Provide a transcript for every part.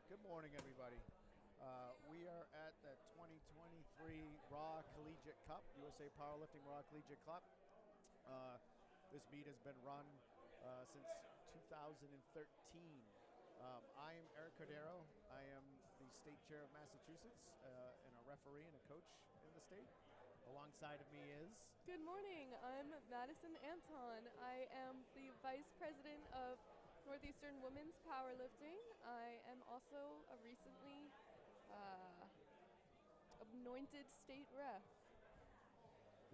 Good morning, everybody. We are at the 2023 Raw Collegiate Cup, USA Powerlifting Raw Collegiate Cup. This meet has been run since 2013. I am Eric Cordero. I am the state chair of Massachusetts and a referee and a coach in the state. Alongside of me is... Good morning. I'm Madison Anton. I am the Vice President of Northeastern Women's Powerlifting. I am also a recently anointed state ref.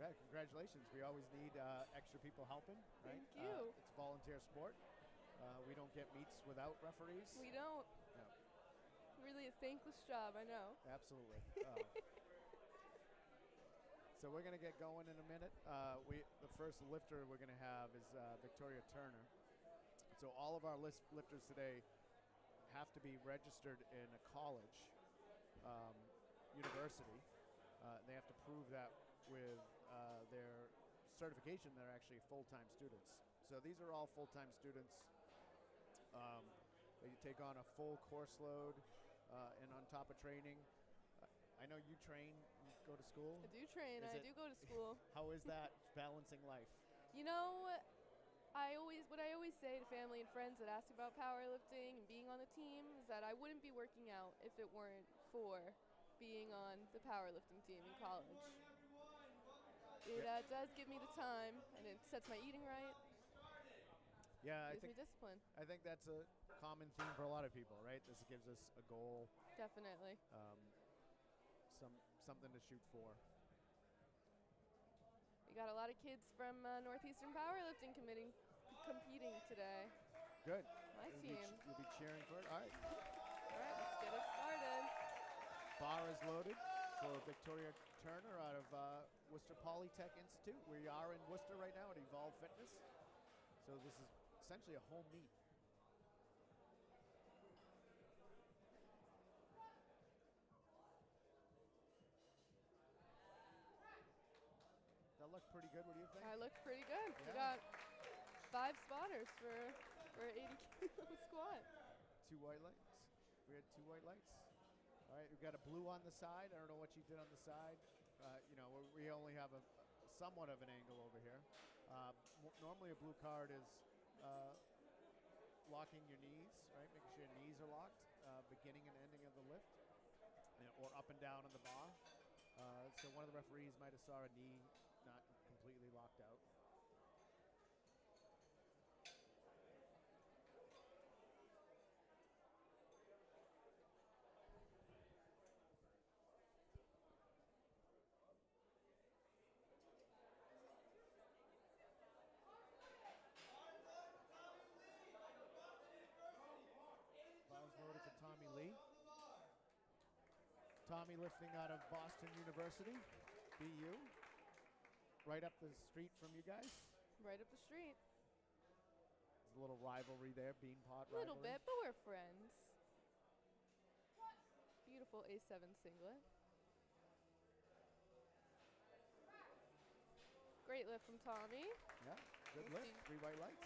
Yeah, congratulations. We always need extra people helping, right? Thank you. It's a volunteer sport. We don't get meets without referees. We don't. No, Really a thankless job, I know. absolutely. So we're going to get going in a minute. The first lifter we're going to have is Victoria Turner. So all of our lifters today have to be registered in a college, university. They have to prove that with their certification they're actually full-time students. So these are all full-time students. They take on a full course load and on top of training. I know you train, you go to school. I do train, I do go to school. How is that balancing life? You know, what I always say to family and friends that ask about powerlifting and being on the team is that I wouldn't be working out if it weren't for being on the powerlifting team in college. It does give me the time, and it sets my eating right. Yeah, Gives me discipline. I think that's a common theme for a lot of people, right? This gives us a goal, Definitely. something to shoot for. We got a lot of kids from Northeastern Powerlifting competing today. Good. My team. You'll be cheering for it. All right. All right, let's get it started. Bar is loaded for Victoria Turner out of Worcester Polytech Institute. We are in Worcester right now at Evolve Fitness. So this is essentially a home meet. That looked pretty good. What do you think? I looked pretty good. Yeah. We got 5 spotters for 80 kilo squat. 2 white lights. We had 2 white lights. All right, we've got a blue on the side. I don't know what you did on the side. We only have a somewhat of an angle over here. Normally a blue card is locking your knees, right? Making sure your knees are locked, beginning and ending of the lift, or up and down on the bar. So one of the referees might have saw a knee not completely locked out. Ball's loaded for Tommy Lee. Tommy lifting out of Boston University, BU. Right up the street from you guys. Right up the street. There's a little rivalry there, bean pot A little rivalry. bit, but we're friends. Beautiful A7 singlet. Great lift from Tommy. Yeah, good We'll lift. see. 3 white lights.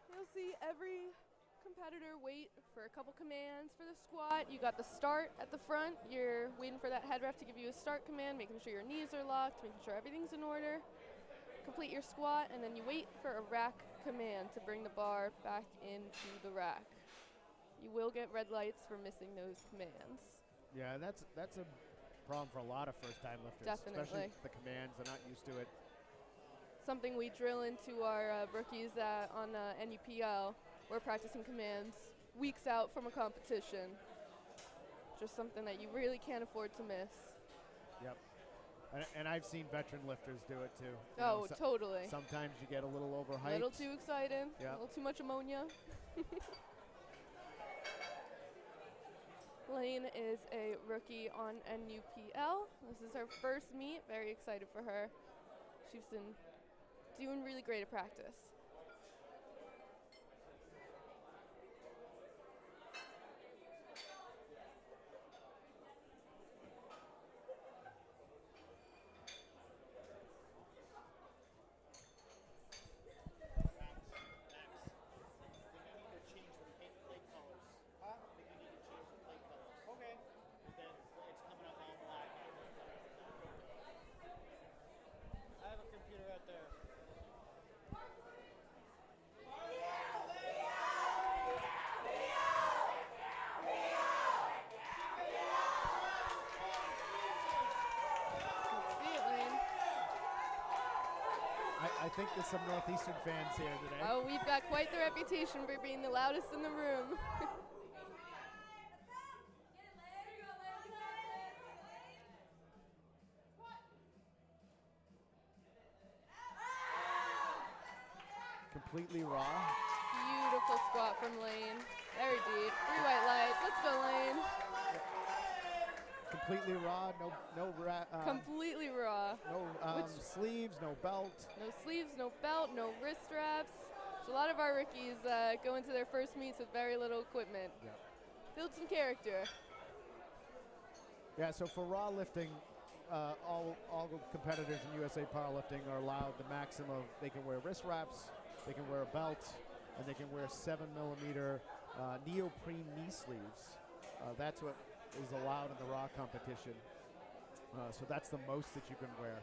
You'll see every competitor wait for a couple commands for the squat. You got the start at the front. You're waiting for that head ref to give you a start command, making sure your knees are locked, making sure everything's in order. Complete your squat, and then you wait for a rack command to bring the bar back into the rack. You will get red lights for missing those commands. Yeah, that's a problem for a lot of first-time lifters. Definitely. Especially the commands, they're not used to it. Something we drill into our rookies on NUPL. We're practicing commands weeks out from a competition. Just something that you really can't afford to miss. Yep. And I've seen veteran lifters do it too. Totally. Sometimes you get a little overhyped. A little too excited, Yeah. a little too much ammonia. Lane is a rookie on NUPL. This is her first meet. Very excited for her. She's been doing really great at practice. Max, they need to change the leg colors. think there's some Northeastern fans here today. Oh, we've got quite the reputation for being the loudest in the room. Completely raw. Beautiful squat from Lane. Very deep. 3 white lights. Let's go, Lane. Completely raw. Completely raw. No sleeves. No belt. No sleeves, no belt, no wrist straps. So a lot of our rookies go into their first meets with very little equipment. Yep. Build some character. Yeah, so for raw lifting, all the competitors in USA Powerlifting are allowed the maximum. They can wear wrist wraps, they can wear a belt, and they can wear 7mm neoprene knee sleeves. That's what is allowed in the raw competition. So that's the most that you can wear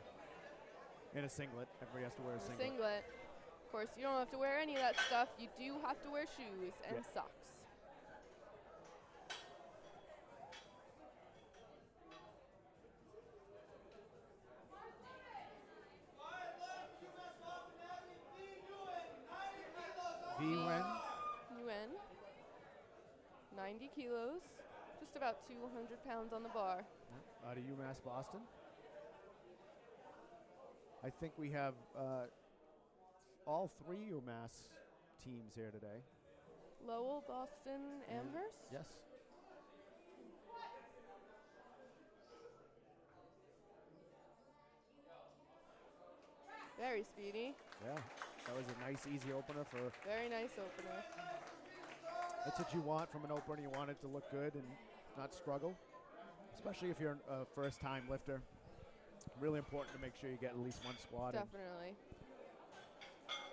in a singlet. Everybody has to wear a singlet. Of course, you don't have to wear any of that stuff. You do have to wear shoes and socks. UN. 90 kilos, just about 200 pounds on the bar. Out of UMass Boston. I think we have all 3 UMass teams here today. Lowell, Boston, Amherst? Yes. Very speedy. Yeah, that was a nice, easy opener for. Very nice opener. That's what you want from an opener. You want it to look good and not struggle, especially if you're a first-time lifter. Really important to make sure you get at least 1 squat. Definitely.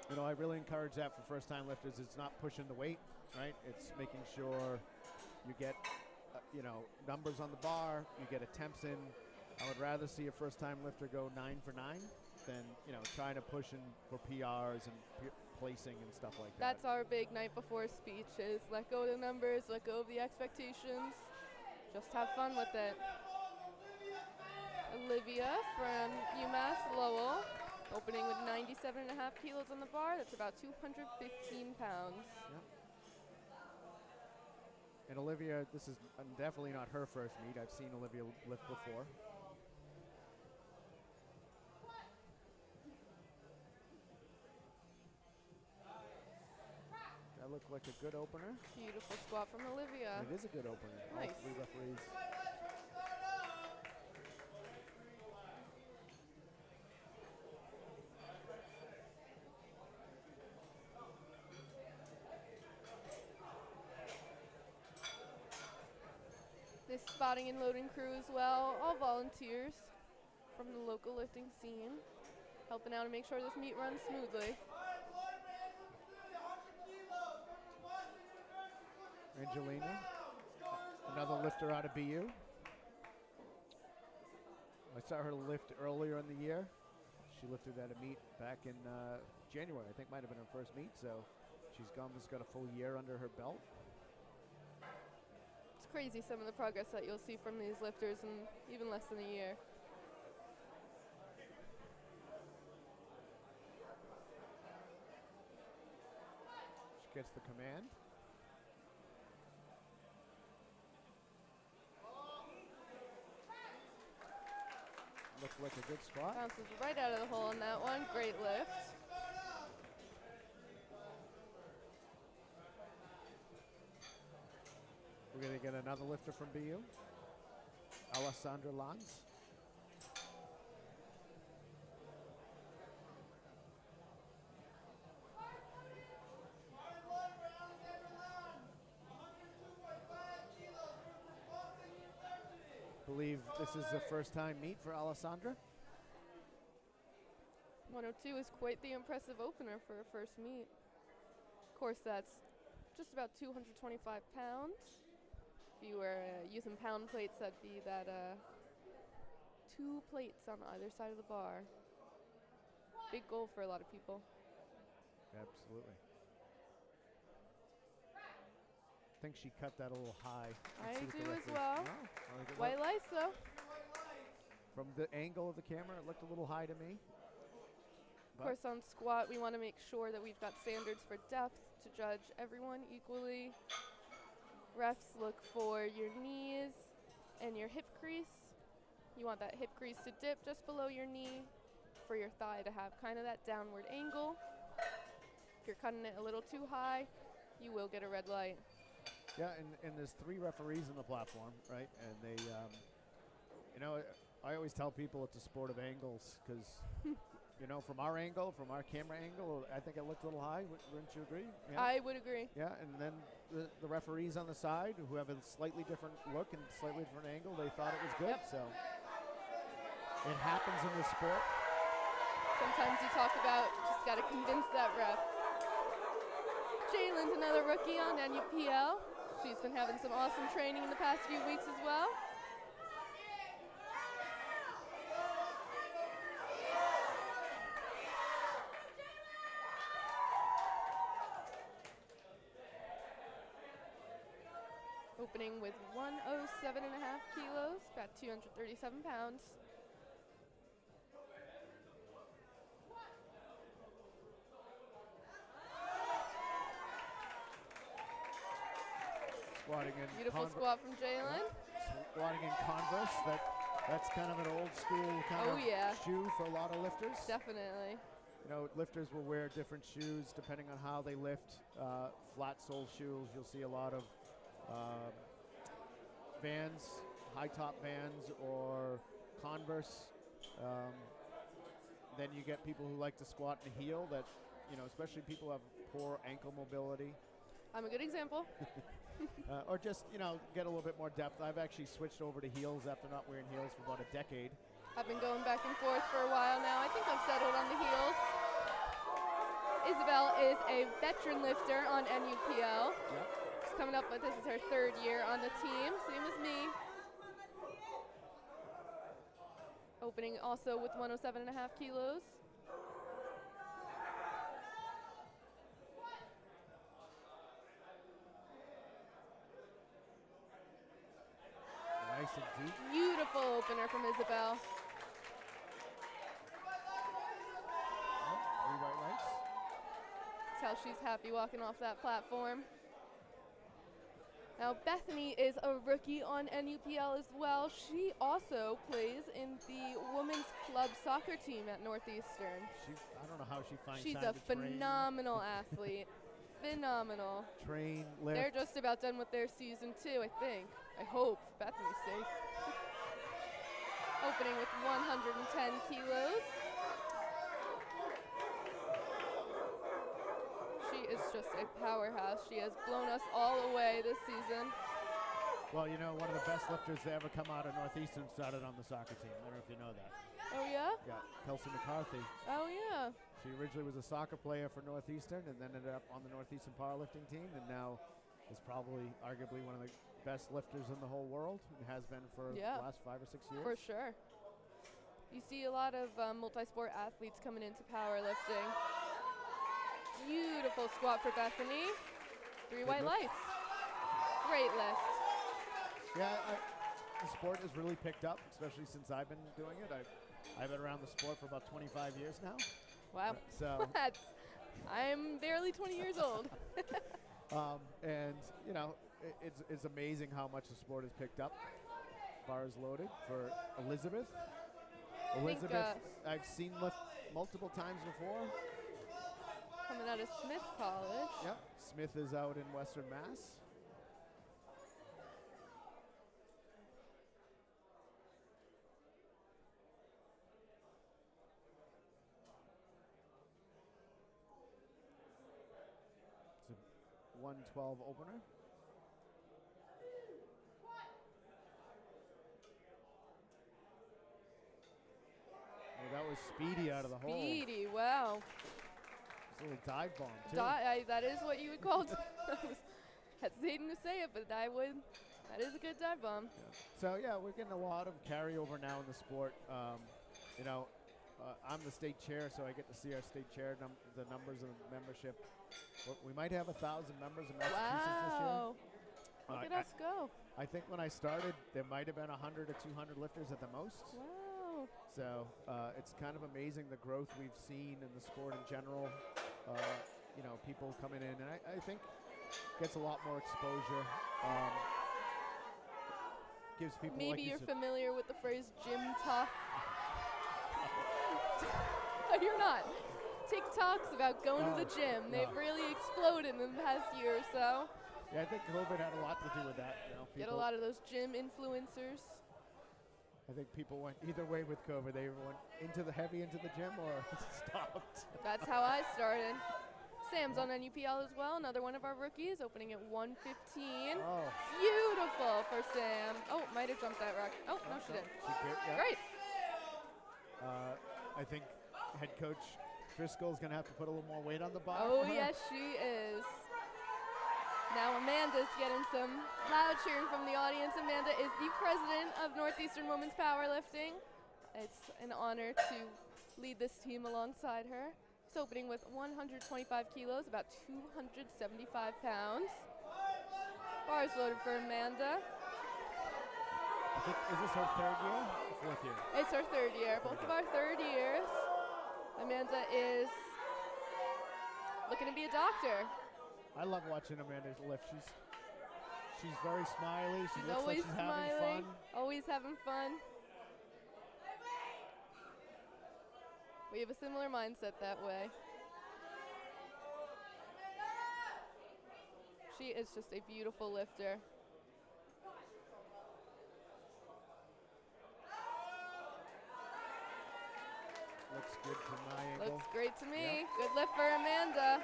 You know, I really encourage that for first-time lifters. It's not pushing the weight, right? It's making sure you get, numbers on the bar, you get attempts in. I would rather see a first-time lifter go 9 for 9 than, trying to push in for PRs and placing and stuff like that. That's our big night before speech is let go of the numbers, let go of the expectations, just have fun with it. Olivia from UMass Lowell, opening with 97.5 kilos on the bar. That's about 215 pounds. Yep. And Olivia, this is definitely not her first meet. I've seen Olivia lift before. That looked like a good opener. Beautiful squat from Olivia. It is a good opener. Nice. All 3 referees. This spotting and loading crew as well, all volunteers from the local lifting scene, helping out to make sure this meet runs smoothly. Angelina, another lifter out of BU. I saw her lift earlier in the year. She lifted at a meet back in January. I think might have been her first meet, so she's almost got a full year under her belt. It's crazy some of the progress that you'll see from these lifters in even less than a year. She gets the command. Looked like a good squat. Bounces right out of the hole on that one. Great lift. We're going to get another lifter from BU. Alessandra Lanz. Believe this is the first time meet for Alessandra. 102 is quite the impressive opener for a first meet. Of course, that's just about 225 pounds. If you were using pound plates, that'd be that 2 plates on either side of the bar. Big goal for a lot of people. Absolutely. I think she cut that a little high. I Let's see what do the as referee- well. No, I think it White looked- lights, though. From the angle of the camera, it looked a little high to me. Of course, on squat, we want to make sure that we've got standards for depth to judge everyone equally. Refs look for your knees and your hip crease. You want that hip crease to dip just below your knee for your thigh to have kind of that downward angle. If you're cutting it a little too high, you will get a red light. Yeah, and there's 3 referees on the platform, right? And they, you know, I always tell people it's a sport of angles because, you know, from our angle, from our camera angle, I think it looked a little high. Wouldn't you agree? Yeah. I would agree. Yeah, and then the referees on the side who have a slightly different look and slightly different angle, they thought it was good. Yep. So it happens in this sport. Sometimes you talk about just got to convince that ref. Jalen's another rookie on NUPL. She's been having some awesome training in the past few weeks as well. Opening with 107.5 kilos, about 237 pounds. Squatting in Beautiful squat from Jalen. Squatting in Converse. That's kind of an old school kind of shoe for a lot of lifters. Definitely. You know, lifters will wear different shoes depending on how they lift. Flat sole shoes, you'll see a lot of Vans, high top Vans, or Converse. Then you get people who like to squat in a heel that, you know, especially people who have poor ankle mobility. I'm a good example. Or just, you know, get a little bit more depth. I've actually switched over to heels after not wearing heels for about a decade. I've been going back and forth for a while now. I think I've settled on the heels. Isabel is a veteran lifter on NUPL. Yep. She's coming up, but this is her 3rd year on the team, same as me. Opening also with 107.5 kilos. Nice and deep. Beautiful opener from Isabel. Oh, 3 white lights. Tell she's happy walking off that platform. Now Bethany is a rookie on NUPL as well. She also plays in the women's club soccer team at Northeastern. I don't know how she finds She's time a to train. phenomenal athlete. Phenomenal. Train, lift. They're just about done with their season too, I think. I hope, for Bethany's sake. Opening with 110 kilos. She is just a powerhouse. She has blown us all away this season. Well, you know, one of the best lifters to ever come out of Northeastern started on the soccer team. I don't know if you know that. Oh, yeah? Yeah, Kelsey McCarthy. Oh, yeah. She originally was a soccer player for Northeastern and then ended up on the Northeastern powerlifting team and now is probably arguably one of the best lifters in the whole world and has been for the last 5 or 6 years. For sure. You see a lot of multi-sport athletes coming into powerlifting. Beautiful squat for Bethany. 3 white lights. Great lift. Yeah, the sport has really picked up, especially since I've been doing it. I've been around the sport for about 25 years now. Wow. So I'm barely 20 years old. and, you know, it's amazing how much the sport has picked up. Bars loaded for Elizabeth. I've seen lift multiple times before. Coming out of Smith College. Yep. Smith is out in Western Mass. It's a 112 opener. That was speedy out of the hole. Speedy, wow. It's a little dive bomb, too. That is what you would call it. I was hesitating to say it, but that is a good dive bomb. Yeah. So, yeah, we're getting a lot of carryover now in the sport. You know, I'm the state chair, so I get to see our state chair, the numbers of membership. We might have 1,000 members in Massachusetts this year. Wow. Look at us go. I think when I started, there might have been 100 or 200 lifters at the most. Wow. So it's kind of amazing the growth we've seen in the sport in general. You know, people coming in, and I think gets a lot more exposure. Gives people Maybe like you you're said, familiar with the phrase gym talk. You're not. TikToks about going to the gym. They've really exploded in the past year or so. Yeah, I think COVID had a lot to do with that. You know, Get a lot of those gym influencers. I think people went either way with COVID. They went into the gym or stopped. That's how I started. Sam's on NUPL as well, another one of our rookies, opening at 115. Oh. Beautiful for Sam. Oh, might have jumped that rock. Oh, no, she didn't. She did, yeah. Great. I think head coach Driscoll's going to have to put a little more weight on the bar. Oh, yes, she is. Now Amanda's getting some loud cheering from the audience. Amanda is the president of Northeastern Women's Powerlifting. It's an honor to lead this team alongside her. She's opening with 125 kilos, about 275 pounds. Bars loaded for Amanda. I think, is this her third year or fourth year? It's her third year, both of our third years. Amanda is looking to be a doctor. I love watching Amanda lift. She's very smiley. She looks always like she's smiling, having fun. always having fun. We have a similar mindset that way. She is just a beautiful lifter. Looks good from my angle. Looks great to me. Yep. Good lift for Amanda.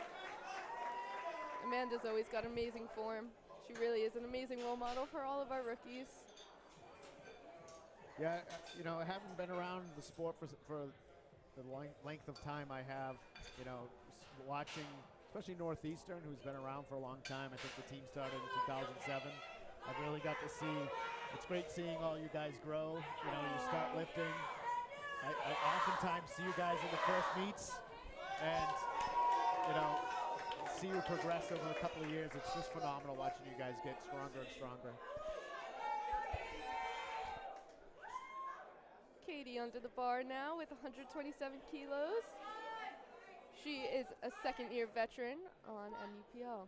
Amanda's always got amazing form. She really is an amazing role model for all of our rookies. Yeah, you know, I haven't been around the sport for the length of time I have. You know, watching, especially Northeastern, who's been around for a long time. I think the team started in 2007. I've really got to see. It's great seeing all you guys grow. You know, you start lifting. I oftentimes see you guys in the first meets, and you know, see you progress over a couple of years. It's just phenomenal watching you guys get stronger and stronger. Katie under the bar now with 127 kilos. She is a second-year veteran on NUPL.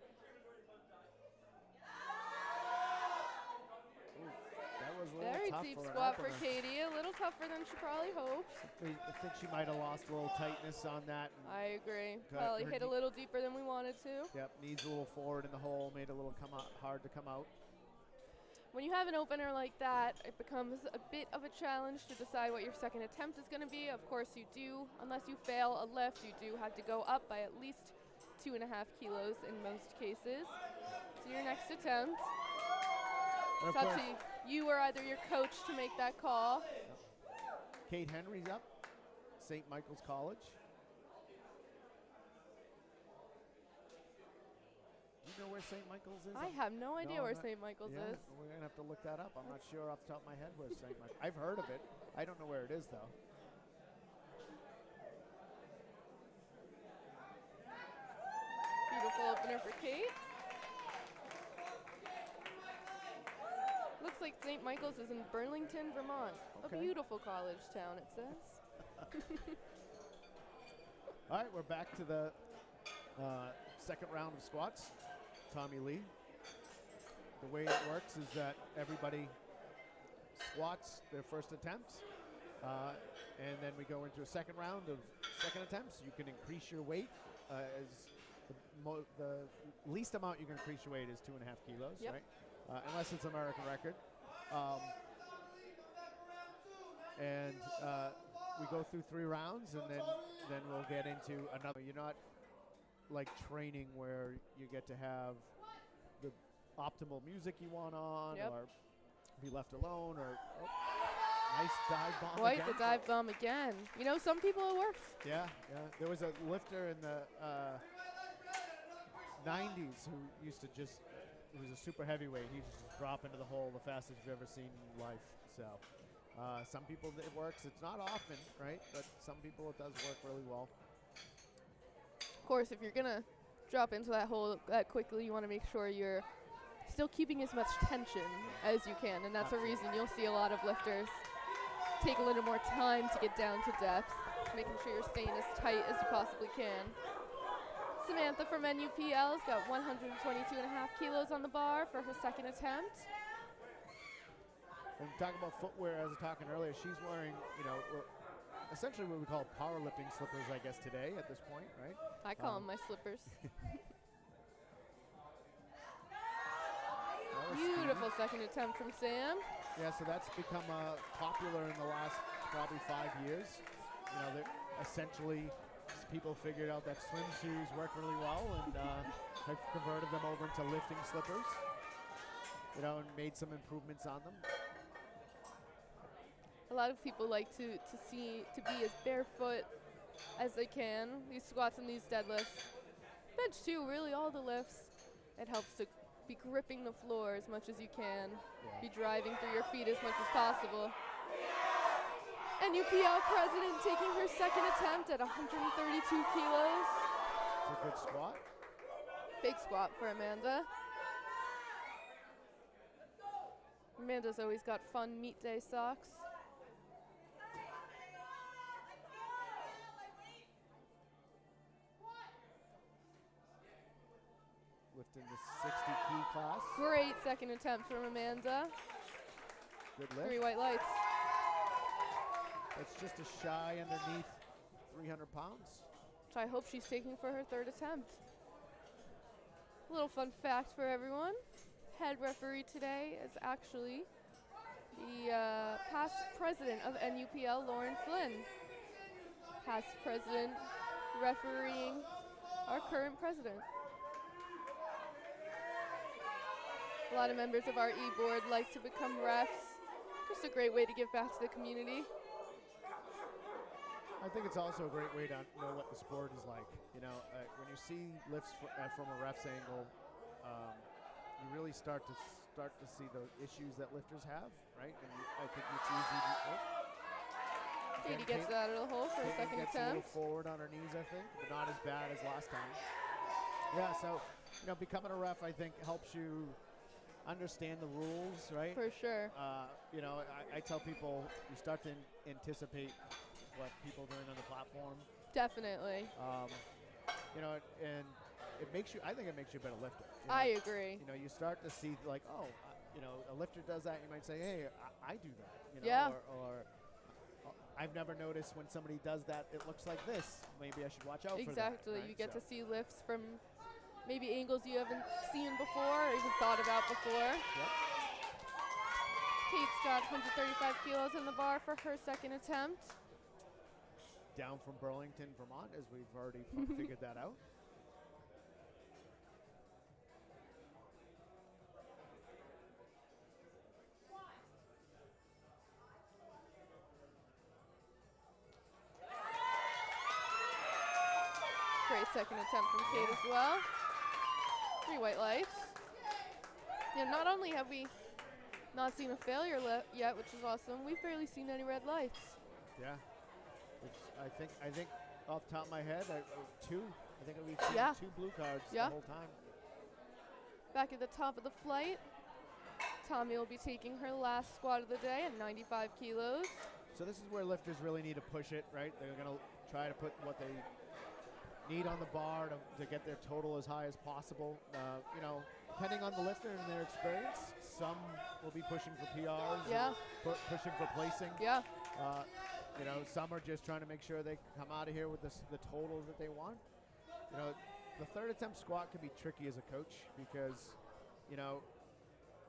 That was a little Very tough deep for her squat for opener. Katie. A little tougher than she probably hoped. I think she might have lost a little tightness on that. I agree. Got Probably her hit a little deeper than we wanted to. Yep, knees a little forward in the hole, made it a little hard to come out. When you have an opener like that, it becomes a bit of a challenge to decide what your second attempt is going to be. Of course, you do, unless you fail a lift, you do have to go up by at least 2.5 kilos in most cases. So your next attempt, it's up to you or either your coach to make that call. Kate Henry's up, St. Michael's College. Do you know where St. Michael's is? I have no idea where St. Michael's yeah, is. We're going to have to look that up. I'm not sure off the top of my head where St. Michael's. I've heard of it. I don't know where it is, though. Beautiful opener for Kate. Looks like St. Michael's is in Burlington, Vermont. Okay. A beautiful college town, it says. All right, we're back to the second round of squats. Tommy Lee. The way it works is that everybody squats their first attempts, and then we go into a second round of second attempts. You can increase your weight as the least amount you can increase your weight is 2.5 kilos, Yep. right? Unless it's American record. And we go through 3 rounds, and then we'll get into another. You're not like training where you get to have the optimal music you want on, Yep. or be left alone, or nice dive bomb. Quite again. the dive bomb again. You know, some people it works. Yeah, yeah. There was a lifter in the 90s who used to just, he was a super heavyweight. He used to just drop into the hole the fastest you've ever seen in life. So some people it works. It's not often, right? But some people it does work really well. Of course, if you're going to drop into that hole that quickly, you want to make sure you're still keeping as much tension as you can. And that's a reason you'll see a lot of lifters take a little more time to get down to depth, making sure you're staying as tight as you possibly can. Samantha from NUPL's got 122.5 kilos on the bar for her second attempt. And talking about footwear, as I was talking earlier, she's wearing, essentially what we call powerlifting slippers, I guess, today at this point, right? I call them my slippers. Beautiful second attempt from Sam. Yeah, so that's become popular in the last probably 5 years. Essentially, people figured out that swim shoes work really well and have converted them over into lifting slippers, and made some improvements on them. A lot of people like to be as barefoot as they can. These squats and these deadlifts. Bench too, really all the lifts. It helps to be gripping the floor as much as you can. Yeah. Be driving through your feet as much as possible. NUPL president taking her second attempt at 132 kilos. It's a good squat. Big squat for Amanda. Amanda's always got fun meet day socks. Lifting the 60 key class. Great second attempt from Amanda. Good lift. 3 white lights. It's just a shy underneath 300 pounds. Which I hope she's taking for her third attempt. A little fun fact for everyone. Head referee today is actually the past president of NUPL, Lauren Flynn. Past president refereeing our current president. A lot of members of our e-board like to become refs. Just a great way to give back to the community. I think it's also a great way to know what the sport is like. When you see lifts from a ref's angle, you really start to see the issues that lifters have, right? And I think it's easy. Katie gets it out of the hole for a second gets attempt. a little forward on her knees, I think, but not as bad as last time. Yeah, so becoming a ref, I think, helps you understand the rules, right? For sure. I tell people you start to anticipate what people are doing on the platform. Definitely. And it makes you. I think it makes you a better lifter. I agree. You start to see like, a lifter does that. You might say, hey, I do that. Yeah. Or I've never noticed when somebody does that. It looks like this. Maybe I should watch out for that. Exactly. Right? You get to see lifts from maybe angles you haven't seen before or even thought about before. Yep. Kate's got 135 kilos in the bar for her second attempt. Down from Burlington, Vermont, as we've already figured that out. Great second attempt from Kate as well. 3 white lights. Yeah, not only have we not seen a failure yet, which is awesome, we've barely seen any red lights. Yeah. I think off the top of my head, two. I think we've seen 2 blue cards the whole time. Back at the top of the flight, Tommy will be taking her last squat of the day at 95 kilos. So this is where lifters really need to push it, right? They're going to try to put what they need on the bar to get their total as high as possible. Depending on the lifter and their experience, some will be pushing for PRs, pushing for placing. Yeah. Some are just trying to make sure they come out of here with the total that they want. The third attempt squat can be tricky as a coach because,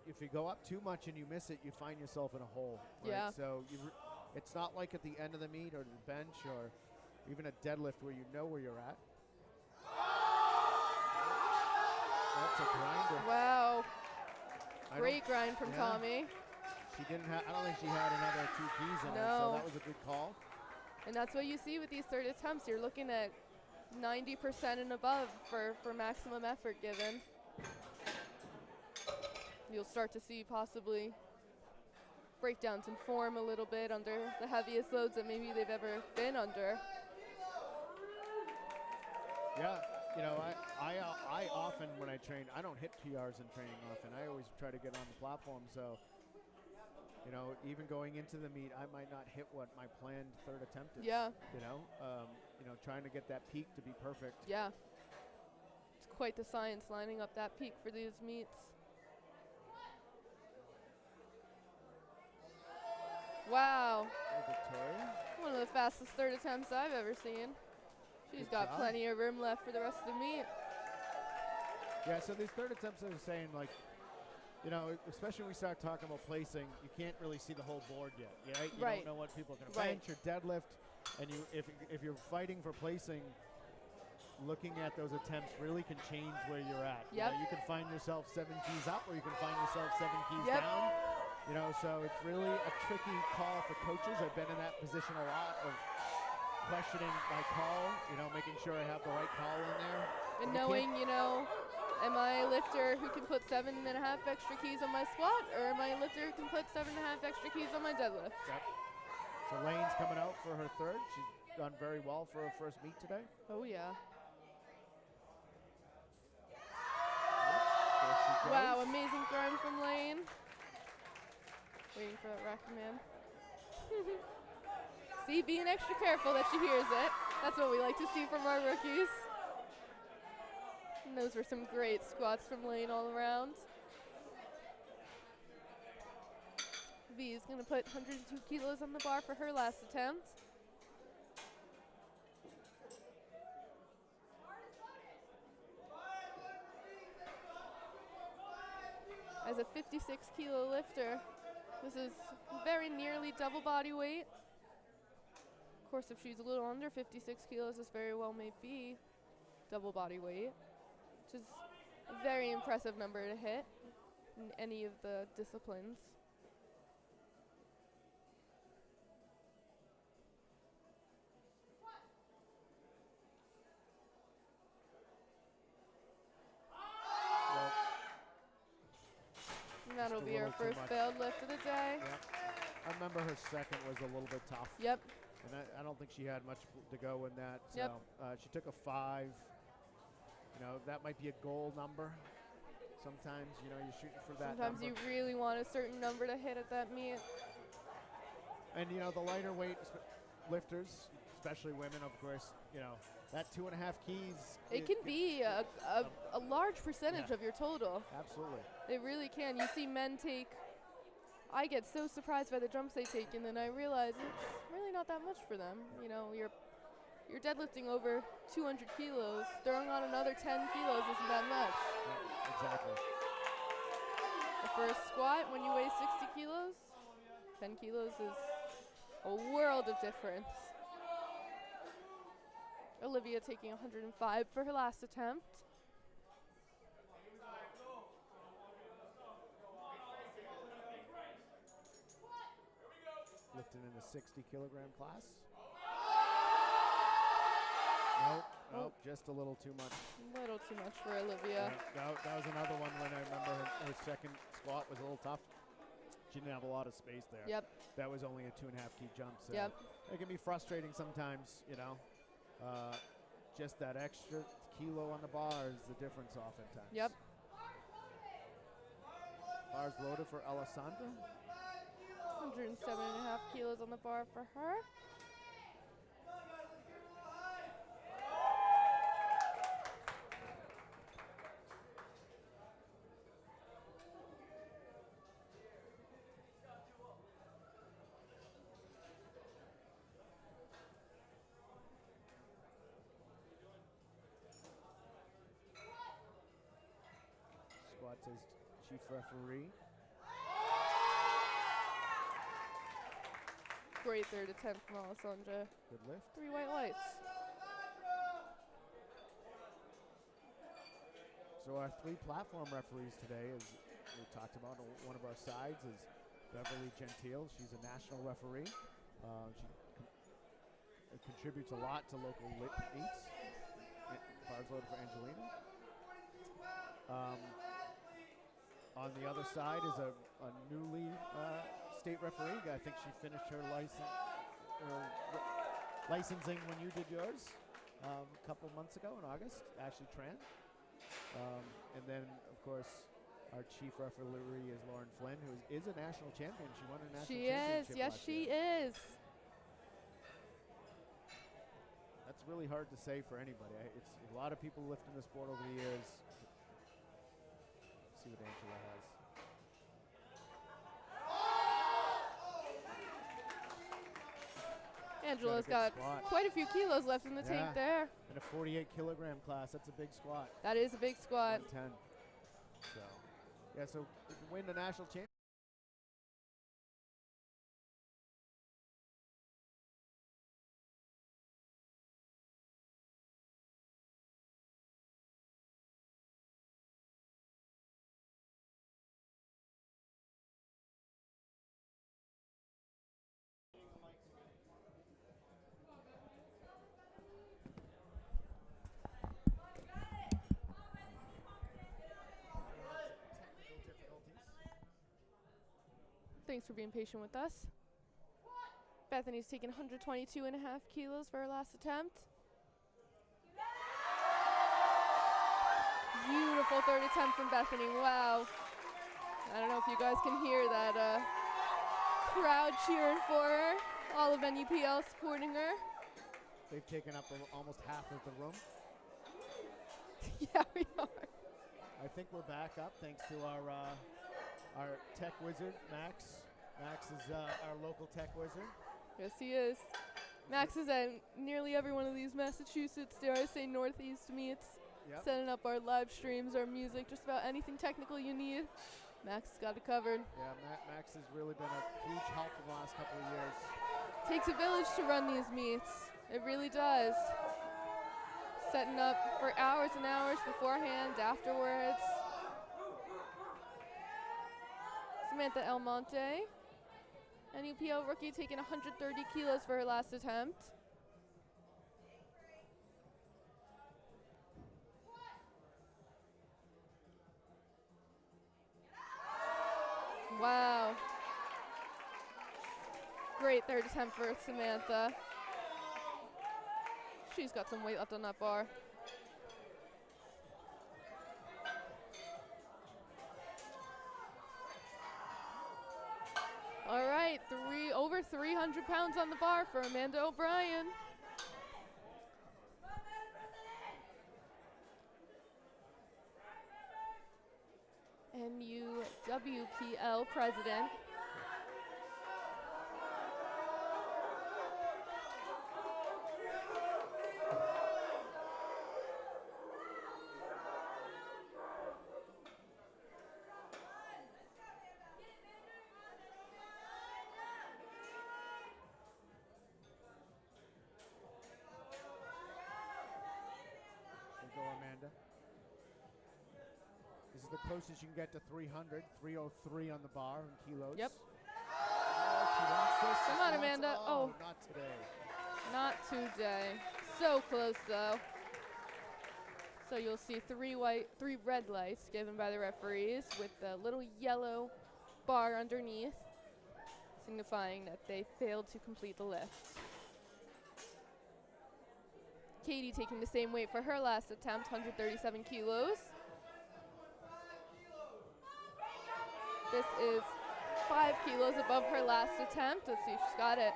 if you go up too much and you miss it, you find yourself in a hole. Right? Yeah. So it's not like at the end of the meet or the bench or even a deadlift where you know where you're at. That's a grinder. Wow. Great grind from Tommy. She didn't have. I don't think she had another 2 keys in her, so that was a good call. And that's what you see with these third attempts. You're looking at 90% and above for maximum effort given. You'll start to see possibly breakdowns in form a little bit under the heaviest loads that maybe they've ever been under. Yeah, I often when I train, I don't hit PRs in training often. I always try to get on the platform, so you know, even going into the meet, I might not hit what my planned third attempt is. Yeah. You know, trying to get that peak to be perfect. Yeah. It's quite the science lining up that peak for these meets. Wow. Victoria. One of the fastest third attempts I've ever seen. She's Good got job. plenty of room left for the rest of the meet. Yeah, so these third attempts, I was saying, like, you know, especially when we start talking about placing, you can't really see the whole board yet, right? You Right. don't know what people are going to Right. bench or deadlift, and if you're fighting for placing, looking at those attempts really can change where you're at. You Yep. know, you can find yourself 7 keys up, or you can find yourself 7 keys Yep. down. You know, so it's really a tricky call for coaches. I've been in that position a lot of questioning my call, you know, making sure I have the right call in there. And You knowing, can't- you know, am I a lifter who can put 7.5 extra keys on my squat, or am I a lifter who can put 7.5 extra keys on my deadlift? Yep. So Lane's coming out for her third. She's done very well for her first meet today. Oh, yeah. There she goes. Wow, amazing throwing from Lane. Waiting for that rack command. See, being extra careful that she hears it. That's what we like to see from our rookies. And those were some great squats from Lane all around. V is going to put 102 kilos on the bar for her last attempt. As a 56 kilo lifter, this is very nearly double body weight. Of course, if she's a little under 56 kilos, this very well may be double body weight, which is a very impressive number to hit in any of the disciplines. Well, And that'll Just a be our little too first much. failed lift of the day. yep. I remember her second was a little bit tough. Yep. And I don't think she had much to go in that. So Yep. she took a 5. You know, that might be a goal number. Sometimes, you know, you're shooting for that Sometimes number. you really want a certain number to hit at that meet. And, you know, the lighter weight lifters, especially women, of course, you know, that 2.5 keys. It can be a large percentage Yeah. of your total. Absolutely. It really can. You see men take, I get so surprised by the jumps they take, and then I realize it's really not that much for them. You know, you're deadlifting over 200 kilos. Throwing on another 10 kilos isn't that much. Yeah, exactly. The first squat, when you weigh 60 kilos, 10 kilos is a world of difference. Olivia taking 105 for her last attempt. Lifting in the 60 kilogram class. Nope, nope, just a little too much. A little too much for Olivia. That was another one when I remember her second squat was a little tough. She didn't have a lot of space there. Yep. That was only a 2.5 key jump. So Yep. it can be frustrating sometimes, you know. Just that extra kilo on the bar is the difference oftentimes. Yep. Bars loaded for Alessandra. 107.5 kilos on the bar for her. Squat says chief referee. Great third attempt from Alessandra. Good lift. 3 white lights. So our 3 platform referees today, as we talked about, one of our sides is Beverly Gentile. She's a national referee. She contributes a lot to local meets. Bars loaded for Angelina. On the other side is a newly state referee. I think she finished her licensing when you did yours a couple months ago in August, Ashley Tran. And then, of course, Our chief referee is Lauren Flynn, who is a national champion. She won a national She championship is. Yes, last she year. is. That's really hard to say for anybody. It's a lot of people lifting the sport over the years. Let's see what Angela has. Angela's got quite a few kilos left in the tank there. In a 48 kilogram class, that's a big squat. That is a big squat. 110. So, yeah, so to win the national championship. Thanks for being patient with us. Bethany's taking 122.5 kilos for her last attempt. Beautiful third attempt from Bethany. Wow. I don't know if you guys can hear that crowd cheering for her. All of NUPL supporting her. They've taken up almost half of the room. Yeah, we are. I think we're back up thanks to our tech wizard, Max. Max is our local tech wizard. Yes, he is. Max is at nearly every one of these Massachusetts, dare I say, Northeast meets. Yep. Setting up our live streams, our music, just about anything technical you need. Max has got it covered. Yeah, Max has really been a huge help in the last couple of years. Takes a village to run these meets. It really does. Setting up for hours and hours beforehand, afterwards. Samantha Almonte, NUPL rookie, taking 130 kilos for her last attempt. Wow. Great third attempt for Samantha. She's got some weight left on that bar. All right, over 300 pounds on the bar for Amanda O'Brien. NUWPL president. Go, Amanda. This is the closest you can get to 300. 303 on the bar in kilos. Yep. Oh, she wants this. Come on, Amanda. Oh, not today. Not today. So close, though. So you'll see three red lights given by the referees with the little yellow bar underneath, signifying that they failed to complete the lift. Katie taking the same weight for her last attempt, 137 kilos. This is 5 kilos above her last attempt. Let's see if she's got it.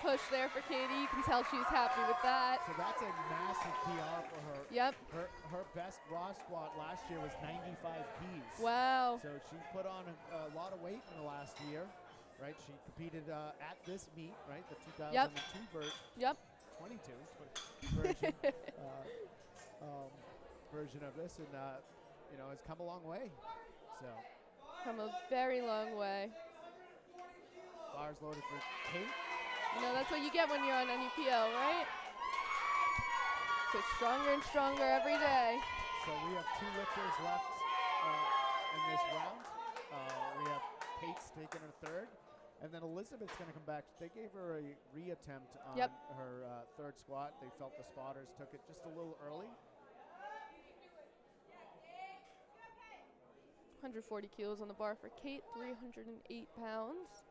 Push there for Katie. You can tell she's happy with that. So that's a massive PR for her. Yep. Her best raw squat last year was 95 Ps. Wow. So she put on a lot of weight in the last year, right? She competed at this meet, right? The 2002 version. Yep. 22 version. Version of this, and you know, has come a long way. So. Come a very long way. Bars loaded for Kate. You know, that's what you get when you're on NUPL, right? So stronger and stronger every day. So we have 2 lifters left in this round. We have Kate's taking her third, And then Elizabeth's going to come back. They gave her a reattempt on her third squat. They felt the spotters took it just a little early. 140 kilos on the bar for Kate, 308 pounds.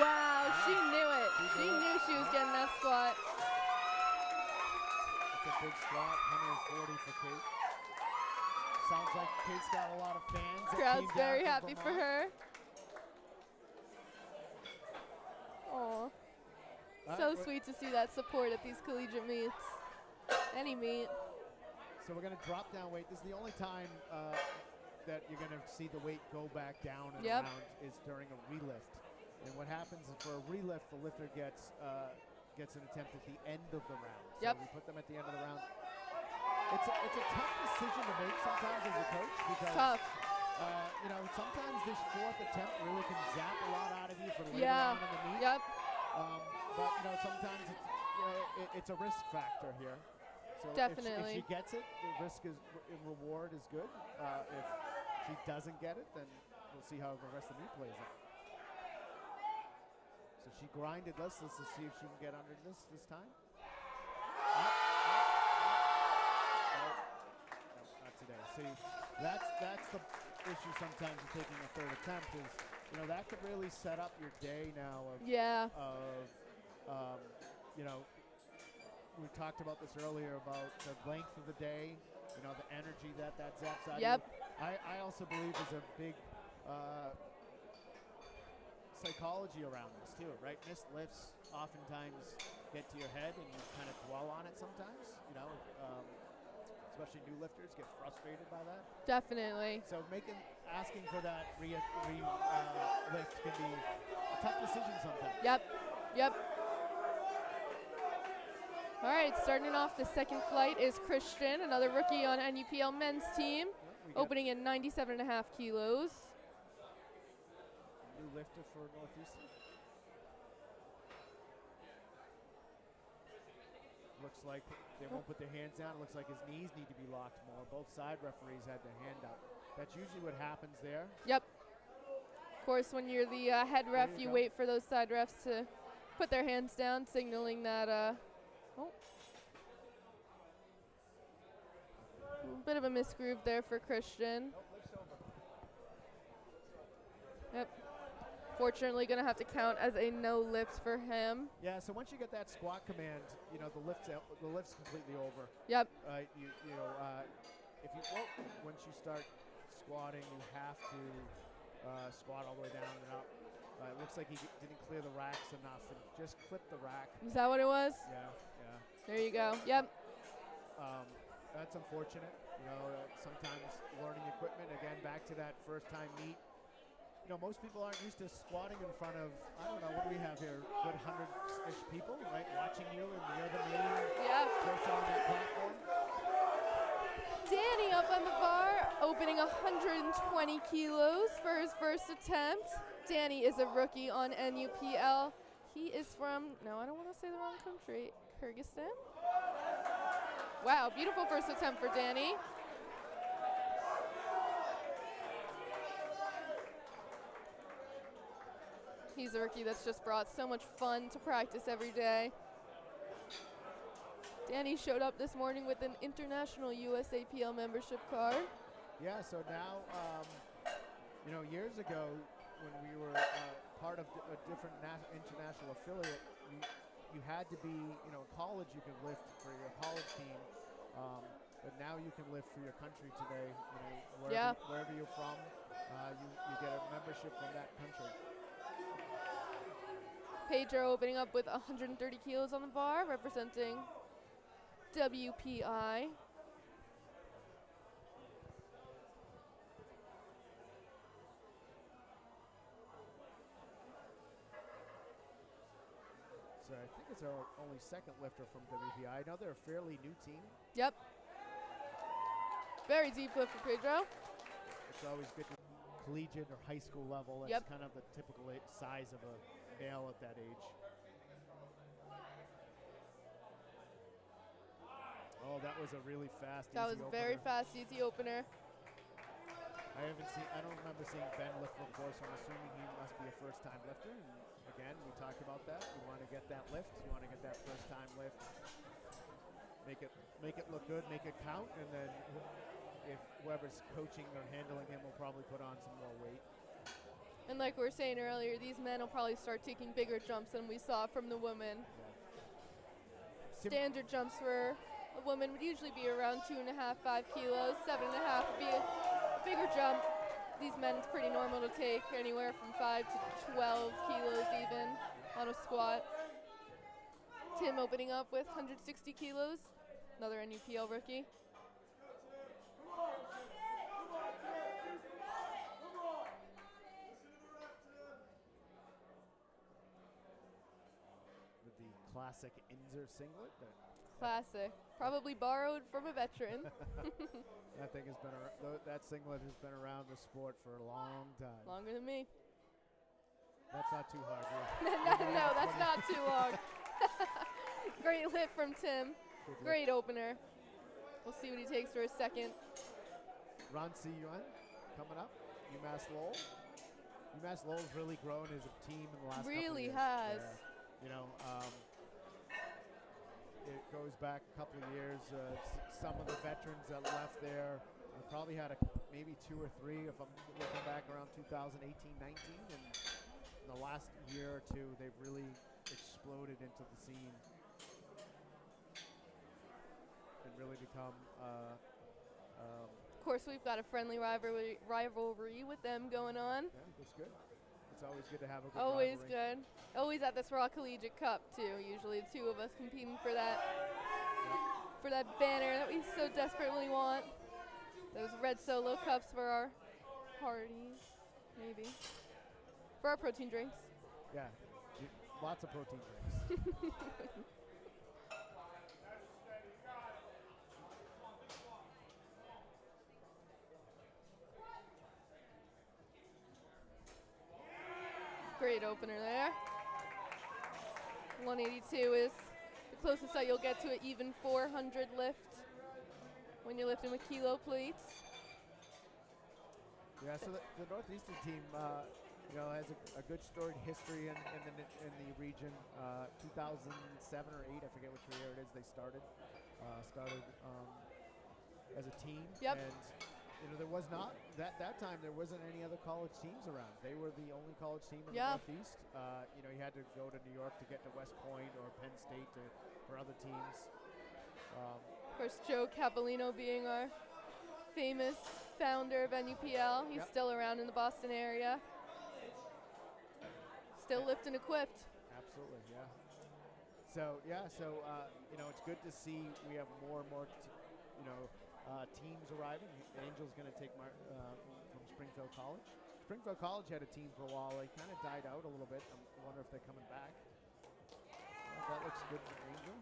Wow, she knew it. She knew she was getting that squat. It's a big squat, 140 for Kate. Sounds like Kate's got a lot of fans. Crowd's very happy for her. Aw. So sweet to see that support at these collegiate meets. Any meet. So we're going to drop down weight. This is the only time that you're going to see the weight go back down and around is during a relift. And what happens is for a relift, the lifter gets an attempt at the end of the round. So we put them at the end of the round. It's a tough decision to make sometimes as a coach because you know, sometimes this fourth attempt really can zap a lot out of you for later on in the meet. But you know, sometimes it's, you know, it's a risk factor here. So definitely. If she gets it, the risk is reward is good. If she doesn't get it, then we'll see how the rest of the meet plays out. So she grinded. Let's see if she can get under this time. Not today. See, that's the issue sometimes with taking a third attempt is, you know, that could really set up your day now of you know, we talked about this earlier about the length of the day, you know, the energy that zaps out of you. I also believe there's a big psychology around this too, right? Missed lifts oftentimes get to your head and you kind of dwell on it sometimes, you know, especially new lifters get frustrated by that. Definitely. So asking for that lift can be a tough decision sometimes. Yep. All right, starting off the second flight is Christian, another rookie on NUPL men's team, opening at 97.5 kilos. New lifter for Northeastern. Looks like they won't put their hands down. It looks like his knees need to be locked more. Both side referees had their hand up. That's usually what happens there. Yep. Of course, when you're the head ref, you wait for those side refs to put their hands down, signaling that, a bit of a misgroove there for Christian. Yep. Fortunately, going to have to count as a no lift for him. Yeah, so once you get that squat command, you know, the lift's completely over. Yep. Once you start squatting, you have to squat all the way down and up. It looks like he didn't clear the racks enough and just clipped the rack. Is that what it was? Yeah. There you go. Yep. That's unfortunate. You know, sometimes learning equipment, again, back to that first time meet. You know, most people aren't used to squatting in front of, I don't know, what do we have here? Good 100-ish people, right? Watching you, and you're the main person on that platform. Danny up on the bar, opening 120 kilos for his first attempt. Danny is a rookie on NUPL. He is from, no, I don't want to say the wrong country, Kyrgyzstan. Wow, beautiful first attempt for Danny. He's a rookie that's just brought so much fun to practice every day. Danny showed up this morning with an international USAPL membership card. Yeah, so now, you know, years ago when we were part of a different international affiliate, you had to be, you know, college you could lift for your college team, but now you can lift for your country today. You know, wherever you're from, you get a membership from that country. Pedro opening up with 130 kilos on the bar, representing WPI. So I think it's our only second lifter from WPI. I know they're a fairly new team. Yep. Very deep lift for Pedro. It's always good to collegiate or high school level. That's kind of the typical size of a male at that age. Oh, that was a really fast, That was easy very opener. fast, easy opener. I don't remember seeing Ben lift before, so I'm assuming he must be a first-time lifter. And again, we talked about that. You want to get that lift. You want to get that first-time lift. Make it look good. Make it count. And then if whoever's coaching or handling him will probably put on some more weight. And like we were saying earlier, these men will probably start taking bigger jumps than we saw from the women. Yeah. Standard jumps for a woman would usually be around 2.5, 5 kilos. 7.5 would be a bigger jump. These men, it's pretty normal to take anywhere from 5 to 12 kilos even on a squat. Tim opening up with 160 kilos, another NUPL rookie. With the classic Inzer singlet. Classic. Probably borrowed from a veteran. That thing has been that singlet has been around the sport for a long time. Longer than me. That's not too hard. No, that's not too long. Great lift from Tim. Great opener. We'll see what he takes for a second. Ron C. Yuan coming up. UMass Lowell. UMass Lowell's really grown as a team in the last couple of years. Really has. Yeah. You know, it goes back a couple of years. Some of the veterans that left there probably had maybe 2 or 3, if I'm looking back around 2018-19. And in the last year or two, they've really exploded into the scene and really become. Of course, we've got a friendly rivalry with them going on. Yeah, that's good. It's always good to have a good Always rivalry. good. Always at this Raw Collegiate Cup too. Usually the two of us competing for that banner that we so desperately want. Those red solo cups for our parties, maybe. For our protein drinks. Yeah, lots of protein drinks. Great opener there. 182 is the closest that you'll get to an even 400 lift when you're lifting with kilo plates. Yeah, so the Northeastern team, has a good storied history in the region. 2007 or 8, I forget which year it is. They started as a team. Yep. And there was not that time. There wasn't any other college teams around. They were the only college team in the Northeast. You had to go to New York to get to West Point or Penn State for other teams. Of course, Joe Capolino being our famous founder of NUPL. He's still around in the Boston area. Still lifting equipped. Absolutely, yeah. So it's good to see we have more and more, teams arriving. Angel's going to take from Springfield College. Springfield College had a team for a while. They kind of died out a little bit. I wonder if they're coming back. That looks good for Angel.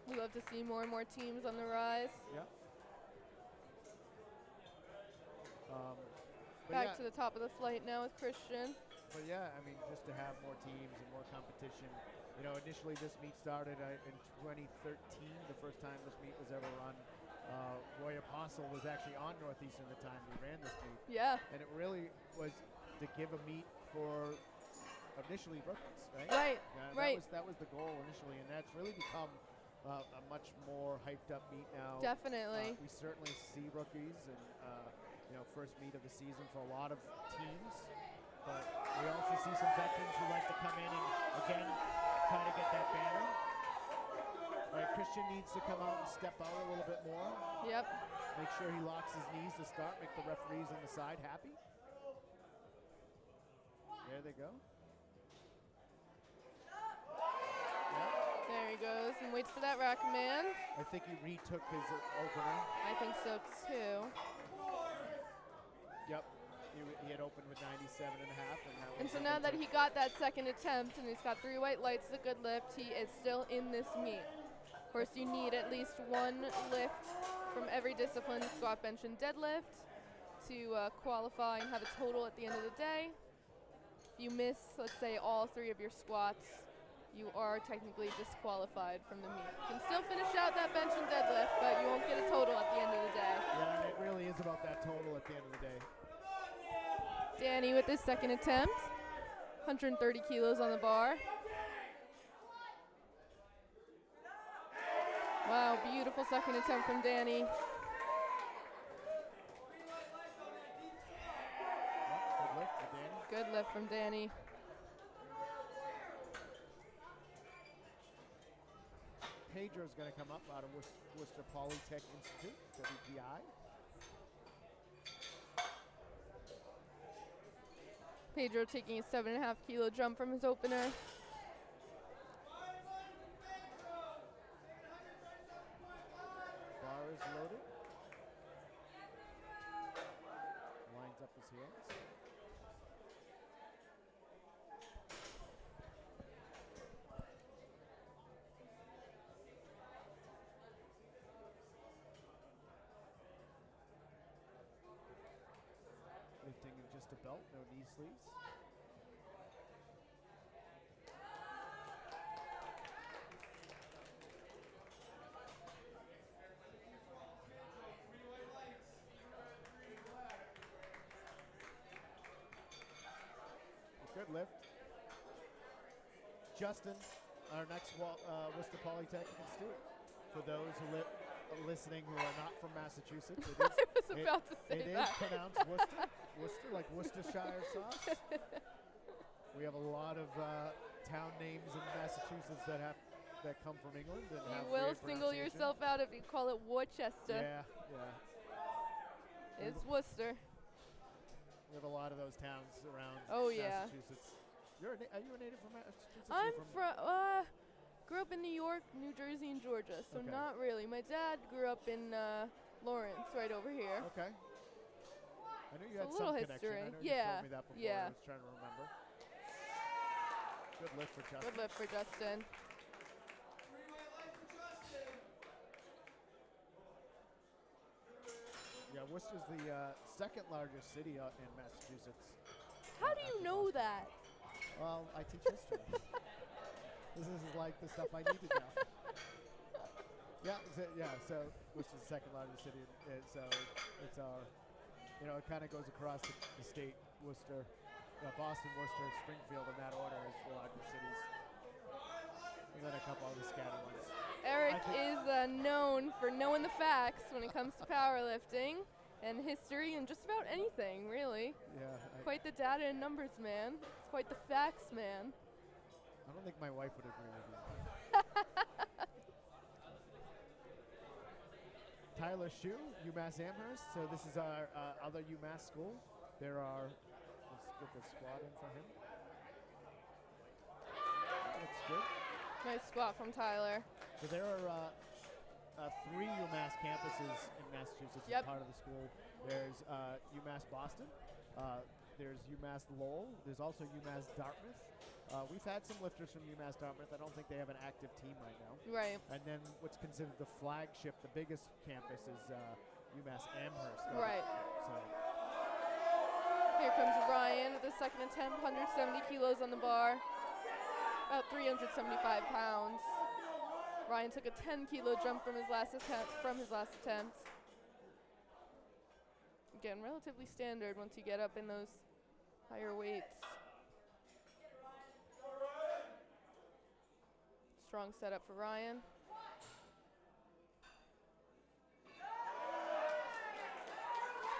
We love to see more and more teams on the rise. Yeah. Back to the top of the flight now with Christian. But yeah, I mean, just to have more teams and more competition. Initially this meet started in 2013, the first time this meet was ever run. Roy Apostle was actually on Northeastern at the time we ran this meet. Yeah. And it really was to give a meet for initially rookies, right? Right, right. That was the goal initially, and that's really become a much more hyped up meet now. Definitely. We certainly see rookies and, first meet of the season for a lot of teams. But we also see some veterans who like to come in and, again, try to get that banner. Right, Christian needs to come out and step out a little bit more. Yep. Make sure he locks his knees to start, make the referees on the side happy. There they go. Yep. There he goes and waits for that rack command. I think he retook his opener. I think so too. Yep. He had opened with 97.5. And so now that he got that second attempt and he's got 3 white lights, it's a good lift, he is still in this meet. Of course, you need at least 1 lift from every discipline, squat, bench, and deadlift, to qualify and have a total at the end of the day. If you miss, let's say, all 3 of your squats, you are technically disqualified from the meet. You can still finish out that bench and deadlift, but you won't get a total at the end of the day. Yeah, and it really is about that total at the end of the day. Danny with his second attempt, 130 kilos on the bar. Wow, beautiful second attempt from Danny. Good lift from Danny. Pedro's going to come up out of Worcester Polytech Institute, WPI. Pedro taking a 7.5 kilo jump from his opener. Bar is loaded. Lines up his hands. Lifting in just a belt, no knee sleeves. Good lift. Justin, our next Worcester Polytech Institute. For those who listening who are not from Massachusetts, it is, I was about to say it that. is pronounced Worcester, Worcester, like Worcestershire sauce. We have a lot of town names in Massachusetts that come from England. And You have will weird single pronunciation. yourself out if you call it Worcester. Yeah, yeah. It's Worcester. We have a lot of those towns around Massachusetts. Are you a native from Massachusetts? I'm grew up in New York, New Jersey, and Georgia, so Okay. not really. My dad grew up in Lawrence, right over here. Okay. I knew you So had a little some history. connection. I know Yeah, you told me that before. yeah. I was trying to remember. Good lift for Justin. Good lift for Justin. Yeah, Worcester's the second largest city in Massachusetts. How do you after know Boston. that? Well, I teach history. This is like the stuff I need to know. So Worcester's the second largest city, and so it's it kind of goes across the state. Worcester, Boston, Worcester, Springfield, in that order is the largest cities. And then a couple other scattered ones. Eric is known for knowing the facts when it comes to powerlifting and history and just about anything, really. Yeah. Quite the data and numbers man. It's quite the facts man. I don't think my wife would agree with you. Tyler Shue, UMass Amherst. So this is our other UMass school. Let's get the squat in for him. Looks good. Nice squat from Tyler. So there are 3 UMass campuses in Massachusetts as part of the school. There's UMass Boston. There's UMass Lowell. There's also UMass Dartmouth. We've had some lifters from UMass Dartmouth. I don't think they have an active team right now. Right. And then what's considered the flagship, the biggest campus is UMass Amherst. Right. So Here comes Ryan with his second attempt, 170 kilos on the bar, about 375 pounds. Ryan took a 10-kilo jump from his last attempt. Again, relatively standard once you get up in those higher weights. Strong setup for Ryan.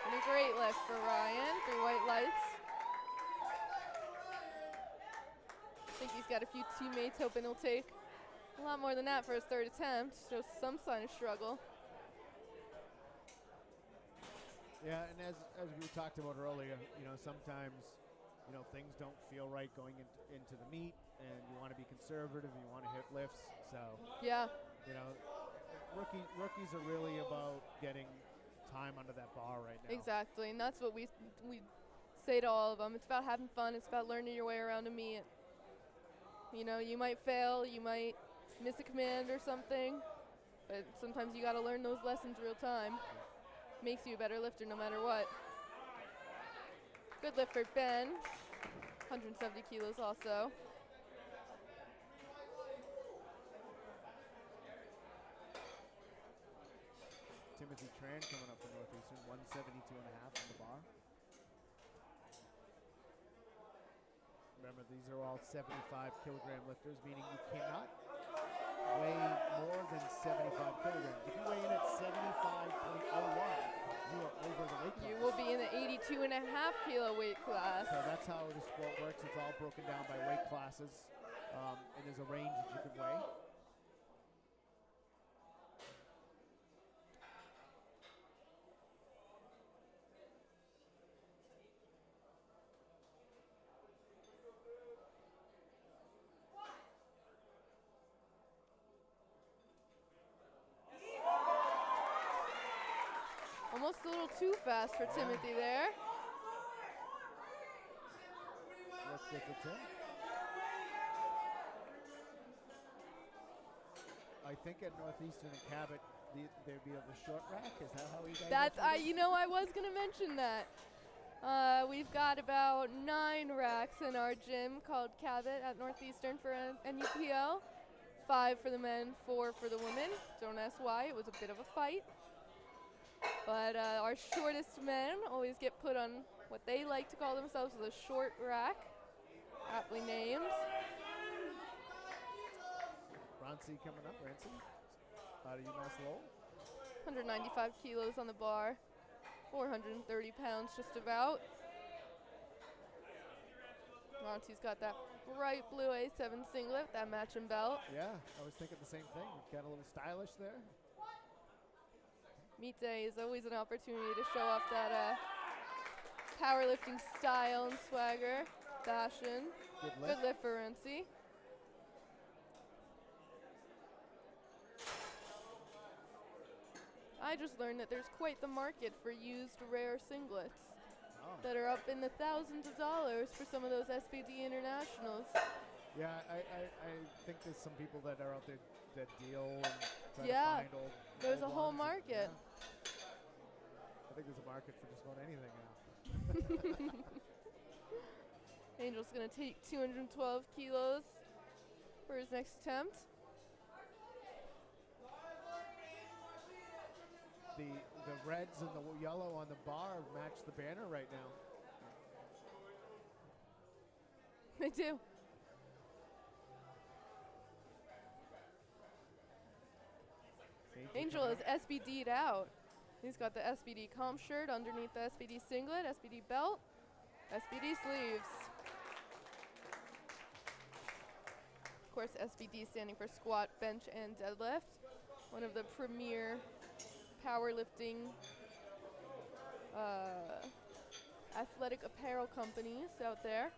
And a great lift for Ryan through white lights. I think he's got a few teammates hoping he'll take a lot more than that for his third attempt. Shows some sign of struggle. yeah, and as we talked about earlier, sometimes things don't feel right going into the meet, and you want to be conservative, you want to hit lifts. So Yeah. rookies are really about getting time under that bar right now. Exactly, and that's what we say to all of them. It's about having fun. It's about learning your way around a meet. You might fail, you might miss a command or something, but sometimes you got to learn those lessons real time. Makes you a better lifter no matter what. Good lift for Ben, 170 kilos also. Timothy Tran coming up from Northeastern, 172.5 on the bar. Remember, these are all 75-kilogram lifters, meaning you cannot weigh more than 75 kilograms. If you weigh in at 75.01, you are over the weight class. You will be in the 82.5 kilo weight class. So that's how the sport works. It's all broken down by weight classes, and there's a range that you can weigh. Almost a little too fast for Timothy there. Looks good for Tim. I think at Northeastern and Cabot, there'd be the short rack. Is that how you guys? That's you know, I was gonna mention that. We've got about 9 racks in our gym called Cabot at Northeastern for NUPL. 5 for the men, 4 for the women. Don't ask why. It was a bit of a fight. But our shortest men always get put on what they like to call themselves the short rack, aptly named. Rancy coming up, Rancy, out of UMass Lowell. 195 kilos on the bar, 430 pounds just about. Rancy's got that bright blue A7 singlet, that matching belt. Yeah, I was thinking the same thing. Got a little stylish there. Meet day is always an opportunity to show off that powerlifting style and swagger, fashion. Good lift for Rancy. I just learned that there's quite the market for used rare singlets that are up in the thousands of dollars for some of those SPD internationals. Yeah, I think there's some people that are out there that deal and try to find old. There's old a whole ones. market. I think there's a market for just about anything now. Angel's gonna take 212 kilos for his next attempt. The reds and the yellow on the bar match the banner right now. They do. Angel is SBD'd out. He's got the SBD comp shirt underneath the SBD singlet, SBD belt, SBD sleeves. Of course, SBD standing for squat, bench, and deadlift. One of the premier powerlifting athletic apparel companies out there.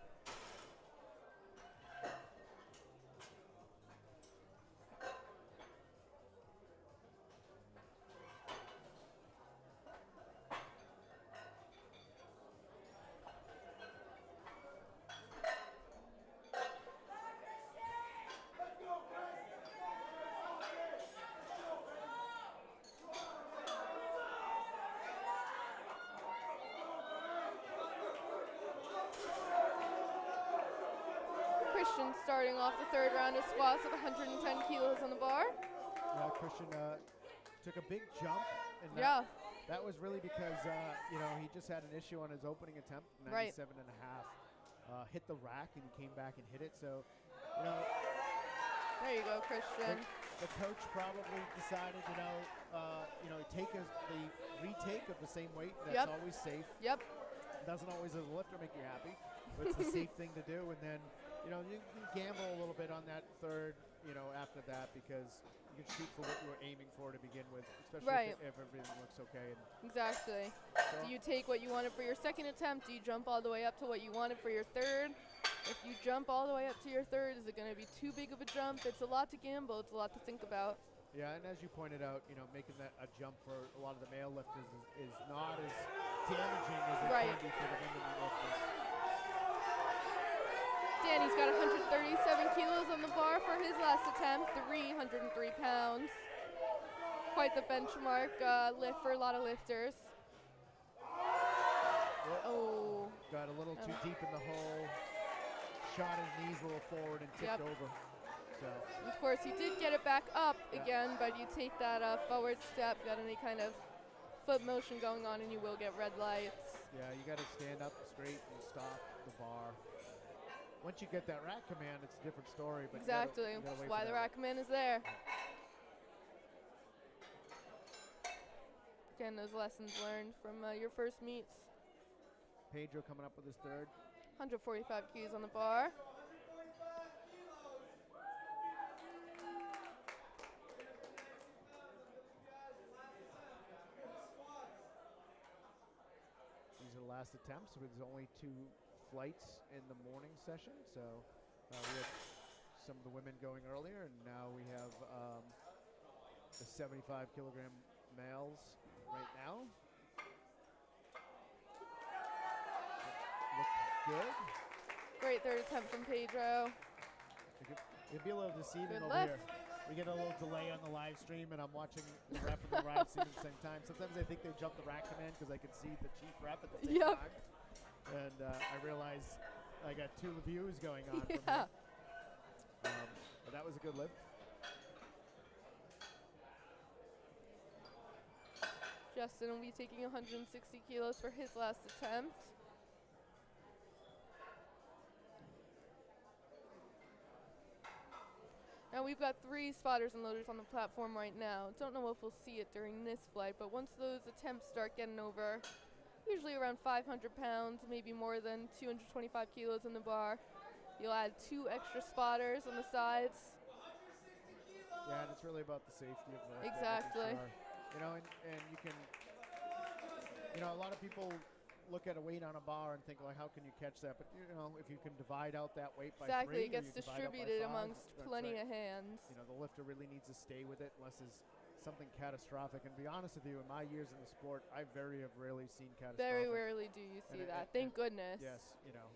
Christian starting off the third round of squats with 110 kilos on the bar. Yeah, Christian took a big jump. And that was really because, he just had an issue on his opening attempt, 97 and a half. Hit the rack and he came back and hit it. So, there you go, Christian. The coach probably decided, take the retake of the same weight. That's always safe. Yep. Doesn't always, as a lifter, make you happy, but it's the safe thing to do. And then, you can gamble a little bit on that third, after that, because you can shoot for what you were aiming for to begin with, especially if everything looks okay. Exactly. So do you take what you wanted for your second attempt? Do you jump all the way up to what you wanted for your third? If you jump all the way up to your third, is it going to be too big of a jump? It's a lot to gamble. It's a lot to think about. Yeah, and as you pointed out, making that a jump for a lot of the male lifters is not as damaging as it can be for the women lifters. Danny's got 137 kilos on the bar for his last attempt, 303 pounds. Quite the benchmark lift for a lot of lifters. Oh. Got a little too deep in the hole, shot his knees a little forward and tipped over. So. Of course, he did get it back up again, but you take that forward step, got any kind of foot motion going on and you will get red lights. Yeah, you got to stand up straight and stop the bar. Once you get that rack command, it's a different story. But Exactly. you gotta That's wait why for the that. rack command is there. Again, those lessons learned from your first meets. Pedro coming up with his third. 145 keys on the bar. These are the last attempts. There's only 2 flights in the morning session, so we had some of the women going earlier, and now we have the 75-kilogram males right now. Look good. Great third attempt from Pedro. It'd be a little deceiving Good over lift. here. We get a little delay on the live stream, and I'm watching the ref and the ride scene at the same time. Sometimes I think they jump the rack command because I can see the chief ref at the same Yep. time. And I realize I got 2 views going on from Yeah. here. But that was a good lift. Justin will be taking 160 kilos for his last attempt. Now we've got 3 spotters and loaders on the platform right now. Don't know if we'll see it during this flight, but once those attempts start getting over, usually around 500 pounds, maybe more than 225 kilos in the bar, you'll add 2 extra spotters on the sides. Yeah, and it's really about the safety of the lift. Exactly. You know, and you can, you know, a lot of people look at a weight on a bar and think, like, how can you catch that? But, you know, if you can divide out that weight by 3, Exactly, it or gets you divide out by distributed 5, amongst that's plenty right. of hands. You know, the lifter really needs to stay with it unless it's something catastrophic. And to be honest with you, in my years in the sport, I have rarely seen catastrophic. Very rarely do you see that. Thank goodness. Yes, you know,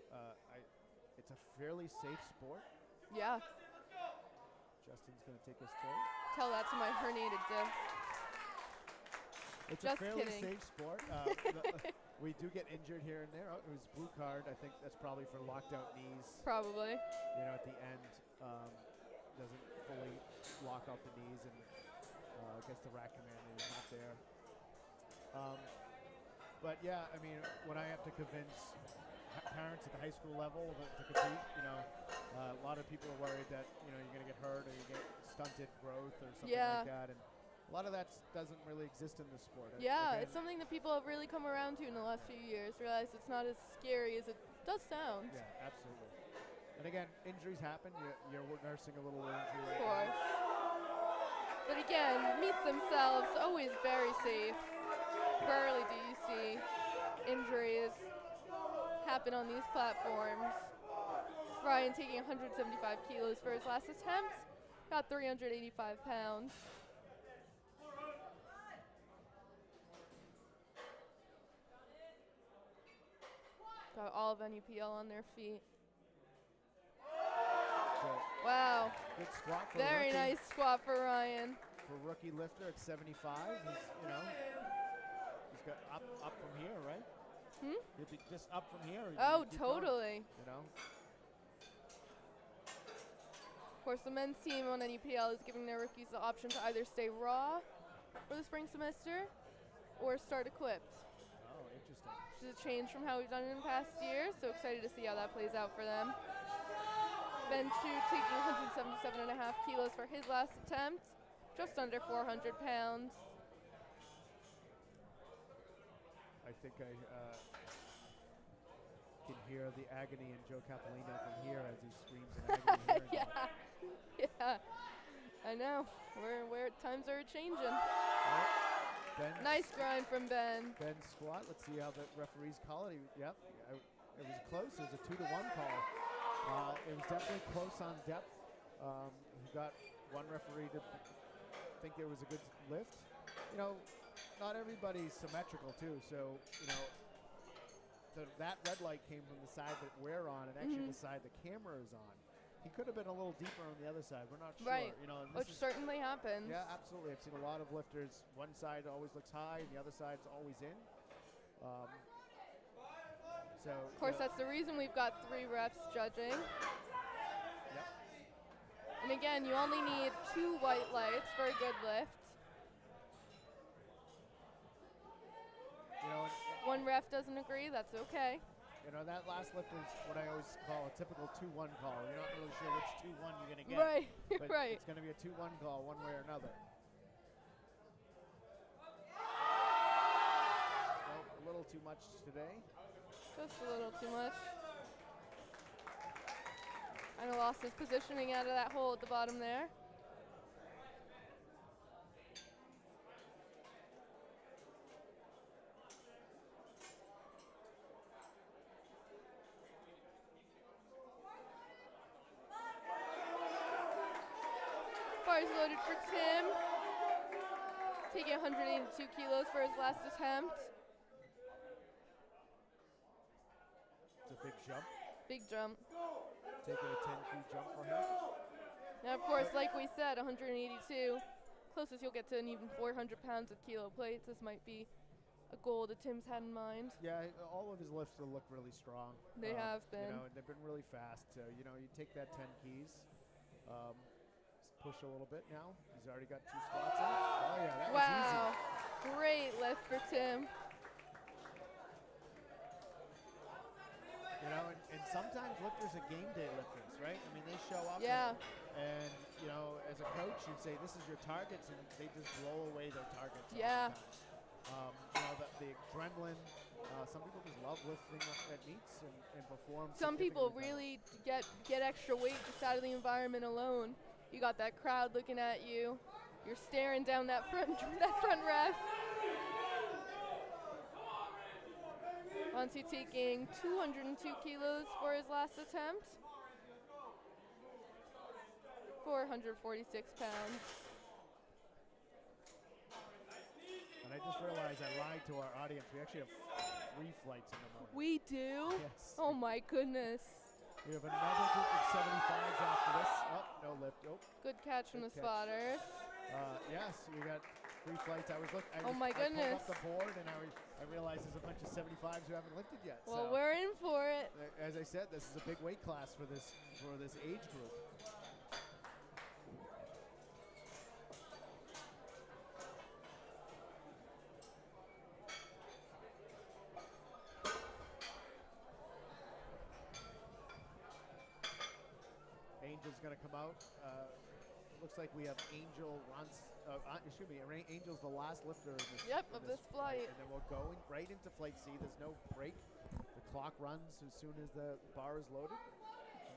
it's a fairly safe sport. Yeah. Justin's going to take his third. Tell that to my herniated disc. It's Just a fairly kidding. safe sport. We do get injured here and there. Oh, it was blue card. I think that's probably for locked out knees. Probably. You know, at the end, doesn't fully lock out the knees, and I guess the rack command is not there. But yeah, I mean, when I have to convince parents at the high school level to compete, you know, a lot of people are worried that, you know, you're going to get hurt or you get stunted growth or something like that. And a lot of that doesn't really exist in the sport. Yeah, Again, it's something that people have really come around to in the last few years. Realize it's not as scary as it does sound. Yeah, absolutely. And again, injuries happen. You're nursing a little injury Of right course. now. But again, meets themselves, always very safe. Rarely do you see injuries happen on these platforms. Ryan taking 175 kilos for his last attempt. Got 385 pounds. Got all of NUPL on their feet. So, Wow. good squat for Very rookie. nice squat for Ryan. For rookie lifter at 75, he's, you know, he's got up from here, right? He'll be just up from here. Oh, keep going, totally. you know. Of course, the men's team on NUPL is giving their rookies the option to either stay raw for the spring semester or start equipped. Oh, interesting. Which is a change from how we've done it in past years, so excited to see how that plays out for them. Ben Chu taking 177.5 kilos for his last attempt, just under 400 pounds. I think I can hear the agony in Joe Capolino from here as he screams in agony. Here. Yeah, I know. Where times are changing. Ben's Nice grind from Ben. Ben's squat. Let's see how the referees call it. Yep, it was close. It was a 2-to-1 call. It was definitely close on depth. He got one referee to think there was a good lift. You know, not everybody's symmetrical too. So, you know, that red light came from the side that we're on, and actually the side the camera is on. He could have been a little deeper on the other side. We're not sure. Right, You know, and which certainly happens. yeah, absolutely. I've seen a lot of lifters. One side always looks high, and the other side's always in. So, Of course, that's the reason we've got 3 reps judging. Yep. And again, you only need 2 white lights for a good lift. You know, One ref doesn't agree, that's okay. you know, that last lift is what I always call a typical 2-1 call. You're not really sure which 2-1 you're going to get. Right, But right. it's going to be a 2-1 call one way or another. Nope, a little too much today. Just a little too much. Kind of lost his positioning out of that hole at the bottom there. Bars loaded for Tim. Taking 182 kilos for his last attempt. It's a big jump. Big jump. Taking a 10-key jump for him. Now, of course, like we said, 182. Closest you'll get to an even 400 pounds with kilo plates. This might be a goal that Tim's had in mind. Yeah, all of his lifts will look really strong. They have been. You know, and they've been really fast. So, you know, you take that 10 keys, push a little bit now. He's already got 2 squats in. Oh, yeah, that was easy. Wow. Great lift for Tim. You know, and sometimes lifters are game day lifters, right? I mean, they show up. Yeah. And, you know, as a coach, you'd say, this is your targets, and they just blow away their targets. Yeah. You know, the adrenaline. Some people just love lifting at meets and perform. Some people significantly really get extra weight just out of the environment alone. You got that crowd looking at you. You're staring down that front ref. Monty taking 202 kilos for his last attempt. 446 pounds. And I just realized I lied to our audience. We actually have 3 flights in the morning. We do? Yes. Oh my goodness. We have another group of 75s after this. Oh, no lift. Oh. Good catch from the Good catch. spotters. Yes, we got 3 flights. I pulled goodness. up the board and I realized there's a bunch of 75s who haven't lifted yet. Well, so, we're in for it. as I said, this is a big weight class for this age group. Angel's going to come out. Looks like we have Angel Angel's the last lifter in this. Yep, of this flight. And then we'll go right into flight C. There's no break. The clock runs as soon as the bar is loaded.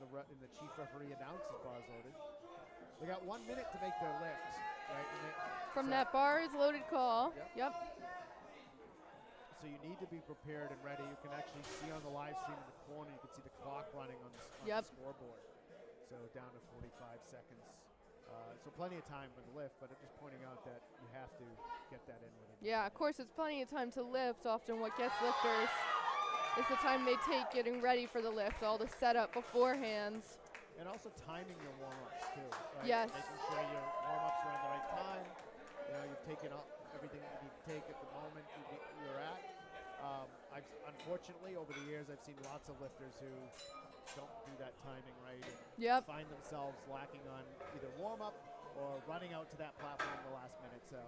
And the chief referee announces bar is loaded. They got 1 minute to make their lift, right? From that bar is loaded call. Yep. So you need to be prepared and ready. You can actually see on the live stream in the corner, you can see the clock running on the scoreboard. So down to 45 seconds. So plenty of time for the lift, but I'm just pointing out that you have to get that in with it. Yeah, of course, it's plenty of time to lift. Often what gets lifters is the time they take getting ready for the lift, all the setup beforehand. And also timing your warm-ups, too. Right? Yes. Making sure your warm-ups are on the right time. You know, you've taken up everything that you need to take at the moment you're at. Unfortunately, over the years, I've seen lots of lifters who don't do that timing right and find themselves lacking on either warm-up or running out to that platform in the last minute. So,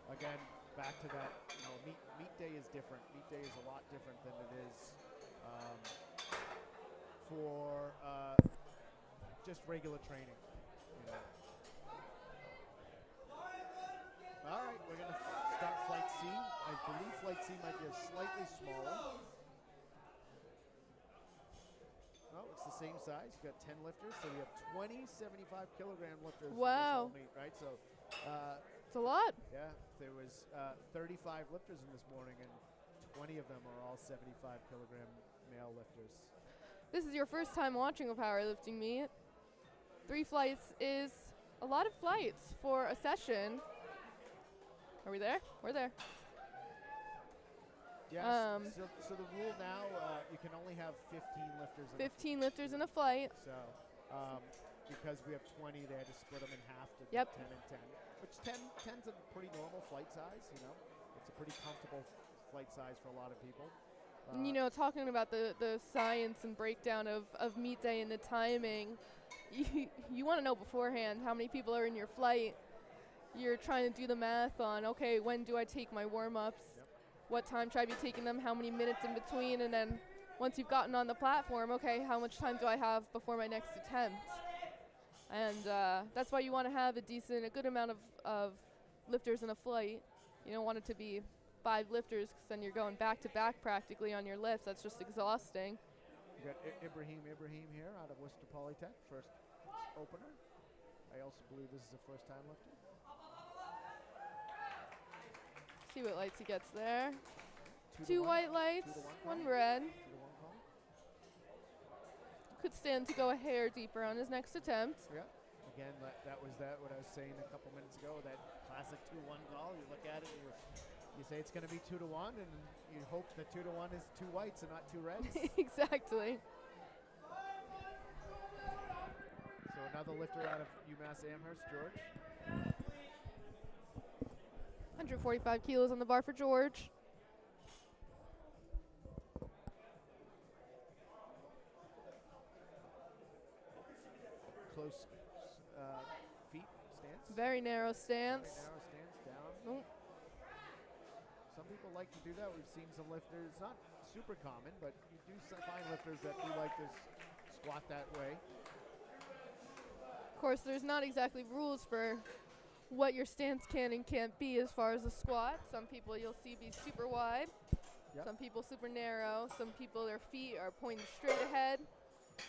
again, back to that, you know, meet day is different. Meet day is a lot different than it is for just regular training. You know. All right, we're going to start flight C. I believe flight C might be slightly smaller. Oh, it's the same size. You've got 10 lifters, so we have 20 75-kilogram lifters. Wow. For this whole meet, right? So, it's a lot. Yeah, there was 35 lifters in this morning, and 20 of them are all 75-kilogram male lifters. This is your first time watching a powerlifting meet. 3 flights is a lot of flights for a session. Are we there? We're there. Yes. So the rule now, you can only have 15 lifters. 15 lifters in a flight. So because we have 20, they had to split them in half to 10 and 10. Which 10's a pretty normal flight size, you know. It's a pretty comfortable flight size for a lot of people. You know, talking about the science and breakdown of meet day and the timing, you want to know beforehand how many people are in your flight. You're trying to do the math on, okay, when do I take my warm-ups? Yep. what time should I be taking them, how many minutes in between, and then once you've gotten on the platform, okay, how much time do I have before my next attempt? And that's why you want to have a good amount of lifters in a flight. You don't want it to be 5 lifters, because then you're going back to back practically on your lifts. That's just exhausting. You got Ibrahim here out of Worcester Polytech, first opener. I also believe this is a first-time lifter. See what lights he gets there. 2 2 white lights, 1 red. 2 to 1 call. Could stand to go a hair deeper on his next attempt. Yeah. Again, that was what I was saying a couple minutes ago, that classic 2-1 call. You look at it and you say it's going to be 2 to 1, and you hope that 2 to 1 is 2 whites and not 2 reds. Exactly. So another lifter out of UMass Amherst, George. 145 kilos on the bar for George. Close feet stance. Very narrow stance. Very narrow stance down. Nope. Some people like to do that. We've seen some lifters, not super common, but you do find lifters that do like to squat that way. Of course, there's not exactly rules for what your stance can and can't be as far as a squat. Some people you'll see be super wide. Yep. Some people super narrow. Some people, their feet are pointed straight ahead.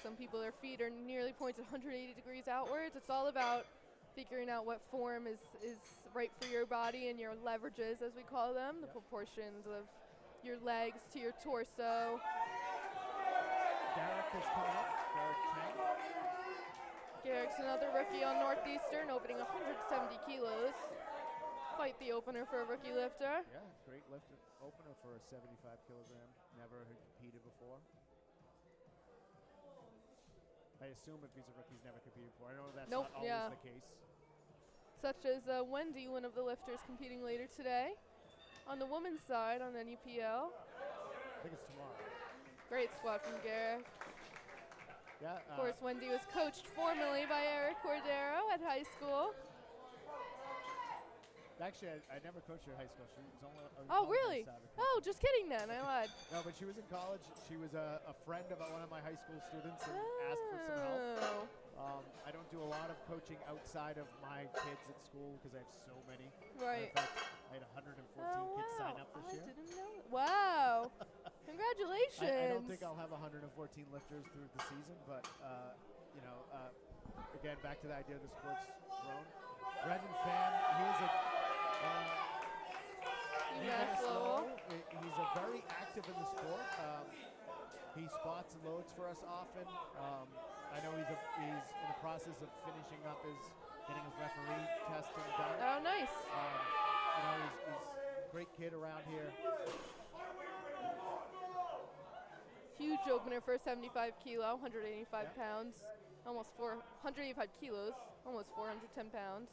Some people, their feet are nearly pointed 180 degrees outwards. It's all about figuring out what form is right for your body and your leverages, as we call them, the proportions of your legs to your torso. Derek has come up. Derek Chang. Garrick's another rookie on Northeastern, opening 170 kilos. Quite the opener for a rookie lifter. Yeah, great lifter opener for a 75 kilogram. Never had competed before. I assume if he's a rookie, he's never competed before. I know that's not always the case. Such as Wendy, one of the lifters competing later today. On the women's side, on NUPL. I think it's tomorrow. Great squat from Garrick. Yeah. Of course, Wendy was coached formerly by Eric Cordero at high school. Actually, I never coached her at high school. She was only. Oh, really? Oh, just kidding then. I lied. No, but she was in college. She was a friend of one of my high school students and asked for some help. I don't do a lot of coaching outside of my kids at school because I have so many. Right. In fact, I had 114 kids sign up this year. I didn't know. Wow. Congratulations. I don't think I'll have 114 lifters through the season, but again, back to the idea of the sports grown. Brendan Pham, he's a very active in the sport. He spots and loads for us often. I know he's in the process of getting his referee testing done. Oh, nice. He's a great kid around here. Huge opener for a 75 kilo, 185 pounds, almost 185 kilos, almost 410 pounds.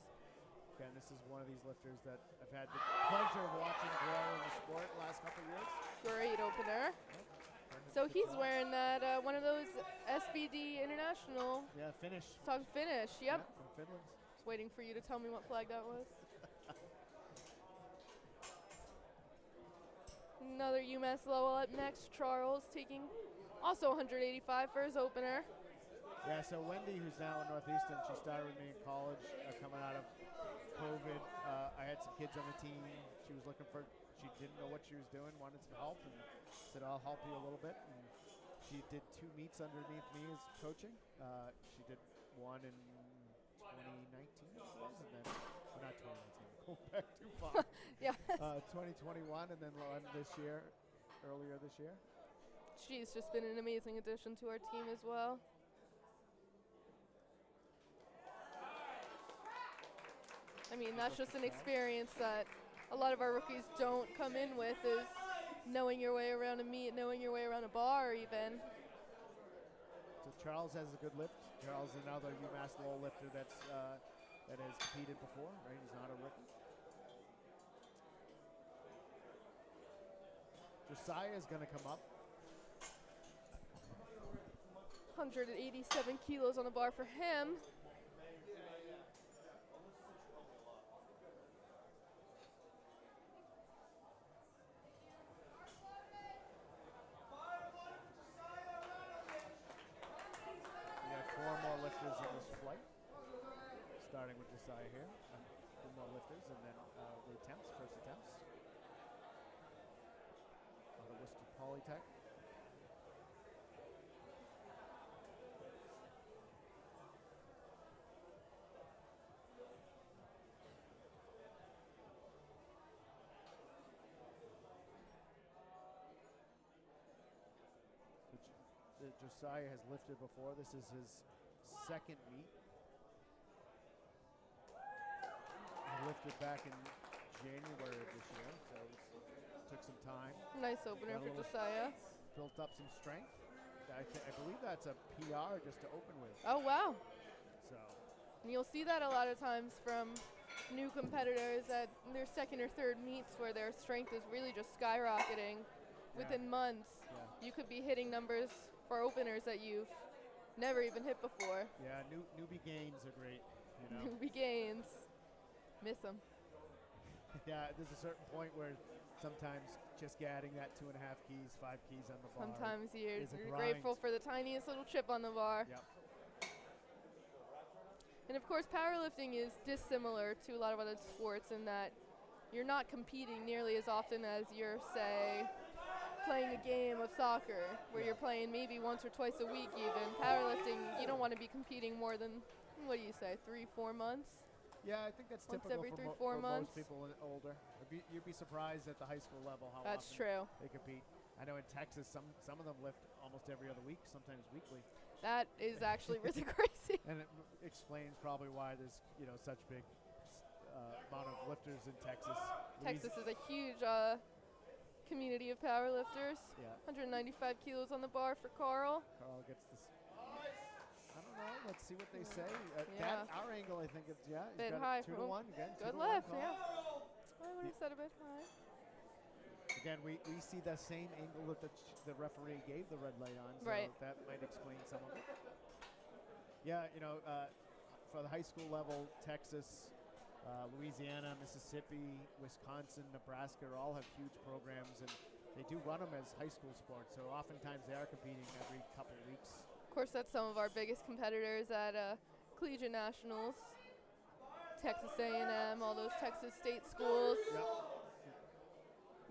Again, this is one of these lifters that I've had the pleasure of watching grow in the sport the last couple of years. Great opener. Yep. So he's wearing that one of those SBD International. Yeah, Finnish. Finnish, yep. Yeah, from Finland. Just waiting for you to tell me what flag that was. Another UMass Lowell up next. Charles taking also 185 for his opener. Yeah, so Wendy, who's now in Northeastern, she started with me in college coming out of COVID. I had some kids on the team. She didn't know what she was doing, wanted some help, and said, I'll help you a little bit. And she did 2 meets underneath me as coaching. She did one in 2019, and then, not 2019, go back too far. Yeah. 2021, and then one earlier this year. She's just been an amazing addition to our team as well. I mean, that's just an experience that a lot of our rookies don't come in with, is knowing your way around a meet, knowing your way around a bar even. So Charles has a good lift. Charles is another UMass Lowell lifter that has competed before, right? He's not a rookie. Josiah is going to come up. 187 kilos on the bar for him. starting with Josiah here. The more lifters, and then the attempts, first attempts. Out of Worcester Polytech. Josiah has lifted before. This is his second meet. He lifted back in January of this year, so it took some time. Nice opener for Josiah. Built up some strength. I believe that's a PR just to open with. Oh, wow. So. And you'll see that a lot of times from new competitors at their second or third meets where their strength is really just skyrocketing within months. Yeah. You could be hitting numbers for openers that you've never even hit before. Yeah, newbie gains are great. You know? Newbie gains. Miss them. Yeah, there's a certain point where sometimes just adding that 2.5 keys, 5 keys on the bar. Sometimes you're grind. grateful for the tiniest little chip on the bar. Yep. And of course, powerlifting is dissimilar to a lot of other sports in that you're not competing nearly as often as you're, say, playing a game of soccer where you're playing maybe once or twice a week even. Powerlifting, you don't want to be competing more than, what do you say, 3-4 months? Yeah, I think that's once typical every for, 4 for months. most people older. You'd be surprised at the high school level how That's often true. they compete. I know in Texas, some of them lift almost every other week, sometimes weekly. That is actually really crazy. And it explains probably why there's such big amount of lifters in Texas. Texas is a huge community of powerlifters. Yeah. 195 kilos on the bar for Carl. Carl gets this. I don't know. Let's see what they say. Yeah. Our angle, I think it's he's Bit got high. 2 to 1 again. Good 2 to 1 lift, call. yeah. I would have said a bit high. Again, we see the same angle that the referee gave the red light on, so Right. that might explain some of it. Yeah, for the high school level, Texas, Louisiana, Mississippi, Wisconsin, Nebraska all have huge programs, and they do run them as high school sports, so oftentimes they are competing every couple of weeks. Of course, that's some of our biggest competitors at Collegiate Nationals. Texas A&M, all those Texas state schools. Yep.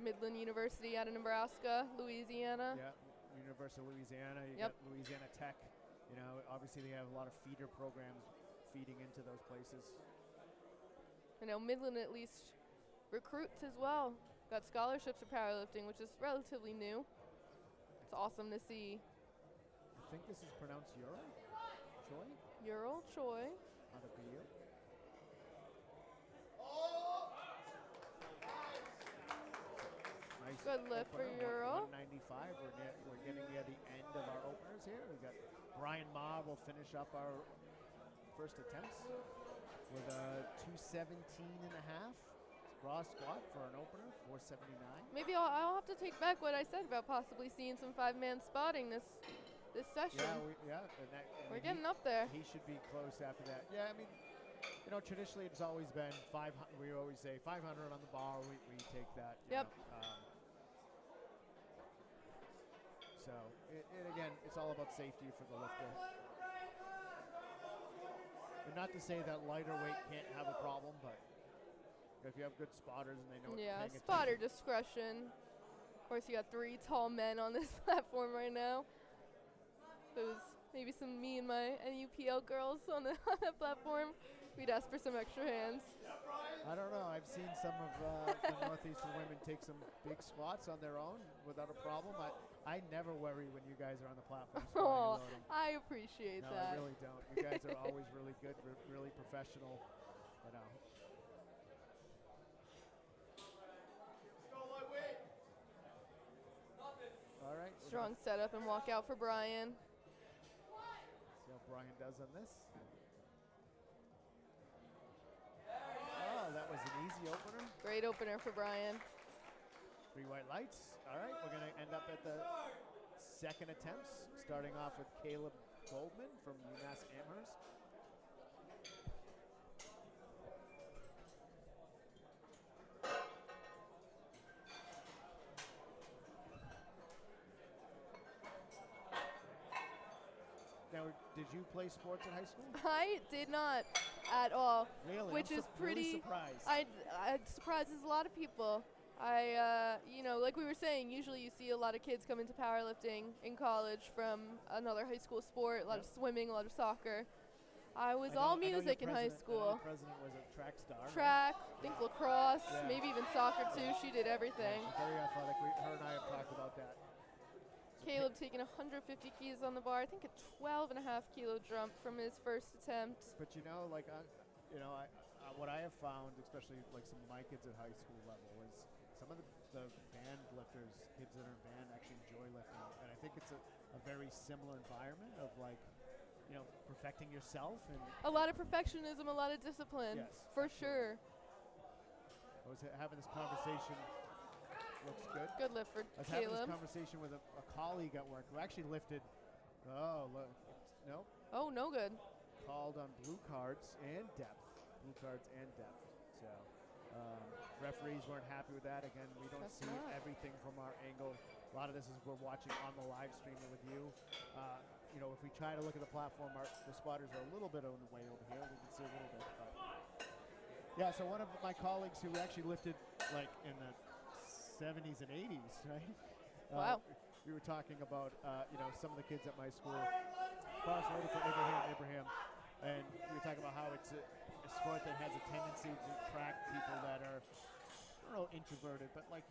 Midland University out of Nebraska, Louisiana. Yeah, University of Louisiana. You Yep. got Louisiana Tech. Obviously they have a lot of feeder programs feeding into those places. I know Midland at least recruits as well. Got scholarships for powerlifting, which is relatively new. It's awesome to see. I think this is pronounced Ural? Choi? Ural Choi. Out of BU. Nice Good lift for opener, Ural. 195. We're getting near the end of our openers here. We got Brian Ma will finish up our first attempts with a 217.5 raw squat for an opener, 479. Maybe I'll have to take back what I said about possibly seeing some 5-man spotting this session. We're getting up there. He should be close after that. Yeah, I mean, traditionally it's always been 500. We always say 500 on the bar. We take that. Yep. So again, it's all about safety for the lifter. And not to say that lighter weight can't have a problem, but if you have good spotters and they know what to pay spotter attention. discretion. Of course, you got 3 tall men on this platform right now. Those maybe some me and my NUPL girls on that platform. We'd ask for some extra hands. I don't know. I've seen some of the Northeastern women take some big squats on their own without a problem. I never worry when you guys are on the platform squatting and loading. I appreciate No, that. I really don't. You guys are always really good, really professional. All right. Strong setup and walk out for Brian. See how Brian does on this. Oh, that was an easy opener. Great opener for Brian. 3 white lights. All right, we're going to end up at the second attempts, starting off with Caleb Goldman from UMass Amherst. Now, did you play sports in high school? I did not at all, Really? which I'm is pretty. really surprised. It surprises a lot of people. Like we were saying, usually you see a lot of kids come into powerlifting in college from another high school sport, a lot of swimming, a lot of soccer. I was all music in high school. The president was a track star. Track, I think lacrosse, Yeah. maybe even soccer too. She did everything. Yeah, she's very athletic. Her and I have talked about that. Caleb taking 150 keys on the bar. I think a 12.5 kilo jump from his first attempt. But what I have found, especially like some of my kids at high school level, is some of the band lifters, kids that are in band, actually enjoy lifting, and I think it's a very similar environment of like, perfecting yourself and a lot of perfectionism, a lot of discipline. Yes, for absolutely. sure. I was having this conversation. Looks good. Good lift for I was having this Caleb. conversation with a colleague at work who actually lifted. Oh, look, nope. Oh, no good. Called on blue cards and depth. So referees weren't happy with that. Again, we don't That's see not. everything from our angle. A lot of this is we're watching on the live stream with you. If we try to look at the platform, the spotters are a little bit on the way over here. We can see a little bit. But yeah, so one of my colleagues who actually lifted like in the 70s and 80s, right? Wow. We were talking about, some of the kids at my school. Cross over for Abraham. And we were talking about how it's a sport that has a tendency to attract people that are, I don't know, introverted, but like,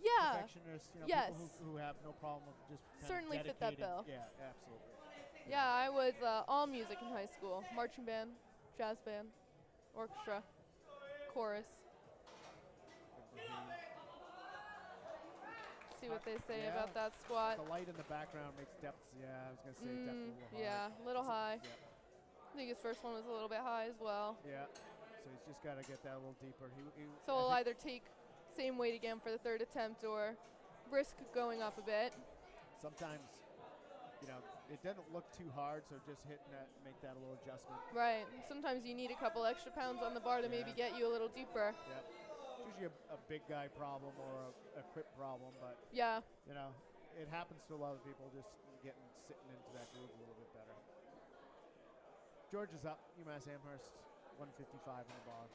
Yeah. perfectionists, Yes. people who have no problem with just kind of Certainly fit that dedicated- bill. Yeah, absolutely. Yeah, I was all music in high school. Marching band, jazz band, orchestra, chorus. See what they say Yeah. about that squat. The light in the background makes depth. Yeah, I was going to say depth a little high. Yeah, a little high. Yep. I think his first one was a little bit high as well. Yeah. So he's just got to get that a little deeper. So we'll either take same weight again for the third attempt or risk going up a bit. Sometimes, it doesn't look too hard, so just hitting that, make that a little adjustment. Right. Sometimes you need a couple extra pounds on the bar to maybe get you a little deeper. Yep. It's usually a big guy problem or a grip problem, but Yeah. it happens to a lot of people just sitting into that groove a little bit better. George is up, UMass Amherst, 155 on the bar.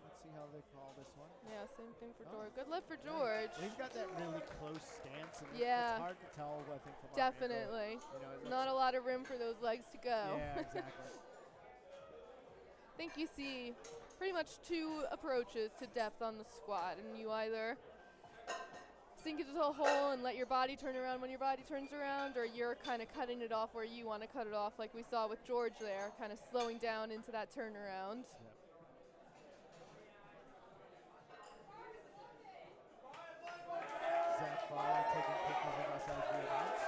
Let's see how they call this one. Yeah, same thing for George. Good lift for George. He's got that really close stance, and Yeah. it's hard to tell, I think, from Definitely. our angle. Not a lot of room for those legs to go. Yeah, exactly. I think you see pretty much two approaches to depth on the squat, and you either sink into a hole and let your body turn around when your body turns around, or you're kind of cutting it off where you want to cut it off, like we saw with George there, kind of slowing down into that turnaround. Yep. Zach Fowler taking pictures of us as we announce.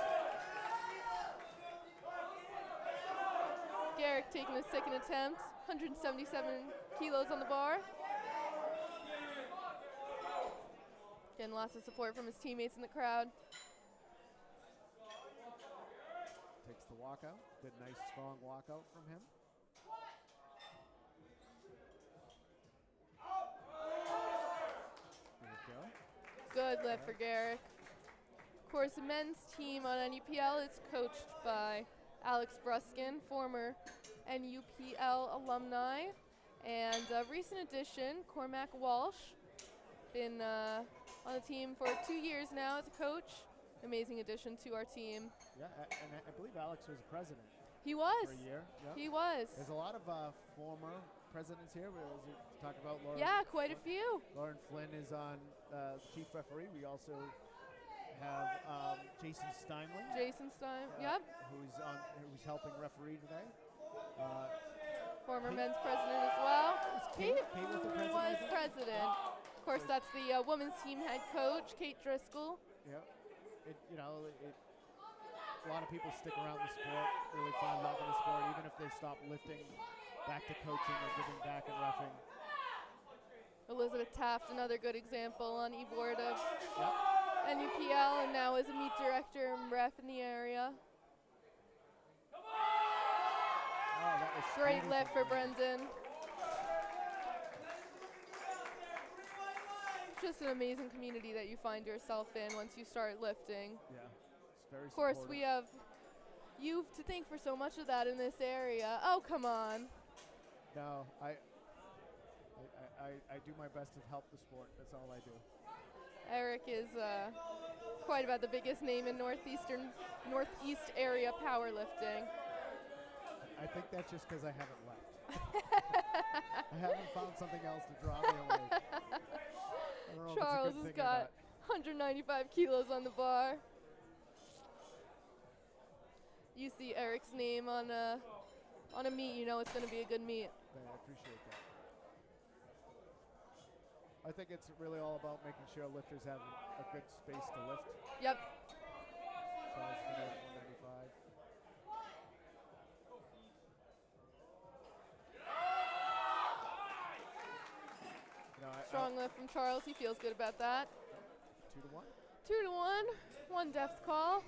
Garrick taking his second attempt, 177 kilos on the bar. Getting lots of support from his teammates in the crowd. Takes the walkout. Good, nice, strong walkout from him. There we go. Good lift for Garrick. Of course, the men's team on NUPL is coached by Alex Bruskin, former NUPL alumni, and a recent addition, Cormac Walsh, been on the team for 2 years now as a coach. Amazing addition to our team. Yeah, and I believe Alex was president He was. for a year. Yep. He was. There's a lot of former presidents here. We'll talk about Lauren. Yeah, quite a few. Lauren Flynn is on chief referee. We also have Jason Steinley. Jason Stein. Yep. Who's helping referee today. Former Kate- men's president as well. Kate was the president, I was think? president. Of course, that's the women's team head coach, Kate Driscoll. Yep. A lot of people stick around the sport, really find love in the sport, even if they stop lifting, back to coaching or giving back and roughing. Elizabeth Taft, another good example on e-board of Yep. NUPL, and now is a meet director and ref in the area. Oh, that was Great speedy lift from for Brendan. just an amazing community that you find yourself in once you start lifting. Yeah, it's very Of course, supportive. we have you to thank for so much of that in this area. Oh, come on. No, I do my best to help the sport. That's all I do. Eric is quite about the biggest name in Northeast area powerlifting. I think that's just because I haven't left. I haven't found something else to draw me away. I don't know Charles if has it's a good thing or got 195 kilos on the bar. You see Eric's name on a meet, you know it's going to be a good meet. not. I appreciate that. I think it's really all about making sure lifters have a good space to lift. Yep. Charles is gonna have 195. You know, Strong lift from Charles. He feels good about that. 2 to 1. 2 to 1. 1 depth call.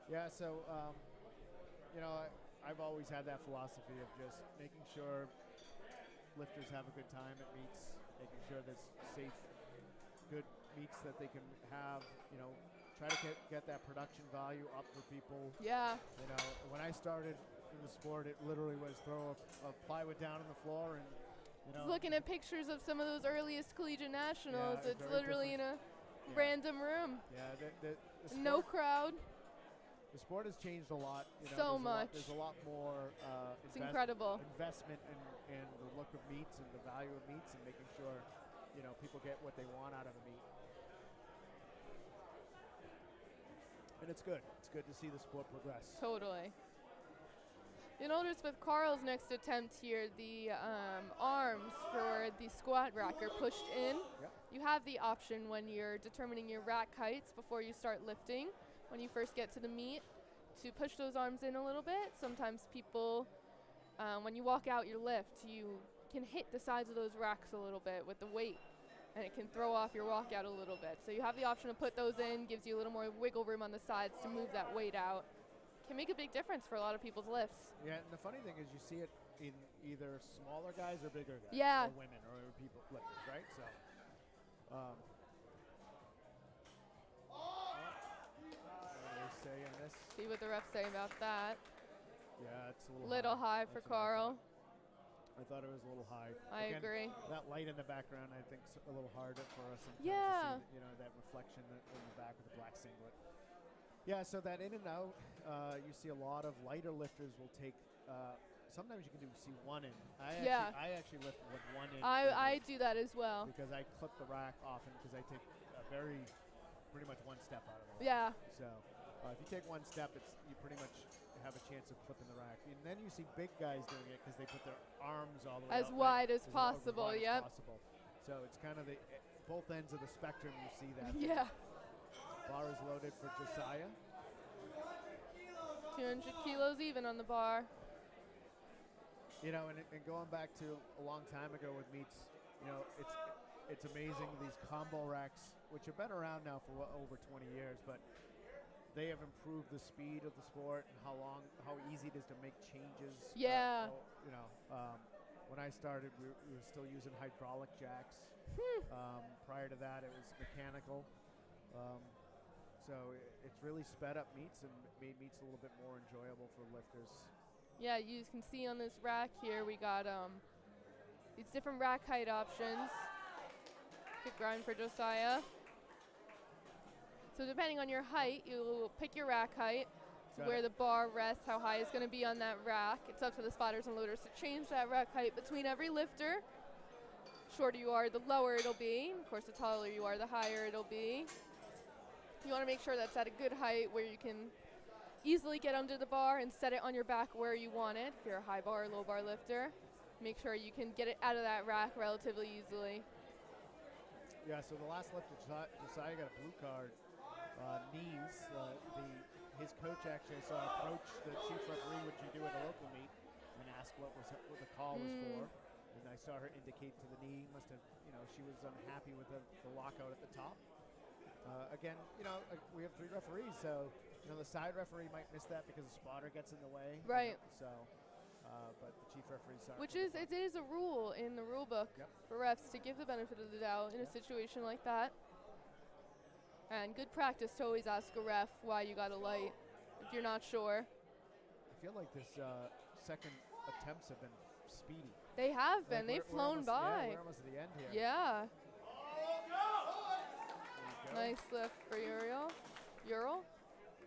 Yeah, so, you know, I've always had that philosophy of just making sure lifters have a good time at meets, making sure there's safe, good meets that they can have, you know, try to get that production value up for people. Yeah. You know, when I started in the sport, it literally was throw a plywood down on the floor and, you know. Looking at pictures of some of those earliest collegiate nationals, Yeah, it's very literally different. in a random room. Yeah, the sport, No crowd. The sport has changed a lot. You know, So there's much. There's a lot more It's incredible. investment in the look of meats and the value of meats and making sure, you know, people get what they want out of a meat. And it's good. It's good to see the sport progress. Totally. You notice with Carl's next attempt here, the arms for the squat rack are pushed in. Yep. You have the option when you're determining your rack heights before you start lifting, when you first get to the meet, to push those arms in a little bit. Sometimes people, when you walk out your lift, you can hit the sides of those racks a little bit with the weight, and it can throw off your walkout a little bit. So you have the option to put those in, gives you a little more wiggle room on the sides to move that weight out. Can make a big difference for a lot of people's lifts. Yeah, and the funny thing is you see it in either smaller guys or bigger guys. Yeah. Or women or people, lifters, right? So, what do they say on this? See what the refs say about that. Yeah, it's a Little high for That's what I Carl. I thought it was a little high. I Again, agree. That light in the background, I think, is a little harder for us sometimes Yeah. to see, you know, that reflection in the back with the black singlet. Yeah, so that in and out, you see a lot of lighter lifters will take. Sometimes you can see one in. I actually lift with one in. I do that as well. Because I clip the rack often because I take pretty much one step out of it. Yeah. So if you take one step, you pretty much have a chance of flipping the rack. And then you see big guys doing it because they put their arms all the way As out, wide as as possible, wide as yep. possible. So it's kind of both ends of the spectrum. You see that. Yeah. Bar is loaded for Josiah. 200 kilos even on the bar. You know, and going back to a long time ago with meets, you know, it's amazing these combo racks, which have been around now for over 20 years, but they have improved the speed of the sport and how easy it is to make changes. Yeah. You know, when I started, we were still using hydraulic jacks. Prior to that, it was mechanical. So it's really sped up meets and made meets a little bit more enjoyable for lifters. Yeah, you can see on this rack here, we got these different rack height options. Good grind for Josiah. So depending on your height, you pick your rack height, where the bar rests, how high it's going to be on that rack. It's up to the spotters and loaders to change that rack height between every lifter. Shorter you are, the lower it'll be. Of course, the taller you are, the higher it'll be. You want to make sure that's at a good height where you can easily get under the bar and set it on your back where you want it. If you're a high bar or low bar lifter, make sure you can get it out of that rack relatively easily. Yeah, so the last lifter, Josiah got a blue card. Knees. His coach actually saw approach the chief referee, which you do at a local meet, and ask what the call was for. And I saw her indicate to the knee. Must have, you know, she was unhappy with the lockout at the top. Again, you know, we have 3 referees, so you know the side referee might miss that because the spotter gets in the way. Right. So, but the chief referee saw Which is, it is a rule in the rule book for refs to give the benefit of the doubt in a situation like that. And good practice to always ask a ref why you got a light if you're not sure. I feel like this second attempts have been speedy. They have Like been. They've we're flown almost, by. Yeah, we're almost at the end here. Yeah. There you go. Nice lift for Uriel. Ural?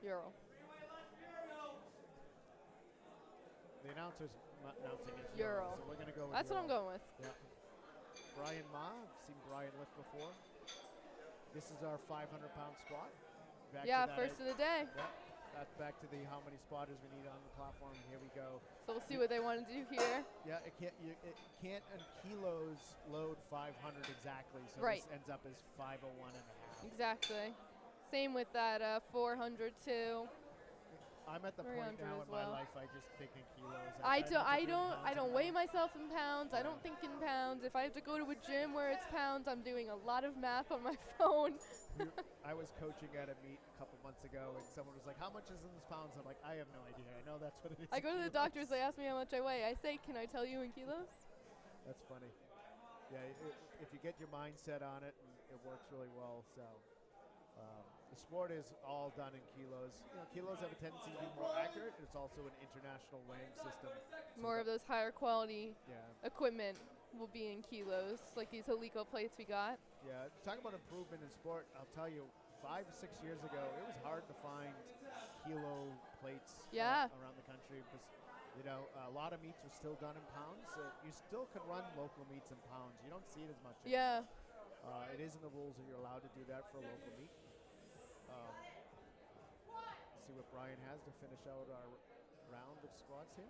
Ural. The announcer's announcing it. Ural. So we're going to go with That's what I'm Ural. going with. Yeah. Brian Ma, I've seen Brian lift before. This is our 500-pound squat. Back Yeah, to that first of the day. Yeah, that's back to the how many spotters we need on the platform. Here we go. So we'll see what they want to do here. Yeah, it can't in kilos load 500 exactly, so Right. this ends up as 501 and a half. Exactly. Same with that 400 too. I'm at the point 300 now as in my well. life I just think in kilos. I try not to don't do weigh pounds myself in pounds. I Yeah. don't think in pounds. If I have to go to a gym where it's pounds, I'm doing a lot of math on my phone. I was coaching at a meet a couple months ago, and someone was like, "How much is in this pounds?" I'm like, "I have no idea. I know that's what it is." I in go to the kilos." doctors, they ask me how much I weigh. I say, "Can I tell you in kilos?" That's funny. Yeah, if you get your mindset on it, it works really well. So the sport is all done in kilos. You know, kilos have a tendency to be more accurate. It's also an international weighing system. So More of those higher quality Yeah, equipment will be in kilos, like these Helico plates we got. yeah. Talk about improvement in sport. I'll tell you, 5 or 6 years ago, it was hard to find kilo plates Yeah. around the country because, you know, a lot of meets are still done in pounds. So you still can run local meets in pounds. You don't see it as much. Yeah. It is in the rules that you're allowed to do that for a local meet. See what Brian has to finish out our round of squats here.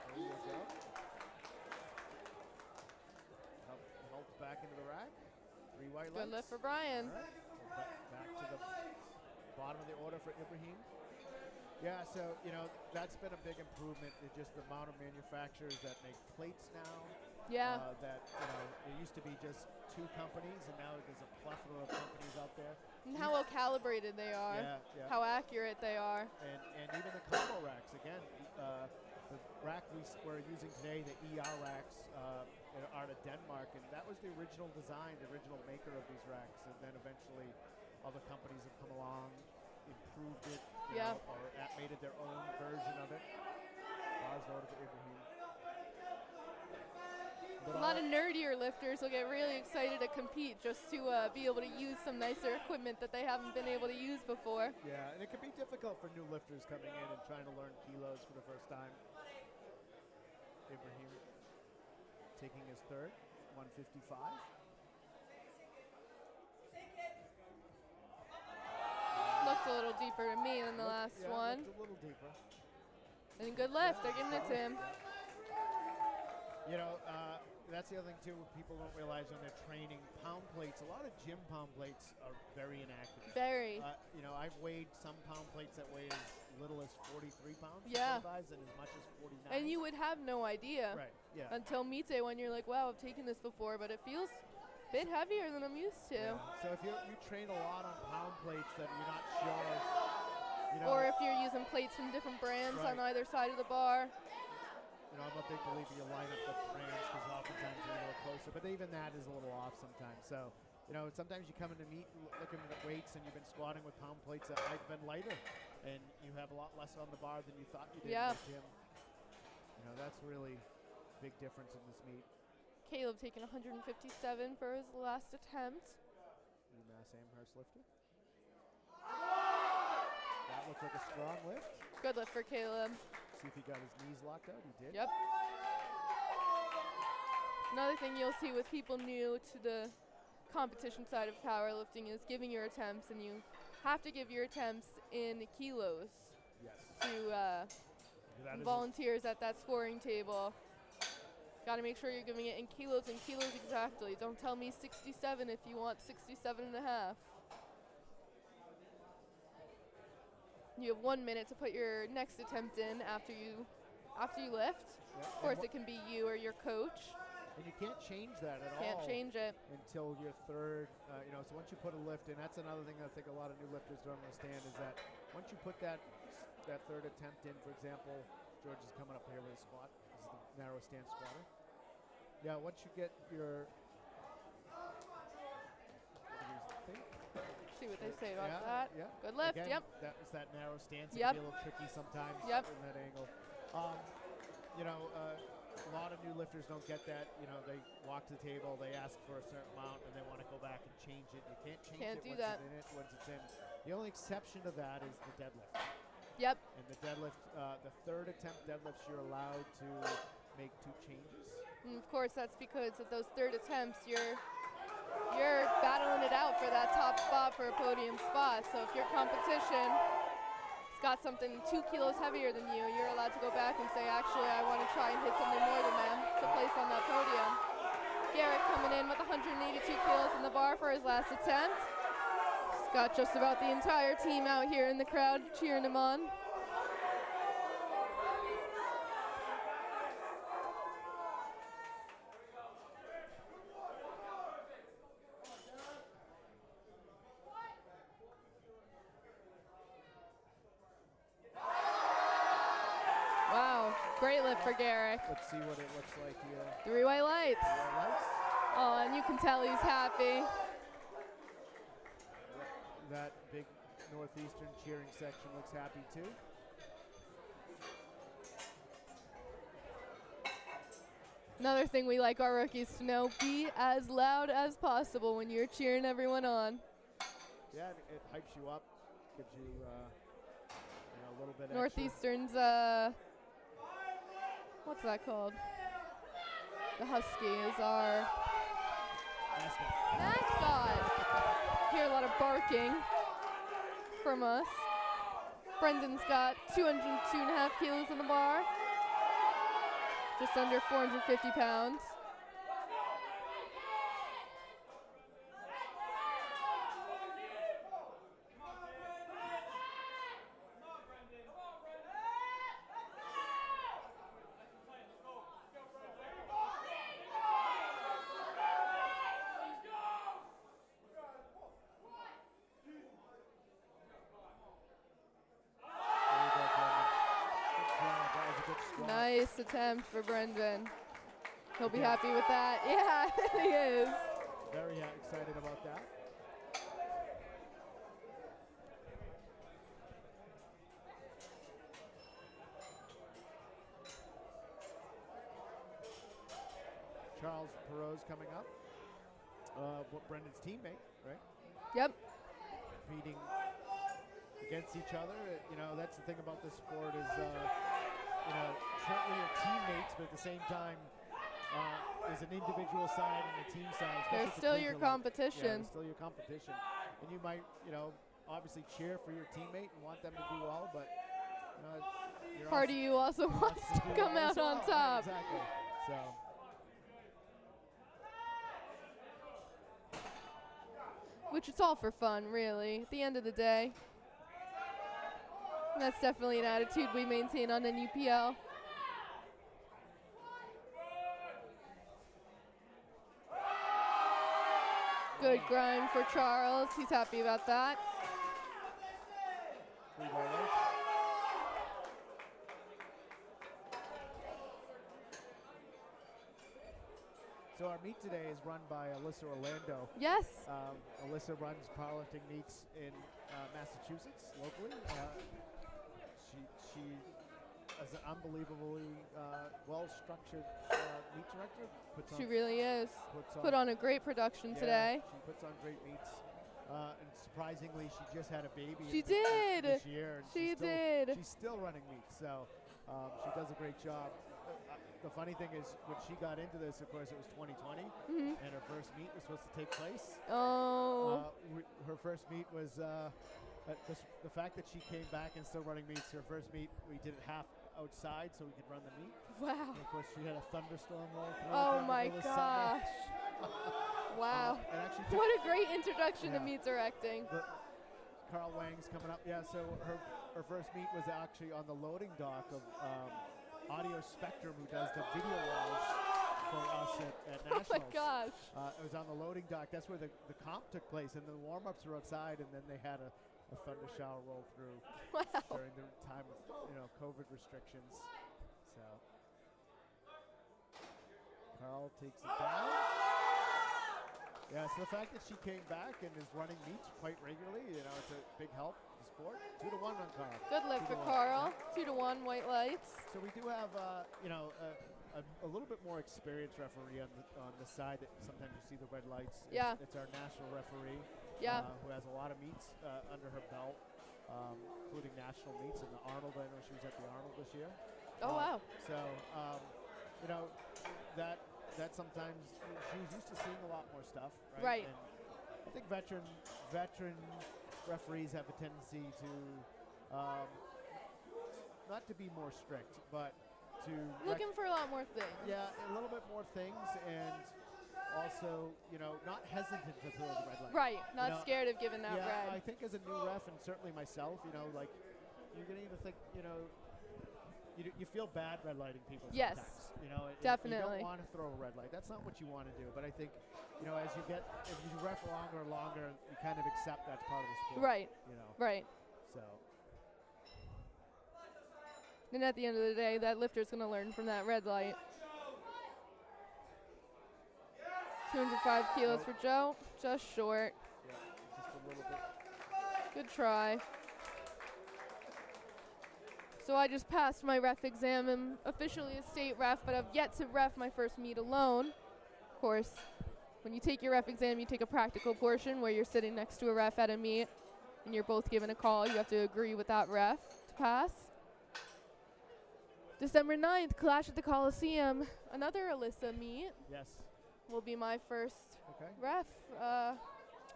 There you go. Help back into the rack. 3 white Good lights. lift for Brian. All right. So back to the bottom of the order for Ibrahim. Yeah, so, you know, that's been a big improvement. It's just the amount of manufacturers that make plates now. Yeah. That, you know, there used to be just 2 companies, and now there's a plethora of companies out there. And how well calibrated they are. Yeah, yeah. How accurate they are. And even the combo racks, again, the rack we're using today, the ER racks, are out of Denmark, and that was the original design, the original maker of these racks, and then eventually other companies have come along, improved it, you know, or made it their own version of it. Bars loaded for Ibrahim. A lot of nerdier lifters will get really excited to compete just to be able to use some nicer equipment that they haven't been able to use before. Yeah, and it can be difficult for new lifters coming in and trying to learn kilos for the first time. Ibrahim taking his third, 155. Looked a little deeper to me than the last one. Looked a little deeper. And good lift. They're giving it to him. You know, that's the other thing too. People don't realize when they're training pound plates. A lot of gym pound plates are very inaccurate. Very. You know, I've weighed some pound plates that weigh as little as 43 pounds. Yeah. And as much as 49. And you would have no idea Right. Yeah. until meet day when you're like, wow, I've taken this before, but it feels a bit heavier than I'm used to. Yeah. So if you train a lot on pound plates that you're not sure, you know, Or if you're using plates from different brands on either side of the bar. you know, I'm a big believer you line up the brands because oftentimes they're a little closer, but even that is a little off sometimes. So, you know, sometimes you come in to meet looking at weights and you've been squatting with pound plates that might have been lighter, and you have a lot less on the bar than you thought you did in the gym. You know, that's really a big difference in this meet. Caleb taking 157 for his last attempt. UMass Amherst lifter. That looks like a strong lift. Good lift for Caleb. See if he got his knees locked out. He did. Yep. Another thing you'll see with people new to the competition side of powerlifting is giving your attempts, and you have to give your attempts in kilos Yes. to volunteers at that scoring table. Got to make sure you're giving it in kilos and kilos exactly. Don't tell me 67 if you want 67 and a half. You have 1 minute to put your next attempt in after you lift. Yep. Of course, it can be you or your coach. And you can't change that at all. Can't change it. Until your third, you know, so once you put a lift in, that's another thing I think a lot of new lifters don't understand is that once you put that that third attempt in, for example, George is coming up here with a squat. This is the narrow stance squatter. Yeah, once you get your, what do you think? See what they say about Yeah, that. yeah. Good lift, Again, yep. That was that narrow stance. Yep. It can be a little tricky sometimes Yep. in that angle. You know, a lot of new lifters don't get that. You know, they walk to the table, they ask for a certain amount, and they want to go back and change it. You can't change Can't it do once that. it's in it. Once it's in. The only exception to that is the deadlift. Yep. And the deadlift, the third attempt deadlifts, you're allowed to make 2 changes. And of course, that's because at those third attempts, you're battling it out for that top spot for a podium spot. So if your competition has got something 2 kilos heavier than you, you're allowed to go back and say, actually, I want to try and hit something more than them to place on that podium. Garrett coming in with 182 kilos in the bar for his last attempt. He's got just about the entire team out here in the crowd cheering him on. Wow, great lift for Garrick. Let's see what it looks like here. 3 white lights. Lights. Oh, and you can tell he's happy. That big Northeastern cheering section looks happy too. Another thing we like our rookies to know, be as loud as possible when you're cheering everyone on. Yeah, it hypes you up, gives you, you know, a little bit extra. Northeastern's, what's that called? The Husky is our mascot. Hear a lot of barking from us. Brendan's got 202.5 kilos in the bar. Just under 450 pounds. Nice attempt for Brendan. He'll be happy with that. Yeah, he is. Very excited about that. Charles Perot's coming up. Brendan's teammate, right? Yep. Competing against each other. You know, that's the thing about this sport is, you know, certainly your teammates, but at the same time, there's an individual side and a team side. They're still your competition. Yeah, still your competition. And you might, you know, obviously cheer for your teammate and want them to do well, but part of you also wants to come out on top. Exactly. So. Which it's all for fun, really, at the end of the day. And that's definitely an attitude we maintain on NUPL. Good grind for Charles. He's happy about that. So our meet today is run by Alyssa Orlando. Yes. Alyssa runs powerlifting meets in Massachusetts locally. She is an unbelievably well-structured meet director. She really is. Put on a great production today. She puts on great meets. And surprisingly, she just had a baby. She did. This year. And she did. She's still running meets, so she does a great job. The funny thing is, when she got into this, of course, it was 2020, and her first meet was supposed to take place. Oh. Her first meet was the fact that she came back and still running meets. Her first meet, we did it half outside so we could run the meet. Wow. And of course, she had a thunderstorm roll through. Oh my gosh. Wow. What a great introduction to meet directing. Carl Wang's coming up. Yeah, so her first meet was actually on the loading dock of Audio Spectrum, who does the video walls for us at Nationals. Oh my gosh. It was on the loading dock. That's where the comp took place, and the warm-ups were outside, and then they had a a thunder shower roll through Wow. during the time of COVID restrictions. So Carl takes it down. Yeah, so the fact that she came back and is running meets quite regularly, it's a big help to the sport. 2-1 on Carl. Good lift for 2-1. Carl. 2-1 white lights. So we do have, a little bit more experienced referee on the side that sometimes you see the red lights. Yeah. It's our national referee. Yeah. Who has a lot of meets under her belt, including national meets. And the Arnold, I know she was at the Arnold this year. Oh, wow. So, that sometimes she's used to seeing a lot more stuff, right? Right. And I think veteran referees have a tendency to not to be more strict, but to Looking for a lot more things. yeah, a little bit more things, and also not hesitant to throw the red light. Right. Not scared of giving that Yeah, I red. think as a new ref, and certainly myself, like you're gonna either think you feel bad red lighting people Yes. sometimes. Definitely. You don't want to throw a red light. That's not what you want to do. But I think, if you ref longer and longer, you kind of accept that's part of the sport. Right. Right. So. And at the end of the day, that lifter's going to learn from that red light. 205 kilos for Joe. Just short. Yeah, just a little bit. Good try. So I just passed my ref exam. I'm officially a state ref, but I've yet to ref my first meet alone. Of course, when you take your ref exam, you take a practical portion where you're sitting next to a ref at a meet, and you're both given a call. You have to agree with that ref to pass. December 9th, Clash at the Coliseum. Another Alyssa meet. Yes. Will be my first Okay. ref,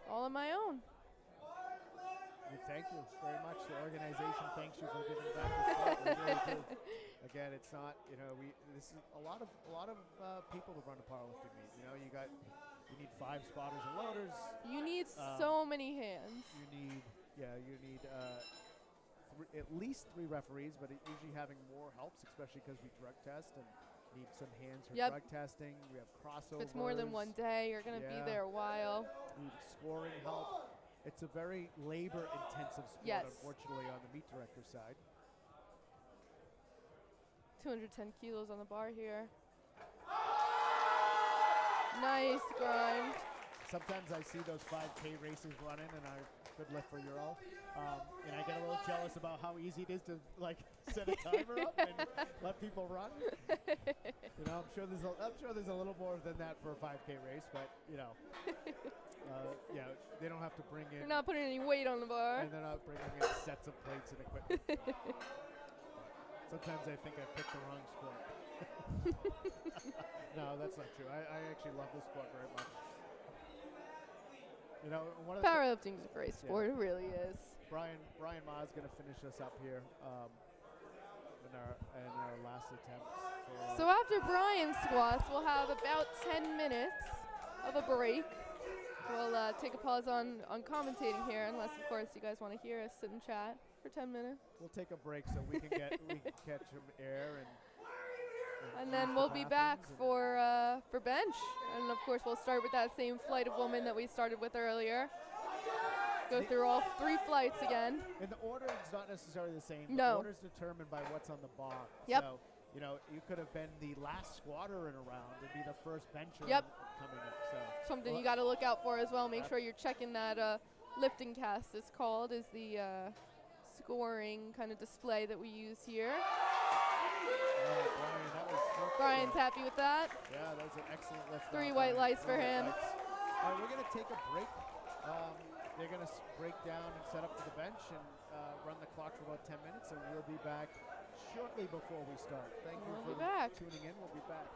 all on my own. We thank you very much. The organization thanks you for giving back the sport. We really do. Again, it's not, this is a lot of people to run a powerlifting meet. You need 5 spotters and loaders. You need so many hands. You need at least 3 referees, but usually having more helps, especially because we drug test and need some hands for drug testing. We have crossovers. If it's more than one day, you're going to be there a while. We need scoring help. It's a very labor-intensive sport, unfortunately, on the meet director side. 210 kilos on the bar here. Nice grind. Sometimes I see those 5K races running, and I could lift for Euro, and I get a little jealous about how easy it is to set a timer up and let people run. I'm sure there's a little more than that for a 5K race, but they don't have to bring in. They're not putting any weight on the bar. And they're not bringing in sets of plates and equipment. Sometimes I think I picked the wrong sport. No, that's not true. I actually love this sport very much. Powerlifting is a great sport. It really is. Brian Ma is going to finish us up here in our last attempt. So after Brian squats, we'll have about 10 minutes of a break. We'll take a pause on commentating here, unless, of course, you guys want to hear us sit and chat for 10 minutes. We'll take a break so we can catch some air and then we'll be back for bench. And, of course, we'll start with that same flight of women that we started with earlier. Go through all 3 flights again. And the order is not necessarily the same. No. The order is determined by what's on the bar. Yep. So, you could have been the last squatter in a round and be the first bencher coming up. So something you got to look out for as well. Make sure you're checking that lifting cast, it's called, is the scoring kind of display that we use here. Brian's happy with that. Yeah, that was an excellent lift. 3 white lights for him. All right, we're going to take a break. They're going to break down and set up for the bench and run the clock for about 10 minutes, and we'll be back shortly before we start. Thank you for tuning in. We'll be back.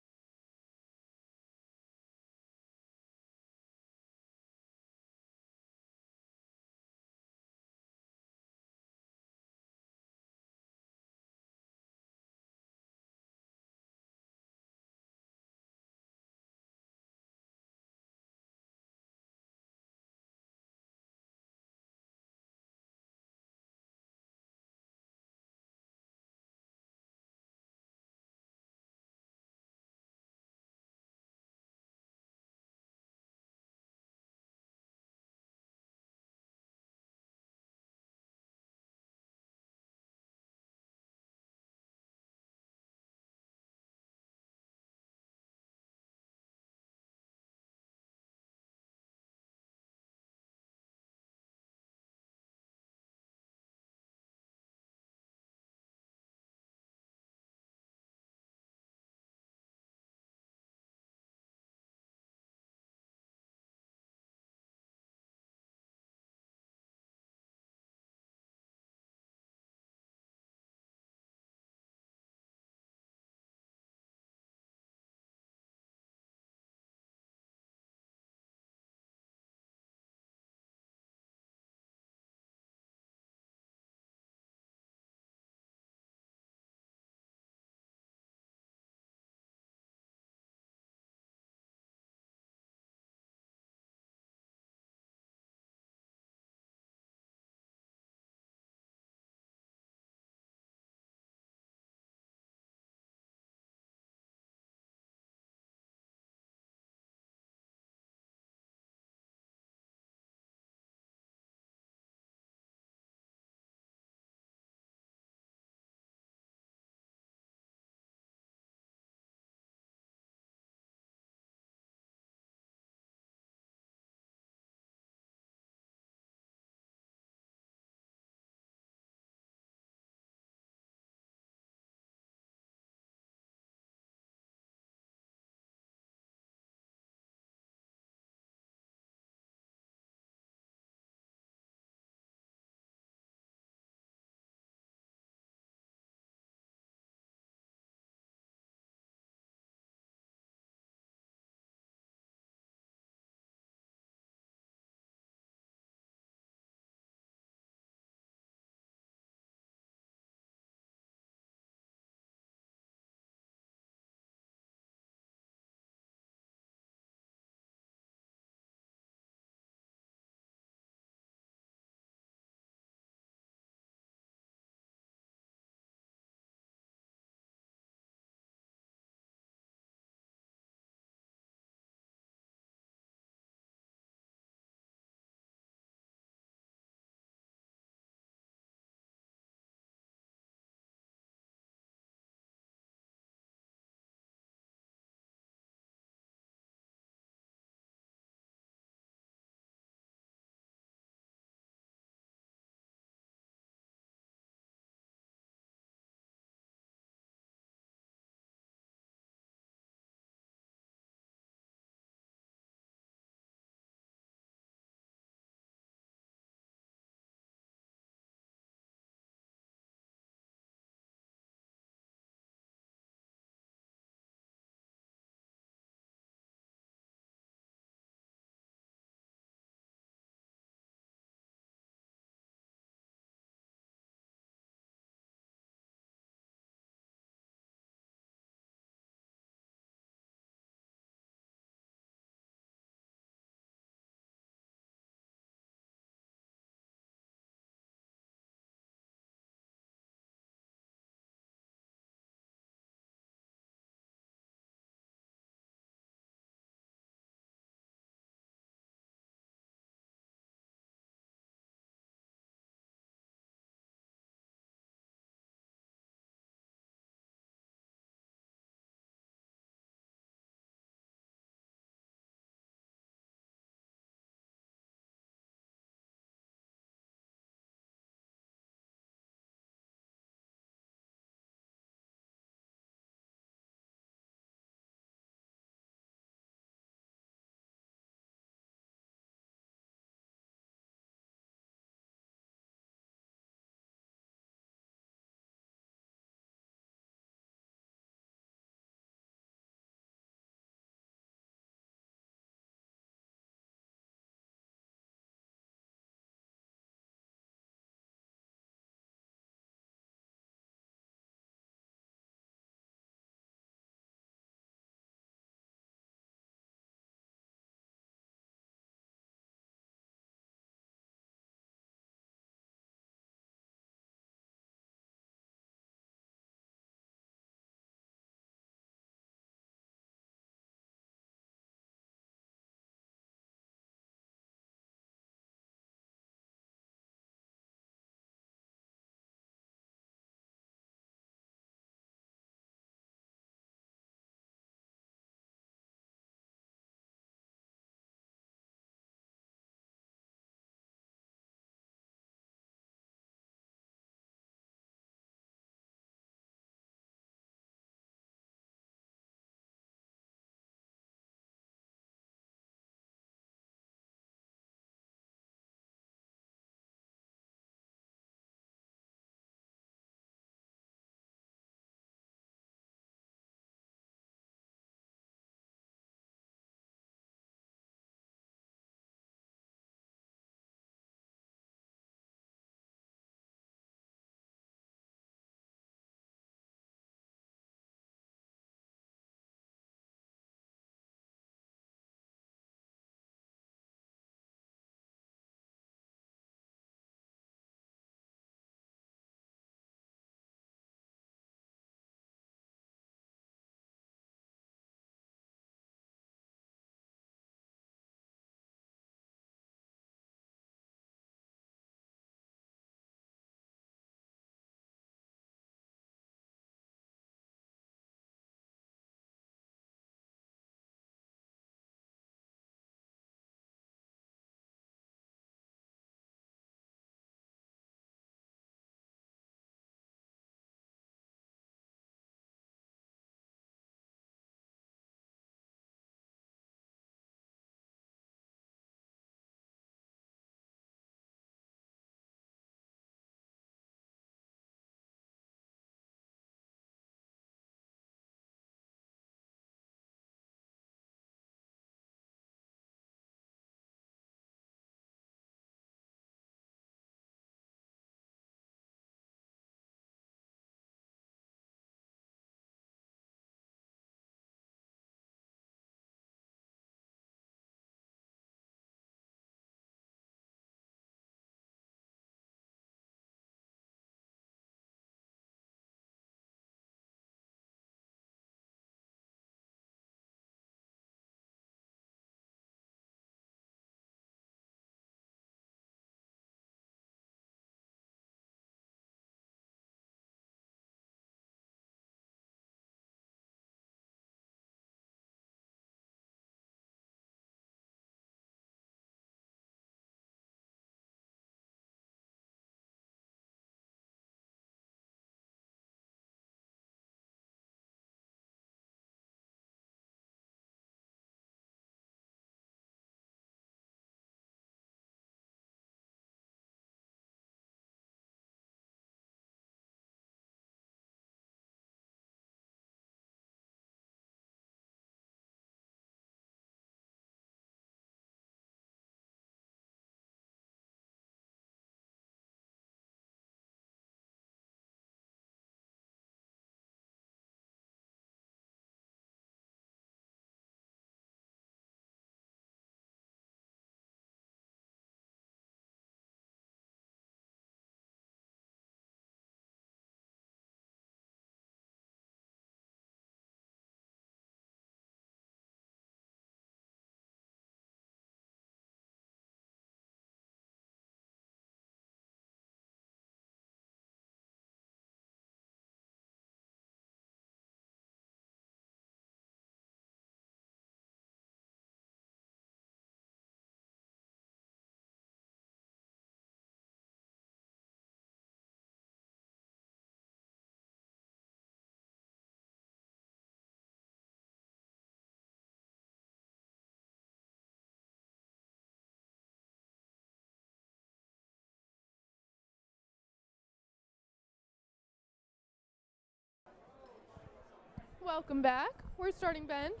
Welcome back. We're starting bench.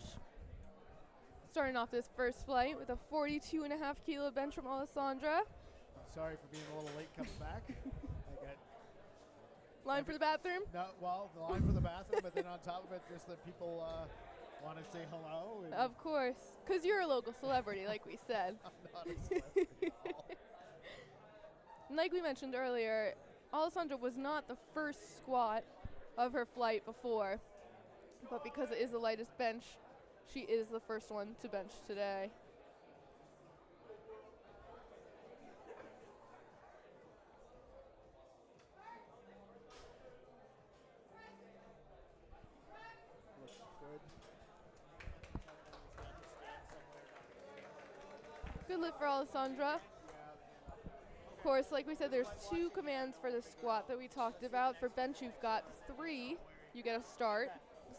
Starting off this first flight with a 42.5 kilo bench from Alessandra. I'm sorry for being a little late coming back. I got Line for the bathroom? no, well, the line for the bathroom, but then on top of it, just that people want to say hello. And Of course, because you're a local celebrity, like we said. I'm not a celebrity at all. And like we mentioned earlier, Alessandra was not the first squat of her flight before, but because it is the lightest bench, she is the first one to bench today. Looks good. Good lift for Alessandra. Of course, like we said, there's 2 commands for the squat that we talked about. For bench, you've got 3. You get a start,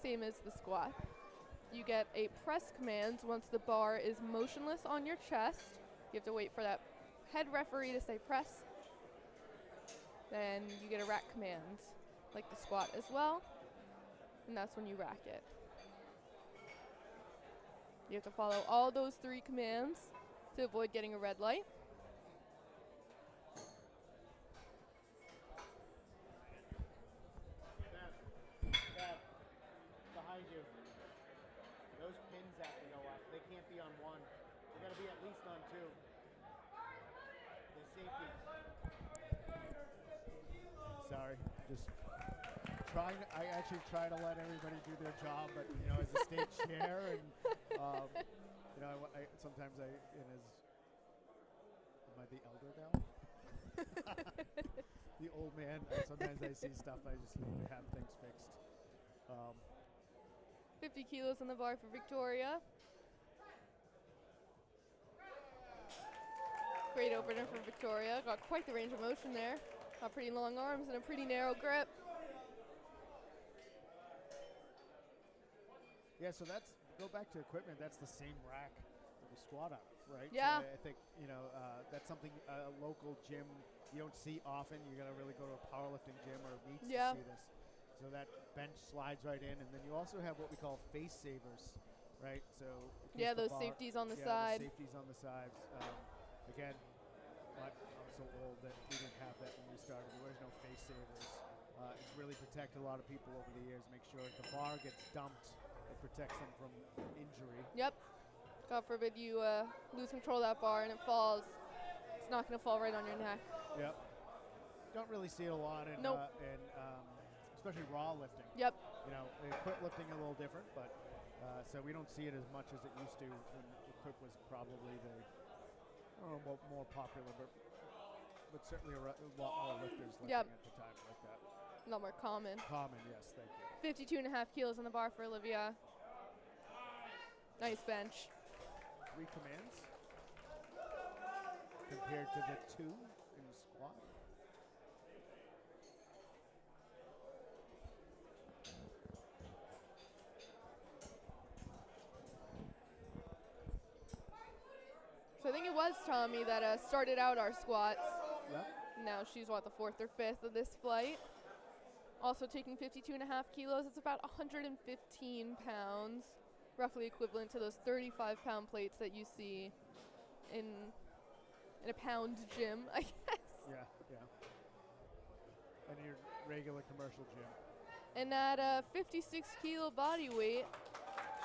same as the squat. You get a press command once the bar is motionless on your chest. You have to wait for that head referee to say press. Then you get a rack command, like the squat as well. And that's when you rack it. You have to follow all those 3 commands to avoid getting a red light. Behind you. Those pins have to go up. They can't be on one. They got to be at least on 2. The safety. Sorry, just trying. I actually try to let everybody do their job, but as a state chair, and sometimes am I the elder now? The old man. Sometimes I see stuff. I just need to have things fixed. 50 kilos on the bar for Victoria. Great opener for Victoria. Got quite the range of motion there. Got pretty long arms and a pretty narrow grip. Yeah, so go back to equipment. That's the same rack that we squat out of, right? Yeah. So I think, that's something a local gym you don't see often. You got to really go to a powerlifting gym or meets to see this. So that bench slides right in, and then you also have what we call face savers, right? So those safeties on the side. The safeties on the sides. Again, I'm so old that we didn't have that when we started. There was no face savers. It's really protected a lot of people over the years. Make sure if the bar gets dumped, it protects them from injury. Yep. God forbid you lose control of that bar and it falls. It's not going to fall right on your neck. Yep. Don't really see it a lot in especially raw lifting. Yep. Equip lifting a little different, but so we don't see it as much as it used to when equip was probably more popular, but certainly a lot more lifters lifting at the time like that. A lot more common. Common, yes, thank you. 52.5 kilos on the bar for Olivia. Nice bench. 3 commands compared to the 2 in the squat. So I think it was Tommy that started out our squats. Yep. Now she's the 4th or 5th of this flight. Also taking 52.5 kilos. It's about 115 pounds, roughly equivalent to those 35-pound plates that you see in a pound gym, I guess. Yeah. And your regular commercial gym. And at 56 kilo body weight,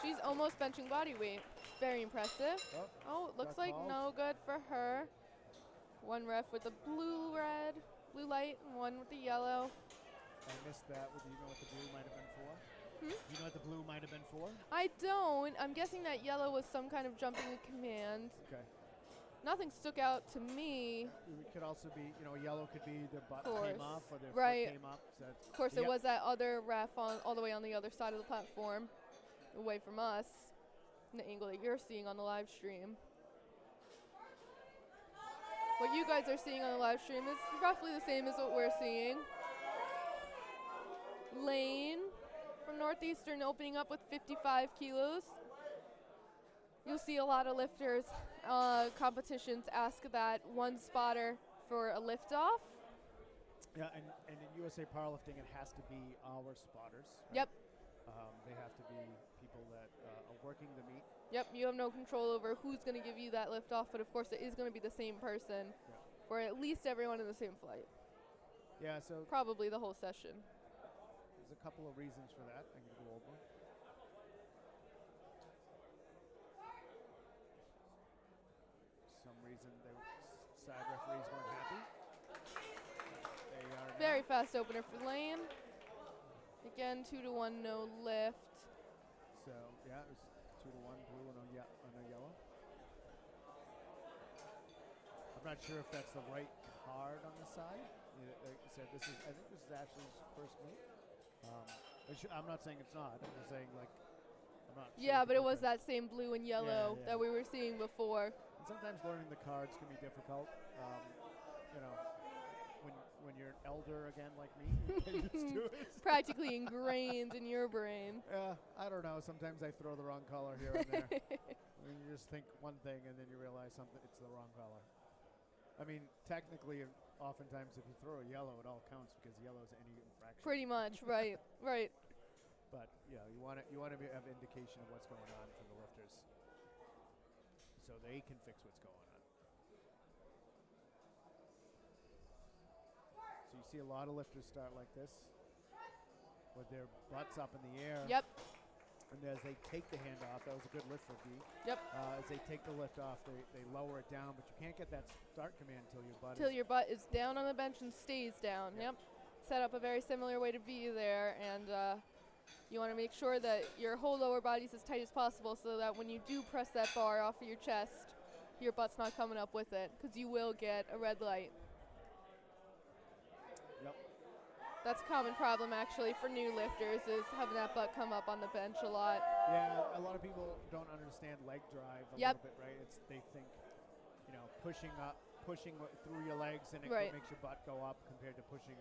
she's almost benching body weight. Very impressive. Oh, it looks like no good for her. One ref with the blue light, and one with the yellow. I missed that. Do you know what the blue might have been for? Hmm? Do you know what the blue might have been for? I don't. I'm guessing that yellow was some kind of jumping command. Okay. Nothing stuck out to me. It could also be, yellow could be the butt came off or their Right. foot came up. So Of course, there was that other ref all the way on the other side of the platform, away from us, in the angle that you're seeing on the live stream. What you guys are seeing on the live stream is roughly the same as what we're seeing. Lane from Northeastern opening up with 55 kilos. You'll see a lot of lifters, competitions ask that one spotter for a lift off. Yeah, and in USA Powerlifting, it has to be our spotters. Right? Yep. They have to be people that are working the meet. Yep, you have no control over who's going to give you that lift off, but of course it is going to be the same person for at least everyone in the same flight. Yeah, so Probably the whole session. there's a couple of reasons for that. I can go over. Some reason the side referees weren't happy. They are Very fast opener for Lane. Again, 2-to-1, no lift. So yeah, it was 2-to-1 blue and a yellow. I'm not sure if that's the right card on the side. Like I said, I think this is Ashley's first meet. I'm not saying it's not. I'm just saying like I'm not. Yeah, sure but it was that same blue and yellow Yeah. that we were seeing before. And sometimes learning the cards can be difficult. You know, when you're an elder again like me, you get used to it. Practically ingrained in your brain. Yeah, I don't know. Sometimes I throw the wrong color here and there. And you just think one thing and then you realize it's the wrong color. I mean, technically, oftentimes if you throw a yellow, it all counts because yellow is any infraction. Pretty much, right. But yeah, you want to have indication of what's going on for the lifters, so they can fix what's going on. So you see a lot of lifters start like this, with their butts up in the air. Yep. And as they take the hand off, that was a good lift for B. Yep. As they take the lift off, they lower it down, but you can't get that start command until your butt is down on the bench and stays down. Yep. Set up a very similar way to B there, and you want to make sure that your whole lower body's as tight as possible so that when you do press that bar off of your chest, your butt's not coming up with it, because you will get a red light. Yep. That's a common problem, actually, for new lifters, is having that butt come up on the bench a lot. Yeah, a lot of people don't understand leg drive a little bit, right? They think, pushing through your legs and it makes your butt go up compared to pushing.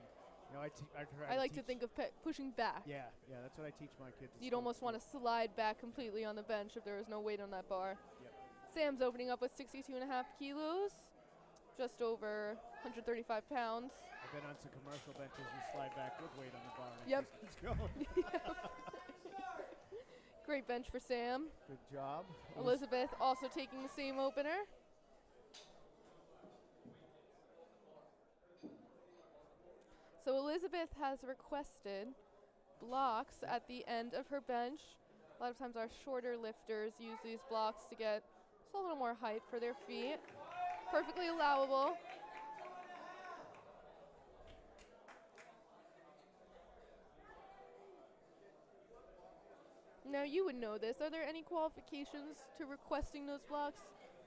I like to think of pushing back. Yeah, that's what I teach my kids. You'd almost want to slide back completely on the bench if there was no weight on that bar. Yep. Sam's opening up with 62.5 kilos, just over 135 pounds. I've been on some commercial benches. You slide back with weight on the bar and Yep. it just keeps going. Great bench for Sam. Good job. Elizabeth also taking the same opener. So Elizabeth has requested blocks at the end of her bench. A lot of times our shorter lifters use these blocks to get just a little more height for their feet. Perfectly allowable. Now you would know this. Are there any qualifications to requesting those blocks?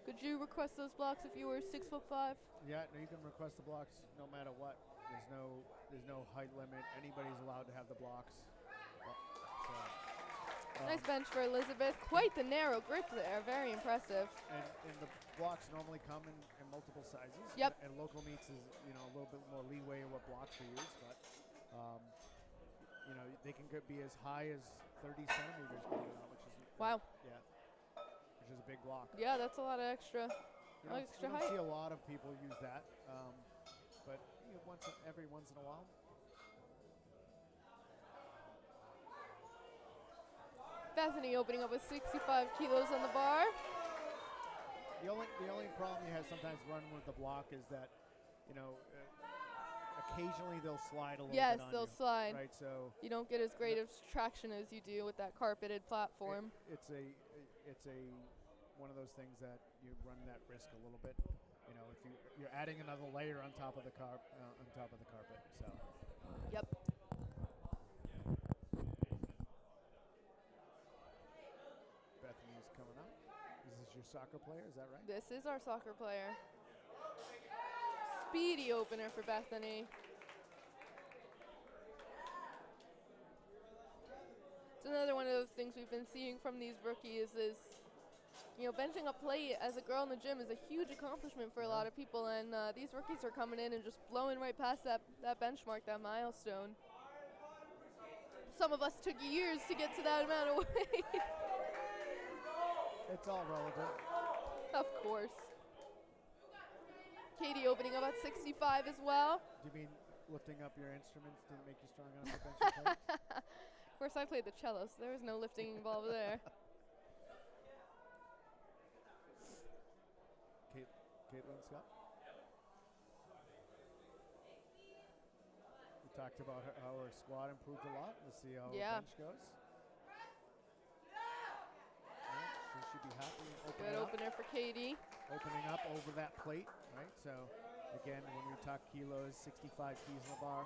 Could you request those blocks if you were 6'5"? Yeah, no, you can request the blocks no matter what. There's no height limit. Anybody's allowed to have the blocks. Nice bench for Elizabeth. Quite the narrow grip there. Very impressive. And the blocks normally come in multiple sizes. Yep. And local meets is a little bit more leeway in what blocks we use, but they can be as high as 30 centimeters, which is wow. Yeah, which is a big block. Yeah, that's a lot of extra. You don't see a lot of people use that, but every once in a while. Bethany opening up with 65 kilos on the bar. The only problem you have sometimes running with the block is that, occasionally they'll slide a little bit on you. Yes, they'll slide. Right, so you don't get as great of traction as you do with that carpeted platform. It's one of those things that you run that risk a little bit. If you're adding another layer on top of the carpet. So. Yep. Bethany's coming up. This is your soccer player, is that right? This is our soccer player. Speedy opener for Bethany. It's another one of those things we've been seeing from these rookies is, benching a plate as a girl in the gym is a huge accomplishment for a lot of people, and these rookies are coming in and just blowing right past that benchmark, that milestone. Some of us took years to get to that amount of weight. It's all relative. Of course. Katie opening up at 65 as well. Do you mean lifting up your instruments didn't make you strong enough to bench your plate? Of course, I played the cello, so there was no lifting involved there. Caitlin Scott. We talked about how her squat improved a lot. Let's see how her bench goes. She should be happy. Good opener for Katie. Opening up over that plate, right? So, again, when we talk kilos, 65 keys in the bar.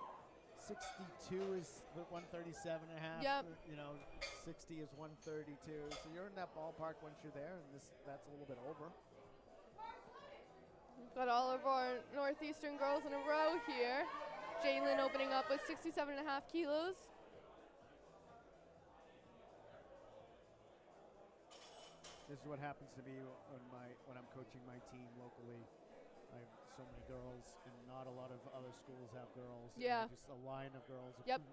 62 is 137 and a half. Yep. You know, 60 is 132. So you're in that ballpark once you're there, and that's a little bit over. We've got all of our Northeastern girls in a row here. Jalen opening up with 67.5 kilos. This is what happens to me when I'm coaching my team locally. I have so many girls, and not a lot of other schools have girls. Yeah. Just a line of girls. Yep.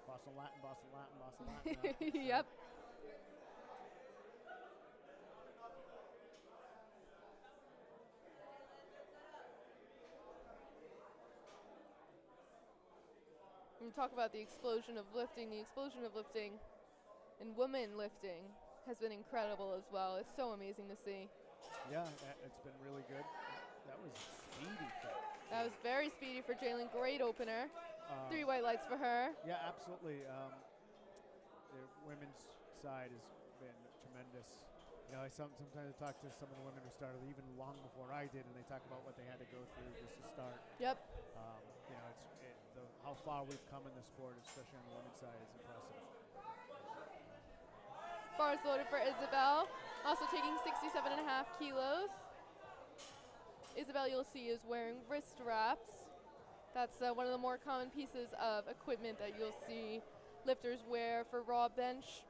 Boston Latin, Boston Latin, Boston Latin. Yep. When you talk about the explosion of lifting in women lifting has been incredible as well. It's so amazing to see. Yeah, it's been really good. That was speedy. That was very speedy for Jalen. Great opener. 3 white lights for her. Yeah, absolutely. The women's side has been tremendous. You know, sometimes I talk to some of the women who started even long before I did, and they talk about what they had to go through just to start. Yep. You know, how far we've come in the sport, especially on the women's side, is impressive. Bars loaded for Isabel, also taking 67.5 kilos. Isabel, you'll see, is wearing wrist wraps. That's one of the more common pieces of equipment that you'll see lifters wear for raw bench.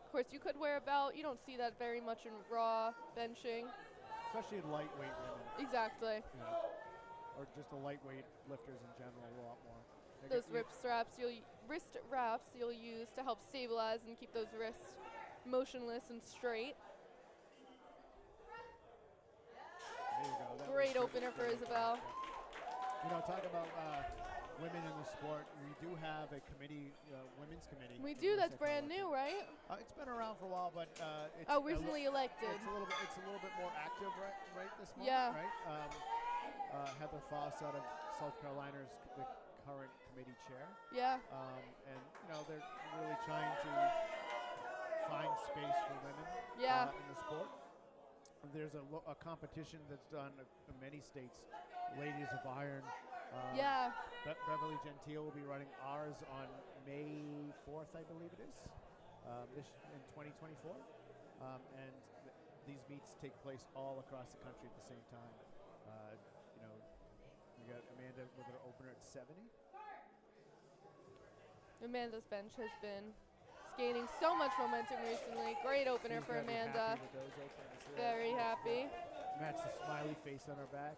Of course, you could wear a belt. You don't see that very much in raw benching. Especially in lightweight women. Exactly. Yeah. Or just the lightweight lifters in general a lot more. Those wrist wraps you'll use to help stabilize and keep those wrists motionless and straight. There you go. Great opener for Isabel. You know, talk about women in the sport. We do have a committee, women's committee. We do. That's brand new, right? It's been around for a while, but it's recently elected. It's a little bit more active right this moment. Yeah. Right. Heather Foss out of South Carolina is the current committee chair. Yeah. And you know, they're really trying to find space for women. Yeah. In the sport. There's a competition that's done in many states, Ladies of Iron. Yeah. Beverly Gentile will be running ours on May 4th, I believe it is, in 2024. And these meets take place all across the country at the same time. You know, we got Amanda with her opener at 70. Amanda's bench has been gaining so much momentum recently. Great opener for Amanda. Very happy. Match the smiley face on her back.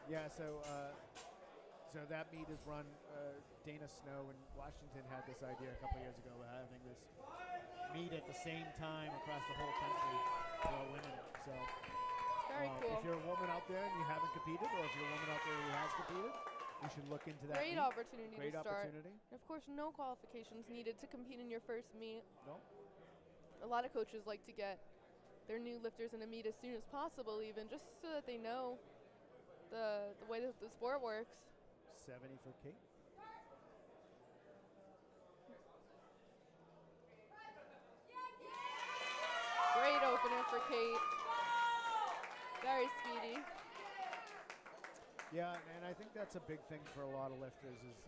Yeah, so that meet is run. Dana Snow in Washington had this idea a couple years ago of having this meet at the same time across the whole country for women. So very cool. If you're a woman out there and you haven't competed, or if you're a woman out there who has competed, you should look into that. Great opportunity Great to start. opportunity. And of course, no qualifications needed to compete in your first meet. No. A lot of coaches like to get their new lifters in a meet as soon as possible, even just so that they know the way that the sport works. 70 for Kate. Great opener for Kate. Very speedy. Yeah, and I think that's a big thing for a lot of lifters is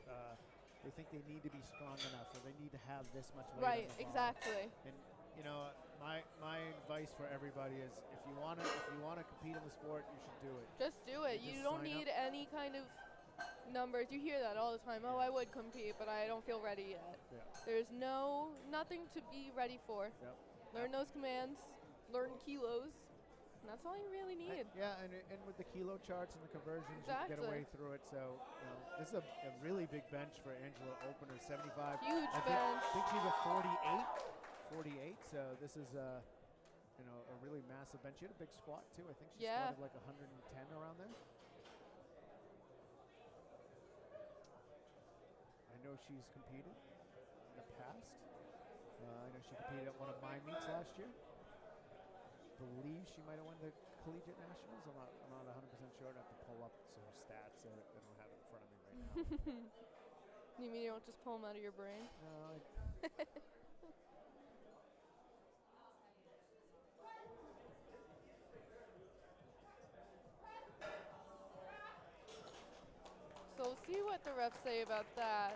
they think they need to be strong enough, or they need to have this much weight. Right, on the bar. exactly. And you know, my advice for everybody is if you wanna compete in the sport, you should do it. Just do it. You don't need any kind of numbers. You hear that all the time. Oh, I would compete, but I don't feel ready yet. Yeah. There's nothing to be ready for. Yep. Learn those commands, learn kilos, and that's all you really need. And with the kilo charts and the conversions, Exactly. you can get away through it. So, you know, this is a really big bench for Angela Opener, 75. Huge I bench. think she's a 48. So this is a really massive bench. She had a big squat too. I think she squatted like 110 around there. I know she's competed in the past. I know she competed at one of my meets last year. Believe she might have won the Collegiate Nationals. I'm not 100% sure. I'd have to pull up her stats. I don't have it in front of me right now. You mean you don't just pull them out of your brain? No, So we'll see what the refs say about that.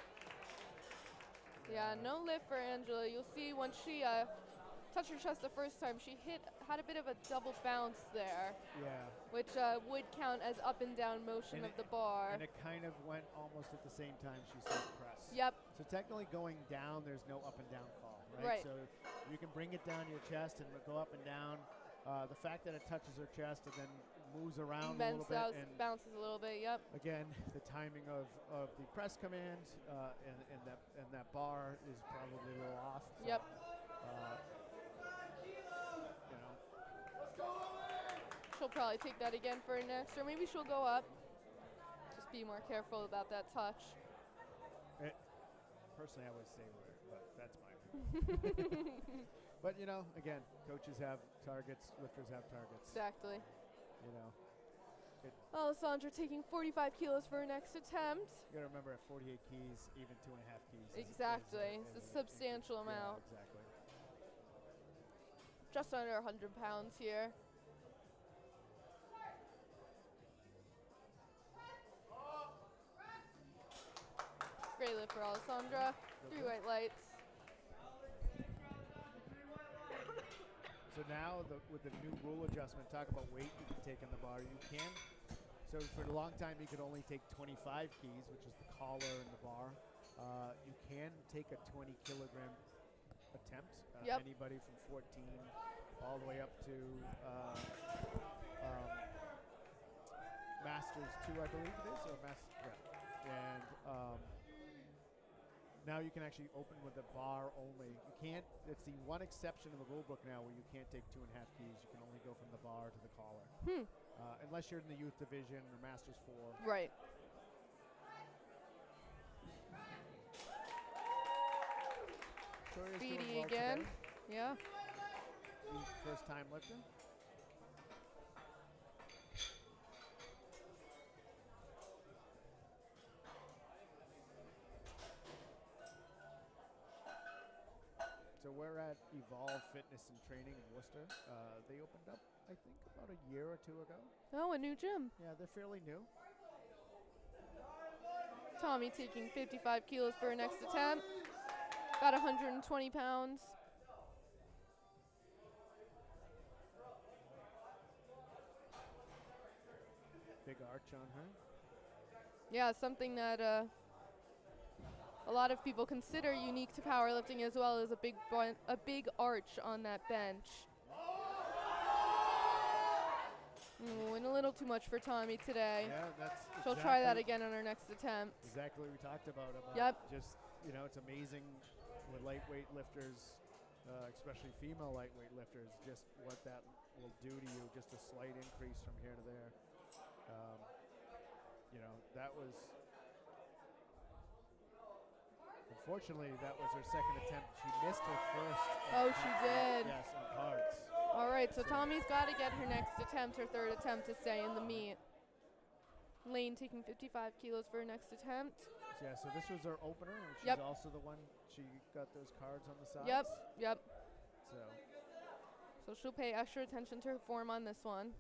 Yeah, no lift for Angela. You'll see when she touched her chest the first time, she had a bit of a double bounce there. Yeah. Which would count as up and down motion of the bar. And it kind of went almost at the same time she said press. Yep. So technically going down, there's no up and down call, right? Right. So you can bring it down your chest and go up and down. The fact that it touches her chest and then moves around a little bit. And bounces a little bit, yep. Again, the timing of the press command and that bar is probably a little off. So, yep. She'll probably take that again for her next, or maybe she'll go up. Just be more careful about that touch. Personally, I would stay with her, but that's my opinion. But, again, coaches have targets, lifters have targets. Exactly. Alessandra taking 45 kilos for her next attempt. You got to remember, at 48 keys, even 2.5 keys. Exactly. It's a substantial amount. Yeah, exactly. Just under 100 pounds here. Great lift for Alessandra. 3 white lights. So now, with the new rule adjustment, talk about weight you can take on the bar. You can. So for a long time, you could only take 25 keys, which is the collar and the bar. You can take a 20-kilogram attempt. Yep. Anybody from 14 all the way up to Masters 2, I believe it is, or And now you can actually open with the bar only. You can't. It's the one exception in the rule book now where you can't take 2.5 keys. You can only go from the bar to the collar, unless you're in the youth division or Masters 4. Right. Speedy again. Yeah. First time lifting. So we're at Evolve Fitness and Training in Worcester. They opened up, I think, about a year or two ago. Oh, a new gym. Yeah, they're fairly new. Tommy taking 55 kilos for her next attempt. About 120 pounds. Big arch on her. Yeah, something that a lot of people consider unique to powerlifting, as well as a big arch on that bench. And a little too much for Tommy today. Yeah, that's She'll try that again on her next attempt. Exactly what we talked about. Yep. Just, it's amazing with lightweight lifters, especially female lightweight lifters, just what that will do to you, just a slight increase from here to there. That was... Unfortunately, that was her second attempt. She missed her first. Oh, she did. Yes, on cards. All right, so Tommy's got to get her next attempt, her third attempt to stay in the meet. Lane taking 55 kilos for her next attempt. Yeah, so this was her opener, and she's also the one, she got those cards on the sides. Yep. So she'll pay extra attention to her form on this one.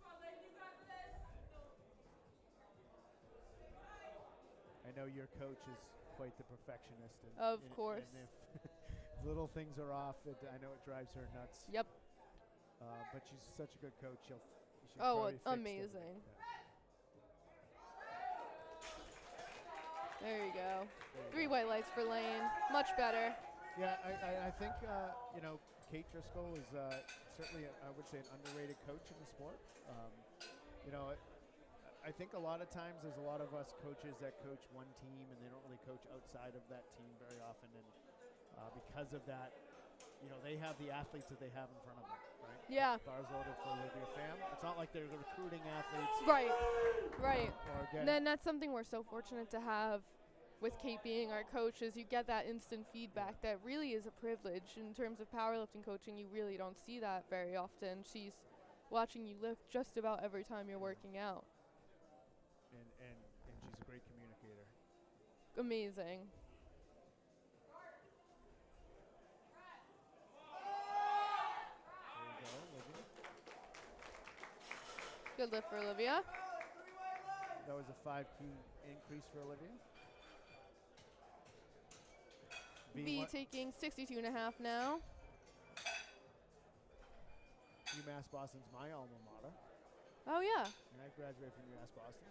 I know your coach is quite the perfectionist. Of course. And if little things are off, I know it drives her nuts. Yep. But she's such a good coach. She'll amazing. There you go. 3 white lights for Lane. Much better. Yeah, I think, Kate Driscoll is certainly, I would say, an underrated coach in the sport. I think a lot of times there's a lot of us coaches that coach one team and they don't really coach outside of that team very often. And because of that, they have the athletes that they have in front of them, right? Yeah. Bars loaded for Olivia Pham. It's not like they're recruiting athletes. Right. Or again, And then that's something we're so fortunate to have with Kate being our coach is you get that instant feedback that really is a privilege. In terms of powerlifting coaching, you really don't see that very often. She's watching you lift just about every time you're working out. And she's a great communicator. Amazing. There you go, Olivia. Good lift for Olivia. That was a 5-key increase for Olivia. V taking 62.5 now. UMass Boston's my alma mater. Oh, yeah. And I graduated from UMass Boston.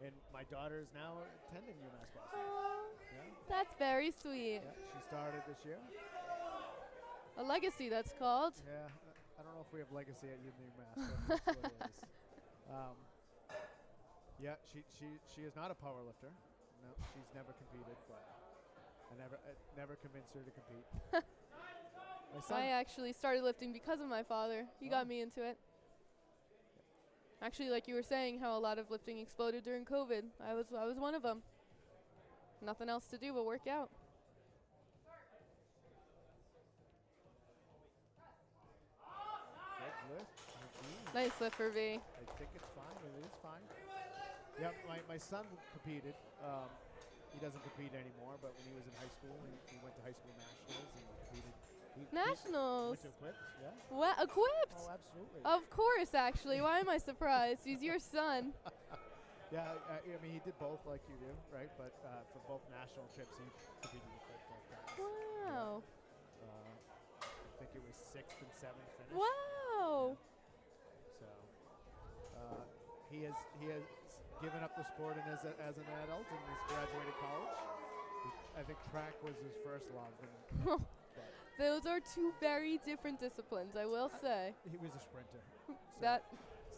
And my daughter is now attending UMass Boston. Oh, Yeah. that's very sweet. Yeah, she started this year. A legacy, that's called. Yeah, I don't know if we have legacy at UMass, but that's what it is. Yeah, she is not a power lifter. No, she's never competed, but I never convinced her to compete. My son, I actually started lifting because of my father. He got me into it. Actually, like you were saying, how a lot of lifting exploded during COVID. I was one of them. Nothing else to do but work out. good lift. Indeed. Nice lift for V. I think it's fine. It is fine. Yeah, my son competed. He doesn't compete anymore, but when he was in high school, he went to high school nationals and competed. Nationals? He went to Equipped, yeah. What? Equipped? Oh, absolutely. Of course, actually. Why am I surprised? He's your son. Yeah, I mean, he did both like you do, right? But for both national trips, he competed in Equipped both times. Wow. Yeah. I think it was 6th and 7th finish. Wow. So he has given up the sport and as an adult and has graduated college. I think track was his first love. Those are two very different disciplines, I will say. He was a sprinter.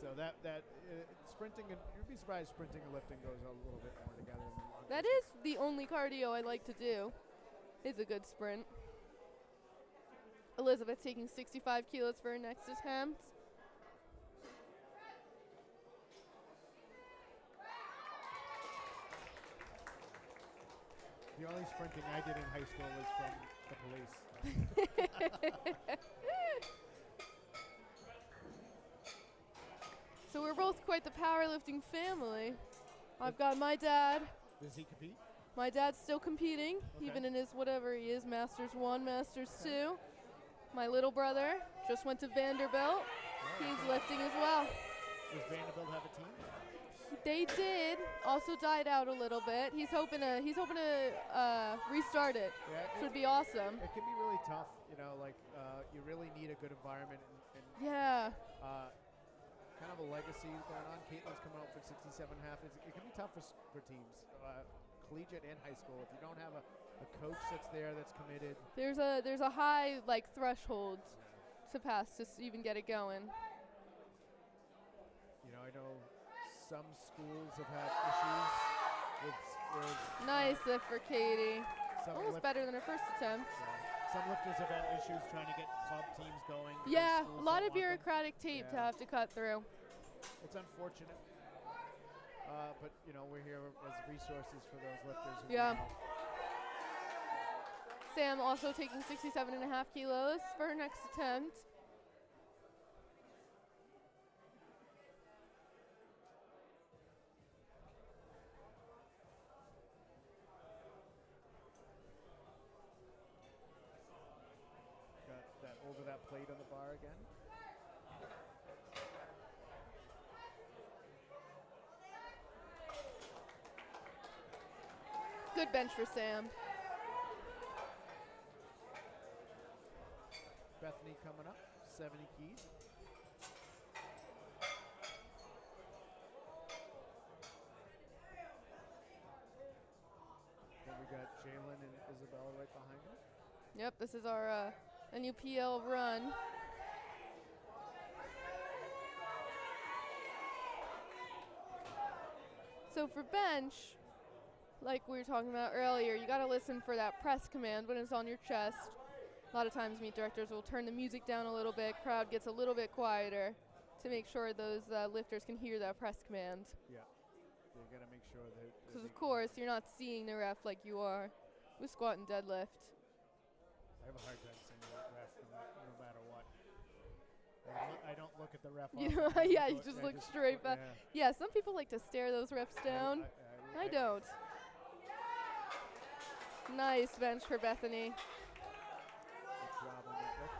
So sprinting, and you'd be surprised, sprinting and lifting goes a little bit more together. That is the only cardio I like to do, is a good sprint. Elizabeth taking 65 kilos for her next attempt. The only sprinting I did in high school was from the police. So we're both quite the powerlifting family. I've got my dad. Does he compete? My dad's still competing, Okay. even in his whatever he is, Masters 1, Masters 2. My little brother just went to Vanderbilt. He's lifting as well. Does Vanderbilt have a team? They did. Also died out a little bit. He's hoping to restart it. Yeah, Which would be awesome. It can be really tough, you really need a good environment and Yeah. kind of a legacy going on. Caitlin's coming out for 67.5. It can be tough for teams, collegiate and high school. If you don't have a coach that's there that's committed. There's a high threshold to pass to even get it going. I know some schools have had issues with Nice lift for Katie. some Almost better than her first attempt. Some lifters have had issues trying to get club teams going. because Yeah, a schools lot don't of want them. bureaucratic tape to Yeah. have to cut through. It's unfortunate, but we're here as resources for those lifters. Who Yeah. need help. Sam also taking 67.5 kilos for her next attempt. Got that over that plate on the bar again. Good bench for Sam. Bethany coming up, 70 keys. Then we got Jalen and Isabella right behind her. Yep, this is our NUPL run. So for bench, like we were talking about earlier, you got to listen for that press command when it's on your chest. A lot of times meet directors will turn the music down a little bit, crowd gets a little bit quieter to make sure those lifters can hear that press command. Yeah. they got to make sure that. Because, of course, you're not seeing the ref like you are with squat and deadlift. I have a hard time seeing the ref no matter what. I don't look at the ref. Yeah, you just look straight back. Yeah, some people like to stare those refs down. I don't. Nice bench for Bethany. Good job on that lift.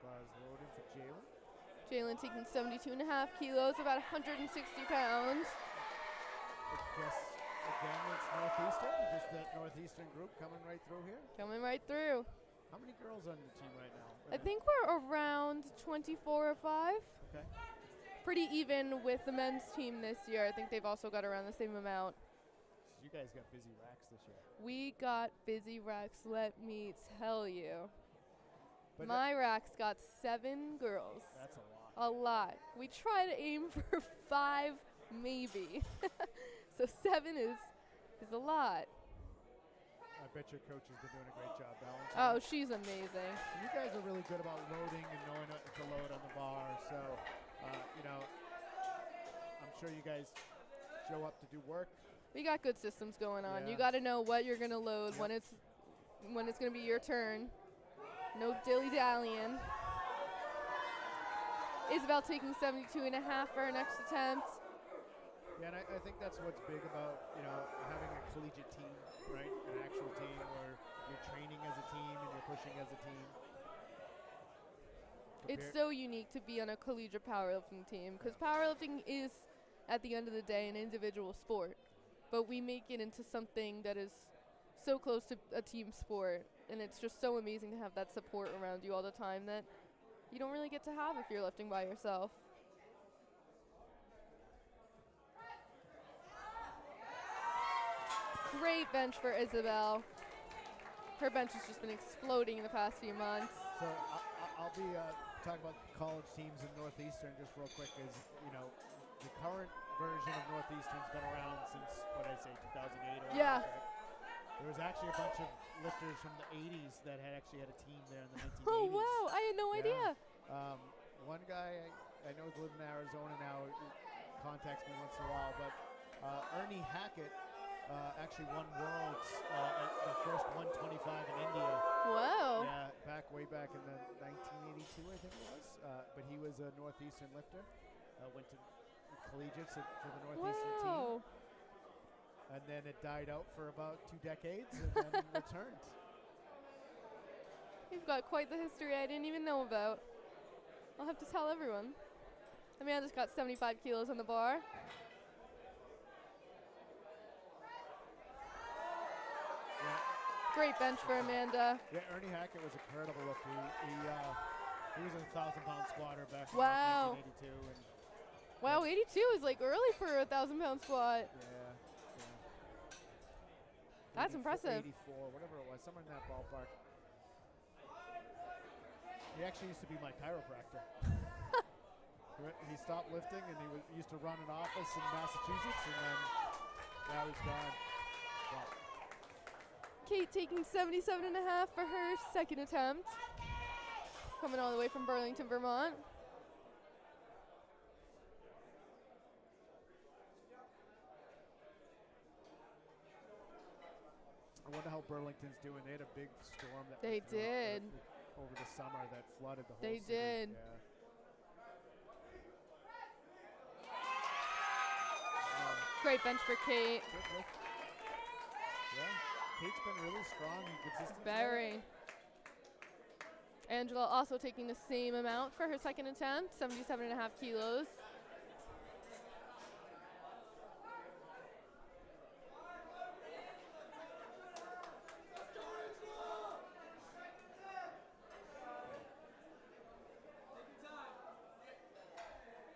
Bars loading for Jalen. Jalen taking 72.5 kilos, about 160 pounds. I guess, again, it's Northeastern, just that Northeastern group coming right through here. Coming right through. How many girls on your team right now? I think we're around 24 or 5. Okay. Pretty even with the men's team this year. I think they've also got around the same amount. You guys got busy racks this year. We got busy racks, let me tell you. But My rack's got 7 girls. That's a lot. A lot. We try to aim for 5, maybe. So 7 is a lot. I bet your coach has been doing a great job balancing. Oh, she's amazing. You guys are really good about loading and knowing what to load on the bar. So, I'm sure you guys show up to do work. We got good systems going on. Yeah. You got to know what you're going to load when it's going to be your turn. No dilly-dallying. Isabel taking 72.5 for her next attempt. Yeah, and I think that's what's big about, having a collegiate team, right? An actual team where you're training as a team and you're pushing as a team. It's so unique to be on a collegiate powerlifting team because powerlifting is, at the end of the day, an individual sport. But we make it into something that is so close to a team sport. And it's just so amazing to have that support around you all the time that you don't really get to have if you're lifting by yourself. Great bench for Isabel. Her bench has just been exploding in the past few months. So I'll be talking about college teams in Northeastern just real quick. The current version of Northeastern's been around since, 2008 or Yeah. There was actually a bunch of lifters from the 80s that had a team there in the 1980s. Oh, wow. I had no idea. One guy I know is living in Arizona now, contacts me once in a while, but Ernie Hackett actually won worlds at the first 125 in India. Wow. Yeah, way back in the 1982, I think it was. But he was a Northeastern lifter. Went to collegiates for the Northeastern team. And then it died out for about 2 decades and then returned. You've got quite the history I didn't even know about. I'll have to tell everyone. Amanda's got 75 kilos on the bar. Yeah. Great bench for Amanda. Yeah, Ernie Hackett was a incredible lifter. He was a 1,000-pound squatter back in Wow. 1982. And Wow, 82 is like early for a 1,000-pound squat. yeah. That's impressive. 84, whatever it was, somewhere in that ballpark. He actually used to be my chiropractor. He stopped lifting and he used to run an office in Massachusetts, and then now he's gone. Wow. Kate taking 77.5 for her second attempt. Coming all the way from Burlington, Vermont. I wonder how Burlington's doing. They had a big storm that They did. over the summer that flooded the whole They city. did. Yeah. Great bench for Kate. Good lift. Yeah, Kate's been really strong and consistent. Very. Angela also taking the same amount for her second attempt, 77.5 kilos.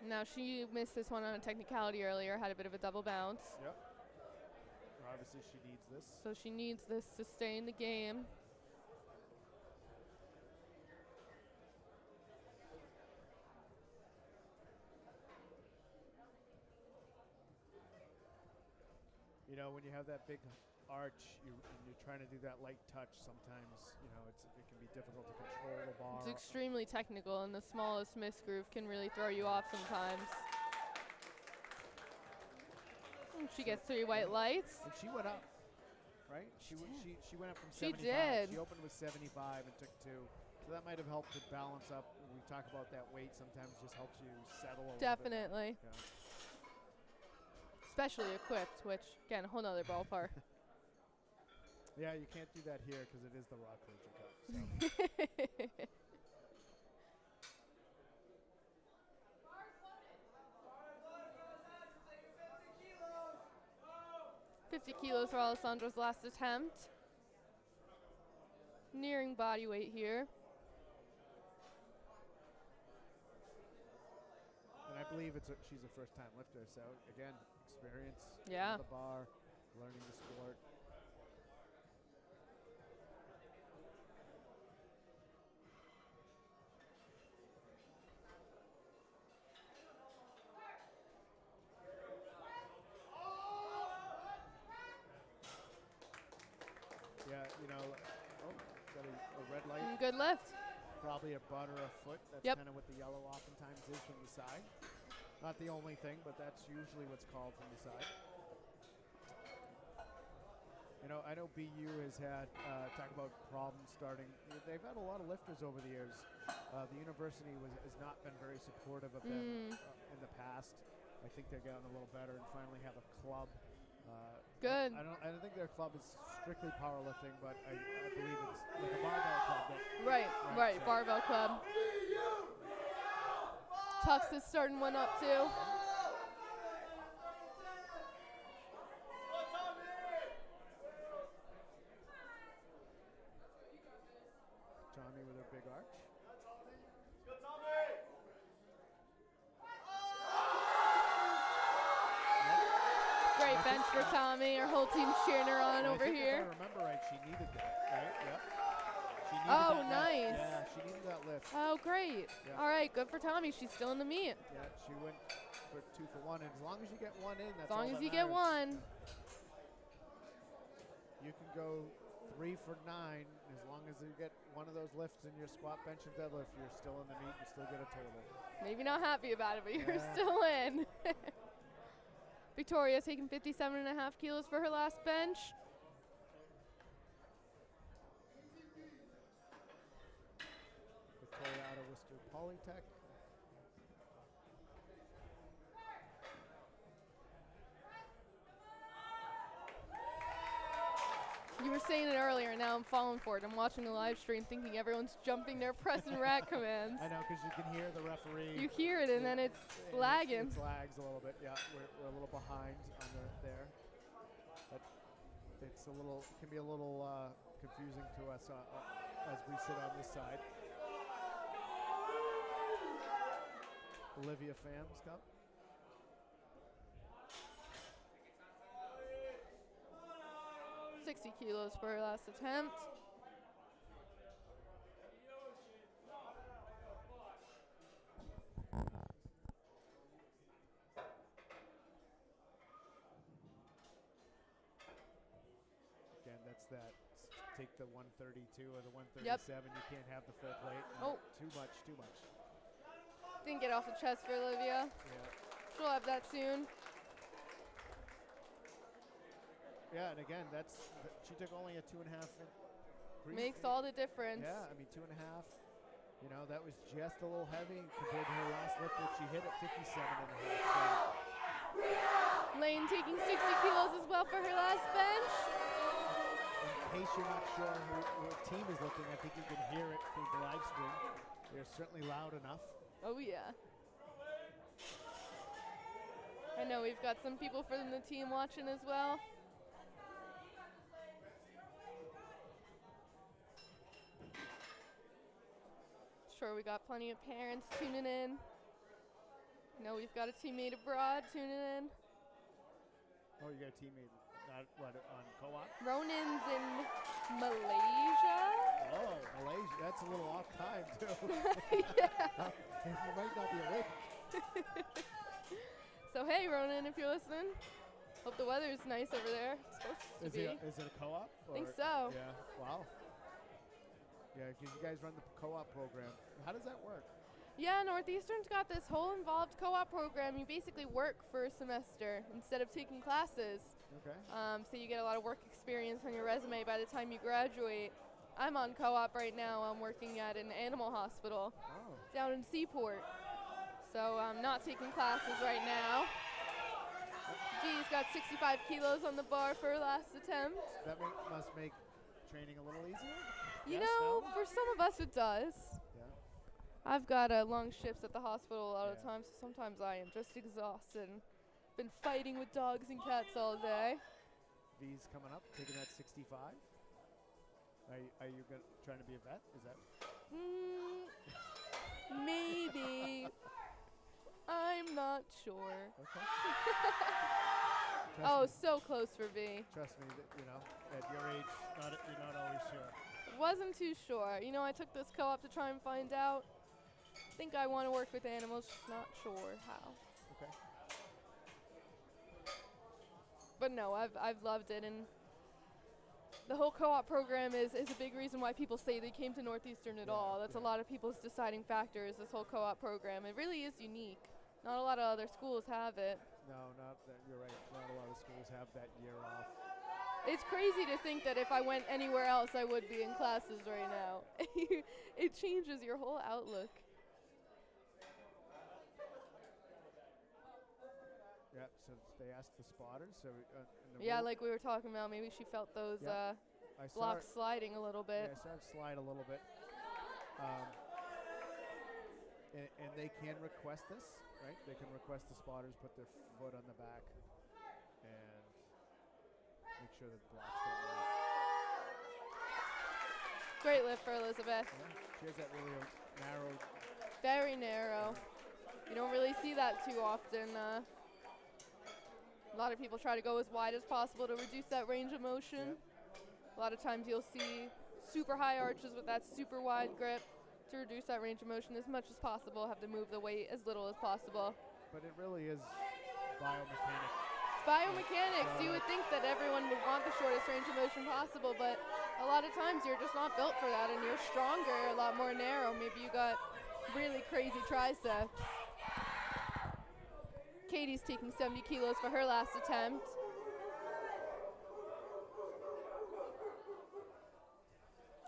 Now she missed this one on a technicality earlier, had a bit of a double bounce. Yep. Obviously she needs this. So she needs this to stay in the game. you know, when you have that big arch, and you're trying to do that light touch, sometimes, you know, it can be difficult to control the bar. It's extremely technical, and the smallest misgroove can really throw you off sometimes. And she gets 3 white lights. And she went up, right? She went up from 75. She did. She opened with 75 and took 2. So that might have helped to balance up. When we talk about that weight, sometimes just helps you settle a little bit. Definitely. Yeah. Especially equipped, which, again, a whole nother ballpark. Yeah, you can't do that here because it is the Raw Collegiate Cup. So. 50 kilos for Alessandra's last attempt. Nearing body weight here. And I believe she's a first-time lifter, so again, experience Yeah. on the bar, learning the sport. Yeah, you know, got a red light. Good lift. Probably a butt or a foot. That's Yep. kind of what the yellow oftentimes is from the side. Not the only thing, but that's usually what's called from the side. You know, I know BU has had, talk about problems starting. They've had a lot of lifters over the years. The university has not been very supportive of them in the past. I think they're getting a little better and finally have a club. Good. I don't think their club is strictly powerlifting, but I believe it's like a barbell club. Right. So Barbell club. Tufts is starting one up too. Tommy with her big arch. Great bench for Tommy. Our whole team's cheering her on over here. If I remember right, she needed that, right? Yep. She needed Oh, that nice. Lift. Yeah, she needed that lift. Oh, great. Yeah. All right, good for Tommy. She's still in the meet. Yeah, she went for 2 for 1, and as long as you get one in, that's As long all as that you get matters. one. You can go 3 for 9. As long as you get one of those lifts in your squat, bench, and deadlift, you're still in the meet. You still get a total. Maybe not happy about it, but you're Yeah. still in. Victoria taking 57.5 kilos for her last bench. Victoria out of Worcester Polytech. You were saying it earlier, and now I'm falling for it. I'm watching the live stream thinking everyone's jumping their press and rack commands. I know, because you can hear the referee. You hear it, and then it's lagging. It lags a little bit. Yeah, we're a little behind on there. But it's a little, can be a little confusing to us as we sit on this side. Olivia Phams Cup. $60 kilos for her last attempt. Again, that's that. Take the 132 or the 137. You can't have the full plate. Oh. Too much. Didn't get off the chest for Olivia. Yeah. She'll have that soon. Yeah, and again, she took only a 2.5 increase. Makes all the difference. Yeah, I mean 2.5. You know, that was just a little heavy compared to her last lift, which she hit at 57.5. Lane taking 60 kilos as well for her last bench. In case you're not sure who team is looking, I think you can hear it through the live stream. They're certainly loud enough. Oh, yeah. I know we've got some people from the team watching as well. Sure, we got plenty of parents tuning in. No, we've got a teammate abroad tuning in. Oh, you got a teammate on co-op? Ronan's in Malaysia. Oh, Malaysia. That's a little off time, too. Yeah. You might not be awake. So, hey, Ronan, if you're listening. Hope the weather is nice over there. It's supposed to be. Is it a co-op? I think so. Yeah. Wow. Yeah, because you guys run the co-op program. How does that work? Yeah, Northeastern's got this whole involved co-op program. You basically work for a semester instead of taking classes. Okay. So you get a lot of work experience on your resume by the time you graduate. I'm on co-op right now. I'm working at an animal hospital down in Seaport. So I'm not taking classes right now. Dee's got 65 kilos on the bar for her last attempt. That must make training a little easier? You know, for some of us it does. Yeah. I've got long shifts at the hospital a lot of times, so sometimes I am just exhausted. Been fighting with dogs and cats all day. V's coming up, taking that 65. Are you trying to be a vet? Is that? Maybe. I'm not sure. Okay. Oh, so close for V. Trust me, at your age, you're not always sure. Wasn't too sure. You know, I took this co-op to try and find out. Think I want to work with animals, just not sure how. Okay. But no, I've loved it, and the whole co-op program is a big reason why people say they came to Northeastern at all. That's a lot of people's deciding factors, this whole co-op program. It really is unique. Not a lot of other schools have it. No, you're right. Not a lot of schools have that year off. It's crazy to think that if I went anywhere else, I would be in classes right now. It changes your whole outlook. Yeah, so they asked the spotters. So like we were talking about, maybe she felt those blocks sliding a little bit. Yeah, I saw it slide a little bit. And they can request this, right? They can request the spotters put their foot on the back and make sure that the blocks don't move. Great lift for Elizabeth. Yeah, she has that really narrow. Very narrow. You don't really see that too often. A lot of people try to go as wide as possible to reduce that range of motion. Yep. A lot of times you'll see super high arches with that super wide grip. To reduce that range of motion as much as possible, have to move the weight as little as possible. But it really is biomechanics. It's biomechanics. You would think that everyone would want the shortest range of motion possible, but a lot of times you're just not built for that, and you're stronger, a lot more narrow. Maybe you got really crazy triceps. Katie's taking 70 kilos for her last attempt.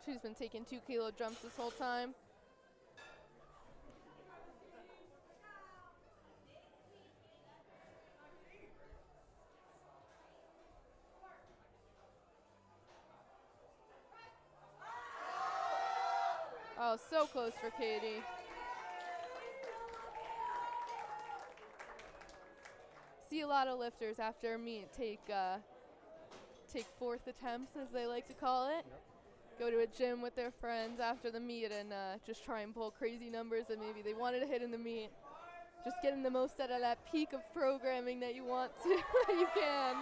She's been taking 2 kilo jumps this whole time. Oh, so close for Katie. See a lot of lifters after a meet take fourth attempts, as they like to call it. Yep. Go to a gym with their friends after the meet and just try and pull crazy numbers that maybe they wanted to hit in the meet. Just getting the most out of that peak of programming that you want to. You can.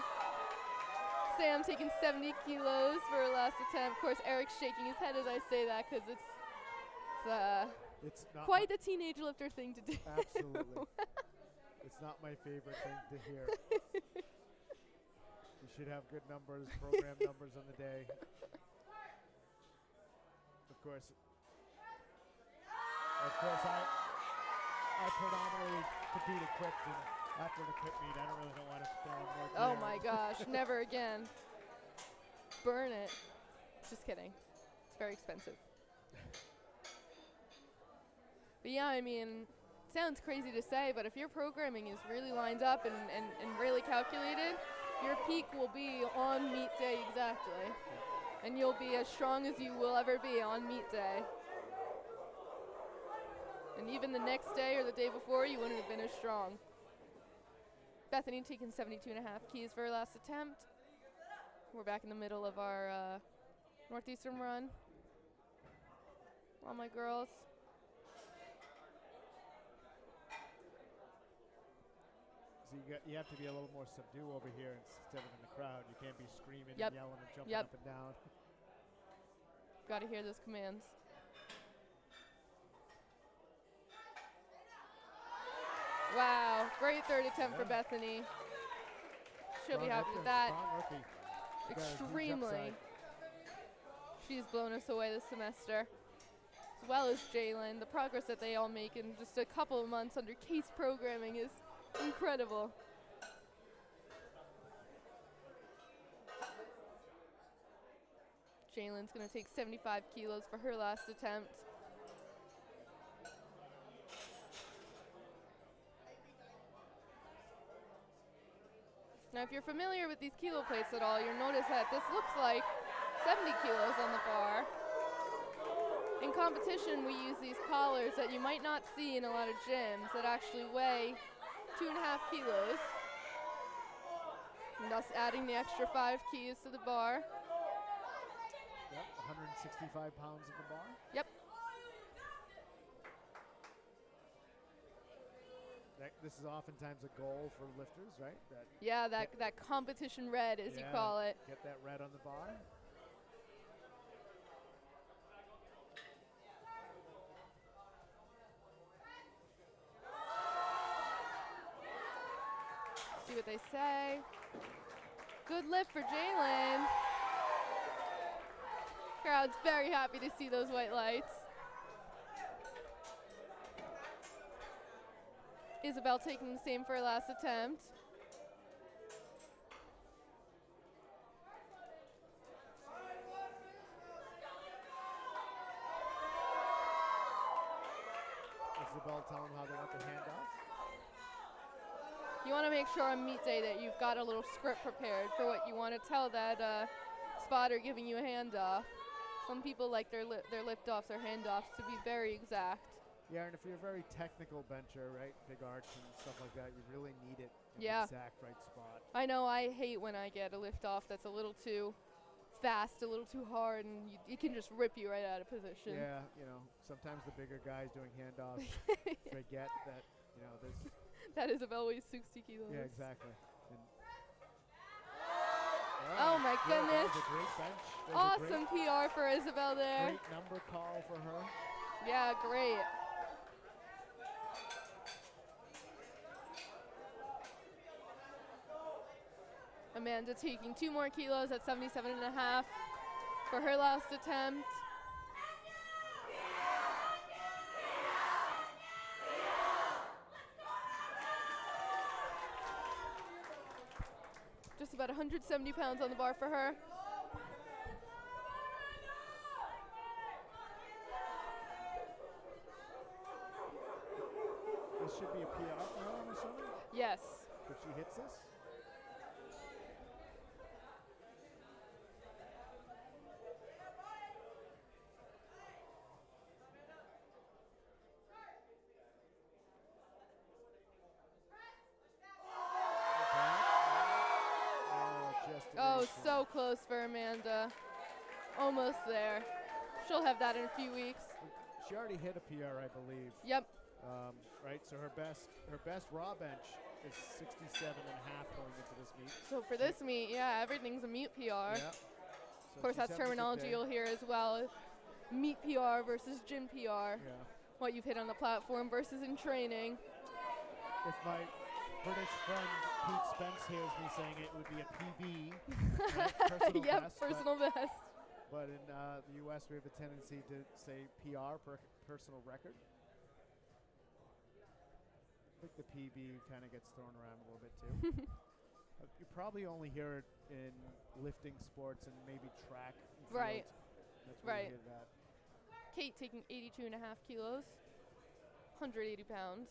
Sam taking 70 kilos for her last attempt. Of course, Eric's shaking his head as I say that because it's not quite the teenage lifter thing to do. Absolutely. It's not my favorite thing to hear. You should have good numbers, program numbers on the day. Of course, I predominantly compete equipped, and after an equipped meet, I don't want to throw in more gear. Oh my gosh, never again. Burn it. Just kidding. It's very expensive. But yeah, I mean, sounds crazy to say, but if your programming is really lined up and really calculated, your peak will be on meet day exactly. And you'll be as strong as you will ever be on meet day. And even the next day or the day before, you wouldn't have been as strong. Bethany taking 72.5 keys for her last attempt. We're back in the middle of our Northeastern run. All my girls. So you have to be a little more subdued over here instead of in the crowd. You can't be screaming Yep. and yelling and jumping Yep. up and down. Got to hear those commands. Wow, great third attempt for Bethany. She'll be Strong happy with lifter, that. strong rookie. She got a huge Extremely. upside. She's blown us away this semester, as well as Jalen. The progress that they all make in just a couple of months under case programming is incredible. Jalen's going to take 75 kilos for her last attempt. Now, if you're familiar with these kilo plates at all, you'll notice that this looks like 70 kilos on the bar. In competition, we use these collars that you might not see in a lot of gyms that actually weigh 2.5 kilos, and thus adding the extra 5 keys to the bar. Yep, 165 pounds at the bar. Yep. This is oftentimes a goal for lifters, right? Yeah, that competition red, as you call it. Get that red on the bar. See what they say. Good lift for Jalen. Crowd's very happy to see those white lights. Isabel taking the same for her last attempt. Isabel telling them how they want the handoff. You want to make sure on meet day that you've got a little script prepared for what you want to tell that spotter giving you a handoff. Some people like their lift-offs or handoffs to be very exact. Yeah, and if you're a very technical bencher, right, big arch and stuff like that, you really need it in Yeah. the exact right spot. I know I hate when I get a lift-off that's a little too fast, a little too hard, and it can just rip you right out of position. Yeah, you know, sometimes the bigger guys doing handoffs forget that, you know, there's... That Isabel weighs 60 kilos. Yeah, exactly. And oh my yeah, goodness. that was a great bench. That was a Awesome PR for Isabel there. Great number call for her. Yeah, great. Amanda taking 2 more kilos at 77.5 for her last attempt. Just about 170 pounds on the bar for her. This should be a PR for her, I'm assuming, Yes. if she hits this. Oh, so close for Amanda. Almost there. She'll have that in a few weeks. She already hit a PR, I believe. Yep. Right, so her best raw bench is 67.5 going into this meet. So for this meet, yeah, everything's a meet PR. Yeah. So Of course, that's she's having a good terminology day. you'll hear as well. Meet PR versus gym PR. Yeah. What you've hit on the platform versus in training. If my British friend Pete Spence hears me saying it, would be a PB, right? Personal Yep, best. personal best. But in the U.S., we have a tendency to say PR, personal record. I think the PB kind of gets thrown around a little bit too. You probably only hear it in lifting sports and maybe track. And Right. field. That's where Right. you hear that. Kate taking 82.5 kilos, 180 pounds.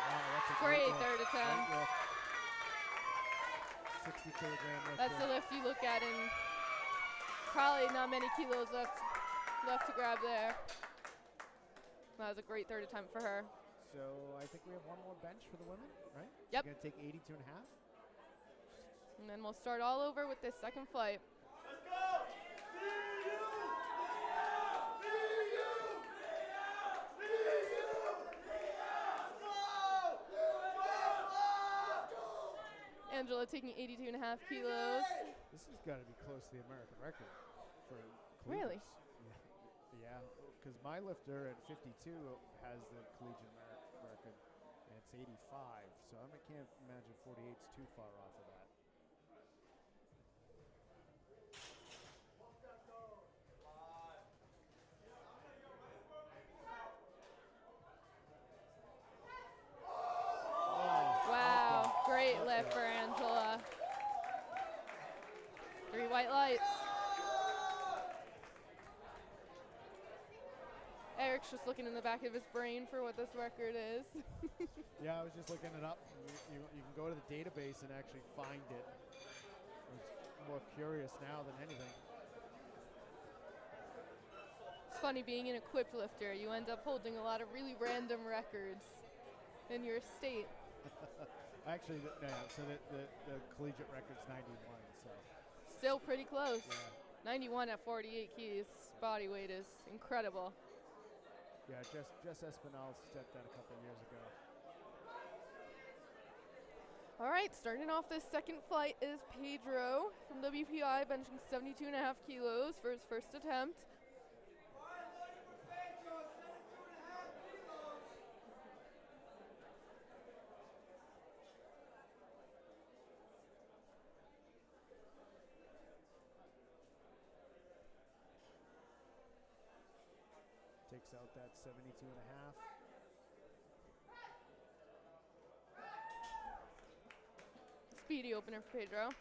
Wow, that's a Great lift. third attempt. Great lift. 60 kilogram lift. That's the there. lift you look at, and probably not many kilos left to grab there. That was a great third attempt for her. So I think we have one more bench for the women, right? Yep. She's going to take 82.5. And then we'll start all over with this second flight. Angela taking 82.5 kilos. This has got to be close to the American record for Really? Yeah, because my lifter at 52 has the collegiate record, and it's 85. So I can't imagine 48's too far off of that. Wow, great lift for Angela. 3 white lights. Eric's just looking in the back of his brain for what this record is. Yeah, I was just looking it up. You can go to the database and actually find it. I'm more curious now than anything. It's funny being an equipped lifter. You end up holding a lot of really random records in your state. Actually, so the collegiate record's 91, so. Still pretty close. Yeah. 91 at 48 keys. Body weight is incredible. Yeah, Jess Espinal set that a couple years ago. All right, starting off this second flight is Pedro from WPI, benching 72.5 kilos for his first attempt. Takes out that 72.5. Speedy opener for Pedro.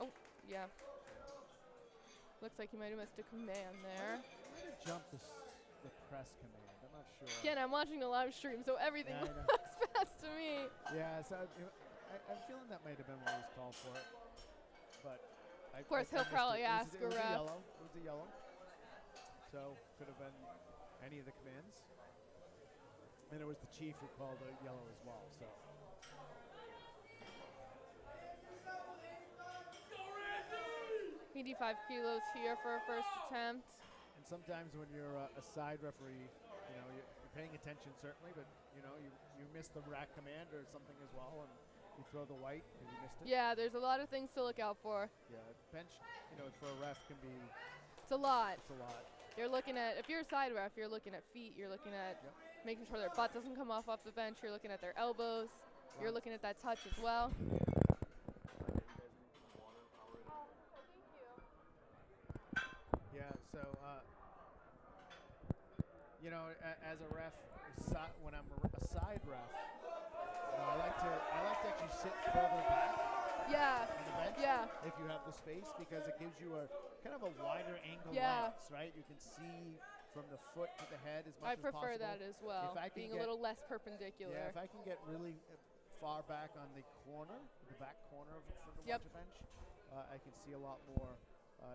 Oh, yeah. Looks like he might have missed a command there. I'm going to jump the press command. I'm not sure. Again, I'm watching the live stream, so everything Yeah, looks fast to me. Yeah, so I'm feeling that might have been what was called for it. But of course, he'll probably ask a ref. It was a yellow. So could have been any of the commands. And it was the chief who called a yellow as well. So 85 kilos here for a first attempt. and sometimes when you're a side referee, you know, you're paying attention certainly, but you know, you miss the rack command or something as well, and you throw the white and you missed it. Yeah, there's a lot of things to look out for. Yeah, bench, you know, for a ref can be. It's a lot. It's a lot. You're looking at, if you're a side ref, you're looking at feet, you're looking at making sure their butt doesn't come off the bench, you're looking at their elbows, you're looking at that touch as well. Yeah, so, you know, as a ref, when I'm a side ref, you know, I like to actually sit further back. Yeah. On the bench, yeah. If you have the space, because it gives you a kind of a wider angle Yeah. lens, right? You can see from the foot to the head as much as possible. I prefer that as well, If I can being a little less perpendicular. Yeah, if I can get really far back on the corner, the back corner of the bench, I can see a lot more.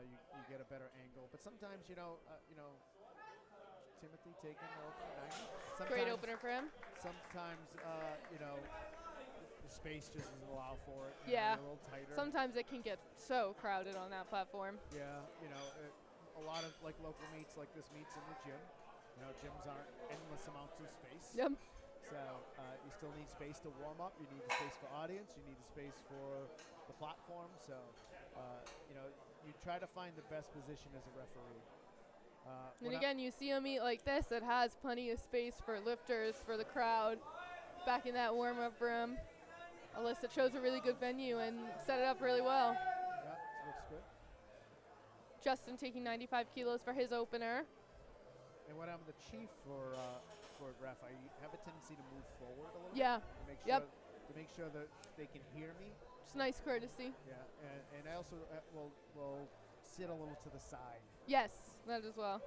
You get a better angle. But sometimes, you know, Timothy taking the opener 90. Great opener for him. Sometimes, you know, the space just doesn't allow for it. Yeah. A little tighter. Sometimes it can get so crowded on that platform. Yeah, you know, a lot of like local meets like this meets in the gym. You know, gyms aren't endless amounts of space. Yep. So you still need space to warm up. You need the space for audience. You need the space for the platform. So, you know, you try to find the best position as a referee. And again, you see a meet like this that has plenty of space for lifters, for the crowd, back in that warm-up room. Alyssa chose a really good venue and set it up really well. Yeah, looks good. Justin taking 95 kilos for his opener. And when I'm the chief for ref, I have a tendency to move forward a little Yeah. bit. To make sure that they can hear me. Just nice courtesy. Yeah, and I also will sit a little to the side. Yes, that as well.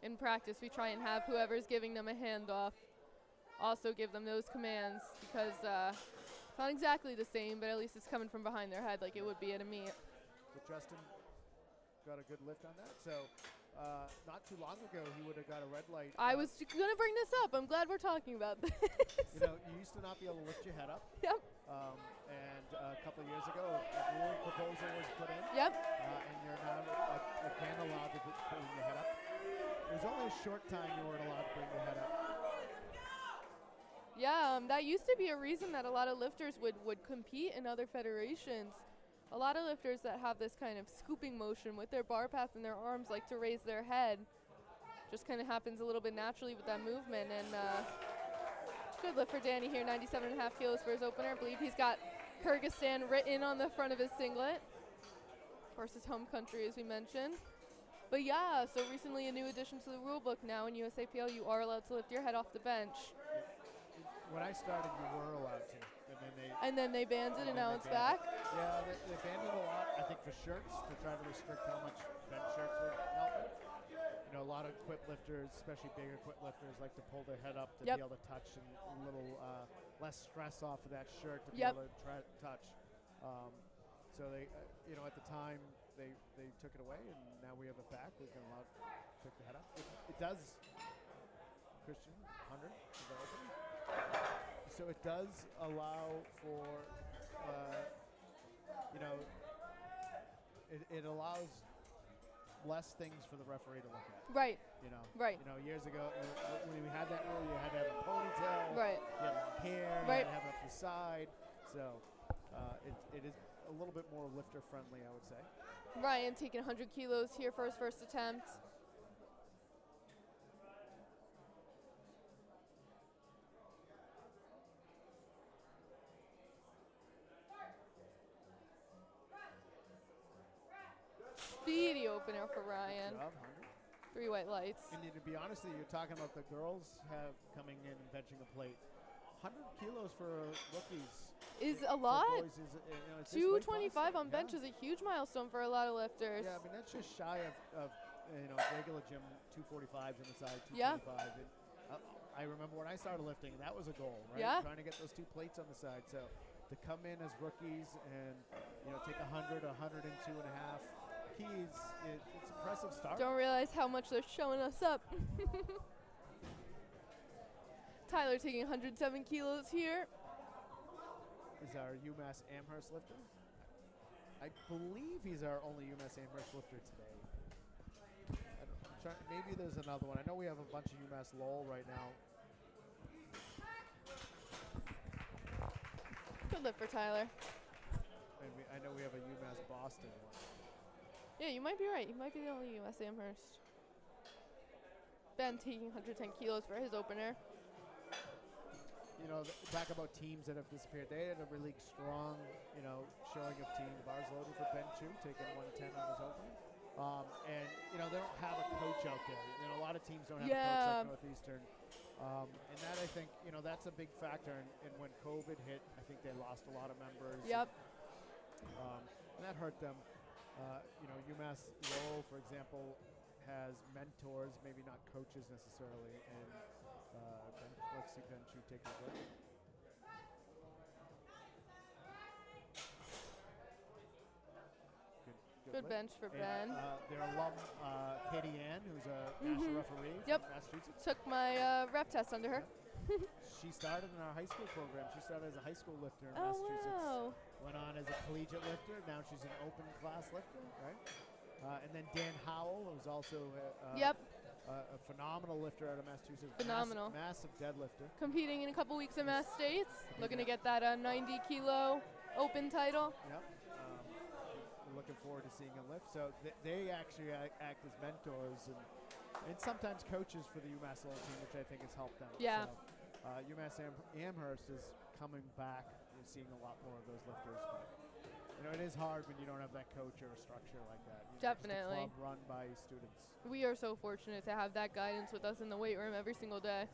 In practice, we try and have whoever's giving them a handoff also give them those commands, because it's not exactly the same, but at least it's coming from behind their head like it would be at a meet. So Justin got a good lift on that. So not too long ago, he would have got a red light. I was going to bring this up. I'm glad we're talking about this. You know, you used to not be able to lift your head up. Yep. And a couple of years ago, a rule proposal was put in. Yep. And you're now again allowed to bring your head up. There's only a short time you weren't allowed to bring your head up. Yeah, that used to be a reason that a lot of lifters would compete in other federations. A lot of lifters that have this kind of scooping motion with their bar path and their arms like to raise their head. Just kind of happens a little bit naturally with that movement. And good lift for Danny here, 97.5 kilos for his opener. I believe he's got Kyrgyzstan written on the front of his singlet. Of course, his home country, as we mentioned. But yeah, so recently a new addition to the rule book. Now in USAPL, you are allowed to lift your head off the bench. When I started, you were allowed to. And then they banned it, and now it's back? Yeah, they banned it a lot, I think, for shirts, to try to restrict how much bench shirts were helping. You know, a lot of equip lifters, especially bigger equip lifters, like to pull their head up to be able to touch, and a little less stress off of that shirt to be able to touch. So they, you know, at the time, they took it away, and now we have it back. We can allow to take the head up. It does, Christian, 100 to the open. So it does allow for, you know, it allows less things for the referee to look at. Right. You know. Right. You know, years ago when we had that rule, you had to have a ponytail. Right. You had long hair. Right. You had to have it up the side. So it is a little bit more lifter friendly, I would say. Ryan taking 100 kilos here for his first attempt. Speedy opener for Ryan. Good job, 3 white lights. And to be honest with you, you're talking about the girls have coming in and benching a plate. 100 kilos for rookies is a lot. Boys is, you know, it's 225 on bench is a huge milestone for a lot of lifters. Yeah, I mean, that's just shy of you know, regular gym 245s on the side, 225. Yeah. And I remember when I started lifting, that was a goal, right? Yeah. Trying to get those 2 plates on the side. So to come in as rookies and, you know, take 100, 102 and a half keys, it's impressive start. Don't realize how much they're showing us up. Tyler taking 107 kilos here. Is our UMass Amherst lifter. I believe he's our only UMass Amherst lifter today. Maybe there's another one. I know we have a bunch of UMass Lowell right now. Good lift for Tyler. And I know we have a UMass Boston one. Yeah, you might be right. You might be the only UMass Amherst. Ben taking 110 kilos for his opener. You know, talk about teams that have disappeared. They had a really strong, you know, showing of team. Bars loaded for Ben Chu, taking 110 on his opener. And, you know, they don't have a coach out there. You know, a lot of teams don't have a coach like Northeastern. And that, I think, you know, that's a big factor. And when COVID hit, I think they lost a lot of members. Yep. And that hurt them. You know, UMass Lowell, for example, has mentors, maybe not coaches necessarily. And let's see Ben Chu take a look. Good bench for Ben. Their alum, Katie Ann, who's a national referee from Massachusetts. Took my ref test under her. She started in our high school program. She started as a high school lifter in Oh, Massachusetts. wow. Went on as a collegiate lifter. Now she's an open class lifter, right? And then Dan Howell, who's also a phenomenal lifter out of Massachusetts. Phenomenal. Massive deadlifter. Competing in a couple weeks at Mass States. Looking to get that 90 kilo open title. Yep. We're looking forward to seeing him lift. So they actually act as mentors and sometimes coaches for the UMass Lowell team, which I think has helped them. Yeah. So, UMass Amherst is coming back. We're seeing a lot more of those lifters. But, you know, it is hard when you don't have that coach or a structure like that. You know, Definitely. just a club run by students. We are so fortunate to have that guidance with us in the weight room every single day.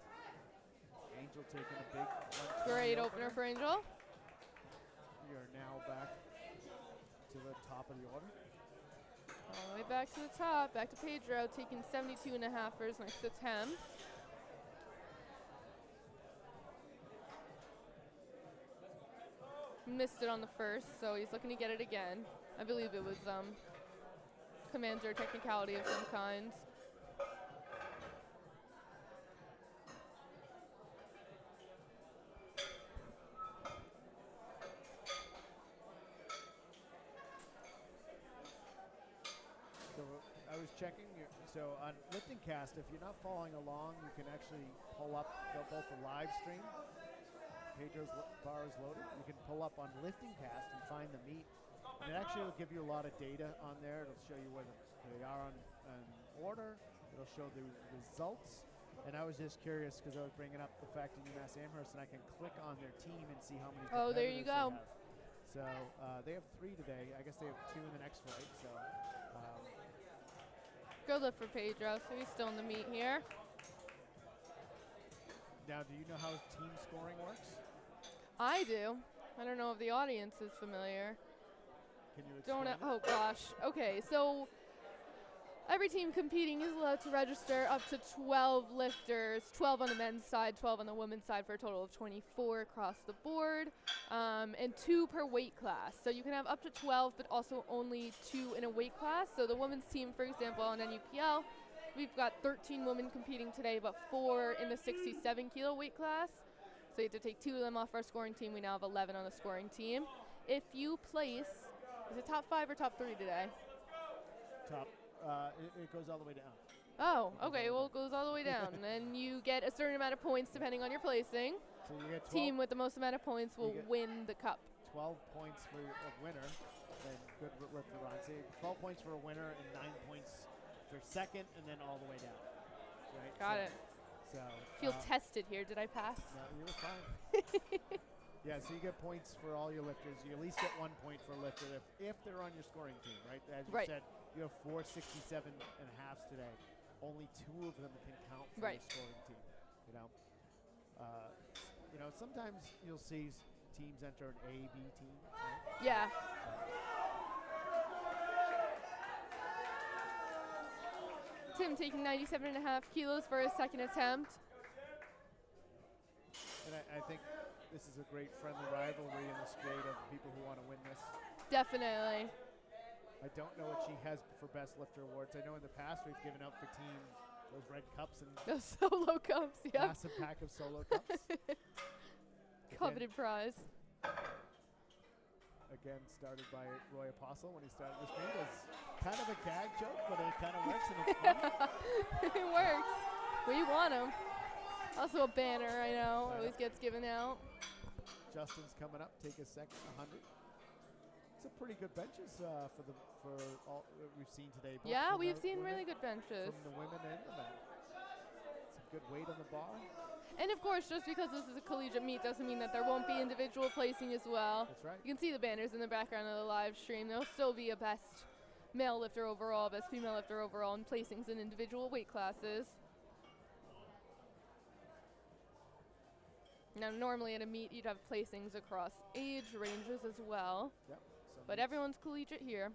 Angel taking a big Great opener for Angel. We are now back to the top of the order. All the way back to the top, back to Pedro, taking 72 and a half for his next attempt. Missed it on the first, so he's looking to get it again. I believe it was commands or technicality of some kind. So I was checking, so on Lifting Cast, if you're not following along, you can actually pull up both the live stream, Pedro's bar is loaded. You can pull up on Lifting Cast and find the meet And it actually will give you a lot of data on there. It'll show you where they are on order. It'll show the results. And I was just curious because I was bringing up the fact in UMass Amherst, and I can click on their team and see how many Oh, there you go. they have. So they have 3 today. I guess they have 2 in the next fight. So Good lift for Pedro, so he's still in the meet here. now, do you know how team scoring works? I do. I don't know if the audience is familiar. Can you explain it? Oh gosh. Okay, so every team competing is allowed to register up to 12 lifters, 12 on the men's side, 12 on the women's side, for a total of 24 across the board, and 2 per weight class. So you can have up to 12, but also only 2 in a weight class. So the women's team, for example, on NUPL, we've got 13 women competing today, but 4 in the 67 kilo weight class. So you have to take 2 of them off our scoring team. We now have 11 on the scoring team. If you place, is it top 5 or top 3 today? Top. It goes all the way down. Oh, okay. Well, it goes all the way down. And you get a certain amount of points depending on your placing. So you get 12, team with the most amount of points will win the cup. 12 points for a winner. And good lift for Ron. So 12 points for a winner and 9 points for second, and then all the way down. Right? Got it. So Feel tested here. Did I pass? No, you were fine. Yeah, so you get points for all your lifters. You at least get 1 point for a lifter if they're on your scoring team, right? As you said, you have 4 67 and a halves today. Only 2 of them can count for your scoring team. You know, sometimes you'll see teams enter an A, B team. Right? Yeah. Tim taking 97.5 kilos for his second attempt. And I think this is a great friendly rivalry in the spirit of people who want to win this. Definitely. I don't know what she has for Best Lifter Awards. I know in the past we've given out for teams those red cups and those solo cups, yeah. Massive pack of solo cups. Coveted prize. Again, started by Roy Apostle when he started this meet as kind of a gag joke, but it kind of works and it's fun. It works. We want them. Also a banner, I know, always gets given out. Justin's coming up, take a second, 100. It's a pretty good benches for all that we've seen today. Yeah, we've seen really good benches. From the women and the men. Some good weight on the bar. And of course, just because this is a collegiate meet doesn't mean that there won't be individual placing as well. That's right. You can see the banners in the background of the live stream. There'll still be a best male lifter overall, best female lifter overall, and placings in individual weight classes. Now, normally at a meet, you'd have placings across age ranges as well. Yep. But everyone's collegiate here.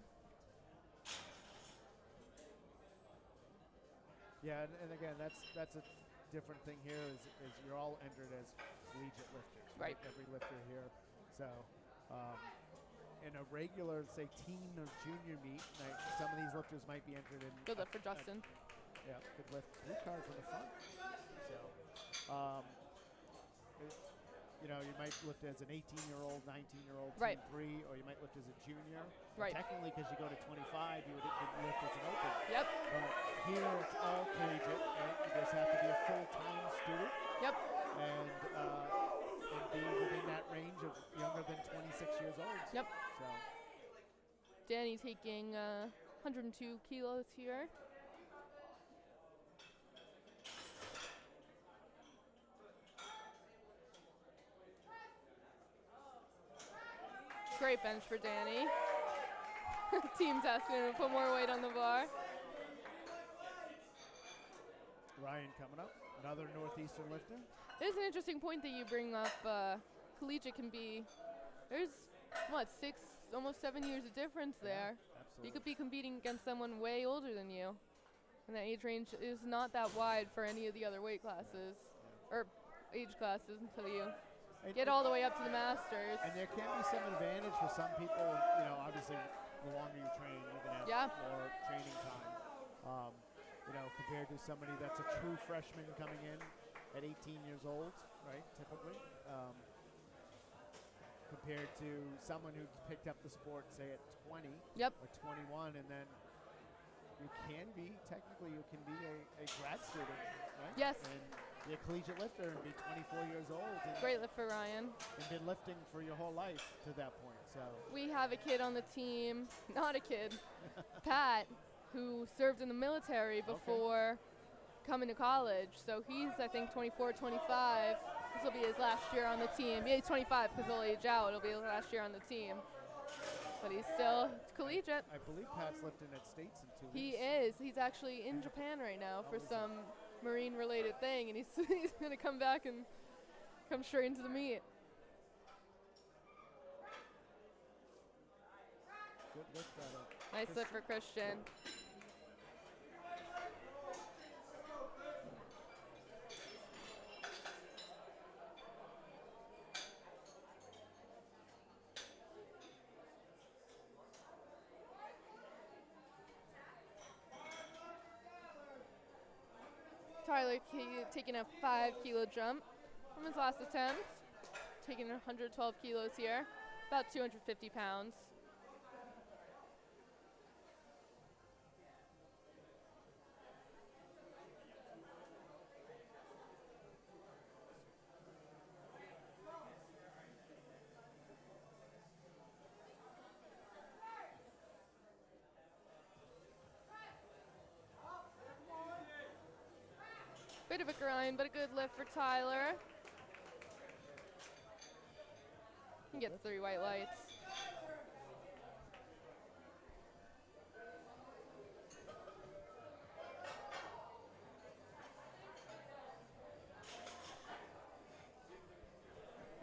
Yeah, and again, that's a different thing here is you're all entered as collegiate lifters. Right. Every lifter here. So in a regular, say, teen or junior meet, some of these lifters might be entered in. Good lift for Justin. Yeah, good lift. 3 cards on the front. So, you know, you might lift as an 18-year-old, 19-year-old, Right. Team 3, or you might lift as a junior. Right. Technically, because you go to 25, you would lift as an open. Yep. But here it's all collegiate, right? You just have to be a full-time student. Yep. And be within that range of younger than 26 years old. Yep. So Danny taking 102 kilos here. Great bench for Danny. Team's asking him to put more weight on the bar. Ryan coming up, another Northeastern lifter. There's an interesting point that you bring up. Collegiate can be, there's what, 6, almost 7 years of difference there. Absolutely. You could be competing against someone way older than you. And that age range is not that wide for any of the other weight classes, or age classes until you get all the way up to the Masters. And there can be some advantage for some people, you know, obviously the longer you train, you're going to have more training time. You know, compared to somebody that's a true freshman coming in at 18 years old, right, typically, compared to someone who picked up the sport, say, at 20 or 21, and then you can be a grad student, right? Yes. And be a collegiate lifter and be 24 years old. And great lift for Ryan. And been lifting for your whole life to that point. So So We have a kid on the team, not a kid, Pat, who served in the military before coming to college. So he's, I think, 24, 25. This will be his last year on the team. Yeah, he's 25 because he'll age out. It'll be his last year on the team. But he's still collegiate. I believe Pat's lifting at States in 2 weeks. He is. He's actually in Japan right now for some marine-related thing, and he's going to come back and come straight into the meet. Good lift out of Nice lift for Christian. Tyler taking a 5-kilo jump from his last attempt, taking 112 kilos here, about 250 pounds. Bit of a grind, but a good lift for Tyler. He gets 3 white lights.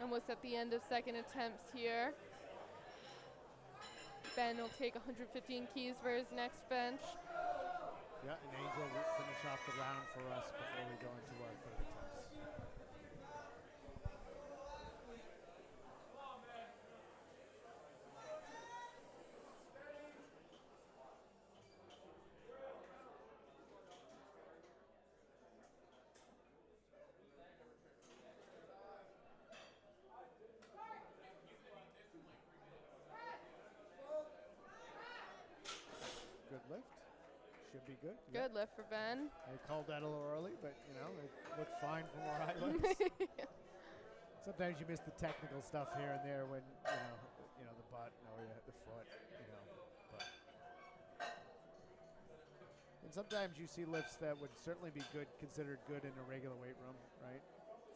Almost at the end of second attempts here. Ben will take 115 keys for his next bench. Yeah, and Angel will finish off the round for us before we go into our third attempts. Good lift. Should be good. Good lift for Ben. I called that a little early, but you know, it looked fine from where I looked. Sometimes you miss the technical stuff here and there when you know the butt or the foot, you know. But and sometimes you see lifts that would certainly be good, considered good in a regular weight room, right?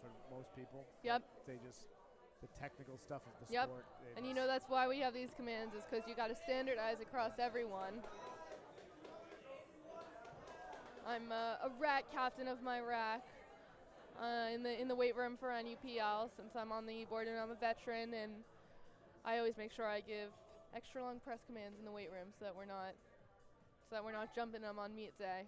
For most people. Yep. They just the technical stuff of the Yep. sport. And you know that's why we have these commands, is because you got to standardize across everyone. I'm a rack captain of my rack in the weight room for NUPL, since I'm on the e-board and I'm a veteran, and I always make sure I give extra long press commands in the weight room so that we're not jumping them on meet day.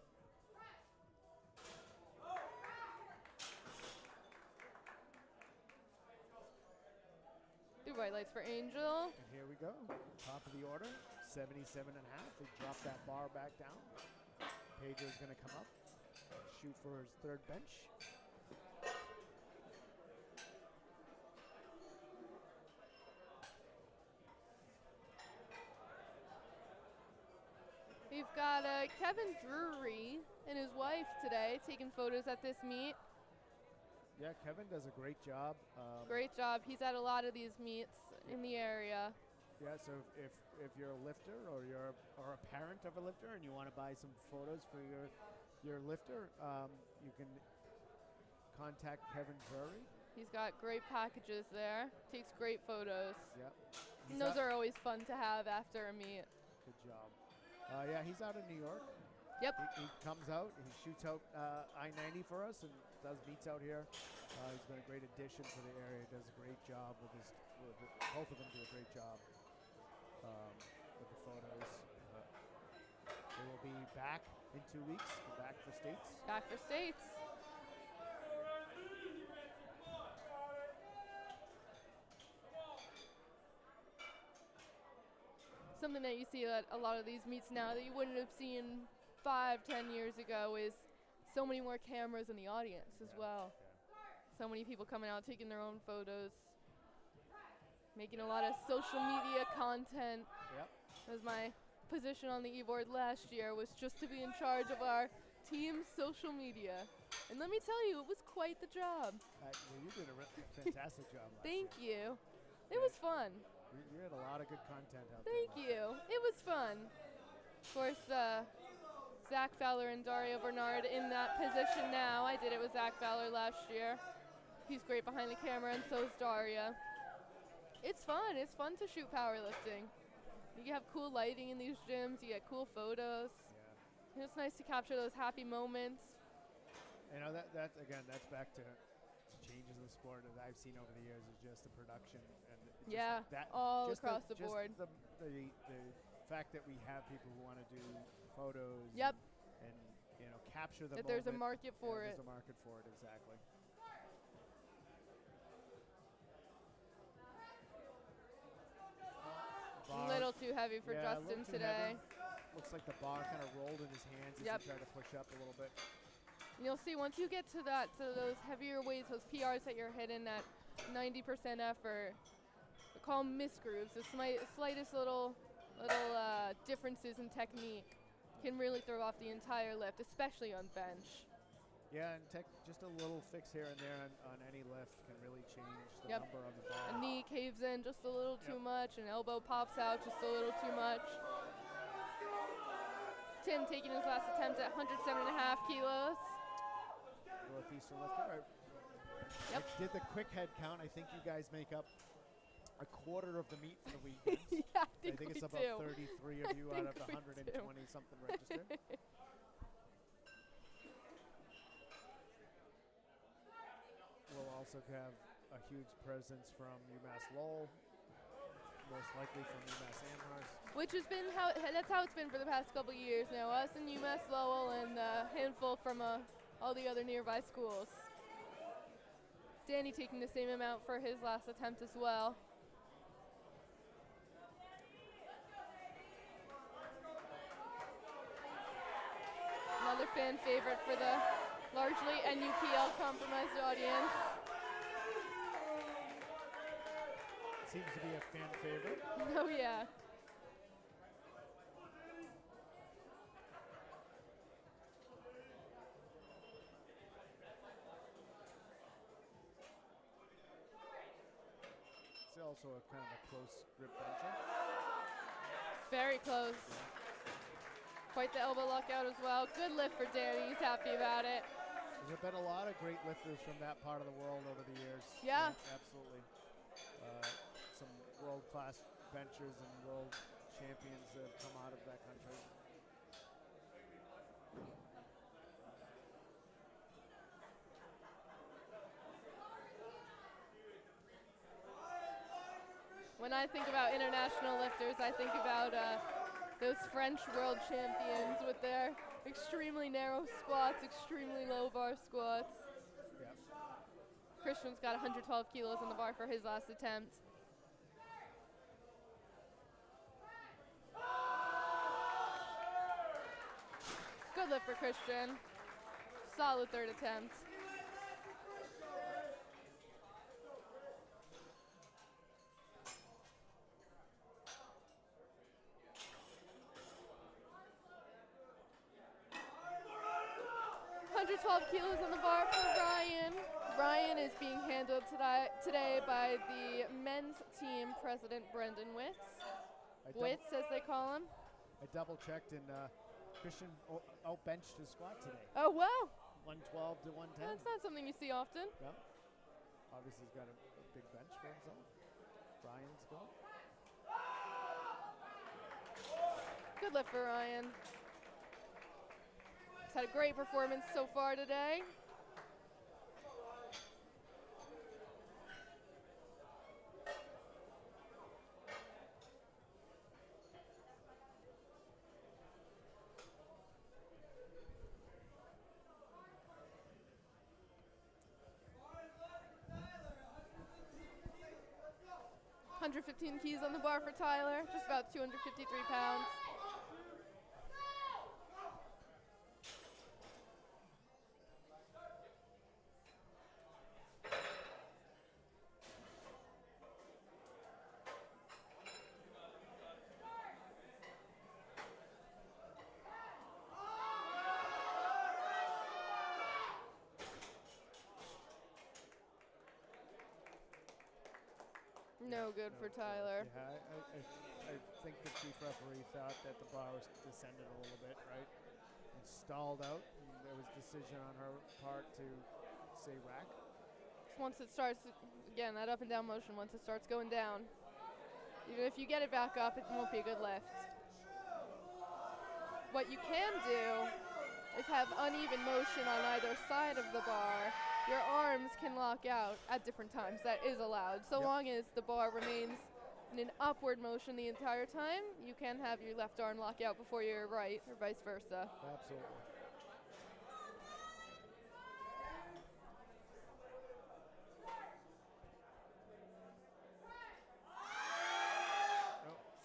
Two white lights for Angel. And here we go. Top of the order, 77.5. They drop that bar back down. Pedro's going to come up, shoot for his third bench. We've got Kevin Drury and his wife today taking photos at this meet. Yeah, Kevin does a great job. Great job. He's at a lot of these meets in the area. Yeah, so if you're a lifter or you're a parent of a lifter and you want to buy some photos for your lifter, you can contact Kevin Drury. He's got great packages there. Takes great photos. Yep. And those are always fun to have after a meet. Good job. Yeah, he's out in New York. Yep. He comes out, he shoots out I-90 for us and does meets out here. He's been a great addition to the area. Does a great job with both of them do a great job with the photos. They will be back in 2 weeks, back for States. Back for States. Something that you see at a lot of these meets now that you wouldn't have seen 5-10 years ago is so many more cameras in the audience as well. Yeah. So many people coming out taking their own photos, making a lot of social media content. Yep. That was my position on the e-board last year, was just to be in charge of our team's social media. And let me tell you, it was quite the job. Well, you did a fantastic job last Thank year. you. It was fun. You had a lot of good content out Thank there. you. It was fun. Of course, Zach Fowler and Dario Bernard in that position now. I did it with Zach Fowler last year. He's great behind the camera, and so is Daria. It's fun. It's fun to shoot powerlifting. You have cool lighting in these gyms. You get cool photos. Yeah. It's nice to capture those happy moments. You know, that's back to changes in the sport that I've seen over the years is just the production and all across the board. The fact that we have people who want to do photos. Yep. And capture the that moment. There's a market for it. There's a market for it, exactly. A little too heavy for Justin today. Heavy. Looks like the bar kind of rolled in his hands as he tried to push up a little bit. You'll see once you get to those heavier weights, those PRs that you're hitting at 90% effort, we call them misgrooves. The slightest little differences in technique can really throw off the entire lift, especially on bench. Yeah, and just a little fix here and there on any lift can really change the number of the bar. A knee caves in just a little too much, an elbow pops out just a little too much. Tim taking his last attempt at 107.5 kilos. Northeastern lifter. I did the quick head count. I think you guys make up a quarter of the meet for the weekend. Yeah, I think it's about 33 of you out of the 120 something registered. We'll also have a huge presence from UMass Lowell, most likely from UMass Amherst. Which has been that's how it's been for the past couple of years now. Us and UMass Lowell and a handful from all the other nearby schools. Danny taking the same amount for his last attempt as well. Another fan favorite for the largely NUPL compromised audience. Seems to be a fan favorite. Oh yeah. It's also a kind of a close grip bencher. Very close. Quite the elbow lockout as well. Good lift for Danny. He's happy about it. There's been a lot of great lifters from that part of the world over the years. Yeah. Absolutely. Some world-class benchers and world champions that have come out of that country. When I think about international lifters, I think about those French world champions with their extremely narrow squats, extremely low bar squats. Yep. Christian's got 112 kilos on the bar for his last attempt. Good lift for Christian. Solid third attempt. Kilos on the bar for Ryan. Ryan is being handled today by the men's team president, Brendan Witz. Witz, as they call him. I double-checked, and Christian out-benched his squat today. Oh, wow. 112 to 110. That's not something you see often. Yeah. Obviously, he's got a big bench for himself. Ryan's going. Good lift for Ryan. He's had a great performance so far today. $115 keys on the bar for Tyler, just about 253 pounds. No good for Tyler. Yeah, I think the chief referee thought that the bar was descended a little bit, right? And stalled out, and there was decision on her part to say rack. Once it starts, again, that up and down motion, once it starts going down, even if you get it back up, it won't be a good lift. What you can do is have uneven motion on either side of the bar. Your arms can lock out at different times. That is allowed. So long as the bar remains in an upward motion the entire time, you can have your left arm lock out before your right, or vice versa. Absolutely.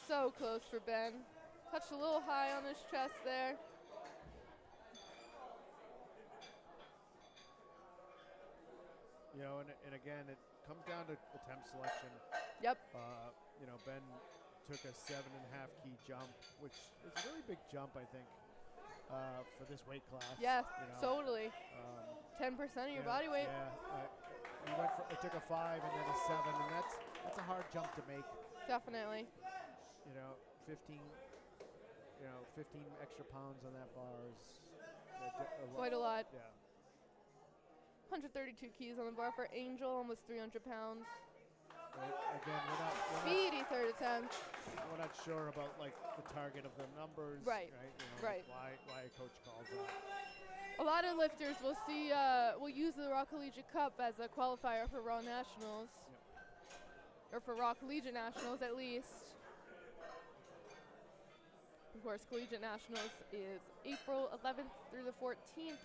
So close for Ben. Touched a little high on his chest there. You know, and again, it comes down to attempt selection. Yep. You know, Ben took a 7.5 key jump, which is a really big jump, I think, for this weight class. Yeah, you know. totally. 10% of your body weight. Yeah, it took a 5 and then a 7, and that's a hard jump to make. Definitely. You know, 15 extra pounds on that bar is quite a lot. Yeah. 132 keys on the bar for Angel, almost 300 pounds. Again, Speedy third attempt. We're not sure about like the target of the numbers. Right. Right. You know, Right. Why a coach calls that. A lot of lifters will see, will use the Raw Collegiate Cup as a qualifier for Raw Nationals. Yep. Or for Raw Collegiate Nationals at least. Of course, Collegiate Nationals is April 11th through the 14th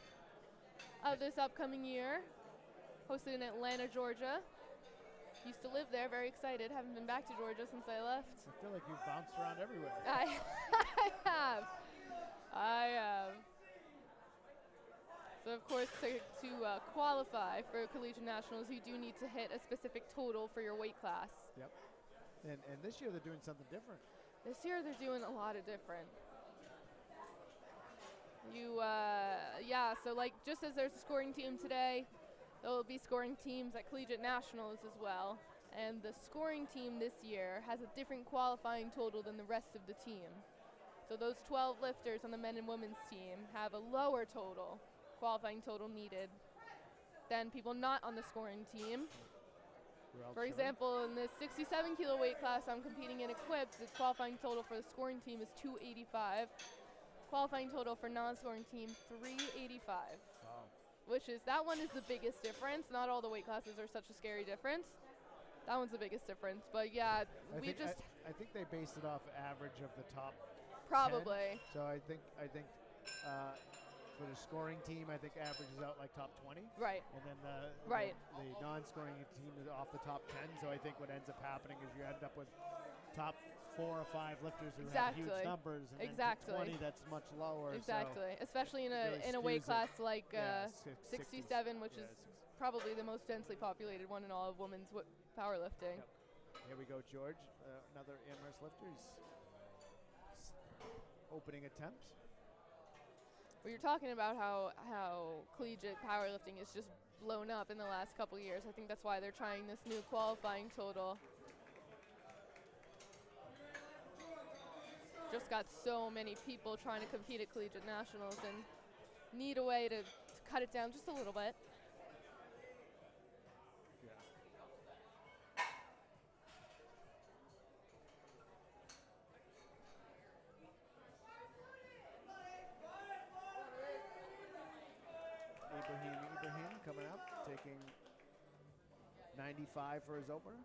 of this upcoming year. Hosted in Atlanta, Georgia. Used to live there, very excited. Haven't been back to Georgia since I left. I feel like you've bounced around everywhere. I have. So of course, to qualify for Collegiate Nationals, you do need to hit a specific total for your weight class. Yep. And this year they're doing something different. This year they're doing a lot of different. So like just as there's a scoring team today, there will be scoring teams at Collegiate Nationals as well. And the scoring team this year has a different qualifying total than the rest of the team. So those 12 lifters on the men and women's team have a lower total, qualifying total needed, than people not on the scoring team. For example, in the 67 kilo weight class I'm competing in equipped, the qualifying total for the scoring team is 285. Qualifying total for non-scoring team, 385. Wow. That one is the biggest difference. Not all the weight classes are such a scary difference. That one's the biggest difference. But yeah, I think they based it off average of the top. Probably. 10. So I think for the scoring team, I think averages out like top 20. Right. And then the non-scoring team is off the top 10. So I think what ends up happening is you end up with top 4 or 5 lifters who have huge numbers, and then 20 that's much lower. Exactly, so especially in a weight class like 67, which is probably the most densely populated one in all of women's powerlifting. Yep. Here we go, George, another AMRS lifter. He's opening attempt. Well, you're talking about how collegiate powerlifting is just blown up in the last couple years. I think that's why they're trying this new qualifying total. Just got so many people trying to compete at Collegiate Nationals and need a way to cut it down just a little bit. Ibrahim coming up, taking 95 for his opener.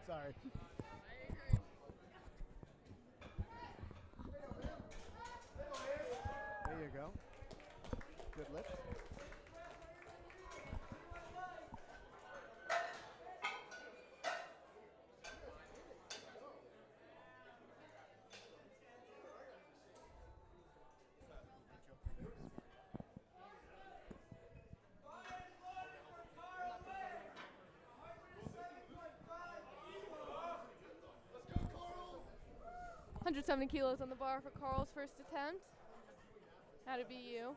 Sorry. There you go. Good lift. 170 kilos on the bar for Carl's first attempt. Had to be you.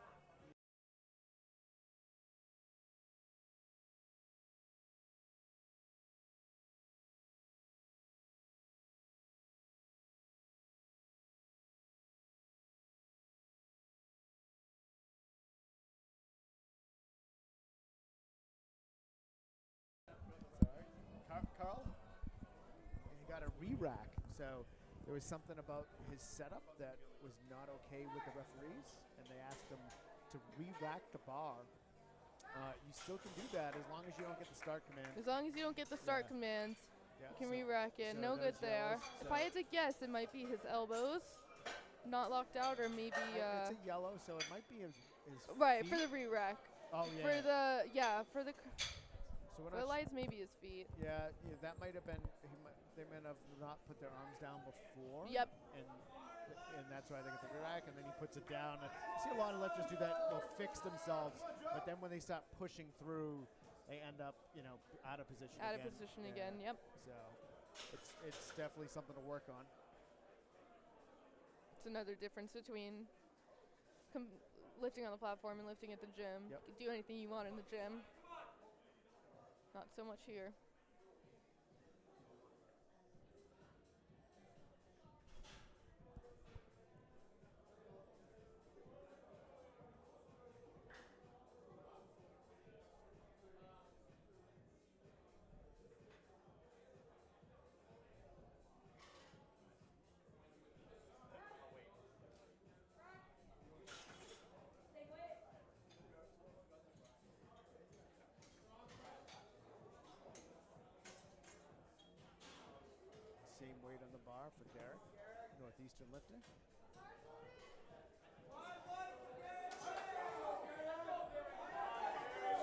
Carl, he got a re-rack, so there was something about his setup that was not okay with the referees, and they asked him to re-rack the bar. You still can do that as long as you don't get the start command. As long as you don't get the start commands, Yeah, you can so- re-rack it. so No good those there. yellows, If I had to guess, it might be his elbows not locked out, or maybe it's a yellow, so it might be his right feet. for the re-rack. Oh yeah. For the So we're for the not lights, maybe his feet. Yeah, that might have been. They might have not put their arms down before. Yep. And that's why they get the rack, and then he puts it down. And I see a lot of lifters do that. They'll fix themselves, but then when they start pushing through, they end up, out of position. Out of again. position Yeah. again. Yep. So it's definitely something to work on. It's another difference between lifting on the platform and lifting at the gym. Yep. You can do anything you want in the gym. Not so much here. Same weight on the bar for Derek, Northeastern lifting.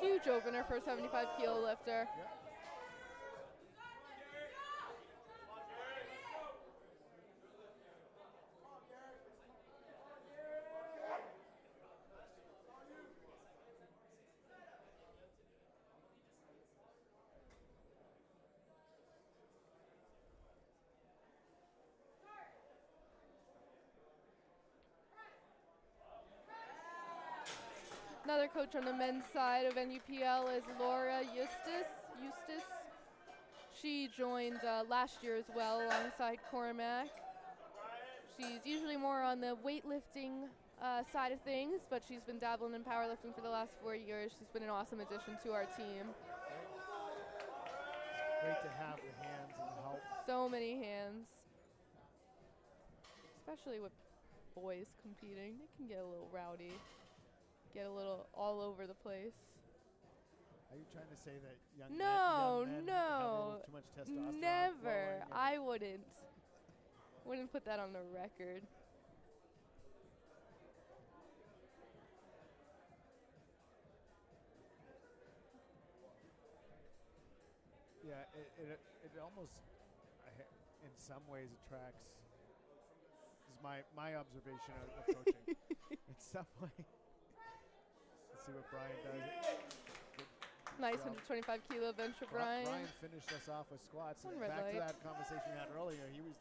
Huge opener for a 75 kilo lifter. Yep. Another coach on the men's side of NUPL is Laura Eustace. She joined last year as well alongside Cormac. She's usually more on the weightlifting side of things, but she's been dabbling in powerlifting for the last 4 years. She's been an awesome addition to our team. It's great to have the hands and the help. So many hands. Especially with boys competing. They can get a little rowdy. Get a little all over the place. Are you trying to say that young men No, have a no. little too much testosterone? Never. flowing? I wouldn't put that on the record. Yeah, it almost, in some ways, attracts. This is my observation of coaching. In some way, let's see what Brian does. Nice job. 125 kilo bench for Brian. Brian finished us off with squats. One And red back to light. that conversation we had earlier. He was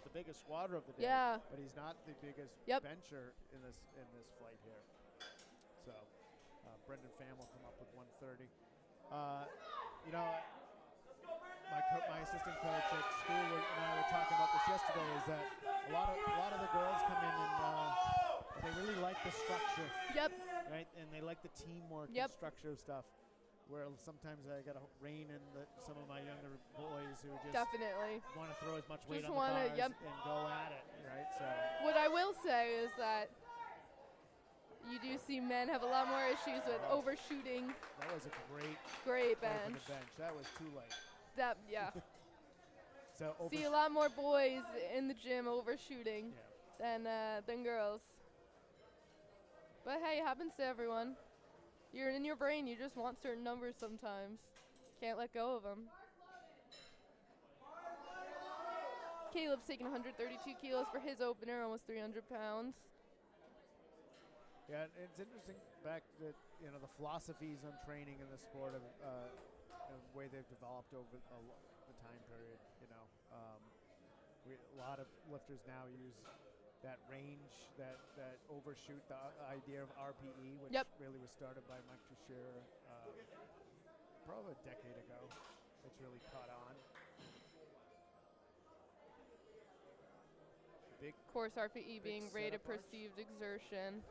the biggest squatter of the day. Yeah. But he's not the biggest Yep. bencher in this flight here. So Brendan Pham will come up with 130. My assistant coach at school and I were talking about this yesterday. Is that a lot of the girls come in and they really like the structure, Yep. right? And they like the teamwork Yep. and structure stuff. Where sometimes I got to rein in some of my younger boys who just Definitely. want to throw as much weight Just on the wanna- bars yep. and go at it, right? So What I will say is that you do see men have a lot more issues with overshooting. that was a great Great open bench. bench. That was too late. That yeah. So See a lot more boys in the gym overshooting than girls. But hey, it happens to everyone. You're in your brain. You just want certain numbers sometimes. Can't let go of them. Caleb's taking 132 kilos for his opener, almost 300 pounds. Yeah, it's interesting back that the philosophies on training in the sport of the way they've developed over the time period. A lot of lifters now use that range, that overshoot, the idea of RPE, which really was started by Mike Toucher probably a decade ago. It's really caught on. Big Of course, RPE being rate of setup arch. perceived exertion.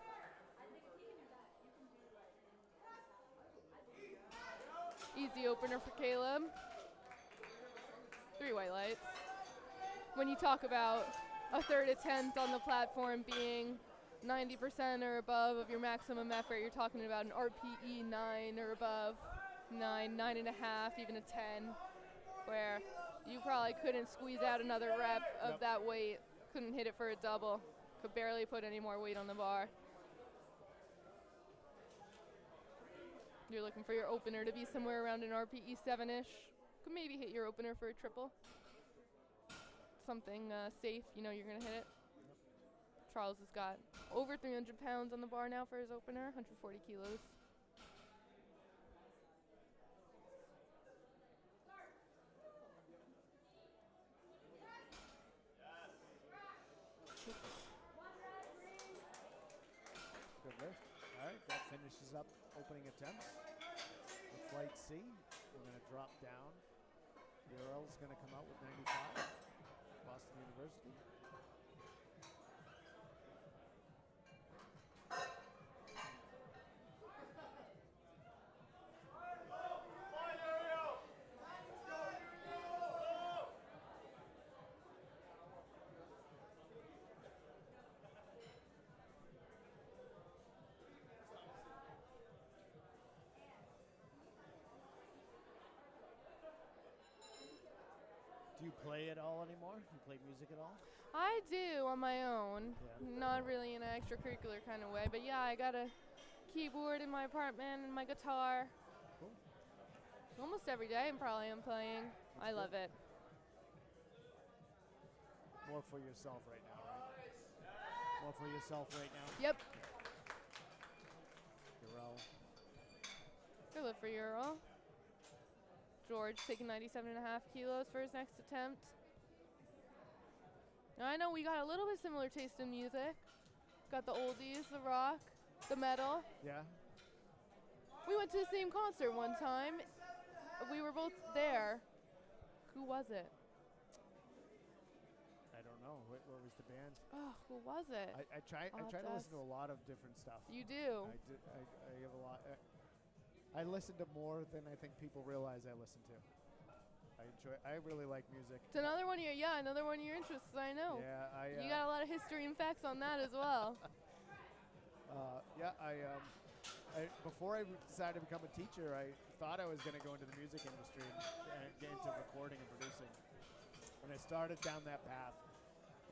Easy opener for Caleb. 3 white lights. When you talk about a third attempt on the platform being 90% or above of your maximum effort, you're talking about an RPE 9 or above, 9, 9.5, even a 10, where you probably couldn't squeeze out another rep of that weight, couldn't hit it for a double, could barely put any more weight on the bar. You're looking for your opener to be somewhere around an RPE 7-ish. Could maybe hit your opener for a triple. Something safe, you know you're going to hit it. Charles has got over 300 pounds on the bar now for his opener, 140 kilos. Good lift. All right, that finishes up opening attempts. With flight C, we're going to drop down. Ural's going to come out with 95. Boston University. Do you play at all anymore? Do you play music at all? I do on my own, Yeah. not really in an extracurricular kind of way, but yeah, I got a keyboard in my apartment and my guitar. Cool. Almost every day I'm playing. I love it. More for yourself right now, right? More for yourself right now. Yep. Ural. Good lift for Ural. George taking 97.5 kilos for his next attempt. Now I know we got a little bit similar taste in music. Got the oldies, the rock, the metal. Yeah. We went to the same concert one time. We were both there. Who was it? I don't know. What was the band? Oh, who was it? I try to listen to a lot of different stuff. You do? I have a lot. I listen to more than I think people realize I listen to. I really like music. It's another one of your interests, I know. Yeah, you got a lot of history and facts on that as well. Before I decided to become a teacher, I thought I was going to go into the music industry and get into recording and producing. When I started down that path,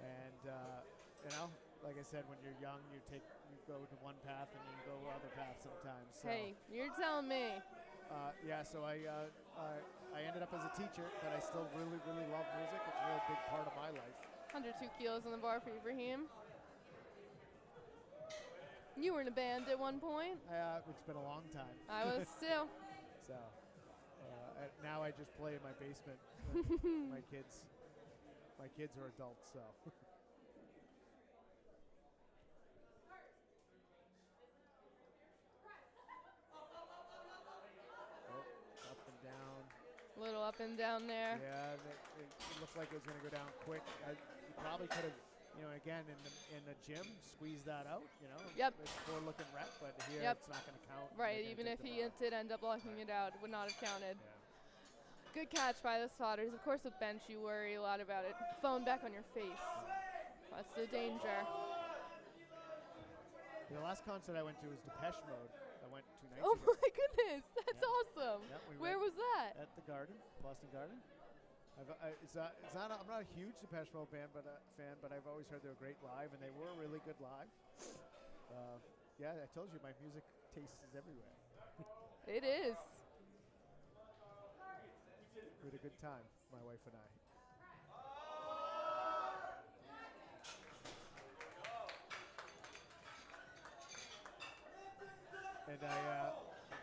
and like I said, when you're young, you go to one path and you go other paths sometimes. So, hey, you're telling me. So I ended up as a teacher, but I still really, really love music. It's a really big part of my life. 102 kilos on the bar for Ibrahim. You were in a band at one point. It's been a long time. I was too. So now I just play in my basement. My kids are adults, so. Up and down. A little up and down there. Yeah, it looked like it was going to go down quick. You probably could have, again in the gym, squeeze that out. Yep. It's a poor looking rep, but here it's not going to count. Right, even if he did end up blocking it out, it would not have counted. Yeah. Good catch by the spotters. Of course, with bench, you worry a lot about it. Phone back on your face. That's the danger. The last concert I went to was Depeche Mode. I went 2 nights Oh ago. my goodness, that's awesome. Yep, Where was that? At the Garden, Boston Garden. I'm not a huge Depeche Mode fan, but I've always heard they were great live, and they were really good live. I told you my music taste is everywhere. It is. We had a good time, my wife and I.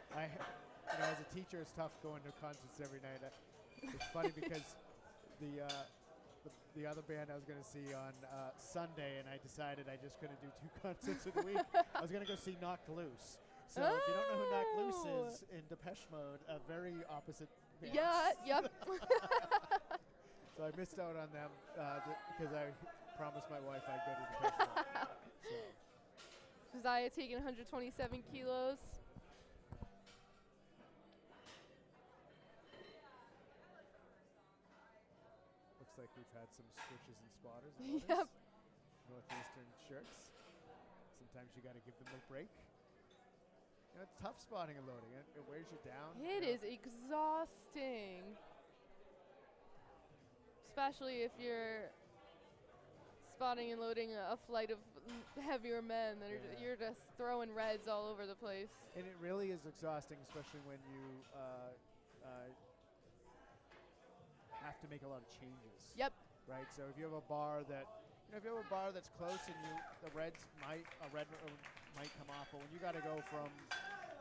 And as a teacher, it's tough going to concerts every night. It's funny because the other band I was going to see on Sunday, and I decided I just couldn't do 2 concerts in a week. I was going to go see Knocked Loose. So if you don't know who Knocked Loose is, in Depeche Mode, a very opposite band. Yeah, yep. So I missed out on them because I promised my wife I'd go to Depeche Mode. So. Josiah taking 127 kilos. Looks like we've had some switches and spotters. Yep. Northeastern shirts. Sometimes you got to give them a break. You know, it's tough spotting and loading. It wears you down. It is exhausting. Especially if you're spotting and loading a flight of heavier men that you're just throwing reds all over the place. And it really is exhausting, especially when you have to make a lot of changes. Yep. Right. So if you have a bar that's close and a red might come off, but when you got to go from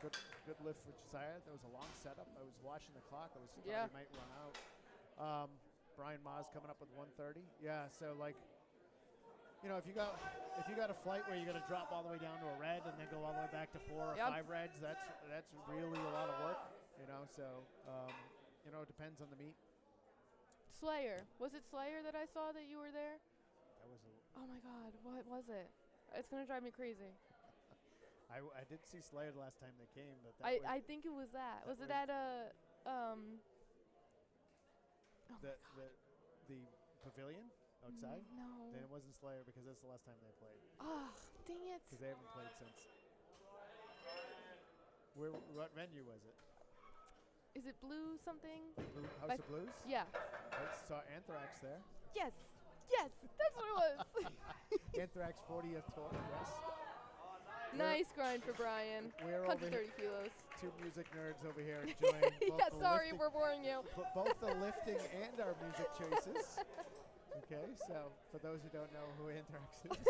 good lift with Josiah, that was a long setup. I was watching the clock. I was thought he might run out. Brian Ma's coming up with 130. Yeah. So like. You know, if you got a flight where you're gonna drop all the way down to a red and then go all the way back to 4 or 5 reds, that's really a lot of work. You know, so you know, it depends on the meet. Slayer, was it Slayer that I saw that you were there? That was. Oh my God, what was it? It's gonna drive me crazy. I did see Slayer the last time they came, but I think it was that. Was it at a the pavilion? Outside? No. Then it wasn't Slayer because that's the last time they played. Oh, dang it. Because they haven't played since. What venue was it? Is it Blue something? House of Blues? Yeah. I saw Anthrax there. Yes, that's what it was. Anthrax 40th tour, yes. Nice grind for Brian. We're 130 kilos. 2 music nerds over here enjoying both yeah, sorry if we're boring you. Both the lifting and our music choices. Okay, so for those who don't know who Anthrax is,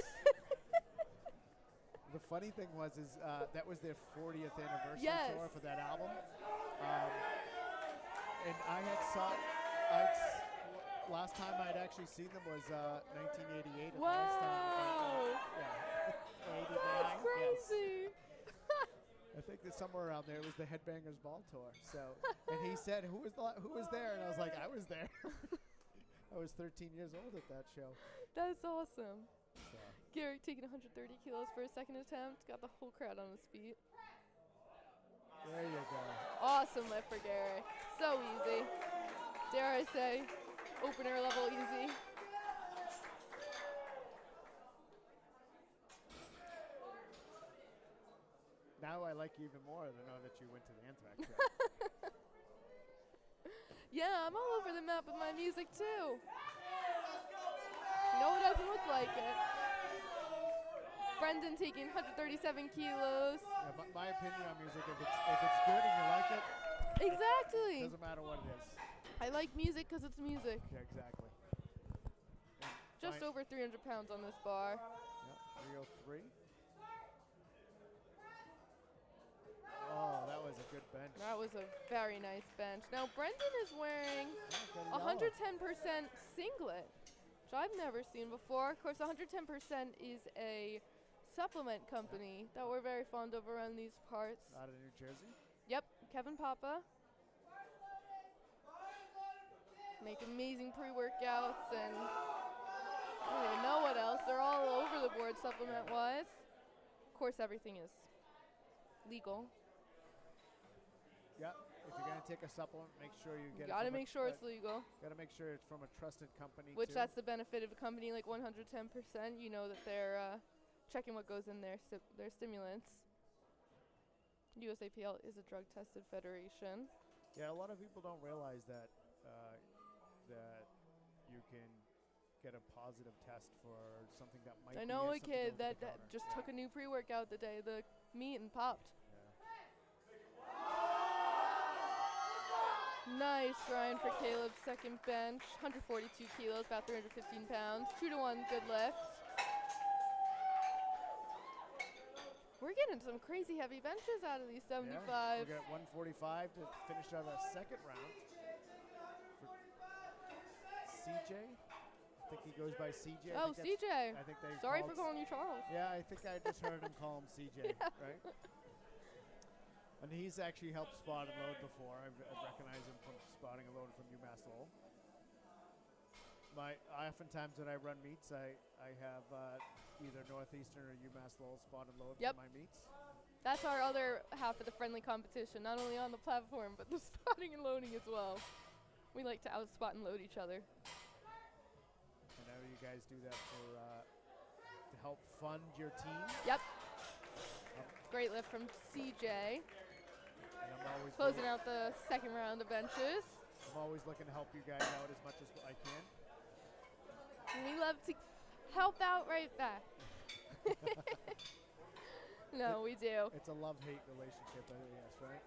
the funny thing was that was their 40th anniversary tour for that album, and I had last time I'd actually seen them was 1988. Wow! That's crazy. Yes. I think that somewhere around there was the Headbangers Ball tour. So, and he said, "Who was there?" And I was like, "I was there." I was 13 years old at that show. That's awesome. So. Garrick taking 130 kilos for his second attempt. Got the whole crowd on his feet. There you go. Awesome lift for Garrick. So easy. Dare I say, opener level easy. Now I like you even more to know that you went to the Anthrax show. Yeah, I'm all over the map with my music too. No, it doesn't look like it. Brendan taking 137 kilos. Yeah, my opinion on music, if it's good and you like it, exactly. Doesn't matter what it is. I like music because it's music. Yeah, exactly. Just over 300 pounds on this bar. Yep, 303. Oh, that was a good bench. That was a very nice bench. Now, Brendan is wearing 110% singlet, which I've never seen before. Of course, 110% is a supplement company that we're very fond of around these parts. Out of New Jersey? Yep, Kevin Papa. Make amazing pre-workouts and I don't even know what else. They're all over the board supplement-wise. Of course, everything is legal. Yeah, if you're going to take a supplement, make sure you get it. Gotta make sure it's legal. Gotta make sure it's from a trusted company. Which that's the benefit of a company like 110%. You know that they're checking what goes in their stimulants. USAPL is a drug-tested federation. Yeah, a lot of people don't realize that that you can get a positive test for something that might. I know a kid that just took a new pre-workout the day the meet and popped. Nice grind for Caleb's second bench. 142 kilos, about 315 pounds. 2-to-1 good lift. We're getting some crazy heavy benches out of these 75. Yeah, we got 145 to finish out our second round. For CJ, I think he goes by CJ. Oh, CJ. I think they Sorry called for calling you Charles. Yeah, I think I just heard him call him CJ, Yeah. right? And he's actually helped spot and load before. I've recognized him from spotting and loading from UMass Lowell. Oftentimes when I run meets, I have either Northeastern or UMass Lowell spot and load Yep. for my meets. That's our other half of the friendly competition, not only on the platform, but the spotting and loading as well. We like to out-spot and load each other. I know you guys do that to help fund your team. Yep. Great lift from CJ. And I'm always Closing out the second round of benches. I'm always looking to help you guys out as much as I can. And we love to help out right back. No, we do. It's a love-hate relationship, I guess, right?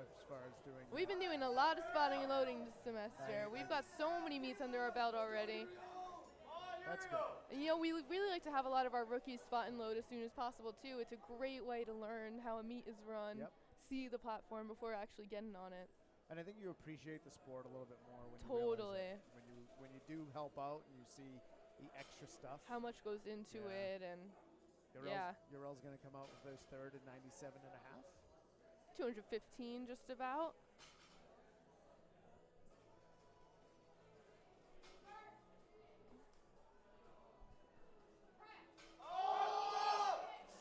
As far as doing We've been doing a lot of spotting and loading this semester. We've got so many meets under our belt already. That's good. And, you know, we really like to have a lot of our rookies spot and load as soon as possible, too. It's a great way to learn how a meet is run, Yep. see the platform before actually getting on it. And I think you appreciate the sport a little bit more when Totally. you realize it. When you do help out and you see the extra stuff. How much goes into Yeah. it, and Urel's, Urel's going to come out with his third at 97.5. 215 just about.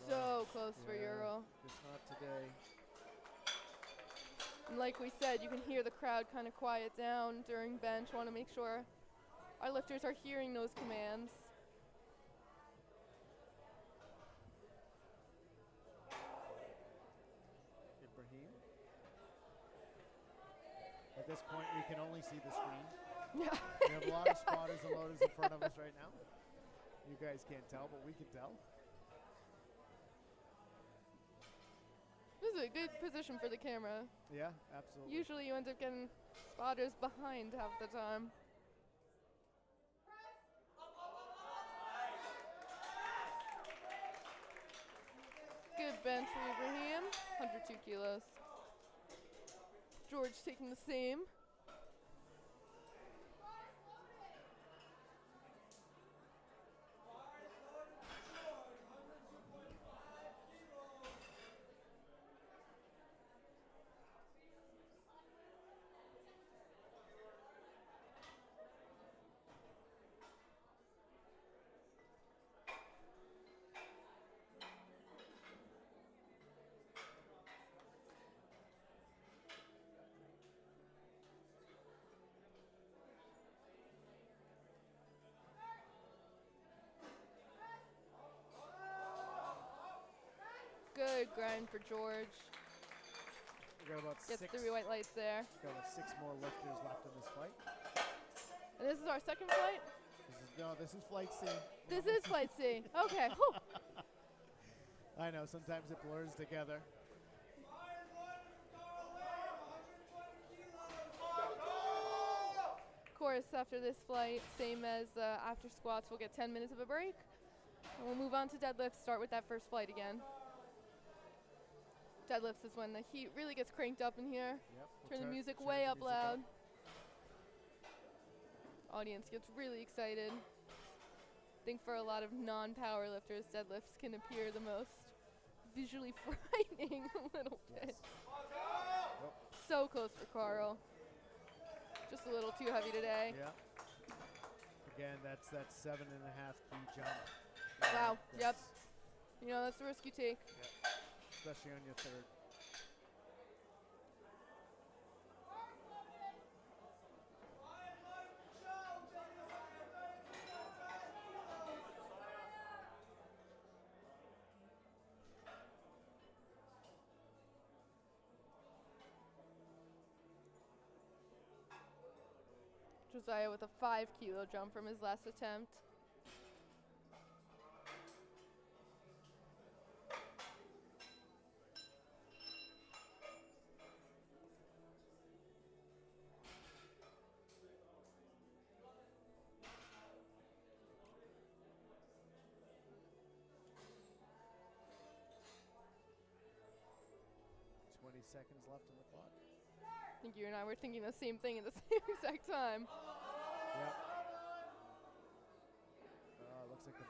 So close for Euro. Just not today. And like we said, you can hear the crowd kind of quiet down during bench. Want to make sure our lifters are hearing those commands. Ibrahim. At this point, we can only see the screen. Yeah. We have a lot of spotters and loaders in front of us right now. You guys can't tell, but we can tell. This is a good position for the camera. Yeah, absolutely. Usually you end up getting spotters behind half the time. Good bench for Ibrahim, 102 kilos. George taking the same. Good grind for George. We got about Gets six. 3 white lights there. Got about 6 more lifters left in this fight. And this is our second flight? This is flight C. This is flight C. Okay. Whew. I know, sometimes it blurs together. Of course, after this flight, same as after squats, we'll get 10 minutes of a break. And we'll move on to deadlifts, start with that first flight again. Deadlifts is when the heat really gets cranked up in here. Yep. Turn the music way up loud. Audience gets really excited. I think for a lot of non-power lifters, deadlifts can appear the most visually frightening a little bit. Yep. So close for Carl. Just a little too heavy today. Yeah. Again, that's that 7.5 key jump. Wow. Yep. That's- You know, that's the risk you take. Yep. Especially on your third. Josiah with a 5 kilo jump from his last attempt. Seconds left on the clock. I think you and I were thinking the same thing at the same exact time. Yep.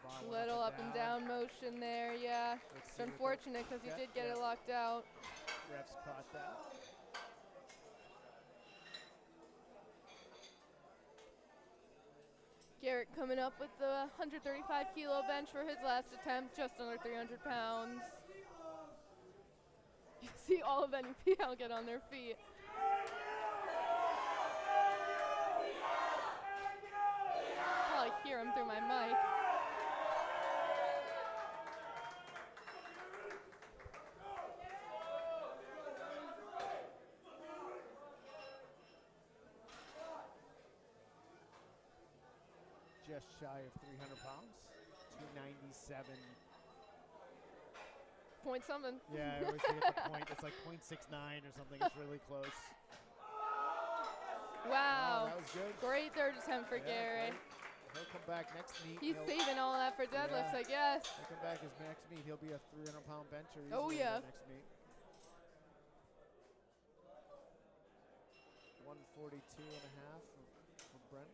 one Little up and down motion there, yeah. Let's It's see what unfortunate because he did get it locked out. refs caught that. Garrett coming up with the 135 kilo bench for his last attempt, just under 300 pounds. You see all of NPL get on their feet. Probably hear him through my mic. Just shy of 300 pounds, 297. Point something. Yeah, I always forget the point. It's like 0.69 or something. It's really close. Wow. That was good. Great third attempt for Garrett. Great. He'll come back next meet. He's saving all that for deadlifts, I guess. He'll come back his next meet. He'll be a 300-pound bencher easily Oh, yeah. next meet. 142 and a half for Brent.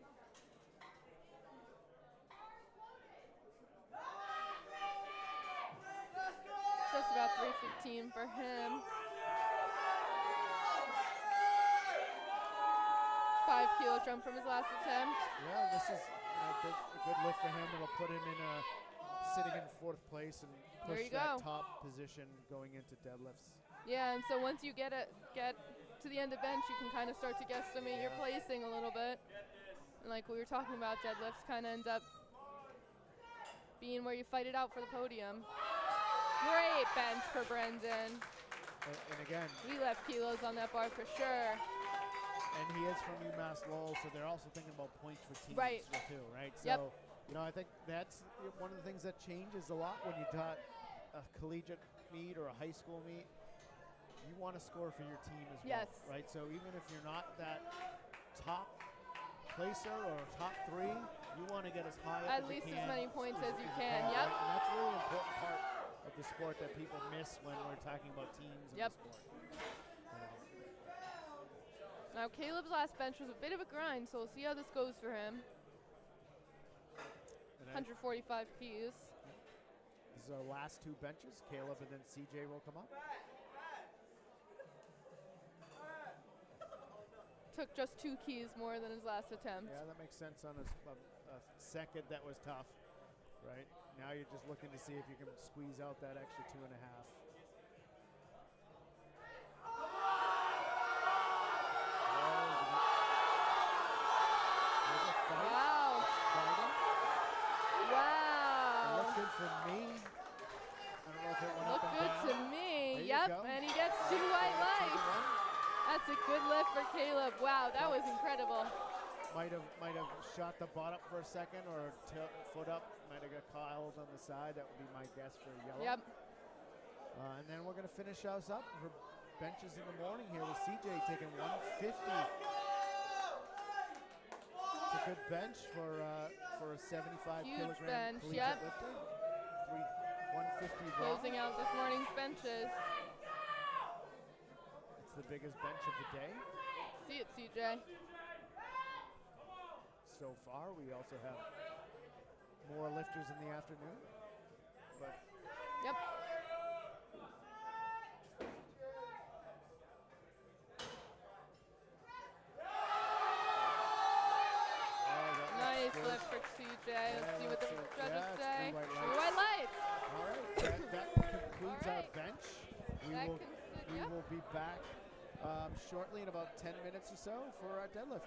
Just about 315 for him. 5 kilo jump from his last attempt. Yeah, this is a good lift for him. It'll put him in sitting in 4th place and push that top position going into deadlifts. Yeah, and so once you get to the end of bench, you can kind of start to guesstimate your placing a little bit. And like we were talking about, deadlifts kind of ends up being where you fight it out for the podium. Great bench for Brendan. And again, We left kilos on that bar for sure. and he is from UMass Lowell, so they're also thinking about points for teams too, right? Yep. So, you know, I think that's one of the things that changes a lot when you got a collegiate meet or a high school meet. You want to score for your team as well, right? So even if you're not that top placer or top 3, you want to get as high At least as many points as you can. Yep. Right? And that's a really important part of the sport that people miss when we're talking about teams in the sport. Now Caleb's last bench was a bit of a grind, so we'll see how this goes for him. 145 keys. This is our last 2 benches. Caleb and then CJ will come up. Took just 2 keys more than his last attempt. Yeah, that makes sense on a second that was tough, right? Now you're just looking to see if you can squeeze out that extra 2.5. Wow. Wow. It looked good for me. I don't know if it went up and Looked good down. to me. There Yep, you go. and he gets 2 white lights. That's a good lift for Caleb. Wow, that was incredible. Might have shot the butt up for a second or foot up. Might have got Kyle's on the side. That would be my guess for yellow. Yep. And then we're going to finish us up for benches in the morning here with CJ taking 150. It's a good bench for a 75 Huge kilogram bench, collegiate lifter. 150 raw. Closing out this morning's benches. It's the biggest bench of the day. See it, CJ. So far, we also have more lifters in the afternoon. But Yep. Nice lift for CJ. Let's see what the judges say. 3 3 white lights. All right, that concludes our bench. We will be back shortly in about 10 minutes or so for our deadlift.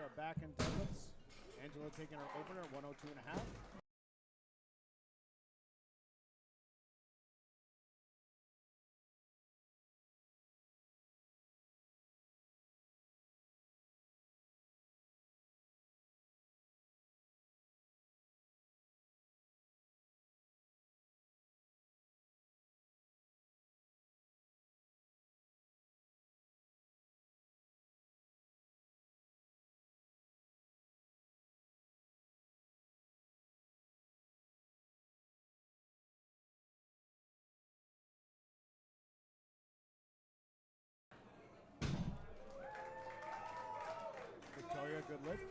are back in deadlifts. Angela taking her opener, 102.5. Victoria, good lift.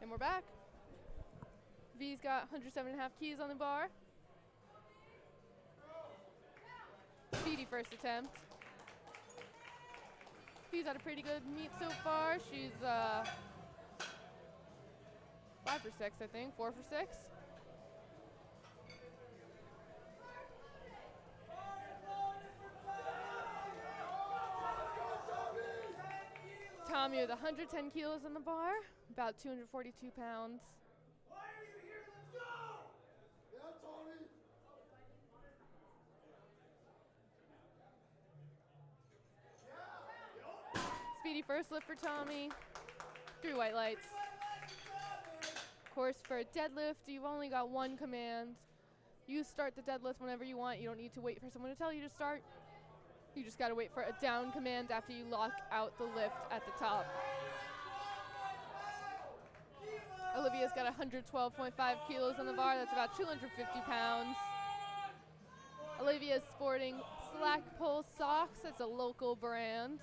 And we're back. V's got 107.5 keys on the bar. Speedy first attempt. V's had a pretty good meet so far. She's 5 for 6, I think. 4 for 6. Tommy with 110 kilos on the bar, about 242 pounds. Why are you here? Let's go! Yeah, Tommy. Speedy first lift for Tommy. 3 white lights. Of course, for a deadlift, you've only got 1 command. You start the deadlift whenever you want. You don't need to wait for someone to tell you to start. You just gotta wait for a down command after you lock out the lift at the top. Olivia's got 112.5 kilos on the bar. That's about 250 pounds. Olivia's sporting Slack Pull socks. That's a local brand.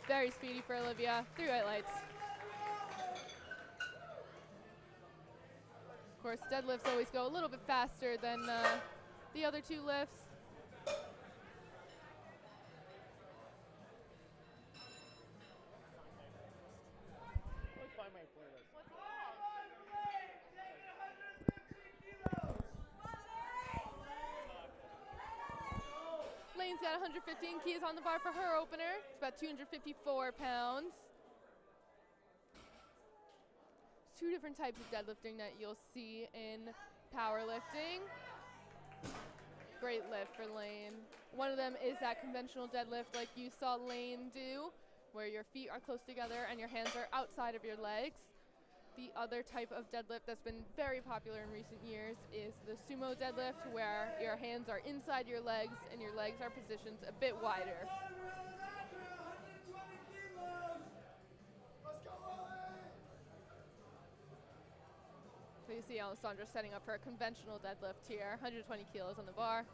Very speedy for Olivia. 3 white lights. Of course, deadlifts always go a little bit faster than the other 2 lifts. Lane's got 115 keys on the bar for her opener. It's about 254 pounds. 2 different types of deadlifting that you'll see in powerlifting. Great lift for Lane. One of them is that conventional deadlift like you saw Lane do, where your feet are close together and your hands are outside of your legs. The other type of deadlift that's been very popular in recent years is the sumo deadlift, where your hands are inside your legs and your legs are positioned a bit wider. So you see Alessandra setting up for a conventional deadlift here, 120 kilos on the bar.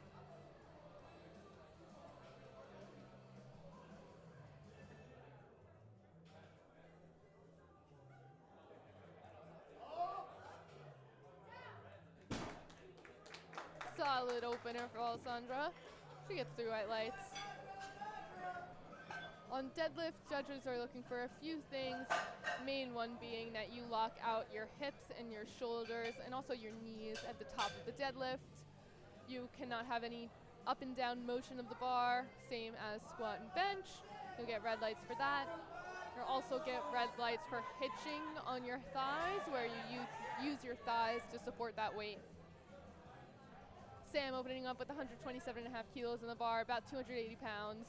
Solid opener for Alessandra. She gets 3 white lights. On deadlift, judges are looking for a few things, main one being that you lock out your hips and your shoulders and also your knees at the top of the deadlift. You cannot have any up and down motion of the bar, same as squat and bench. You'll get red lights for that. You'll also get red lights for hitching on your thighs, where you use your thighs to support that weight. Sam opening up with 127.5 kilos on the bar, about 280 pounds.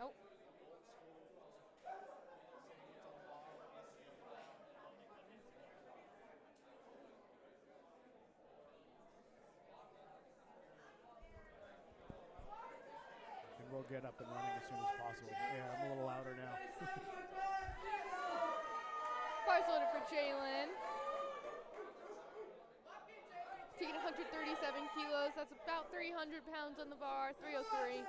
Oh. And we'll get up and running as soon as possible. Yeah, I'm a little louder now. Bars loaded for Jalen. Taking 137 kilos. That's about 300 pounds on the bar. 303.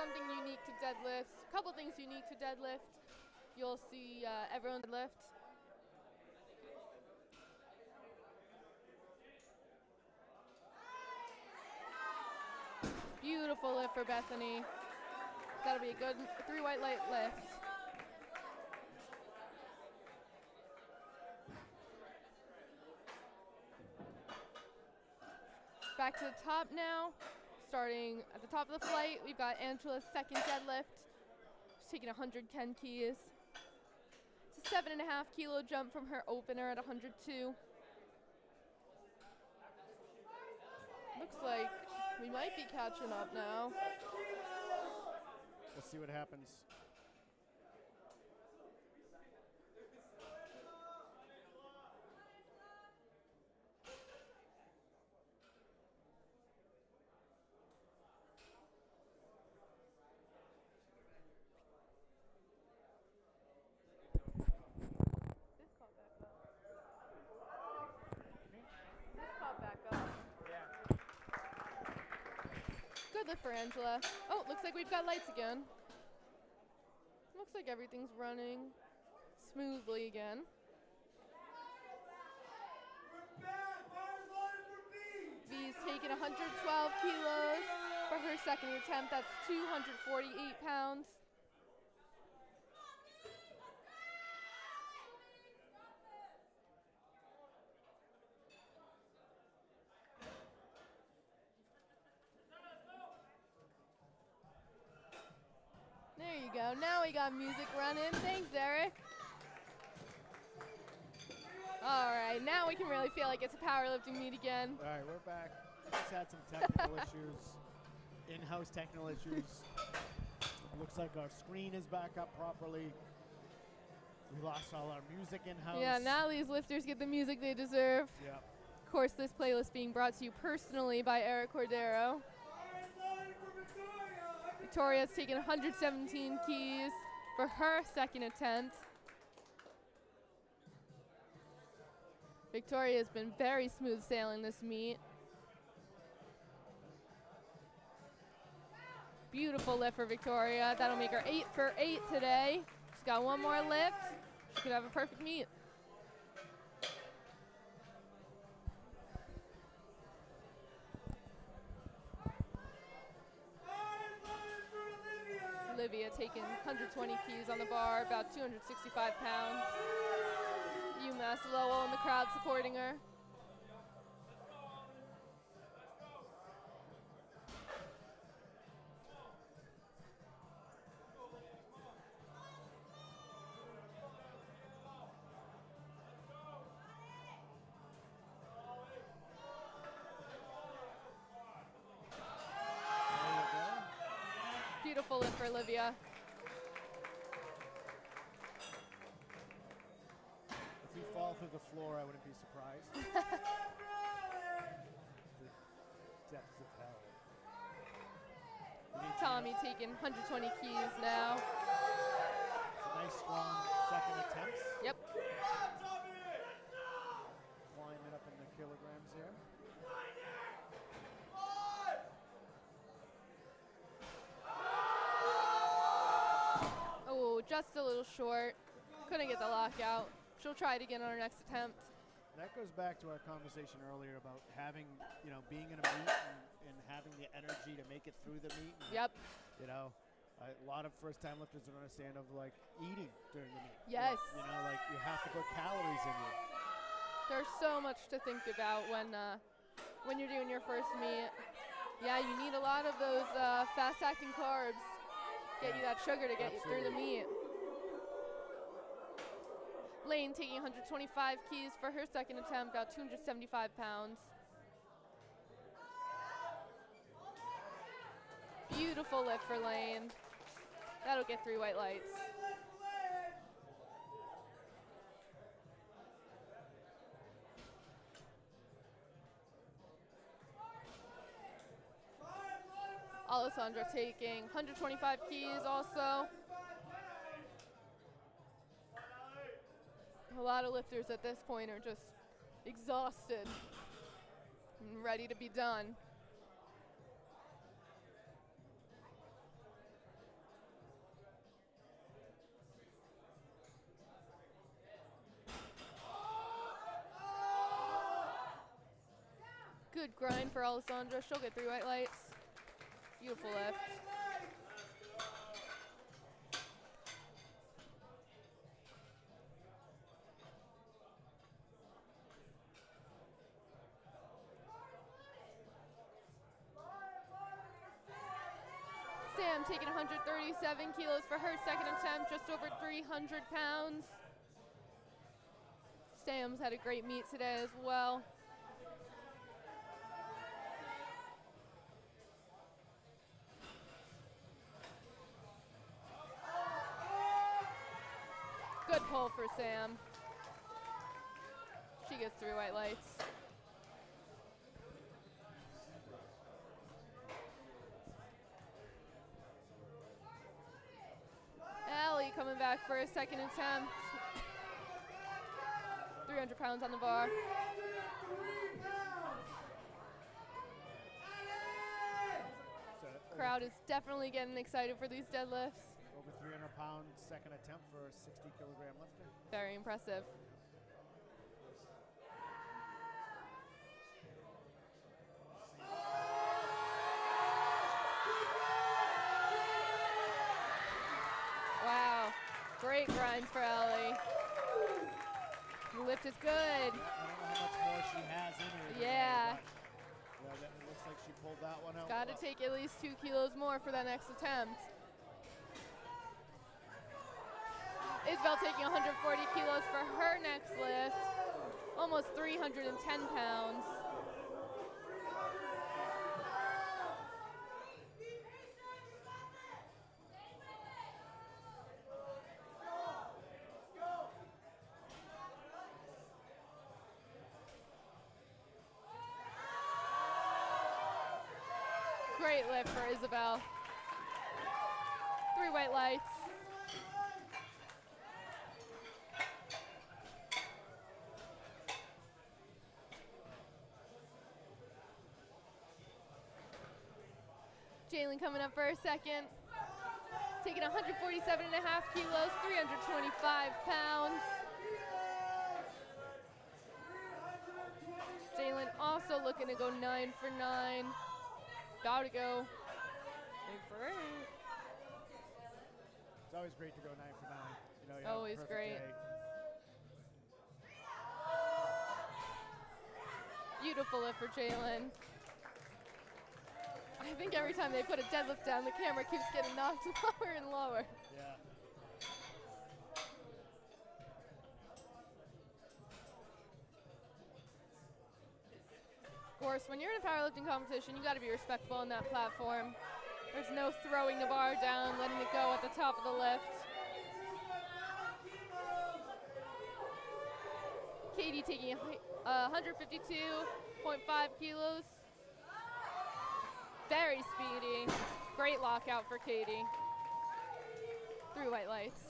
something unique to deadlifts. A couple things unique to deadlift. You'll see everyone deadlift. Beautiful lift for Bethany. That'll be a good 3 white light lift. Back to the top now. Starting at the top of the flight, we've got Angela's second deadlift. She's taking 110 keys. It's a 7.5 kilo jump from her opener at 102. Looks like we might be catching up now. We'll see what happens. This caught back up. This caught back up. Good lift for Angela. Oh, looks like we've got lights again. Looks like everything's running smoothly again. We're back. Fire line for B. V's taking 112 kilos for her second attempt. That's 248 pounds. There you go. Now we got music running. Thanks, Eric. All right, now we can really feel like it's a powerlifting meet again. All right, we're back. Just had some technical issues, in-house technical issues. Looks like our screen is back up properly. We lost all our music in-house. Yeah, now these lifters get the music they deserve. Yep. Of course, this playlist being brought to you personally by Eric Cordero. Fire line for Victoria. Victoria's taken 117 keys for her second attempt. Victoria has been very smooth sailing this meet. Beautiful lift for Victoria. That'll make her 8 for 8 today. She's got one more lift. She could have a perfect meet. Fire line for Olivia. Olivia taking 120 keys on the bar, about 265 pounds. UMass Lowell in the crowd supporting her. Beautiful lift for Olivia. If we fall through the floor, I wouldn't be surprised. The depths of hell. We need to- Tommy taking 120 keys now. It's a nice, strong second attempt. Yep. Climbing up in the kilograms here. Oh, just a little short. Couldn't get the lockout. She'll try it again on her next attempt. That goes back to our conversation earlier about having, being in a meet and having the energy to make it through the meet. And, Yep. A lot of first-time lifters don't understand of eating during the meet. Yes. You have to put calories in you. There's so much to think about when you're doing your first meet. Yeah, you need a lot of those fast-acting carbs. Get you that sugar to get you through the meet. Lane taking 125 keys for her second attempt, about 275 pounds. Beautiful lift for Lane. That'll get 3 white lights. Alessandra taking 125 keys also. A lot of lifters at this point are just exhausted and ready to be done. Good grind for Alessandra. She'll get 3 white lights. Beautiful lift. Sam taking 137 kilos for her second attempt, just over 300 pounds. Sam's had a great meet today as well. Good pull for Sam. She gets 3 white lights. Allie coming back for a second attempt. 300 pounds on the bar. Crowd is definitely getting excited for these deadlifts. Over 300 pounds, second attempt for a 60 kilogram lifter. Very impressive. Wow, great grind for Ellie. The lift is good. I don't know how much more she has in her. Yeah. It looks like she pulled that one out. Got to take at least 2 kilos more for that next attempt. Isabel taking 140 kilos for her next lift. Almost 310 pounds. Great lift for Isabel. 3 white lights. Jalen coming up for a second. Taking 147.5 kilos, 325 pounds. Jalen also looking to go 9 for 9. About to go 8 for 8. It's always great to go 9 for 9. You know, you Always have a perfect great. day. Beautiful lift for Jalen. I think every time they put a deadlift down, the camera keeps getting knocked lower and lower. Yeah. Of course, when you're in a powerlifting competition, you got to be respectful on that platform. There's no throwing the bar down, letting it go at the top of the lift. Katie taking 152.5 kilos. Very speedy. Great lockout for Katie. 3 white lights.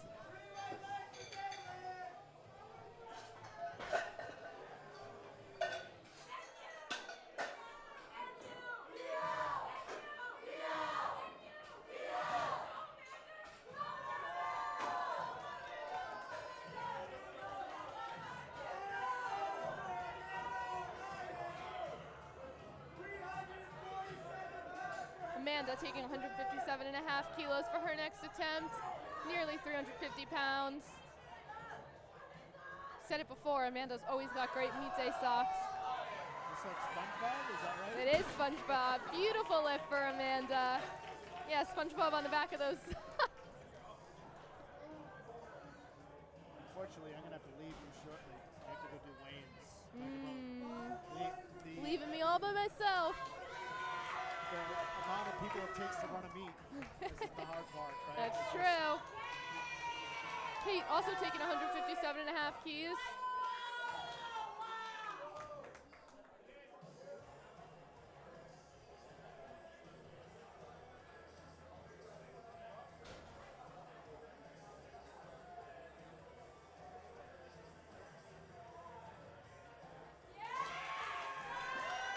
Amanda taking 157.5 kilos for her next attempt, nearly 350 pounds. Said it before, Amanda's always got great meet day socks. Just like SpongeBob, is that right? It is SpongeBob. Beautiful lift for Amanda. Yeah, SpongeBob on the back of those. Unfortunately, I'm going to have to leave you shortly. I have to go do Wayne's. Leaving me all by myself. The amount of people it takes to run a meet. This is the hard part, right? That's true. Kate also taking 157.5 keys.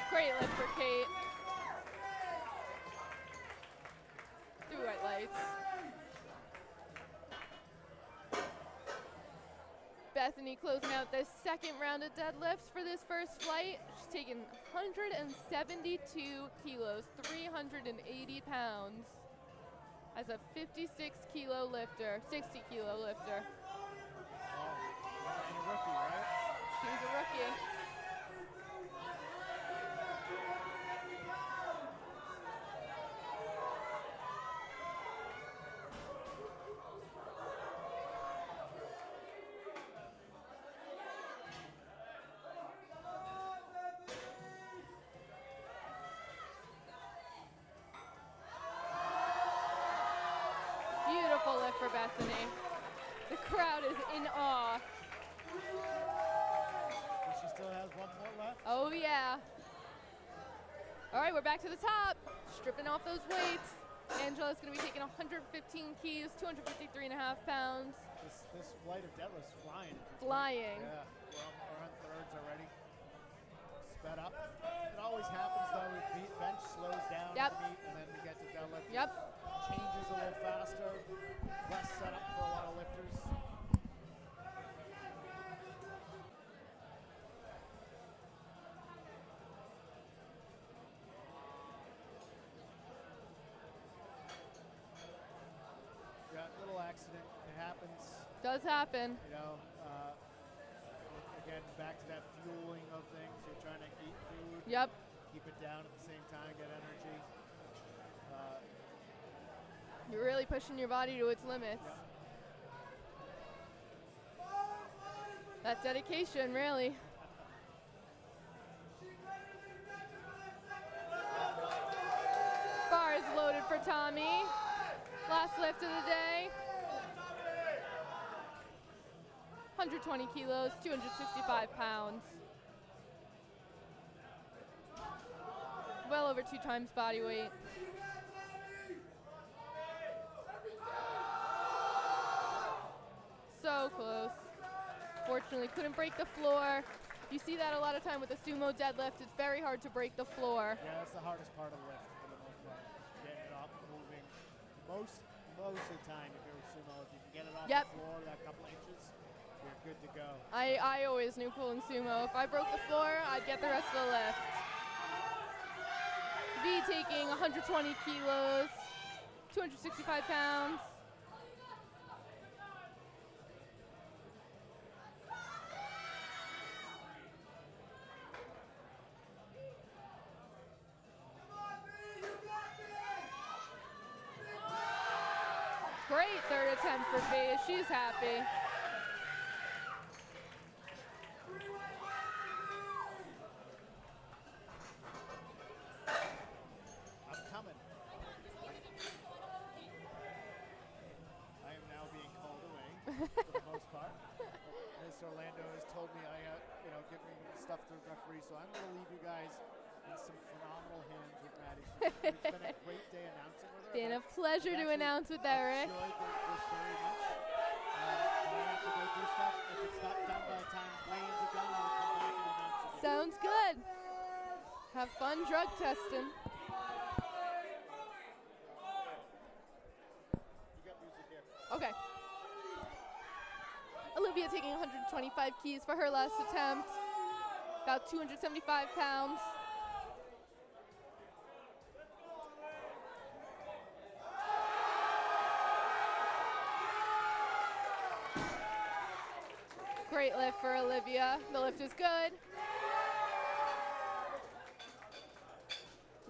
Great lift for Kate. 3 white lights. Bethany closing out this second round of deadlifts for this first flight. She's taking 172 kilos, 380 pounds as a 56 kilo lifter, 60 kilo lifter. Oh, and a rookie, right? She's a rookie. Beautiful lift for Bethany. The crowd is in awe. And she still has one more left. Oh yeah. All right, we're back to the top. Stripping off those weights. Angela's gonna be taking 115 keys, 253.5 pounds. This flight of deadlifts flying. Flying. Yeah, we're on thirds already. Sped up. It always happens though. Bench slows down Yep. the meet, and then we get to deadlift. Yep. Changes a little faster. Less setup for a lot of lifters. Yeah, little accident. It happens. Does happen. You know, again, back to that fueling of things. You're trying to eat food, Yep. keep it down at the same time, get energy. You're really pushing your body to its limits. Yep. That dedication, really. Bar is loaded for Tommy. Last lift of the day. 120 kilos, 265 pounds. Well over 2 times body weight. So close. Fortunately, couldn't break the floor. You see that a lot of time with the sumo deadlift. It's very hard to break the floor. Yeah, that's the hardest part of the lift for the most part. Getting it up, moving. Most of the time, if you're a sumo, if you can get it off Yep. the floor that couple inches, you're good to go. I always knew pulling sumo, if I broke the floor, I'd get the rest of the lift. V taking 120 kilos, 265 pounds. Great third attempt for V. She's happy. I'm coming. I am now being called away for the most part. Mr. Orlando has told me give me stuff to the referee, so I'm going to leave you guys in some phenomenal hands with Maddie. It's been a great day announcing with her. Been a pleasure to announce with Eric. Enjoyed this very much. I have to go do stuff. If it's not done by the time weigh-ins are done, I'll come back and announce it. Sounds good. Have fun drug testing. You got music here. Okay. Olivia taking 125 keys for her last attempt. About 275 pounds. Great lift for Olivia. The lift is good.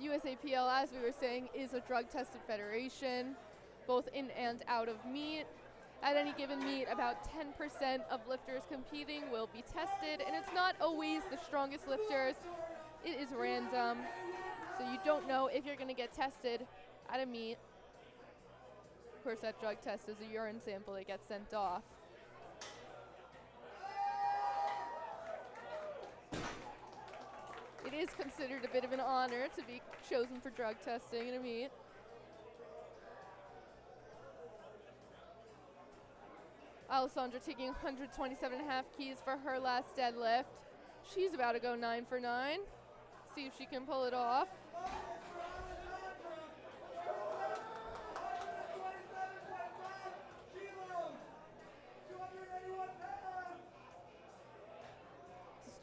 USAPL, as we were saying, is a drug-tested federation, both in and out of meet. At any given meet, about 10% of lifters competing will be tested, and it's not always the strongest lifters. It is random, so you don't know if you're going to get tested at a meet. Of course, that drug test is a urine sample that gets sent off. It is considered a bit of an honor to be chosen for drug testing in a meet. Alessandra taking 127.5 keys for her last deadlift. She's about to go 9 for 9. See if she can pull it off.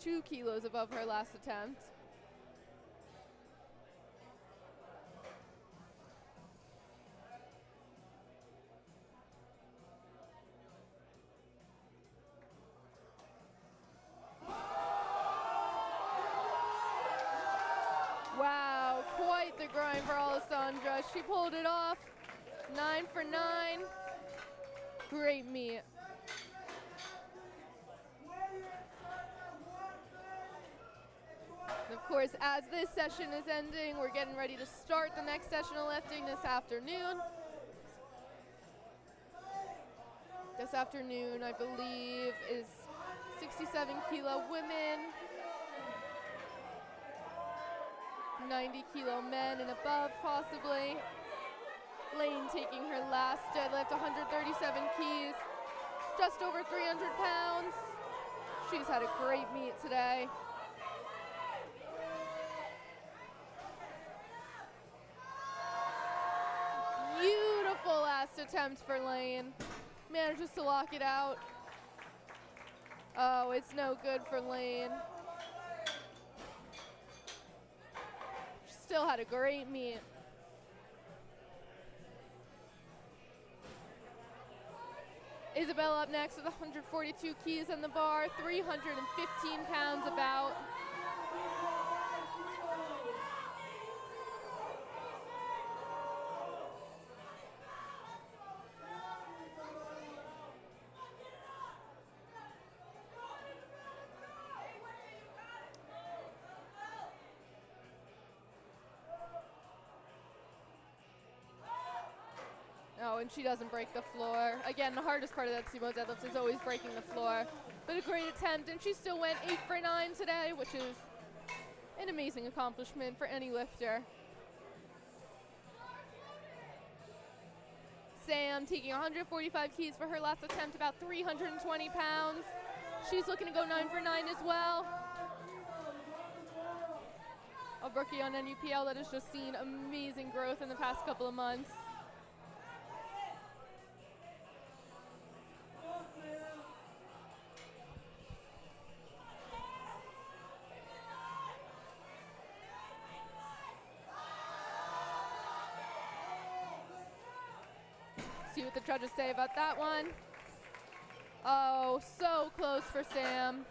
2 kilos above her last attempt. Wow, quite the grind for Alessandra. She pulled it off. 9 for 9. Great meet. And of course, as this session is ending, we're getting ready to start the next session of lifting this afternoon. This afternoon, I believe, is 67 kilo women, 90 kilo men and above, possibly. Lane taking her last deadlift, 137 keys, just over 300 pounds. She's had a great meet today. Beautiful last attempt for Lane. Manages to lock it out. Oh, it's no good for Lane. Still had a great meet. Isabel up next with 142 keys on the bar, 315 pounds about. Oh, and she doesn't break the floor. Again, the hardest part of that sumo deadlift is always breaking the floor. But a great attempt, and she still went 8 for 9 today, which is an amazing accomplishment for any lifter. Sam taking 145 keys for her last attempt, about 320 pounds. She's looking to go 9 for 9 as well. A rookie on NUPL that has just seen amazing growth in the past couple of months. See what the judges say about that one. Oh, so close for Sam.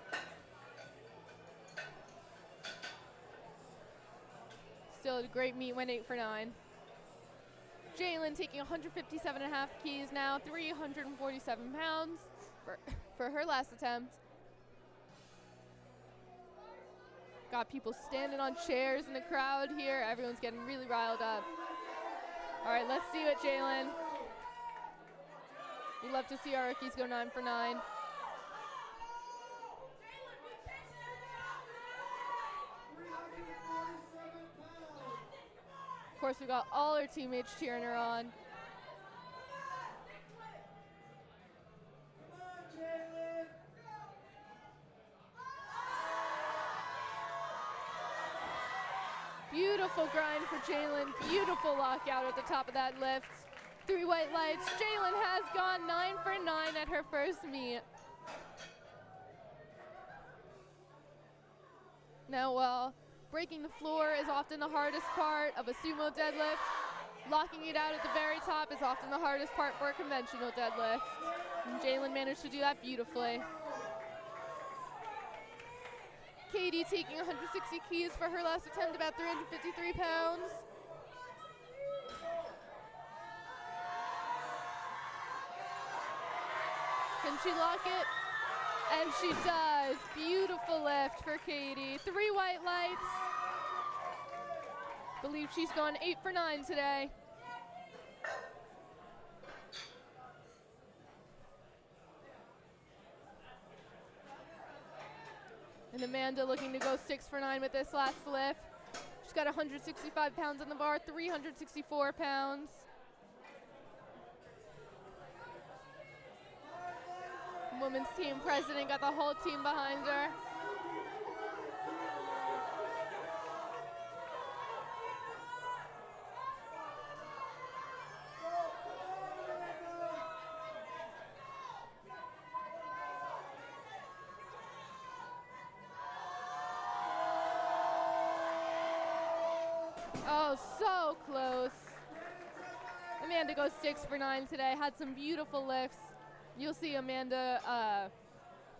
Still a great meet, went 8 for 9. Jalen taking 157.5 keys now, 347 pounds for her last attempt. Got people standing on chairs in the crowd here. Everyone's getting really riled up. All right, let's see what Jalen. We love to see our rookies go 9 for 9. Of course, we got all our teammates cheering her on. Beautiful grind for Jalen. Beautiful lockout at the top of that lift. 3 white lights. Jalen has gone 9 for 9 at her first meet. Now, breaking the floor is often the hardest part of a sumo deadlift. Locking it out at the very top is often the hardest part for a conventional deadlift. And Jalen managed to do that beautifully. Katie taking 160 keys for her last attempt, about 353 pounds. Can she lock it? And she does. Beautiful lift for Katie. 3 white lights. Believe she's gone 8 for 9 today. And Amanda looking to go 6 for 9 with this last lift. She's got 165 pounds on the bar, 364 pounds. Women's team president got the whole team behind her. Oh, so close. Amanda goes 6 for 9 today. Had some beautiful lifts. You'll see Amanda,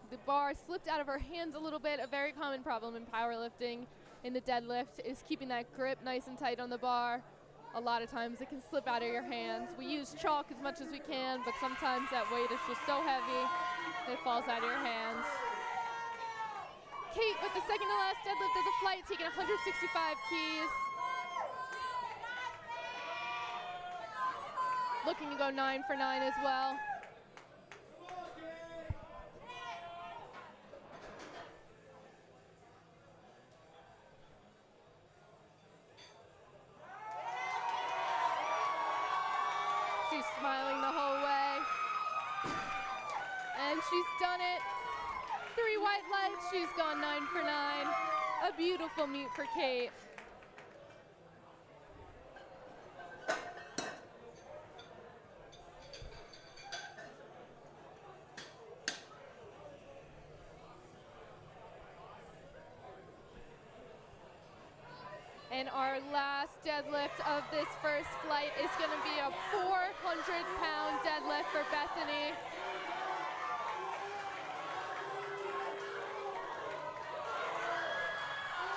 the bar slipped out of her hands a little bit. A very common problem in powerlifting in the deadlift is keeping that grip nice and tight on the bar. A lot of times it can slip out of your hands. We use chalk as much as we can, but sometimes that weight is just so heavy that it falls out of your hands. Kate with the second to last deadlift of the flight, taking 165 keys. Looking to go 9 for 9 as well. She's smiling the whole way. And she's done it. 3 white lights, she's gone 9 for 9. A beautiful meet for Kate. And our last deadlift of this first flight is going to be a 400-pound deadlift for Bethany.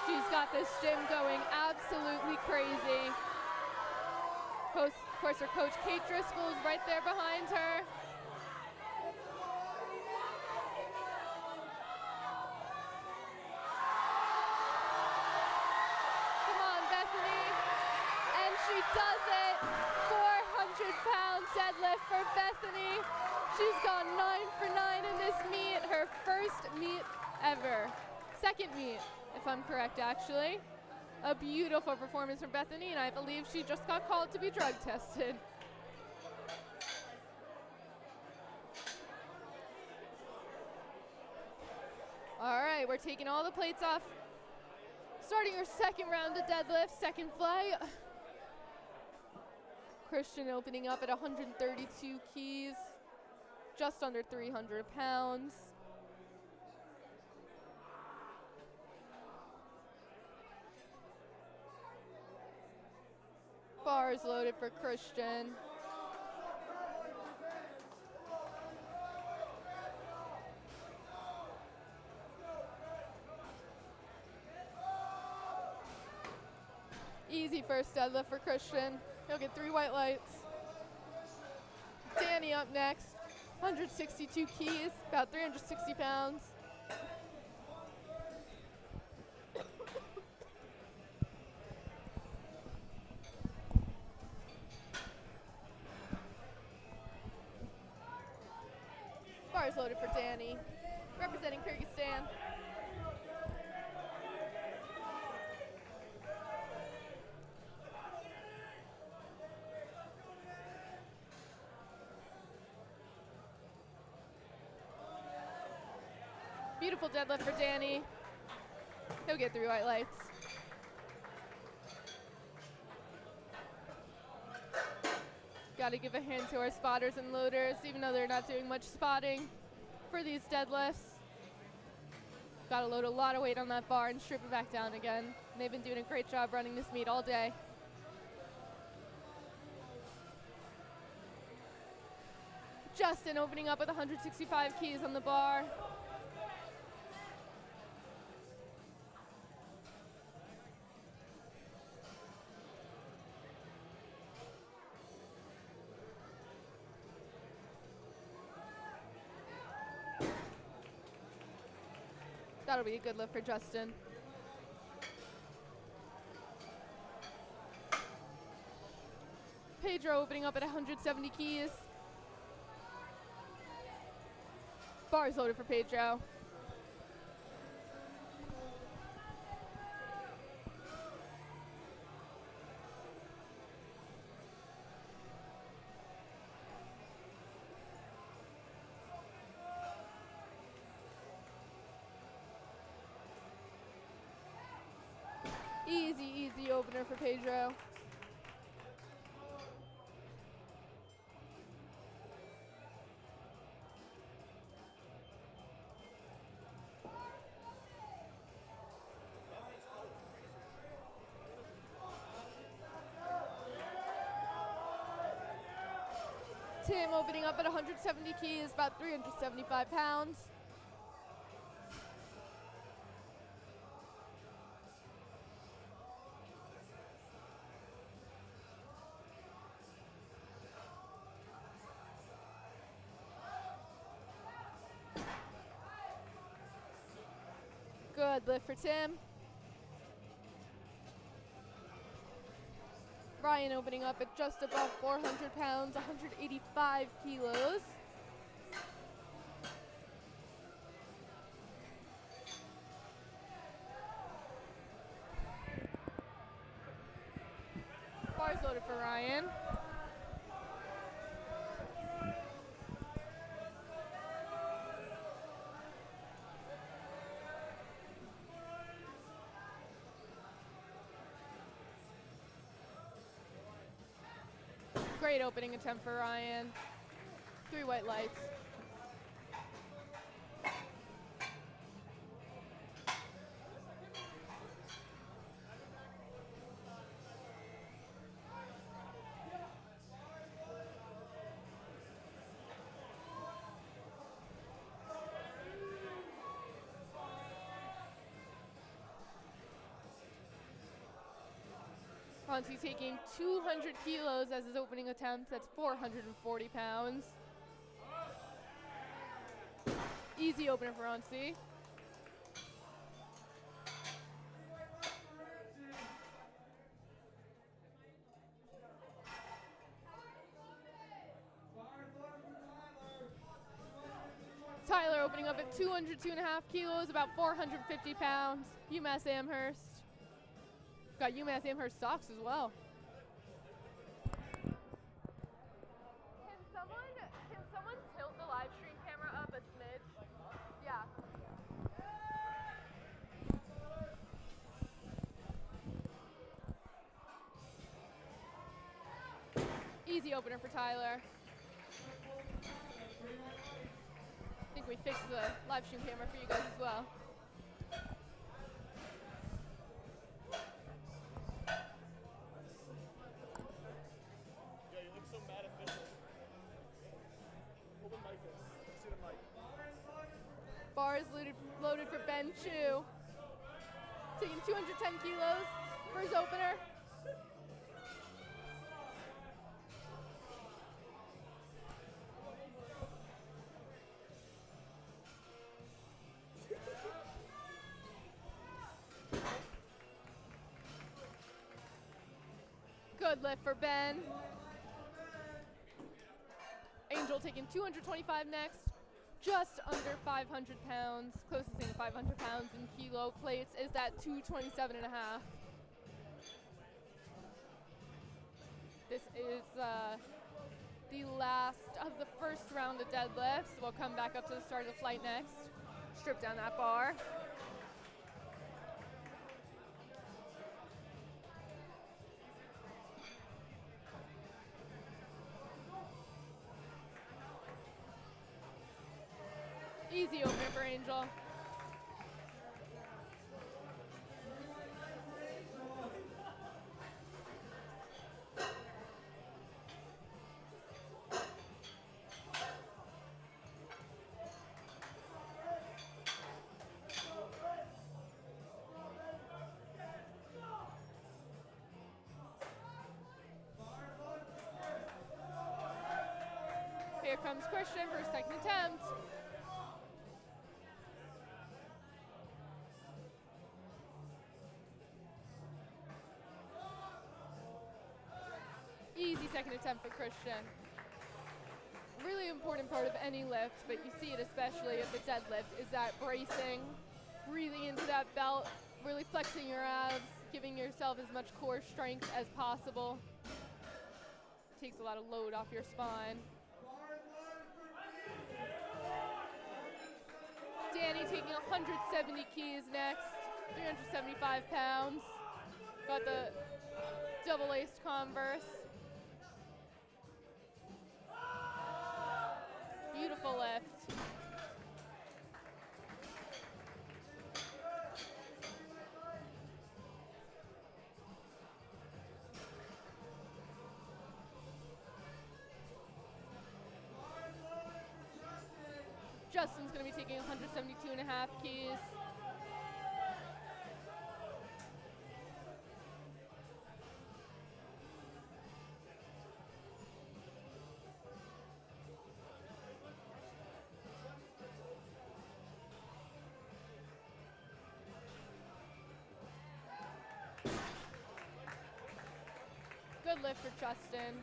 She's got this gym going absolutely crazy. Of course, her coach, Kate Driscoll, is right there behind her. She does it. 400-pound deadlift for Bethany. She's gone 9 for 9 in this meet. Her first meet ever. Second meet, if I'm correct, actually. A beautiful performance from Bethany, and I believe she just got called to be drug tested. All right, we're taking all the plates off. Starting our second round of deadlift, second flight. Christian opening up at 132 keys, just under 300 pounds. Bars loaded for Christian. Easy first deadlift for Christian. He'll get 3 white lights. Danny up next. 162 keys, about 360 pounds. Bars loaded for Danny, representing Kyrgyzstan. Beautiful deadlift for Danny. He'll get 3 white lights. Got to give a hand to our spotters and loaders, even though they're not doing much spotting for these deadlifts. Got to load a lot of weight on that bar and strip it back down again. And they've been doing a great job running this meet all day. Justin opening up with 165 keys on the bar. That'll be a good lift for Justin. Pedro opening up at 170 keys. Bars loaded for Pedro. Easy opener for Pedro. Tim opening up at 170 keys, about 375 pounds. Good lift for Tim. Ryan opening up at just above 400 pounds, 185 kilos. Bars loaded for Ryan. Great opening attempt for Ryan. 3 white lights. Ronci taking 200 kilos as his opening attempt. That's 440 pounds. Easy opener for Ronci. Tyler opening up at 202.5 kilos, about 450 pounds. UMass Amherst. Got UMass Amherst socks as well. Can someone tilt the live stream camera up a smidge? Yeah. Easy opener for Tyler. I think we fixed the live stream camera for you guys as well. Bars loaded for Ben Chu. Taking 210 kilos for his opener. Good lift for Ben. Angel taking 225 next. Just under 500 pounds. Closest thing to 500 pounds in kilo plates is that 227.5. This is the last of the first round of deadlifts. We'll come back up to the start of the flight next. Strip down that bar. Easy opener for Angel. Here comes Christian for his second attempt. Easy second attempt for Christian. Really important part of any lift, but you see it especially at the deadlift, is that bracing, breathing into that belt, really flexing your abs, giving yourself as much core strength as possible. Takes a lot of load off your spine. Danny taking 170 keys next, 375 pounds. Got the double-laced Converse. Beautiful lift. Justin's going to be taking 172.5 keys. Good lift for Justin.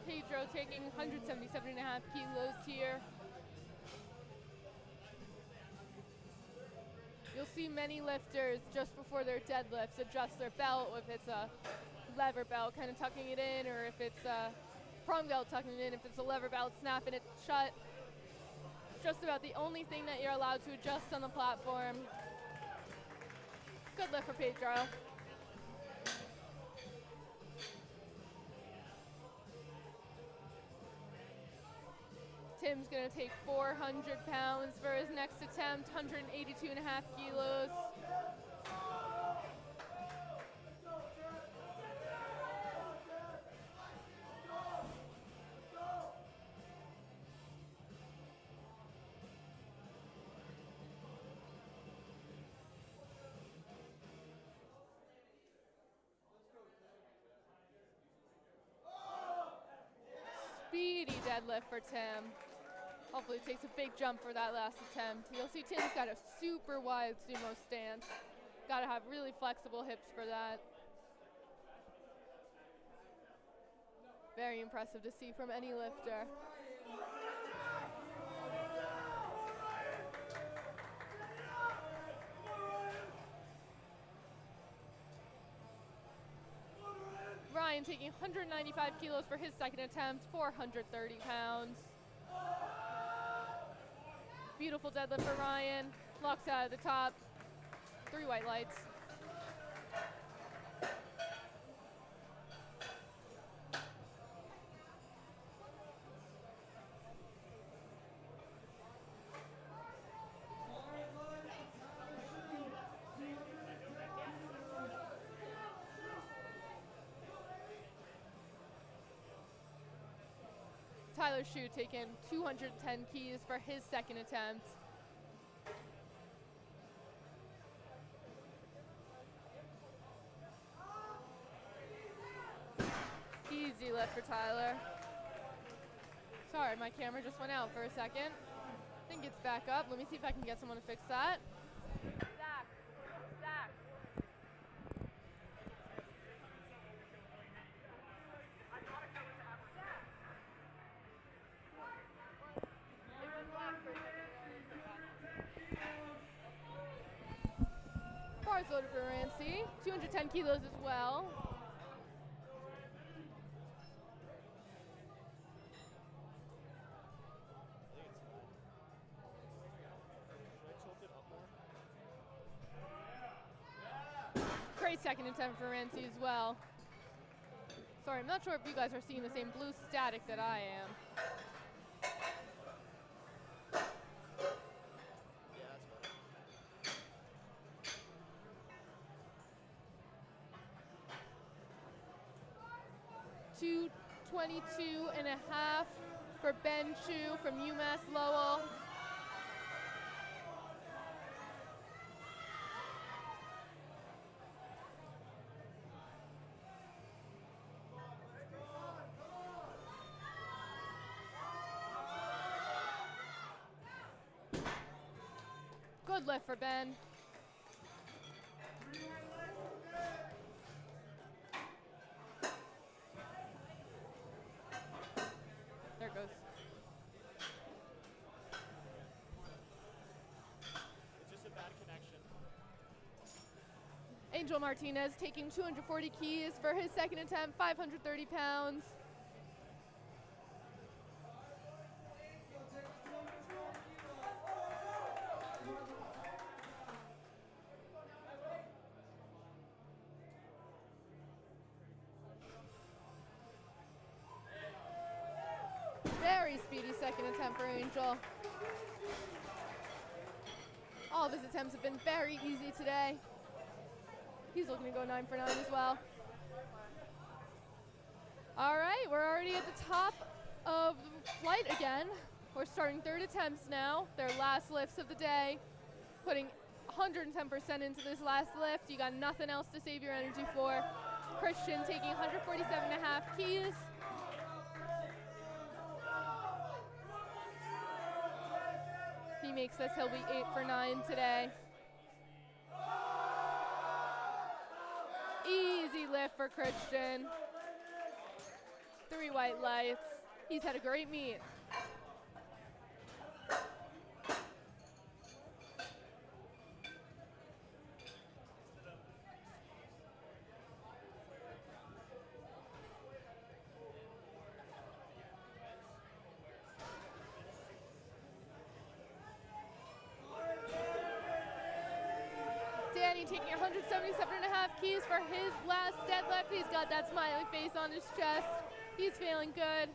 Pedro taking 177.5 kilos here. You'll see many lifters just before their deadlifts adjust their belt, if it's a lever belt, kind of tucking it in, or if it's a prong belt tucking it in, if it's a lever belt, snapping it shut. Just about the only thing that you're allowed to adjust on the platform. Good lift for Pedro. Tim's gonna take 400 pounds for his next attempt, 182.5 kilos. Speedy deadlift for Tim. Hopefully takes a big jump for that last attempt. You'll see Tim's got a super wide sumo stance. Gotta have really flexible hips for that. Very impressive to see from any lifter. Ryan taking 195 kilos for his second attempt, 430 pounds. Beautiful deadlift for Ryan. Locks out of the top. 3 white lights. Tyler Shu taking 210 keys for his second attempt. Easy lift for Tyler. Sorry, my camera just went out for a second. I think it's back up. Let me see if I can get someone to fix that. Zach. Bars loaded for Rancy. 210 kilos as well. Great second attempt for Rancy as well. Sorry, I'm not sure if you guys are seeing the same blue static that I am. Yeah, that's better. 222.5 for Ben Chu from UMass Lowell. Good lift for Ben. There it goes. It's just a bad connection. Angel Martinez taking 240 keys for his second attempt, 530 pounds. Very speedy second attempt for Angel. All of his attempts have been very easy today. He's looking to go 9 for 9 as well. All right, we're already at the top of the flight again. We're starting third attempts now, their last lifts of the day, putting 110% into this last lift. You got nothing else to save your energy for. Christian taking 147.5 keys. He makes this, he'll be 8 for 9 today. Easy lift for Christian. 3 white lights. He's had a great meet. Danny taking 177.5 keys for his last deadlift. He's got that smiley face on his chest. He's feeling good.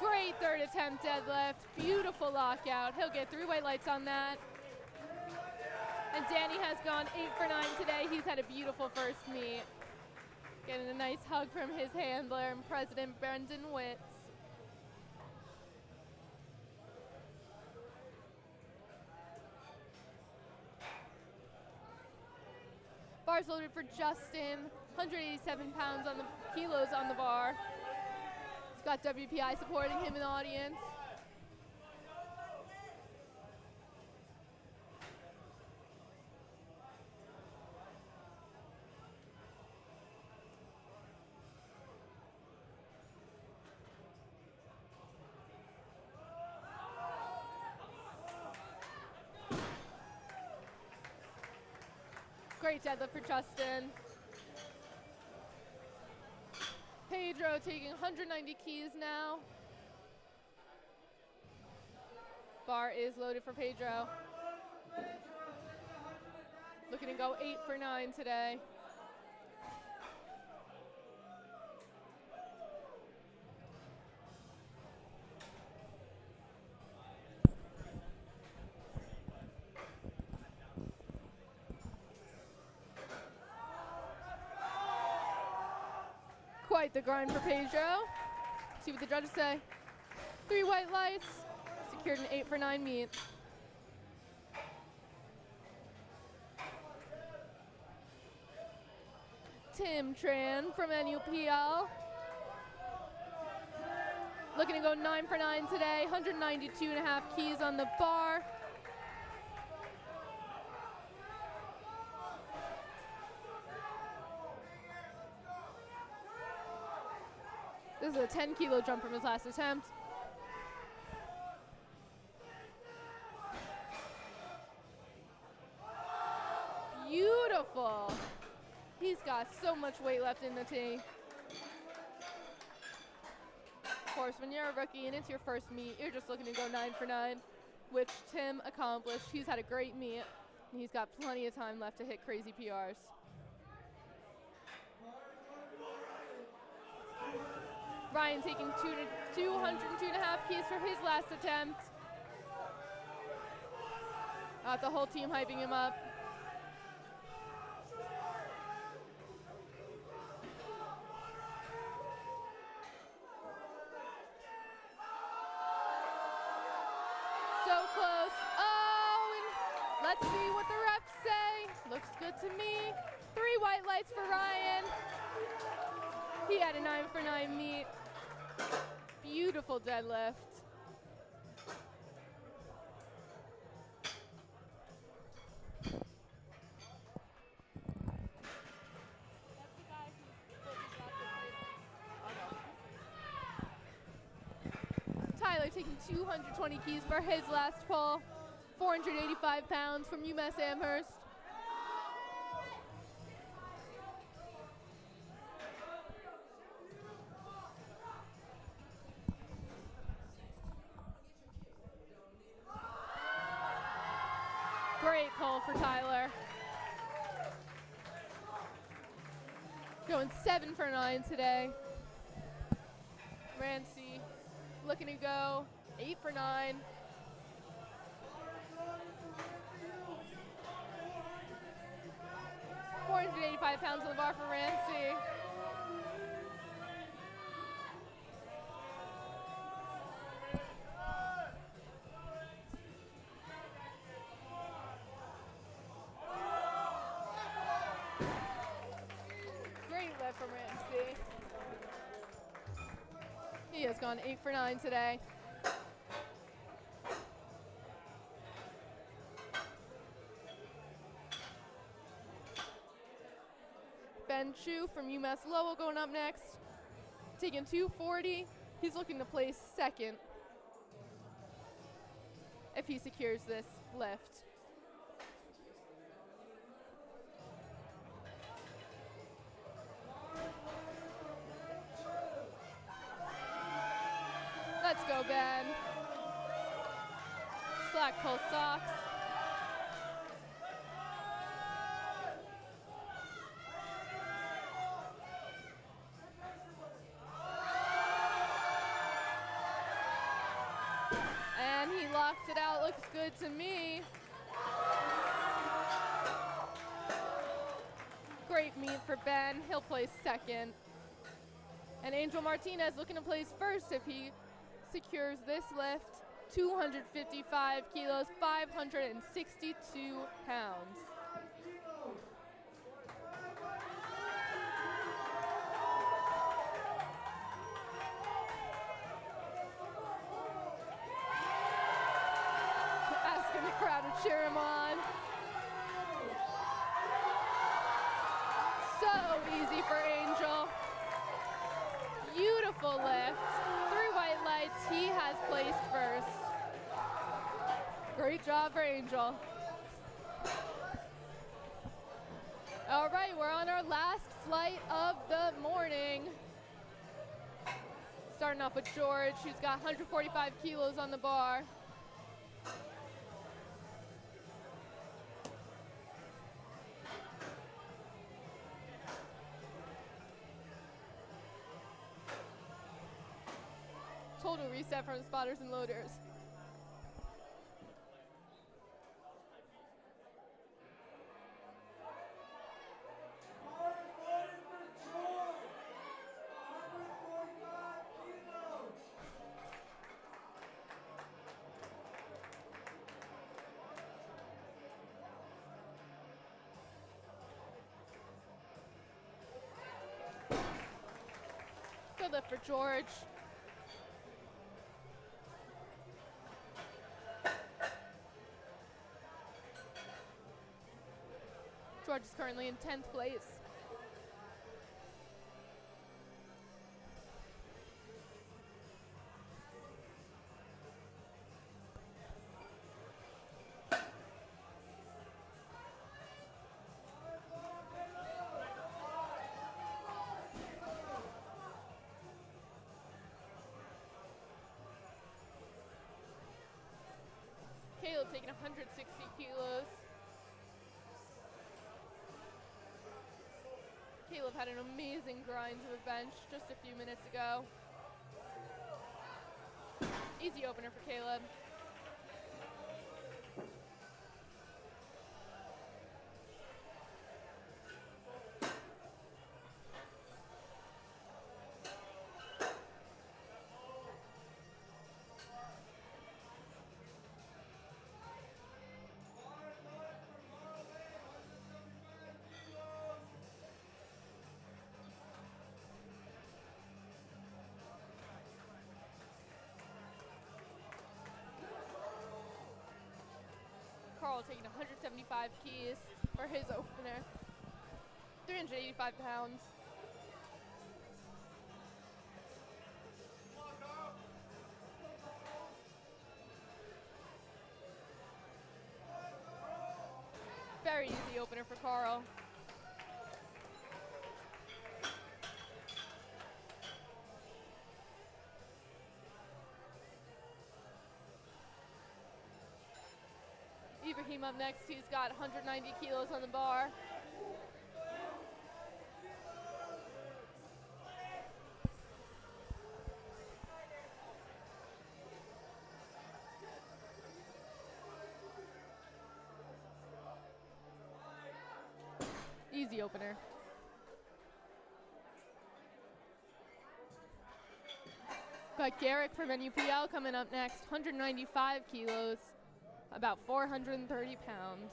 Great third attempt deadlift. Beautiful lockout. He'll get 3 white lights on that. And Danny has gone 8 for 9 today. He's had a beautiful first meet. Getting a nice hug from his handler and President Brendan Witz. Bars loaded for Justin, 187 pounds on the kilos on the bar. He's got WPI supporting him in the audience. Great deadlift for Justin. Pedro taking 190 keys now. Bar is loaded for Pedro. Looking to go 8 for 9 today. Quite the grind for Pedro. See what the judges say. 3 white lights. Secured an 8 for 9 meet. Tim Tran from NUPL. Looking to go 9 for 9 today. 192.5 keys on the bar. This is a 10 kilo jump from his last attempt. Beautiful. He's got so much weight left in the tank. Of course, when you're a rookie and it's your first meet, you're just looking to go 9 for 9, which Tim accomplished. He's had a great meet, and he's got plenty of time left to hit crazy PRs. Ryan taking 202.5 keys for his last attempt. The whole team hyping him up. So close. Oh, and let's see what the reps say. Looks good to me. 3 white lights for Ryan. He had a 9 for 9 meet. Beautiful deadlift. Tyler taking 220 keys for his last pull. 485 pounds from UMass Amherst. Great pull for Tyler. Going 7 for 9 today. Rancy looking to go 8 for 9. £485 on the bar for Rancy. Great lift from Rancy. He has gone 8 for 9 today. Ben Chu from UMass Lowell going up next. Taking 240. He's looking to place second if he secures this lift. Let's go, Ben. Slack pull socks. And he locks it out. Looks good to me. Great meet for Ben. He'll place second. And Angel Martinez looking to place first if he secures this lift. 255 kilos, 562 pounds. Asking the crowd to cheer him on. So easy for Angel. Beautiful lift. 3 white lights. He has placed first. Great job for Angel. All right, we're on our last flight of the morning. Starting off with George, who's got 145 kilos on the bar. Total reset from the spotters and loaders. Good lift for George. George is currently in 10th place. Caleb taking 160 kilos. Caleb had an amazing grind to the bench just a few minutes ago. Easy opener for Caleb. Carl taking 175 keys for his opener. 385 pounds. Very easy opener for Carl. Hakeem up next. He's got 190 kilos on the bar. Easy opener. Got Garrick from NUPL coming up next, 195 kilos, about 430 pounds.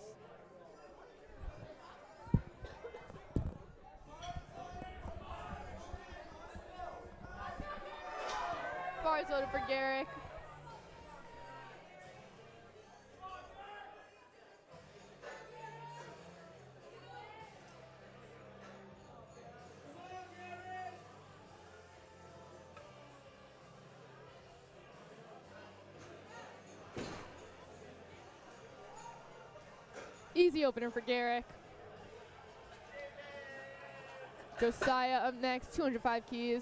Bars loaded for Garrick. Easy opener for Garrick. Josiah up next, 205 keys.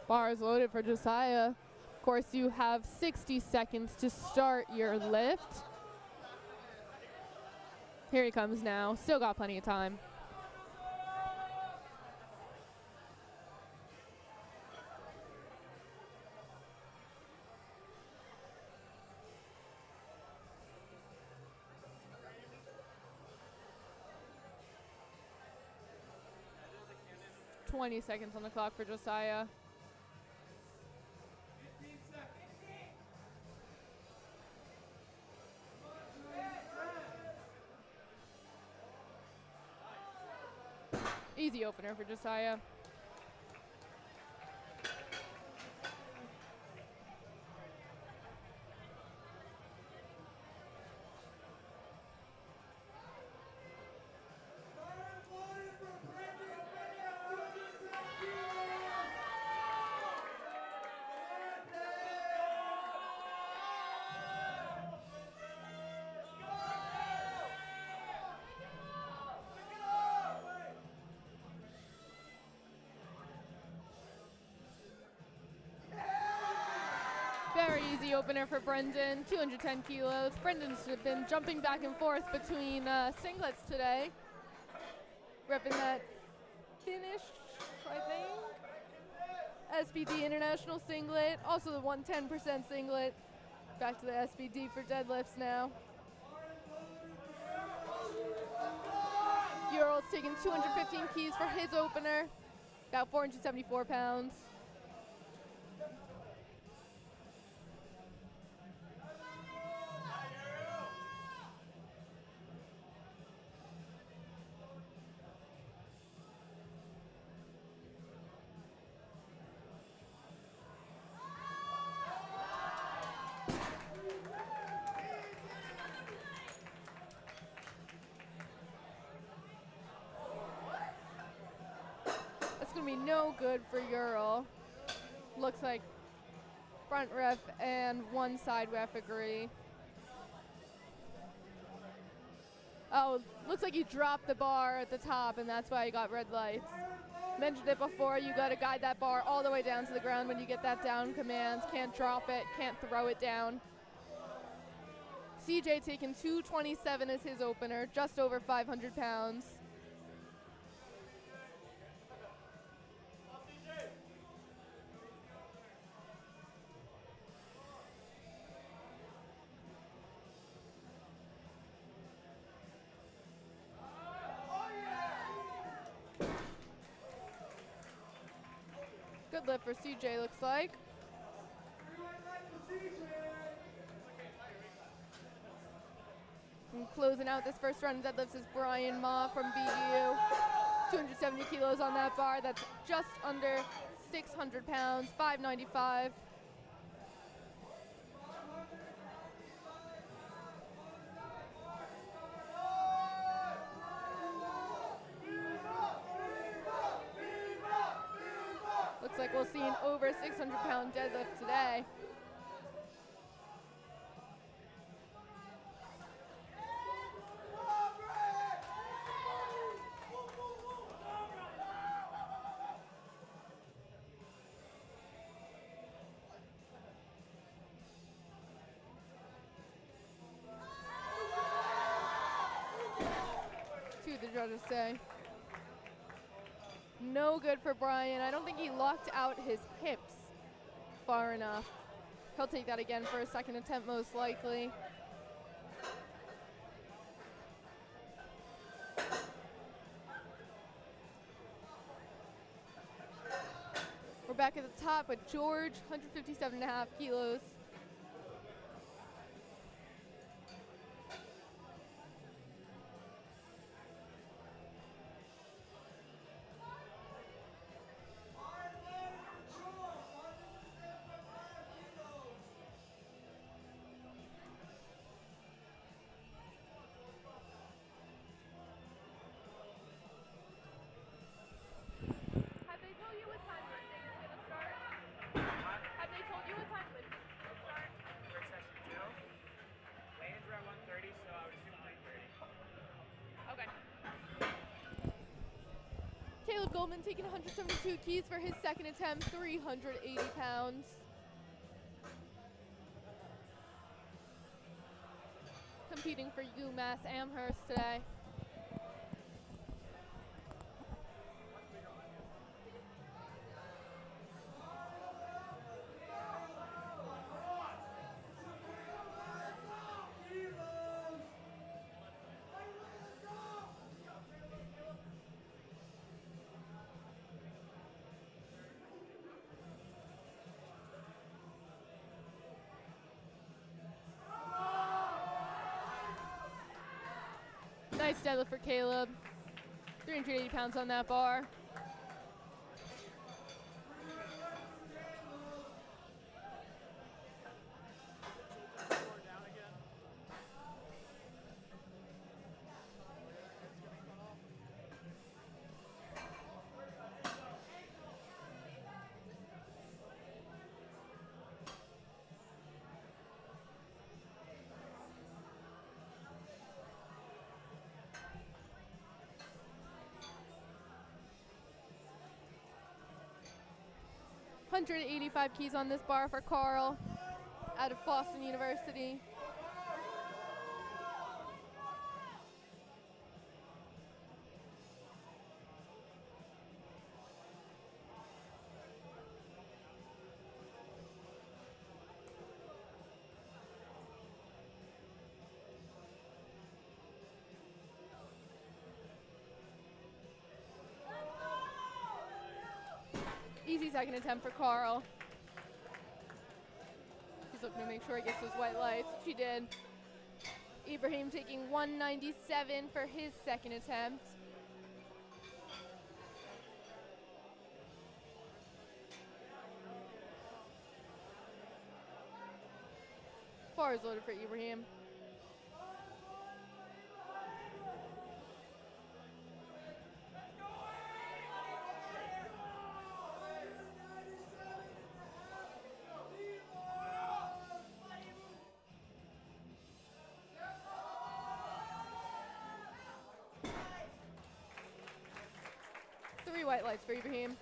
Bars loaded for Josiah. Of course, you have 60 seconds to start your lift. Here he comes now. Still got plenty of time. $20 on the clock for Josiah. Easy opener for Josiah. Very easy opener for Brendan, 210 kilos. Brendan's been jumping back and forth between singlets today. Repping that Finnish, I think. SPD International singlet, also the 110% singlet. Back to the SPD for deadlifts now. Ural's taking 215 keys for his opener, about 474 pounds. Be no good for Ural. Looks like front ref and one side ref agree. Oh, looks like you dropped the bar at the top and that's why you got red lights. Mentioned it before, you got to guide that bar all the way down to the ground when you get that down command. Can't drop it, can't throw it down. CJ taking 227 as his opener, just over 500 pounds. Good lift for CJ, looks like. And closing out this first round of deadlifts is Brian Ma from BU. 270 kilos on that bar. That's just under 600 pounds, 595. Looks like we'll see an over 600-pound deadlift today. judges say. No good for Brian. I don't think he locked out his hips far enough. He'll take that again for a second attempt most likely. We're back at the top with George, 157.5 kilos. Have they told you what time lifting is going to start? Have they told you what time lifting is going to start? For session 2, weigh-ins are at 1:30, so I would assume 3:30. Okay. Caleb Goldman taking 172 keys for his second attempt, 380 pounds. Competing for UMass Amherst today. Nice deadlift for Caleb. 380 pounds on that bar. $185 keys on this bar for Carl out of Boston University. Easy second attempt for Carl. He's looking to make sure he gets those white lights, which he did. Ibrahim taking 197 for his second attempt. Bar is loaded for Ibrahim. Three white lights for Ibrahim.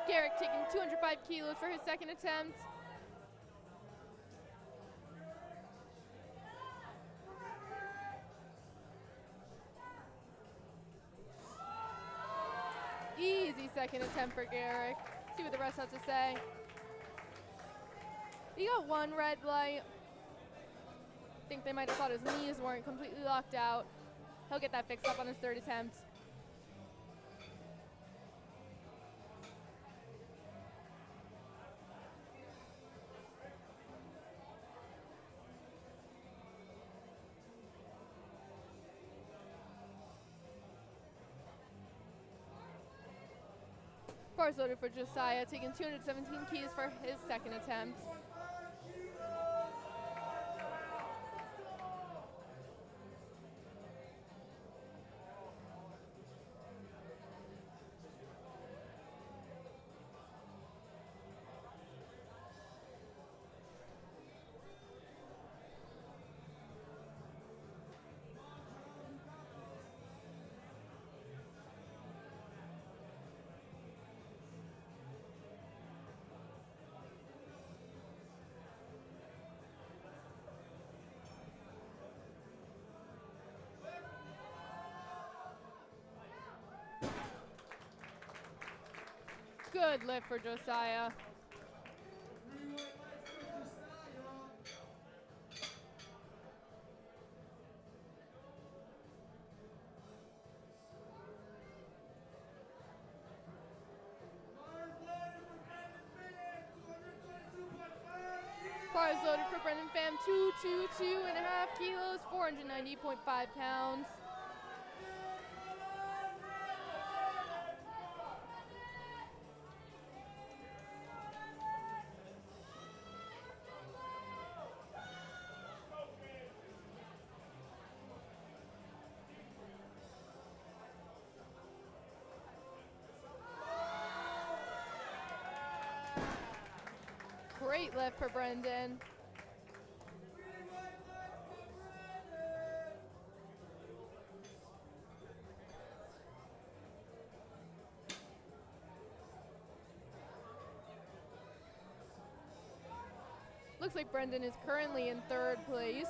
Garrick taking 205 kilos for his second attempt. Easy second attempt for Garrick. See what the rest have to say. He got one red light. Think they might have thought his knees weren't completely locked out. He'll get that fixed up on his third attempt. Bars loaded for Josiah, taking 217 keys for his second attempt. Good lift for Josiah. Bars loaded for Brendan Pham, 222.5 kilos, 490.5 pounds. Great lift for Brendan. Looks like Brendan is currently in 3rd place.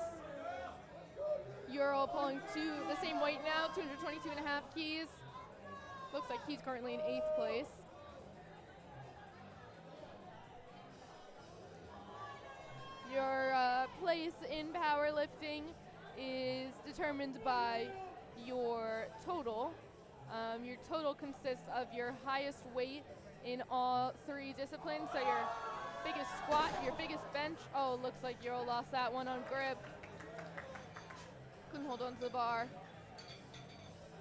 Ural pulling the same weight now, 222.5 keys. Looks like he's currently in 8th place. Your place in powerlifting is determined by your total. Your total consists of your highest weight in all 3 disciplines. So your biggest squat, your biggest bench. Oh, looks like Ural lost that one on grip. Couldn't hold on to the bar.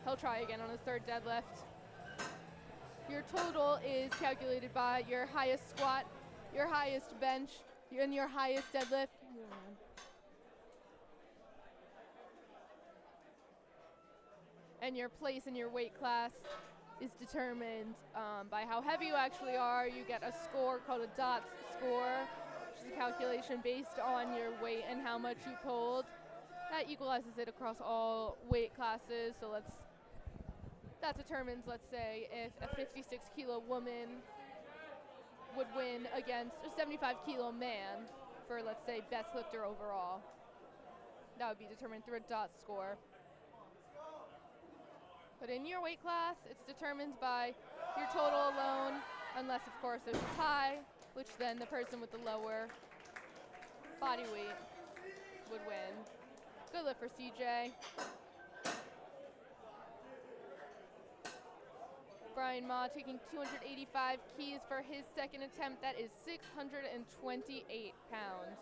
He'll try again on his 3rd deadlift. Your total is calculated by your highest squat, your highest bench, and your highest deadlift. And your place in your weight class is determined by how heavy you actually are. You get a score called a DOTS score, which is a calculation based on your weight and how much you pulled. That equalizes it across all weight classes. So that determines, let's say, if a 56 kilo woman would win against a 75 kilo man for, let's say, best lifter overall. That would be determined through a DOT score. But in your weight class, it's determined by your total alone, unless, of course, there's a tie, which then the person with the lower body weight would win. Good lift for CJ. Brian Ma taking 285 keys for his 2nd attempt. That is 628 pounds.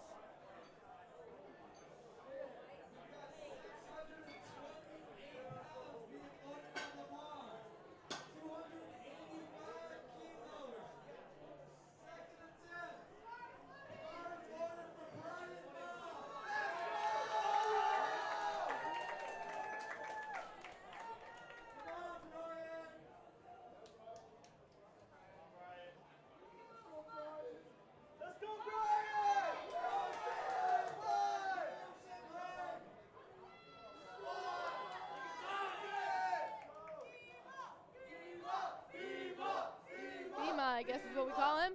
I guess is what we call him.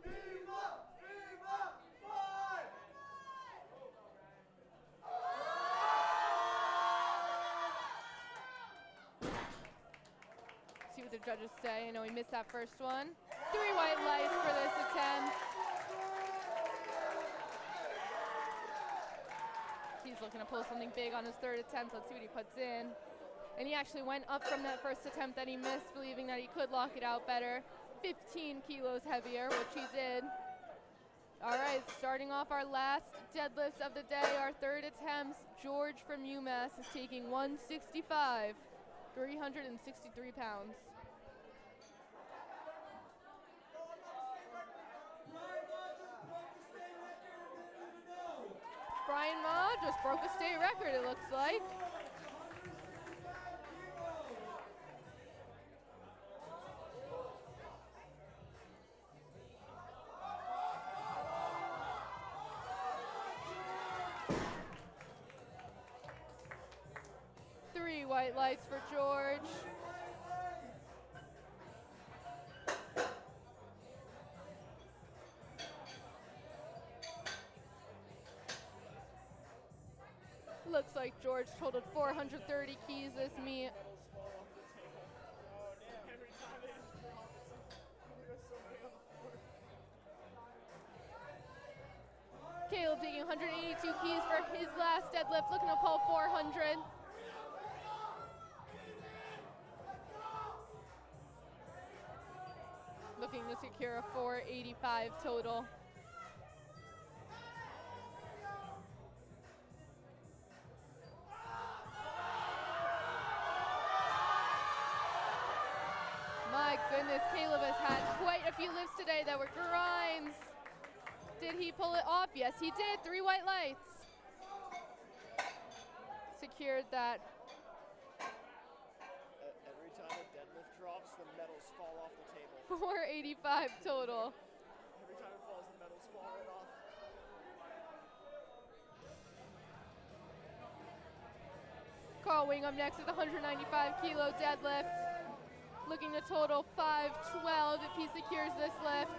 See what the judges say. I know he missed that first one. 3 white lights for this attempt. He's looking to pull something big on his 3rd attempt. Let's see what he puts in. And he actually went up from that first attempt that he missed, believing that he could lock it out better. 15 kilos heavier, which he did. All right, starting off our last deadlifts of the day, our 3rd attempts. George from UMass is taking 165, 363 pounds. Brian Ma just broke a state record, it looks like. White lights for George. Looks like George totaled 430 keys this meet. keys for his last deadlift, looking to pull 400. Looking to secure a 485 total. My goodness, Caleb has had quite a few lifts today that were grinds. Did he pull it off? Yes, he did. 3 white lights. Secured that. Every time a deadlift drops, the medals fall off the table. 485 total. Every time it falls, the medals fall right off. Carl Wing up next with the 195 kilo deadlift. Looking to total 512 if he secures this lift.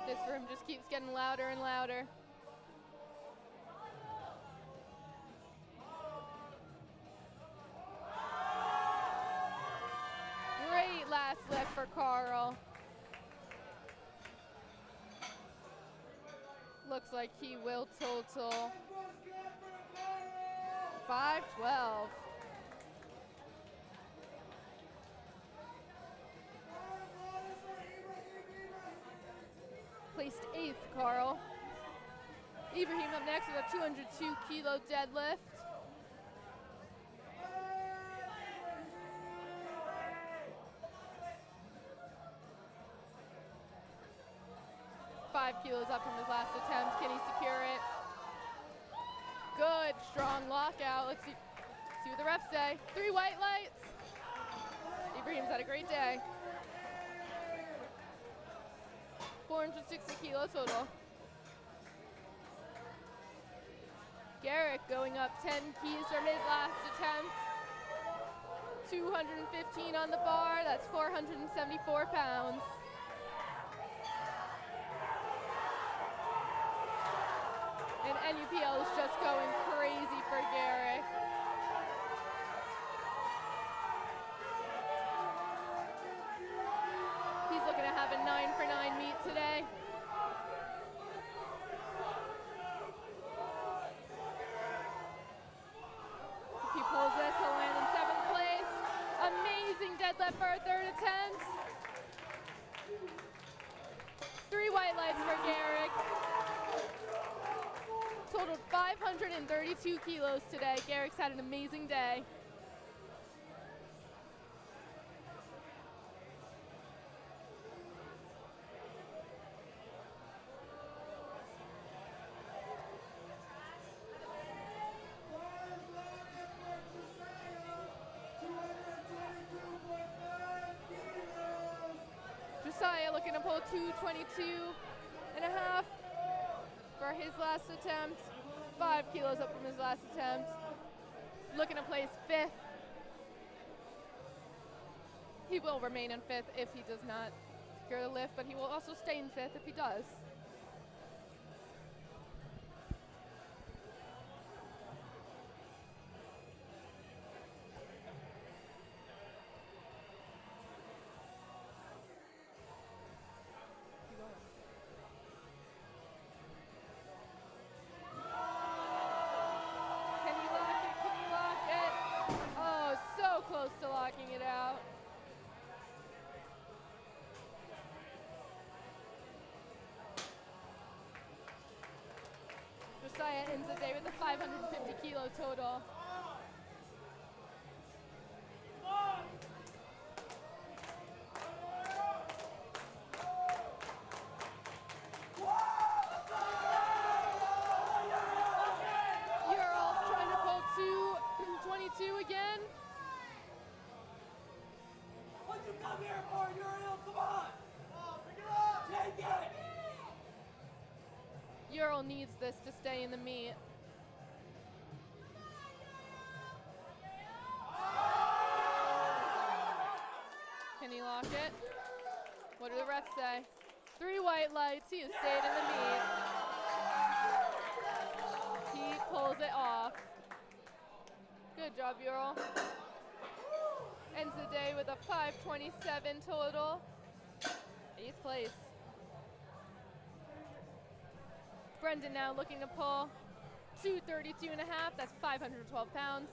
This room just keeps getting louder and louder. Great last lift for Carl. Looks like he will total 512. Placed 8th, Carl. Ibrahim up next with a 202 kilo deadlift. Five kilos up from his last attempt. Can he secure it? Good, strong lockout. Let's see what the refs say. 3 white lights. Ibrahim's had a great day. 460 kilo total. Garrick going up 10 keys from his last attempt. 215 on the bar. That's 474 pounds. And NUPL is just going crazy for Garrick. He's looking to have a 9 for 9 meet today. If he pulls this, he'll land in 7th place. Amazing deadlift for a 3rd attempt. 3 white lights for Garrick. Totaled 532 kilos today. Garrick's had an amazing day. Josiah looking to pull 222 and a half for his last attempt. 5 kilos up from his last attempt. Looking to place 5th. He will remain in 5th if he does not secure the lift, but he will also stay in 5th if he does. Close to locking it out. Josiah ends the day with a 550 kilo total. You're all trying to pull 222 again. What you come here for, Uriel? Come on! Pick it up! Take it! Ural needs this to stay in the meet. Can he lock it? What do the refs say? 3 white lights. He has stayed in the meet. He pulls it off. Good job, Ural. Ends the day with a 527 total. 8th place. Brendan now looking to pull 232 and a half. That's 512 pounds.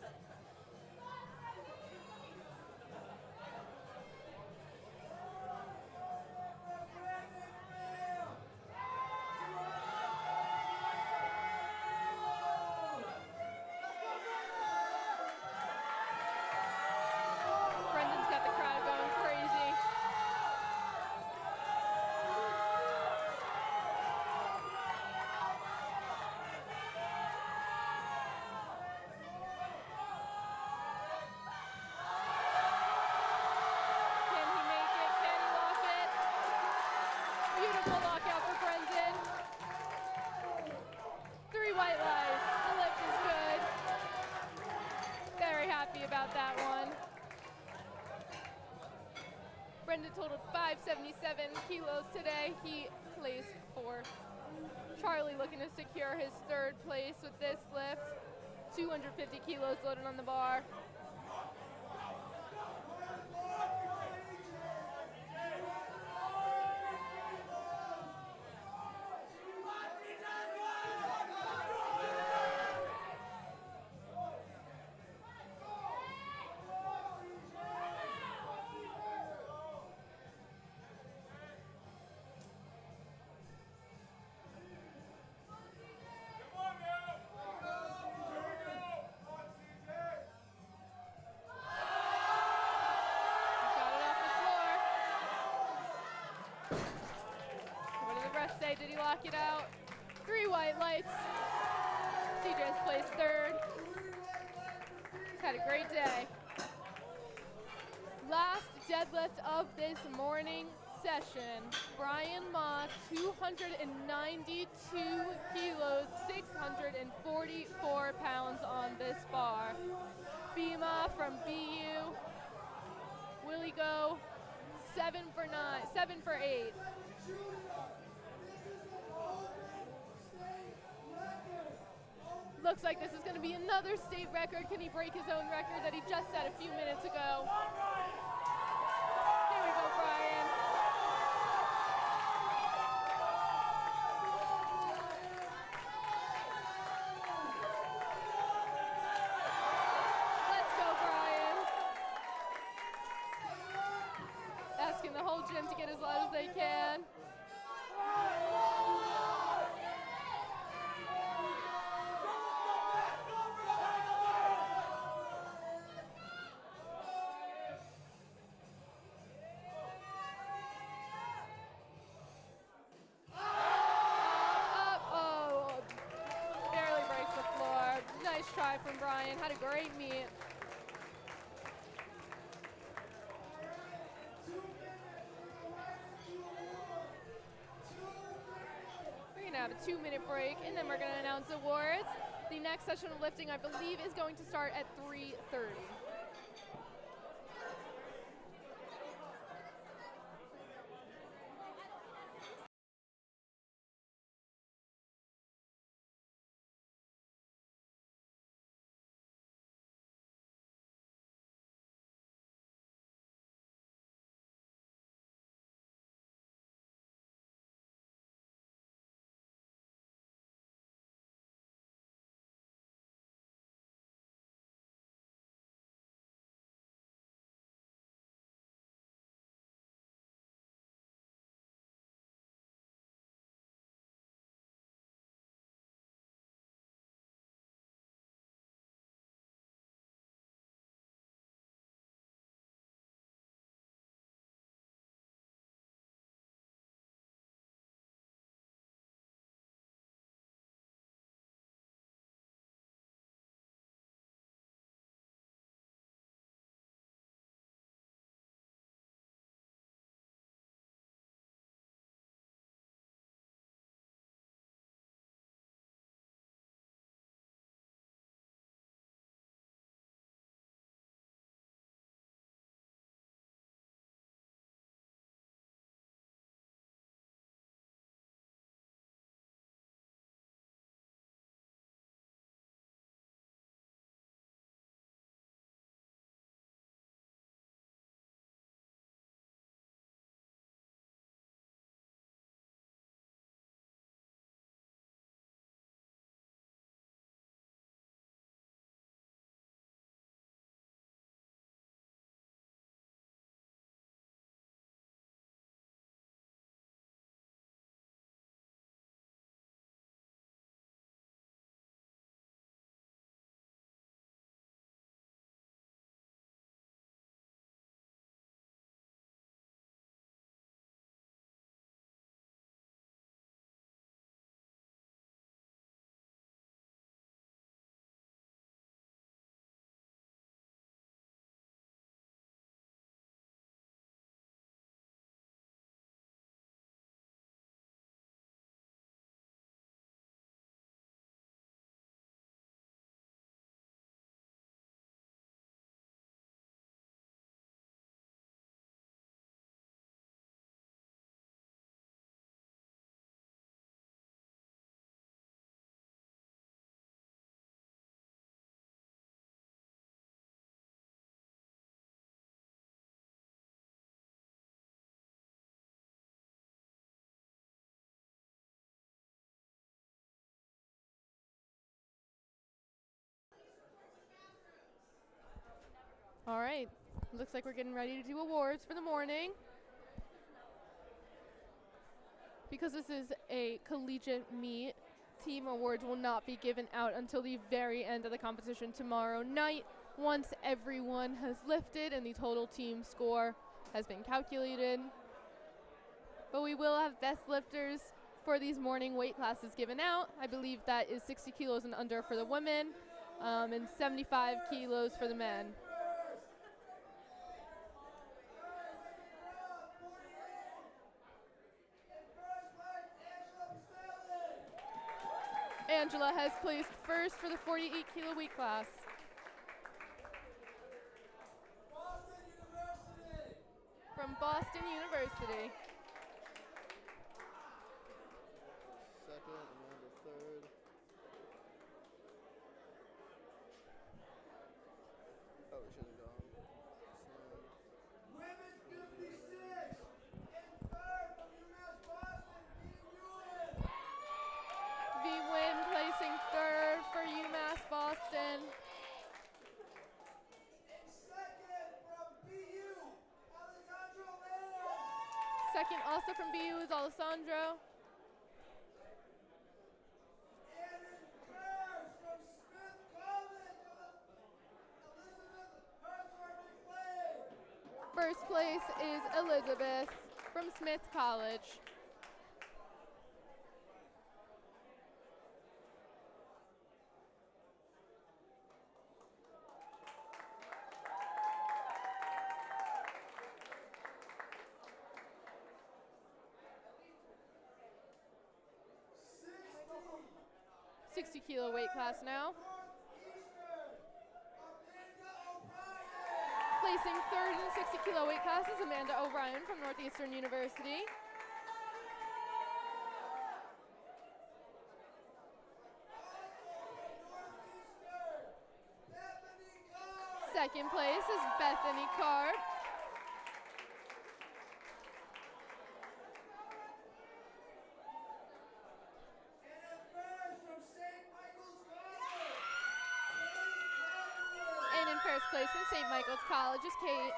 Brendan's got the crowd going crazy. Can he make it? Can he lock it? Beautiful lockout for Brendan. 3 white lights. The lift is good. Very happy about that one. Brendan totaled 577 kilos today. He placed 4th. Charlie looking to secure his 3rd place with this lift. 250 kilos loaded on the bar. Got it off the floor. What did the ref say? Did he lock it out? 3 white lights. CJ's placed 3rd. He's had a great day. Last deadlift of this morning session. Brian Ma, 292 kilos, 644 pounds on this bar. Bima from BU. Will he go 7 for 9, 7 for 8? Looks like this is going to be another state record. Can he break his own record that he just set a few minutes ago? Here we go, Brian. Let's go, Brian. Asking the whole gym to get as loud as they can. Up, oh, barely breaks the floor. Nice try from Brian. Had a great meet. We're gonna have a 2-minute break, and then we're gonna announce awards. The next session of lifting, I believe, is going to start at 3:30. All right, looks like we're getting ready to do awards for the morning. Because this is a collegiate meet, team awards will not be given out until the very end of the competition tomorrow night, once everyone has lifted and the total team score has been calculated. But we will have best lifters for these morning weight classes given out. I believe that is 60 kilos and under for the women, and 75 kilos for the men. Angela has placed first for the 48 kilo weight class. From Boston University. Second, Amanda third. Oh, we should have gone. Women's 56 and third from UMass Boston, V. Wynn placing third for UMass Boston. and second from BU, Alessandro Leon. Second also from BU is Alessandro. And in first from Smith College, Elizabeth Hertzberg McLean. First place is Elizabeth from Smith College. $60 kilo weight class now. Placing third in the 60 kilo weight class is Amanda O'Brien from Northeastern University. Second place is Bethany Carr. And in first place from St. Michael's College is Kate.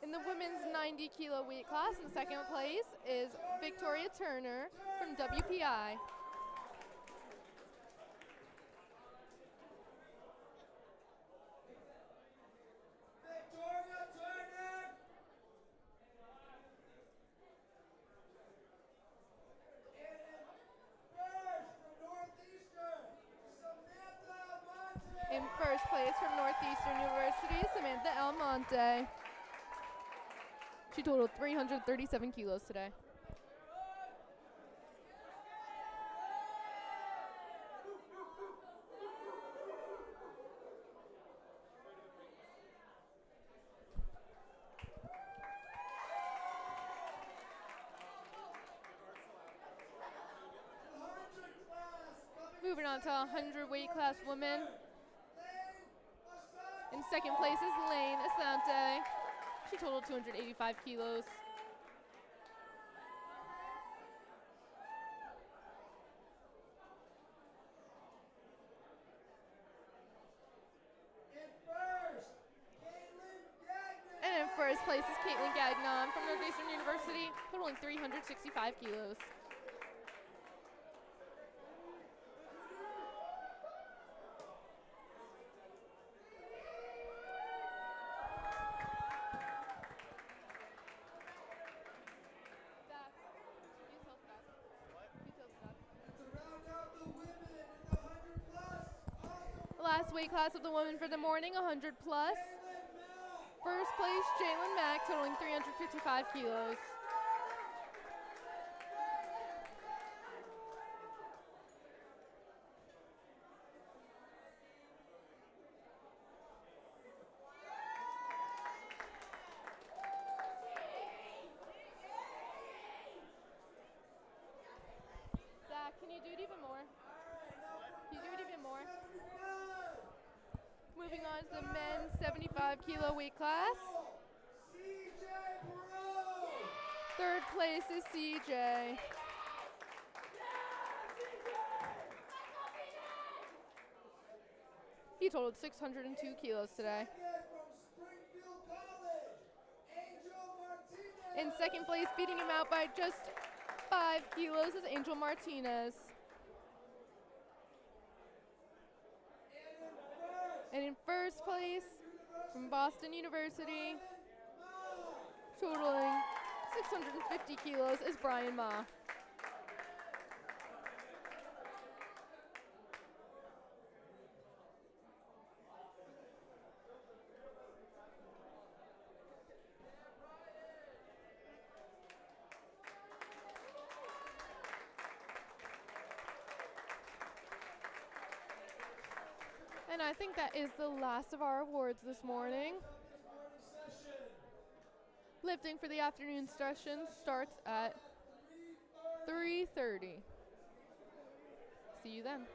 In the women's 90 kilo weight class, in second place is Victoria Turner from WPI. Victoria Turner. And first from Northeastern, Samantha Monte. In first place from Northeastern University, Samantha Almonte. She totaled 337 kilos today. Moving on to 100 weight class women. In second place is Lane Asante. She totaled 285 kilos. And in first place is Caitlin Gagnon from Northeastern University, totaling 365 kilos. Last weight class of the women for the morning, 100 plus. First place, Jalen Mack, totaling 355 kilos. moving on to the men's 75 kilo weight class. Third place is CJ. He totaled 602 kilos today. In second place, beating him out by just 5 kilos, is Angel Martinez. And in first place, from Boston University, totaling 650 kilos, is Brian Ma. And I think that is the last of our awards this morning. Lifting for the afternoon session starts at 3:30. See you then.